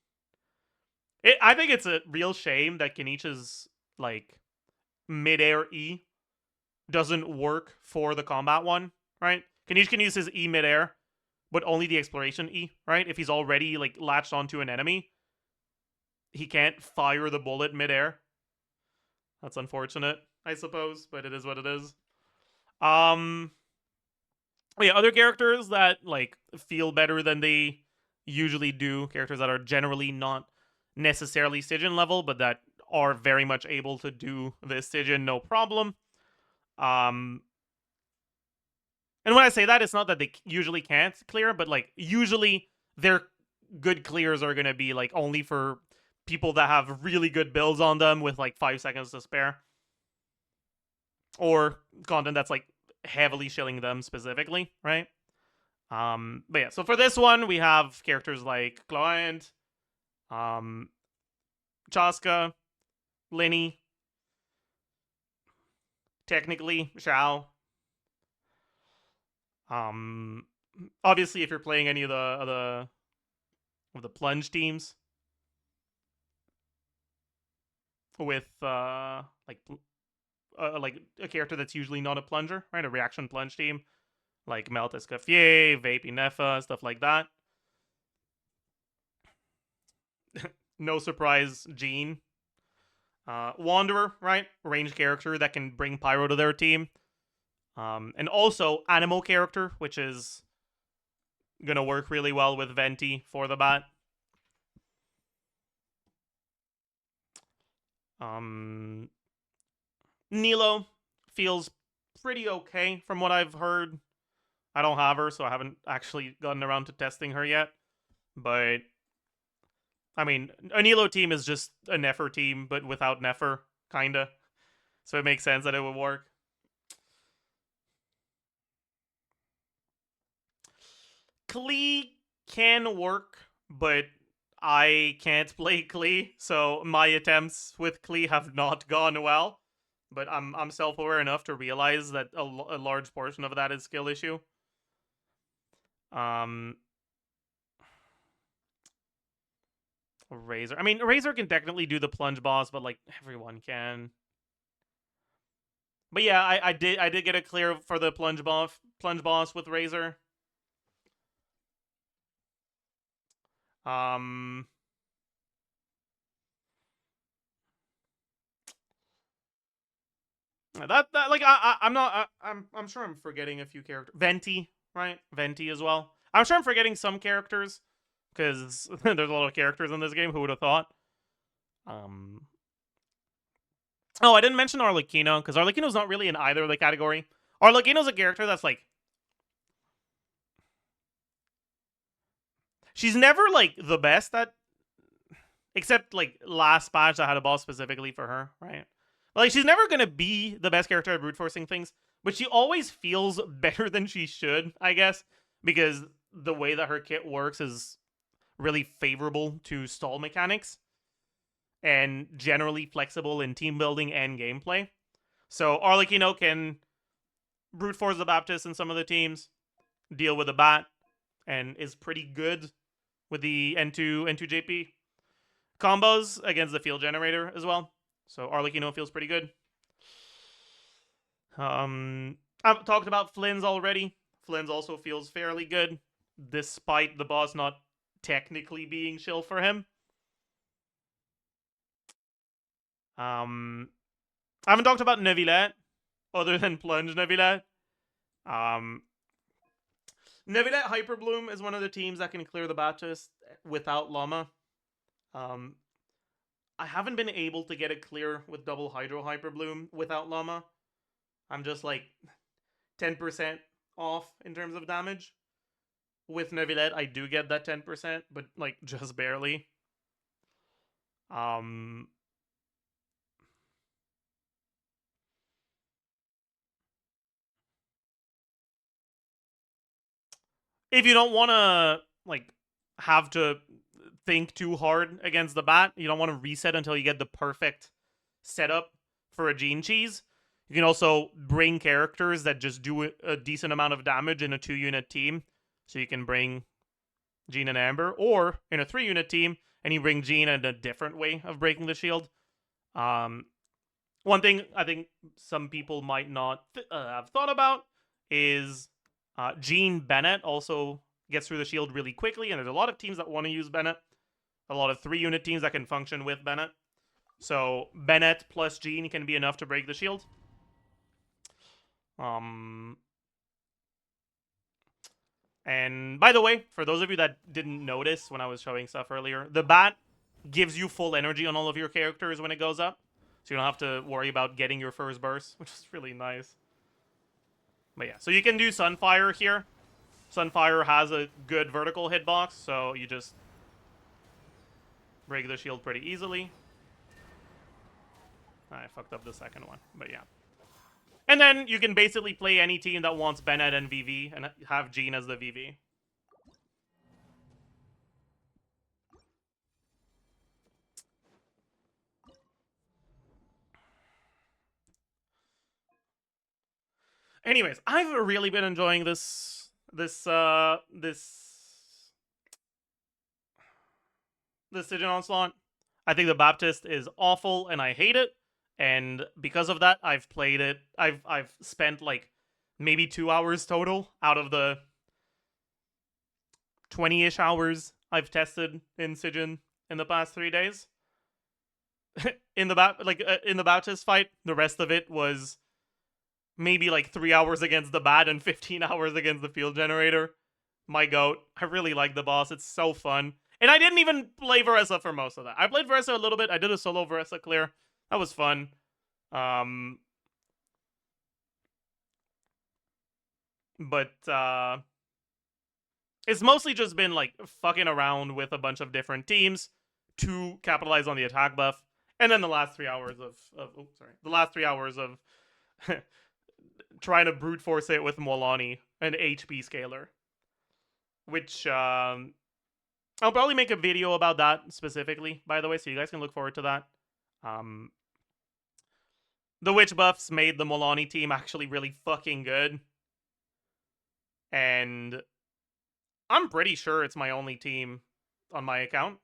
I think it's a real shame that Kanich's like mid-air E doesn't work for the combat one, right? Kanich can use his E mid-air, but only the exploration E, right? If he's already like latched onto an enemy, he can't fire the bullet mid-air. That's unfortunate, I suppose, but it is what it is. Yeah, other characters that like feel better than they usually do, characters that are generally not necessarily Stygian level, but that are very much able to do this Stygian no problem. And when I say that, it's not that they usually can't clear, but like usually their good clears are gonna be like only for people that have really good builds on them with like 5 seconds to spare. Or content that's like heavily shilling them specifically, right? But yeah, so for this one, we have characters like Client, Chaska, Linny, technically Xiao. Obviously, if you're playing any of the plunge teams with like a character that's usually not a plunger, right? A reaction plunge team like Melt Escoffier, Vape Nefa, stuff like that. No surprise, Jean. Wanderer, right? Ranged character that can bring Pyro to their team. And also animal character, which is gonna work really well with Venti for the bat. Nilo feels pretty okay from what I've heard. I don't have her, so I haven't actually gotten around to testing her yet. But I mean, a Nilo team is just a Nefer team, but without Nefer, kinda. So it makes sense that it would work. Klee can work, but I can't play Klee, so my attempts with Klee have not gone well. But I'm self-aware enough to realize that a large portion of that is skill issue. Razor. I mean, Razor can technically do the plunge boss, but like everyone can. But yeah, I did get a clear for the plunge boss with Razor. That like I'm not I'm sure I'm forgetting a few characters. Venti, right? Venti as well. I'm sure I'm forgetting some characters because there's a lot of characters in this game. Who would have thought? Oh, I didn't mention Arlecchino because Arlecchino's not really in either of the category. Arlecchino's a character that's like she's never like the best at, except like last patch I had a boss specifically for her, right? But like she's never gonna be the best character at brute forcing things, but she always feels better than she should, I guess, because the way that her kit works is really favorable to stall mechanics and generally flexible in team building and gameplay. So Arlecchino can brute force the Baptist in some of the teams, deal with the bat, and is pretty good with the N2 JP combos against the field generator as well. So Arlecchino feels pretty good. I've talked about Flynn's already. Flynn's also feels fairly good, despite the boss not technically being chill for him. I haven't talked about Neuvillette, other than Plunge Neuvillette. Neuvillette Hyperbloom is one of the teams that can clear the Baptist without Llama. I haven't been able to get it clear with double Hydro Hyperbloom without Llama. I'm just like 10% off in terms of damage. With Neuvillette, I do get that 10%, but like just barely. If you don't want to like have to think too hard against the bat, you don't want to reset until you get the perfect setup for a Gene Cheese. You can also bring characters that just do a decent amount of damage in a 2-unit team. So you can bring Gene and Amber, or in a 3-unit team, and you bring Gene in a different way of breaking the shield. One thing I think some people might not have thought about is Gene Bennett also gets through the shield really quickly, and there's a lot of teams that want to use Bennett. A lot of 3-unit teams that can function with Bennett. So Bennett plus Gene can be enough to break the shield. And by the way, for those of you that didn't notice when I was showing stuff earlier, the bat gives you full energy on all of your characters when it goes up. So you don't have to worry about getting your first burst, which is really nice. But yeah, so you can do Sunfire here. Sunfire has a good vertical hitbox, so you just break the shield pretty easily. I fucked up the second one, but yeah. And then you can basically play any team that wants Bennett and VV and have Gene as the VV. Anyways, I've really been enjoying this Stygian Onslaught. I think the Baptist is awful and I hate it. And because of that, I've played it. I've spent like maybe 2 hours total out of the 20-ish hours I've tested in Stygian in the past 3 days. in the Baptist fight, the rest of it was maybe like 3 hours against the bat and 15 hours against the field generator. My goat. I really like the boss. It's so fun. And I didn't even play Veresa for most of that. I played Veresa a little bit. I did a solo Veresa clear. That was fun. But it's mostly just been like fucking around with a bunch of different teams to capitalize on the attack buff. And then the last 3 hours the last 3 hours of trying to brute force it with Molani, an HP scaler. Which I'll probably make a video about that specifically, by the way, so you guys can look forward to that. The witch buffs made the Molani team actually really fucking good. And I'm pretty sure it's my only team on my account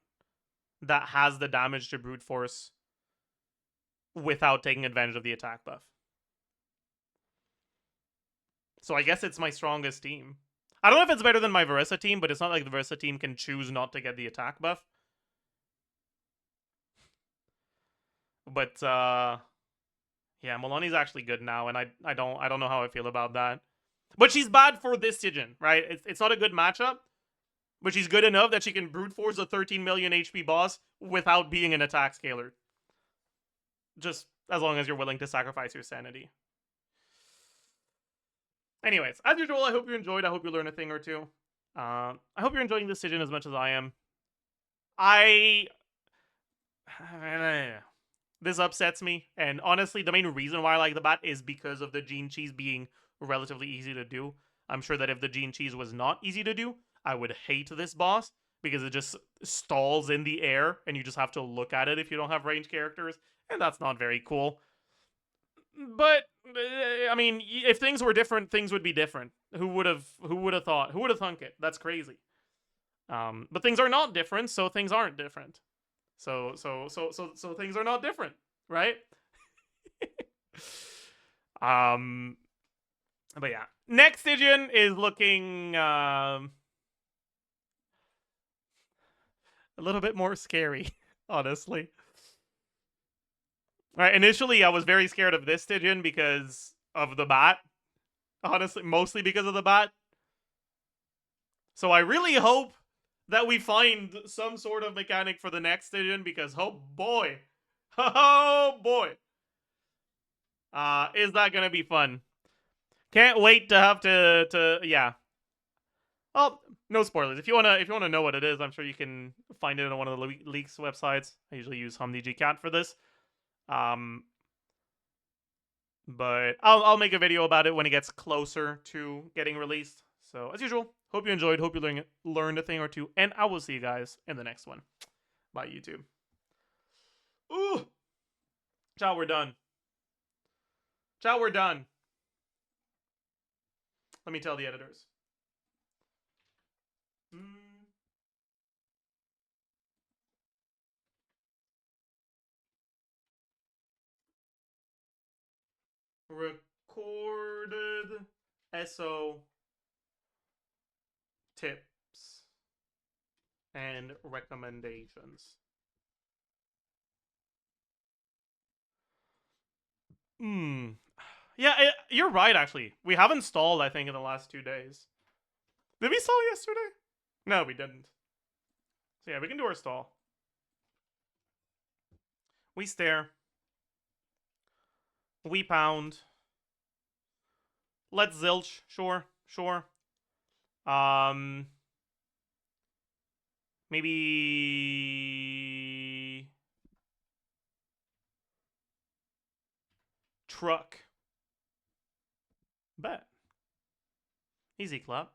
that has the damage to brute force without taking advantage of the attack buff. So I guess it's my strongest team. I don't know if it's better than my Veresa team, but it's not like the Veresa team can choose not to get the attack buff. But yeah, Molani's actually good now, and I don't know how I feel about that. But she's bad for this Stygian, right? It's not a good matchup, but she's good enough that she can brute force a 13 million HP boss without being an attack scaler. Just as long as you're willing to sacrifice your sanity. Anyways, as usual, I hope you enjoyed. I hope you learned a thing or two. I hope you're enjoying this Stygian as much as I am. This upsets me, and honestly, the main reason why I like the bat is because of the Gene Cheese being relatively easy to do. I'm sure that if the Gene Cheese was not easy to do, I would hate this boss, because it just stalls in the air, and you just have to look at it if you don't have ranged characters, and that's not very cool. But I mean, if things were different, things would be different. Who would have thought? Who would have thunk it? That's crazy. But things are not different, so things aren't different. So things are not different, right? But yeah, next Stygian is looking a little bit more scary, honestly. Right, initially I was very scared of this Stygian because of the bat. Honestly, mostly because of the bat. So I really hope that we find some sort of mechanic for the next Stygian, because oh boy. Oh boy. Is that gonna be fun? Can't wait to have to yeah. Oh, no spoilers. If you wanna know what it is, I'm sure you can find it on one of the leaks websites. I usually use HumDGCat for this. But I'll make a video about it when it gets closer to getting released. So as usual, hope you enjoyed. Hope you learned a thing or two, and I will see you guys in the next one. Bye, YouTube. Ooh, ciao. We're done. Ciao. We're done. Let me tell the editors. Recorded SO tips and recommendations. Yeah, you're right, actually. We haven't stalled, I think, in the last 2 days. Did we stall yesterday? No, we didn't. So yeah, we can do our stall. We stare. We pound. Let's zilch. Sure. Maybe truck. Bet. Easy clap.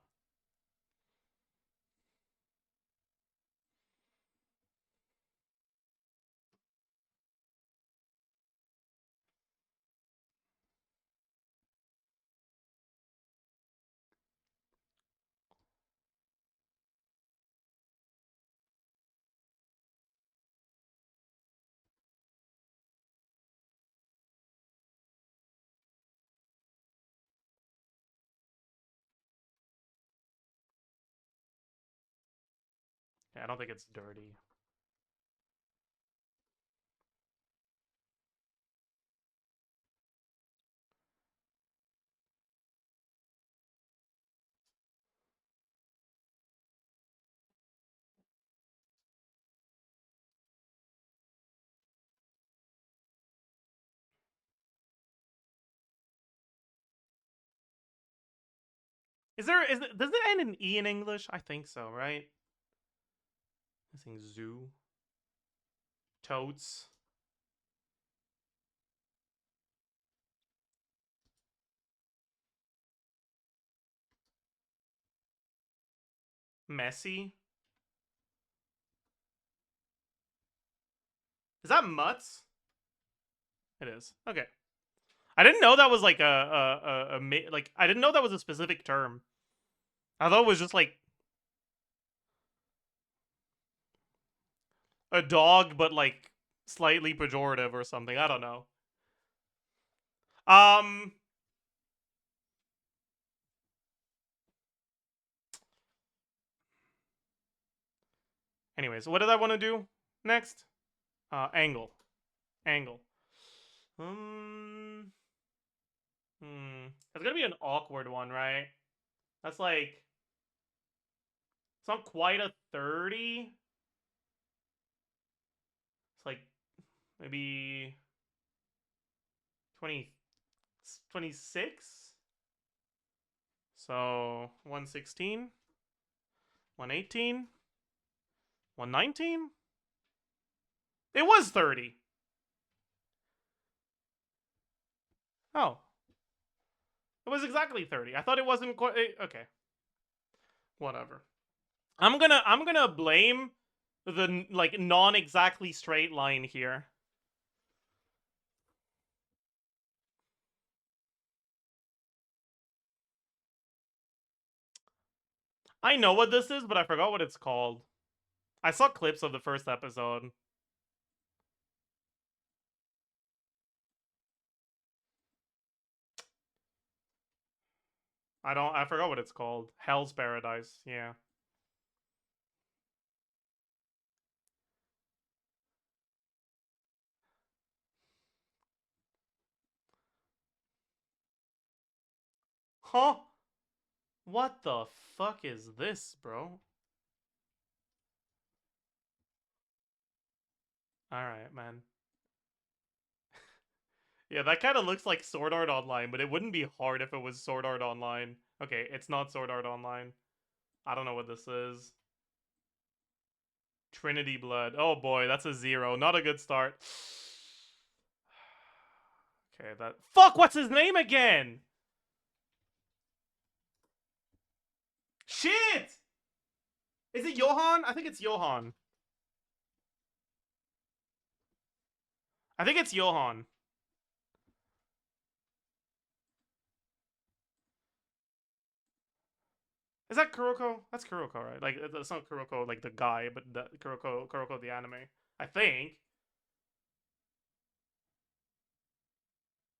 Yeah, I don't think it's dirty. Does it end in E in English? I think so, right? Missing zoo. Totes. Messy. Is that mutts? It is. Okay. I didn't know that was like like I didn't know that was a specific term. I thought it was just like a dog, but like slightly pejorative or something. I don't know. Um. Anyways, what did I want to do next? Angle. Angle. Hmm. It's gonna be an awkward one, right? That's like it's not quite a 30. It's like maybe 20, 26. So 116, 118, 119. It was 30. Oh, it was exactly 30. I thought it wasn't quite. Okay, whatever. I'm gonna blame the like non-exactly straight line here. I know what this is, but I forgot what it's called. I saw clips of the first episode. I forgot what it's called. Hell's Paradise. Yeah. Huh? What the fuck is this, bro? Alright, man. Yeah, that kind of looks like Sword Art Online, but it wouldn't be hard if it was Sword Art Online. Okay, it's not Sword Art Online. I don't know what this is. Trinity Blood. Oh boy, that's a 0. Not a good start. Okay, that... Fuck, what's his name again? Shit! Is it Johan? I think it's Johan. I think it's Johan. Is that Kuroko? That's Kuroko, right? Like, it's not Kuroko, like the guy, but the Kuroko the anime. I think.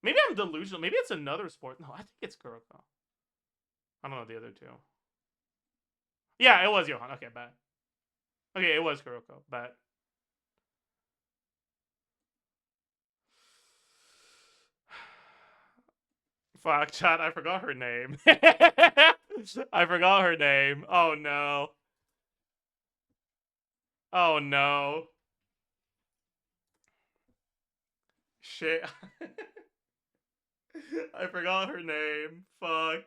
Maybe I'm delusional. Maybe it's another sport. No, I think it's Kuroko. I don't know the other two. Yeah, it was Johan. Okay, bet. Okay, it was Kuroko. Bet. Fuck, chat. I forgot her name. I forgot her name. Oh no. Oh no. Shit. I forgot her name. Fuck.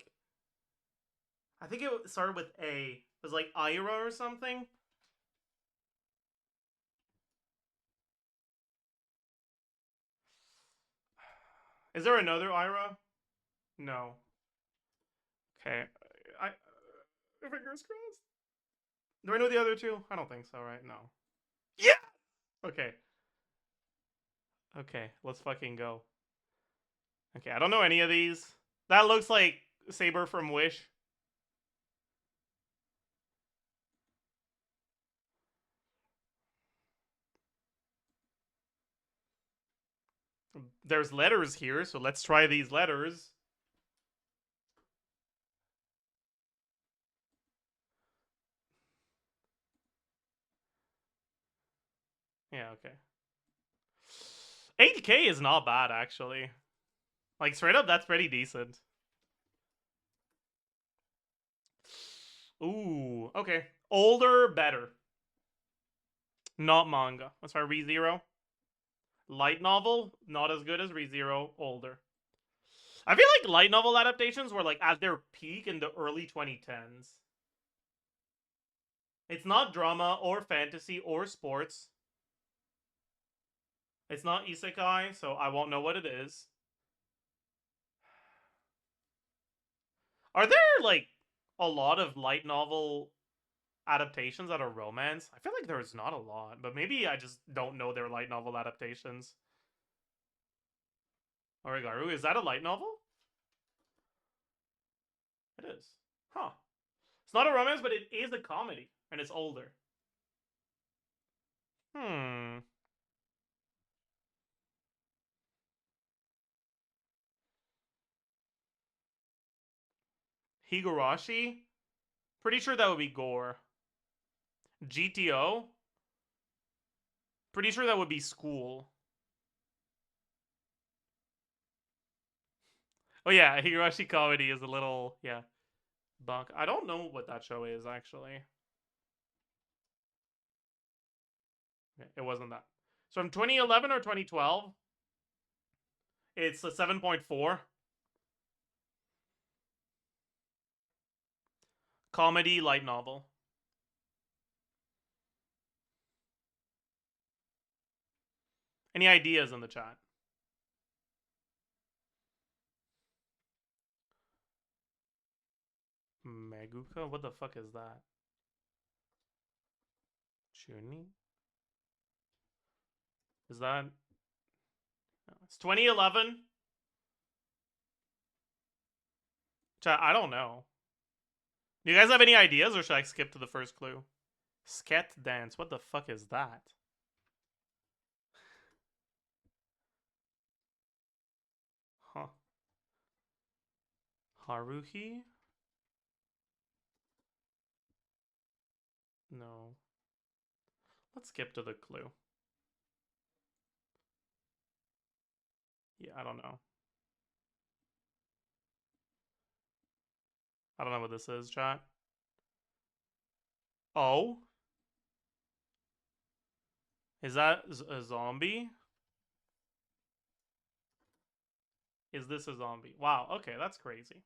I think it started with A. It was like Ira or something. Is there another Ira? No. Okay. I fingers crossed. Do I know the other two? I don't think so, right? No. Yeah. Okay. Okay, let's fucking go. Okay, I don't know any of these. That looks like Saber from Wish. There's letters here, so let's try these letters. Yeah, okay. 8K is not bad, actually. Like, straight up, that's pretty decent. Ooh, okay. Older, better. Not manga. Let's try ReZero. Light novel, not as good as ReZero. Older. I feel like light novel adaptations were like at their peak in the early 2010s. It's not drama or fantasy or sports. It's not isekai, so I won't know what it is. Are there like a lot of light novel adaptations that are romance? I feel like there's not a lot, but maybe I just don't know their light novel adaptations. Origaru, is that a light novel? It is. Huh. It's not a romance, but it is a comedy, and it's older. Hmm. Higurashi? Pretty sure that would be gore. GTO? Pretty sure that would be school. Oh yeah, Higurashi comedy is a little, yeah, bunk. I don't know what that show is, actually. It wasn't that. So from 2011 or 2012, it's a 7.4. Comedy light novel. Any ideas in the chat? Meguka? What the fuck is that? Chuni? Is that... No, it's 2011? Chat, I don't know. Do you guys have any ideas, or should I skip to the first clue? Sket dance. What the fuck is that? Huh. Haruhi? No. Let's skip to the clue. Yeah, I don't know. I don't know what this is, chat. Oh? Is that a zombie? Is this a zombie? Wow, okay, that's crazy.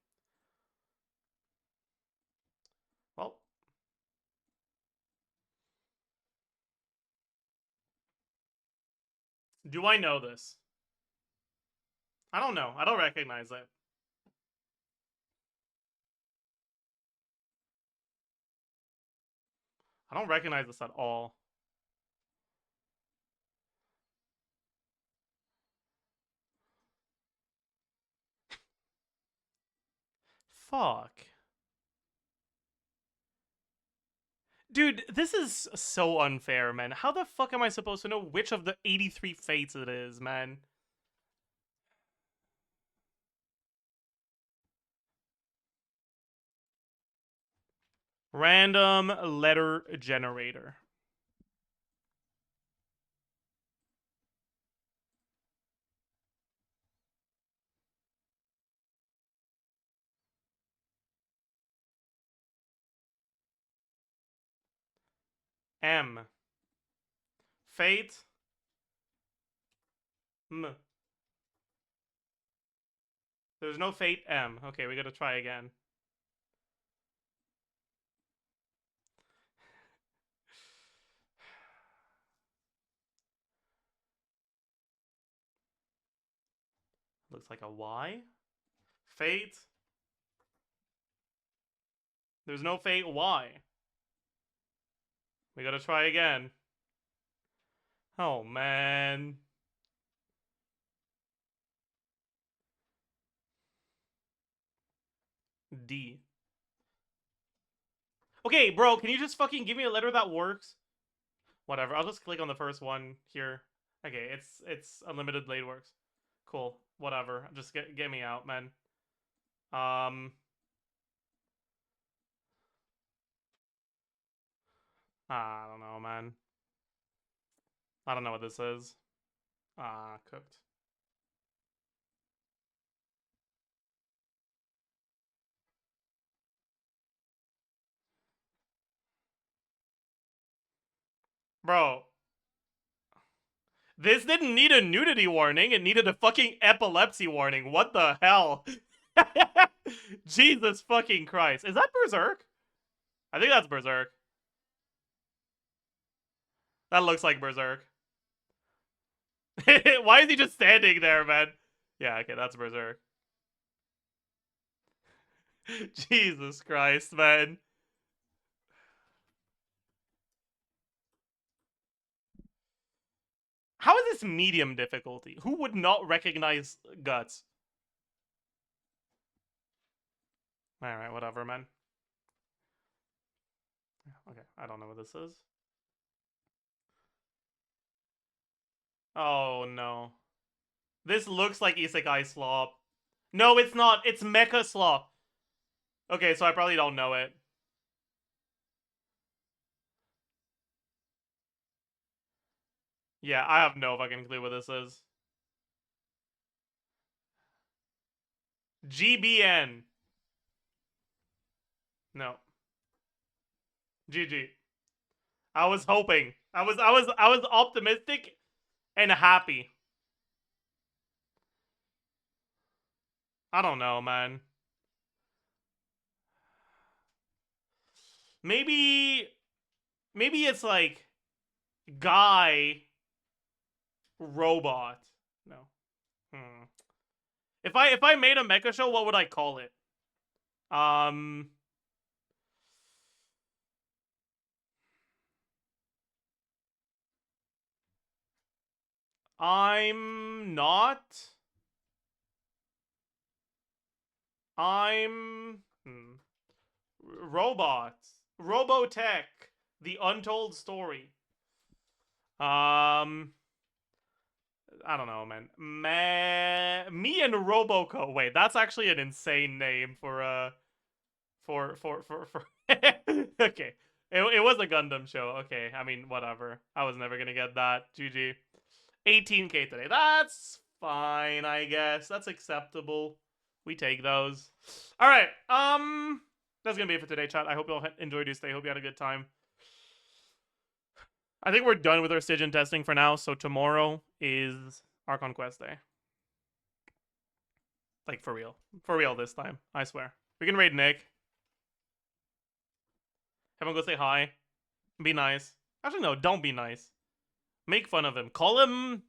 Well. Do I know this? I don't know. I don't recognize it. I don't recognize this at all. Fuck. Dude, this is so unfair, man. How the fuck am I supposed to know which of the 83 fates it is, man? Random letter generator. M. Fate. M. There's no fate M. Okay, we gotta try again. Looks like a Y. Fate. There's no fate Y. We gotta try again. Oh, man. D. Okay, bro, can you just fucking give me a letter that works? Whatever, I'll just click on the first one here. Okay, it's unlimited blade works. Cool, whatever. Just get me out, man. I don't know, man. I don't know what this is. Cooked. Bro. This didn't need a nudity warning. It needed a fucking epilepsy warning. What the hell? Jesus fucking Christ. Is that Berserk? I think that's Berserk. That looks like Berserk. Why is he just standing there, man? Yeah, okay, that's Berserk. Jesus Christ, man. How is this medium difficulty? Who would not recognize guts? Alright, whatever, man. Okay, I don't know what this is. Oh, no. This looks like Isekai Slop. No, it's not. It's Mecha Slop. Okay, so I probably don't know it. Yeah, I have no fucking clue what this is. GBN. No. GG. I was hoping. I was optimistic and happy. I don't know, man. Maybe it's like guy robot. No. If I made a mecha show, what would I call it? I'm not. Robots. Robotech. The Untold Story. I don't know, man. Me and Roboco. Wait, that's actually an insane name for okay. It was a Gundam show. Okay, I mean, whatever. I was never gonna get that. GG. 18k today. That's fine, I guess. That's acceptable. We take those. All right. That's gonna be it for today, chat. I hope you all enjoyed your stay. Hope you had a good time. I think we're done with our STYGIAN testing for now. So tomorrow is Archon Quest Day. Like for real this time. I swear. We can raid Nick. Have him go say hi. Be nice. Actually, no, don't be nice. Make fun of him. Call him.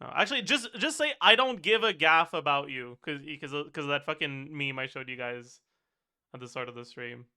No, actually, just say I don't give a gaff about you, because of that fucking meme I showed you guys at the start of the stream.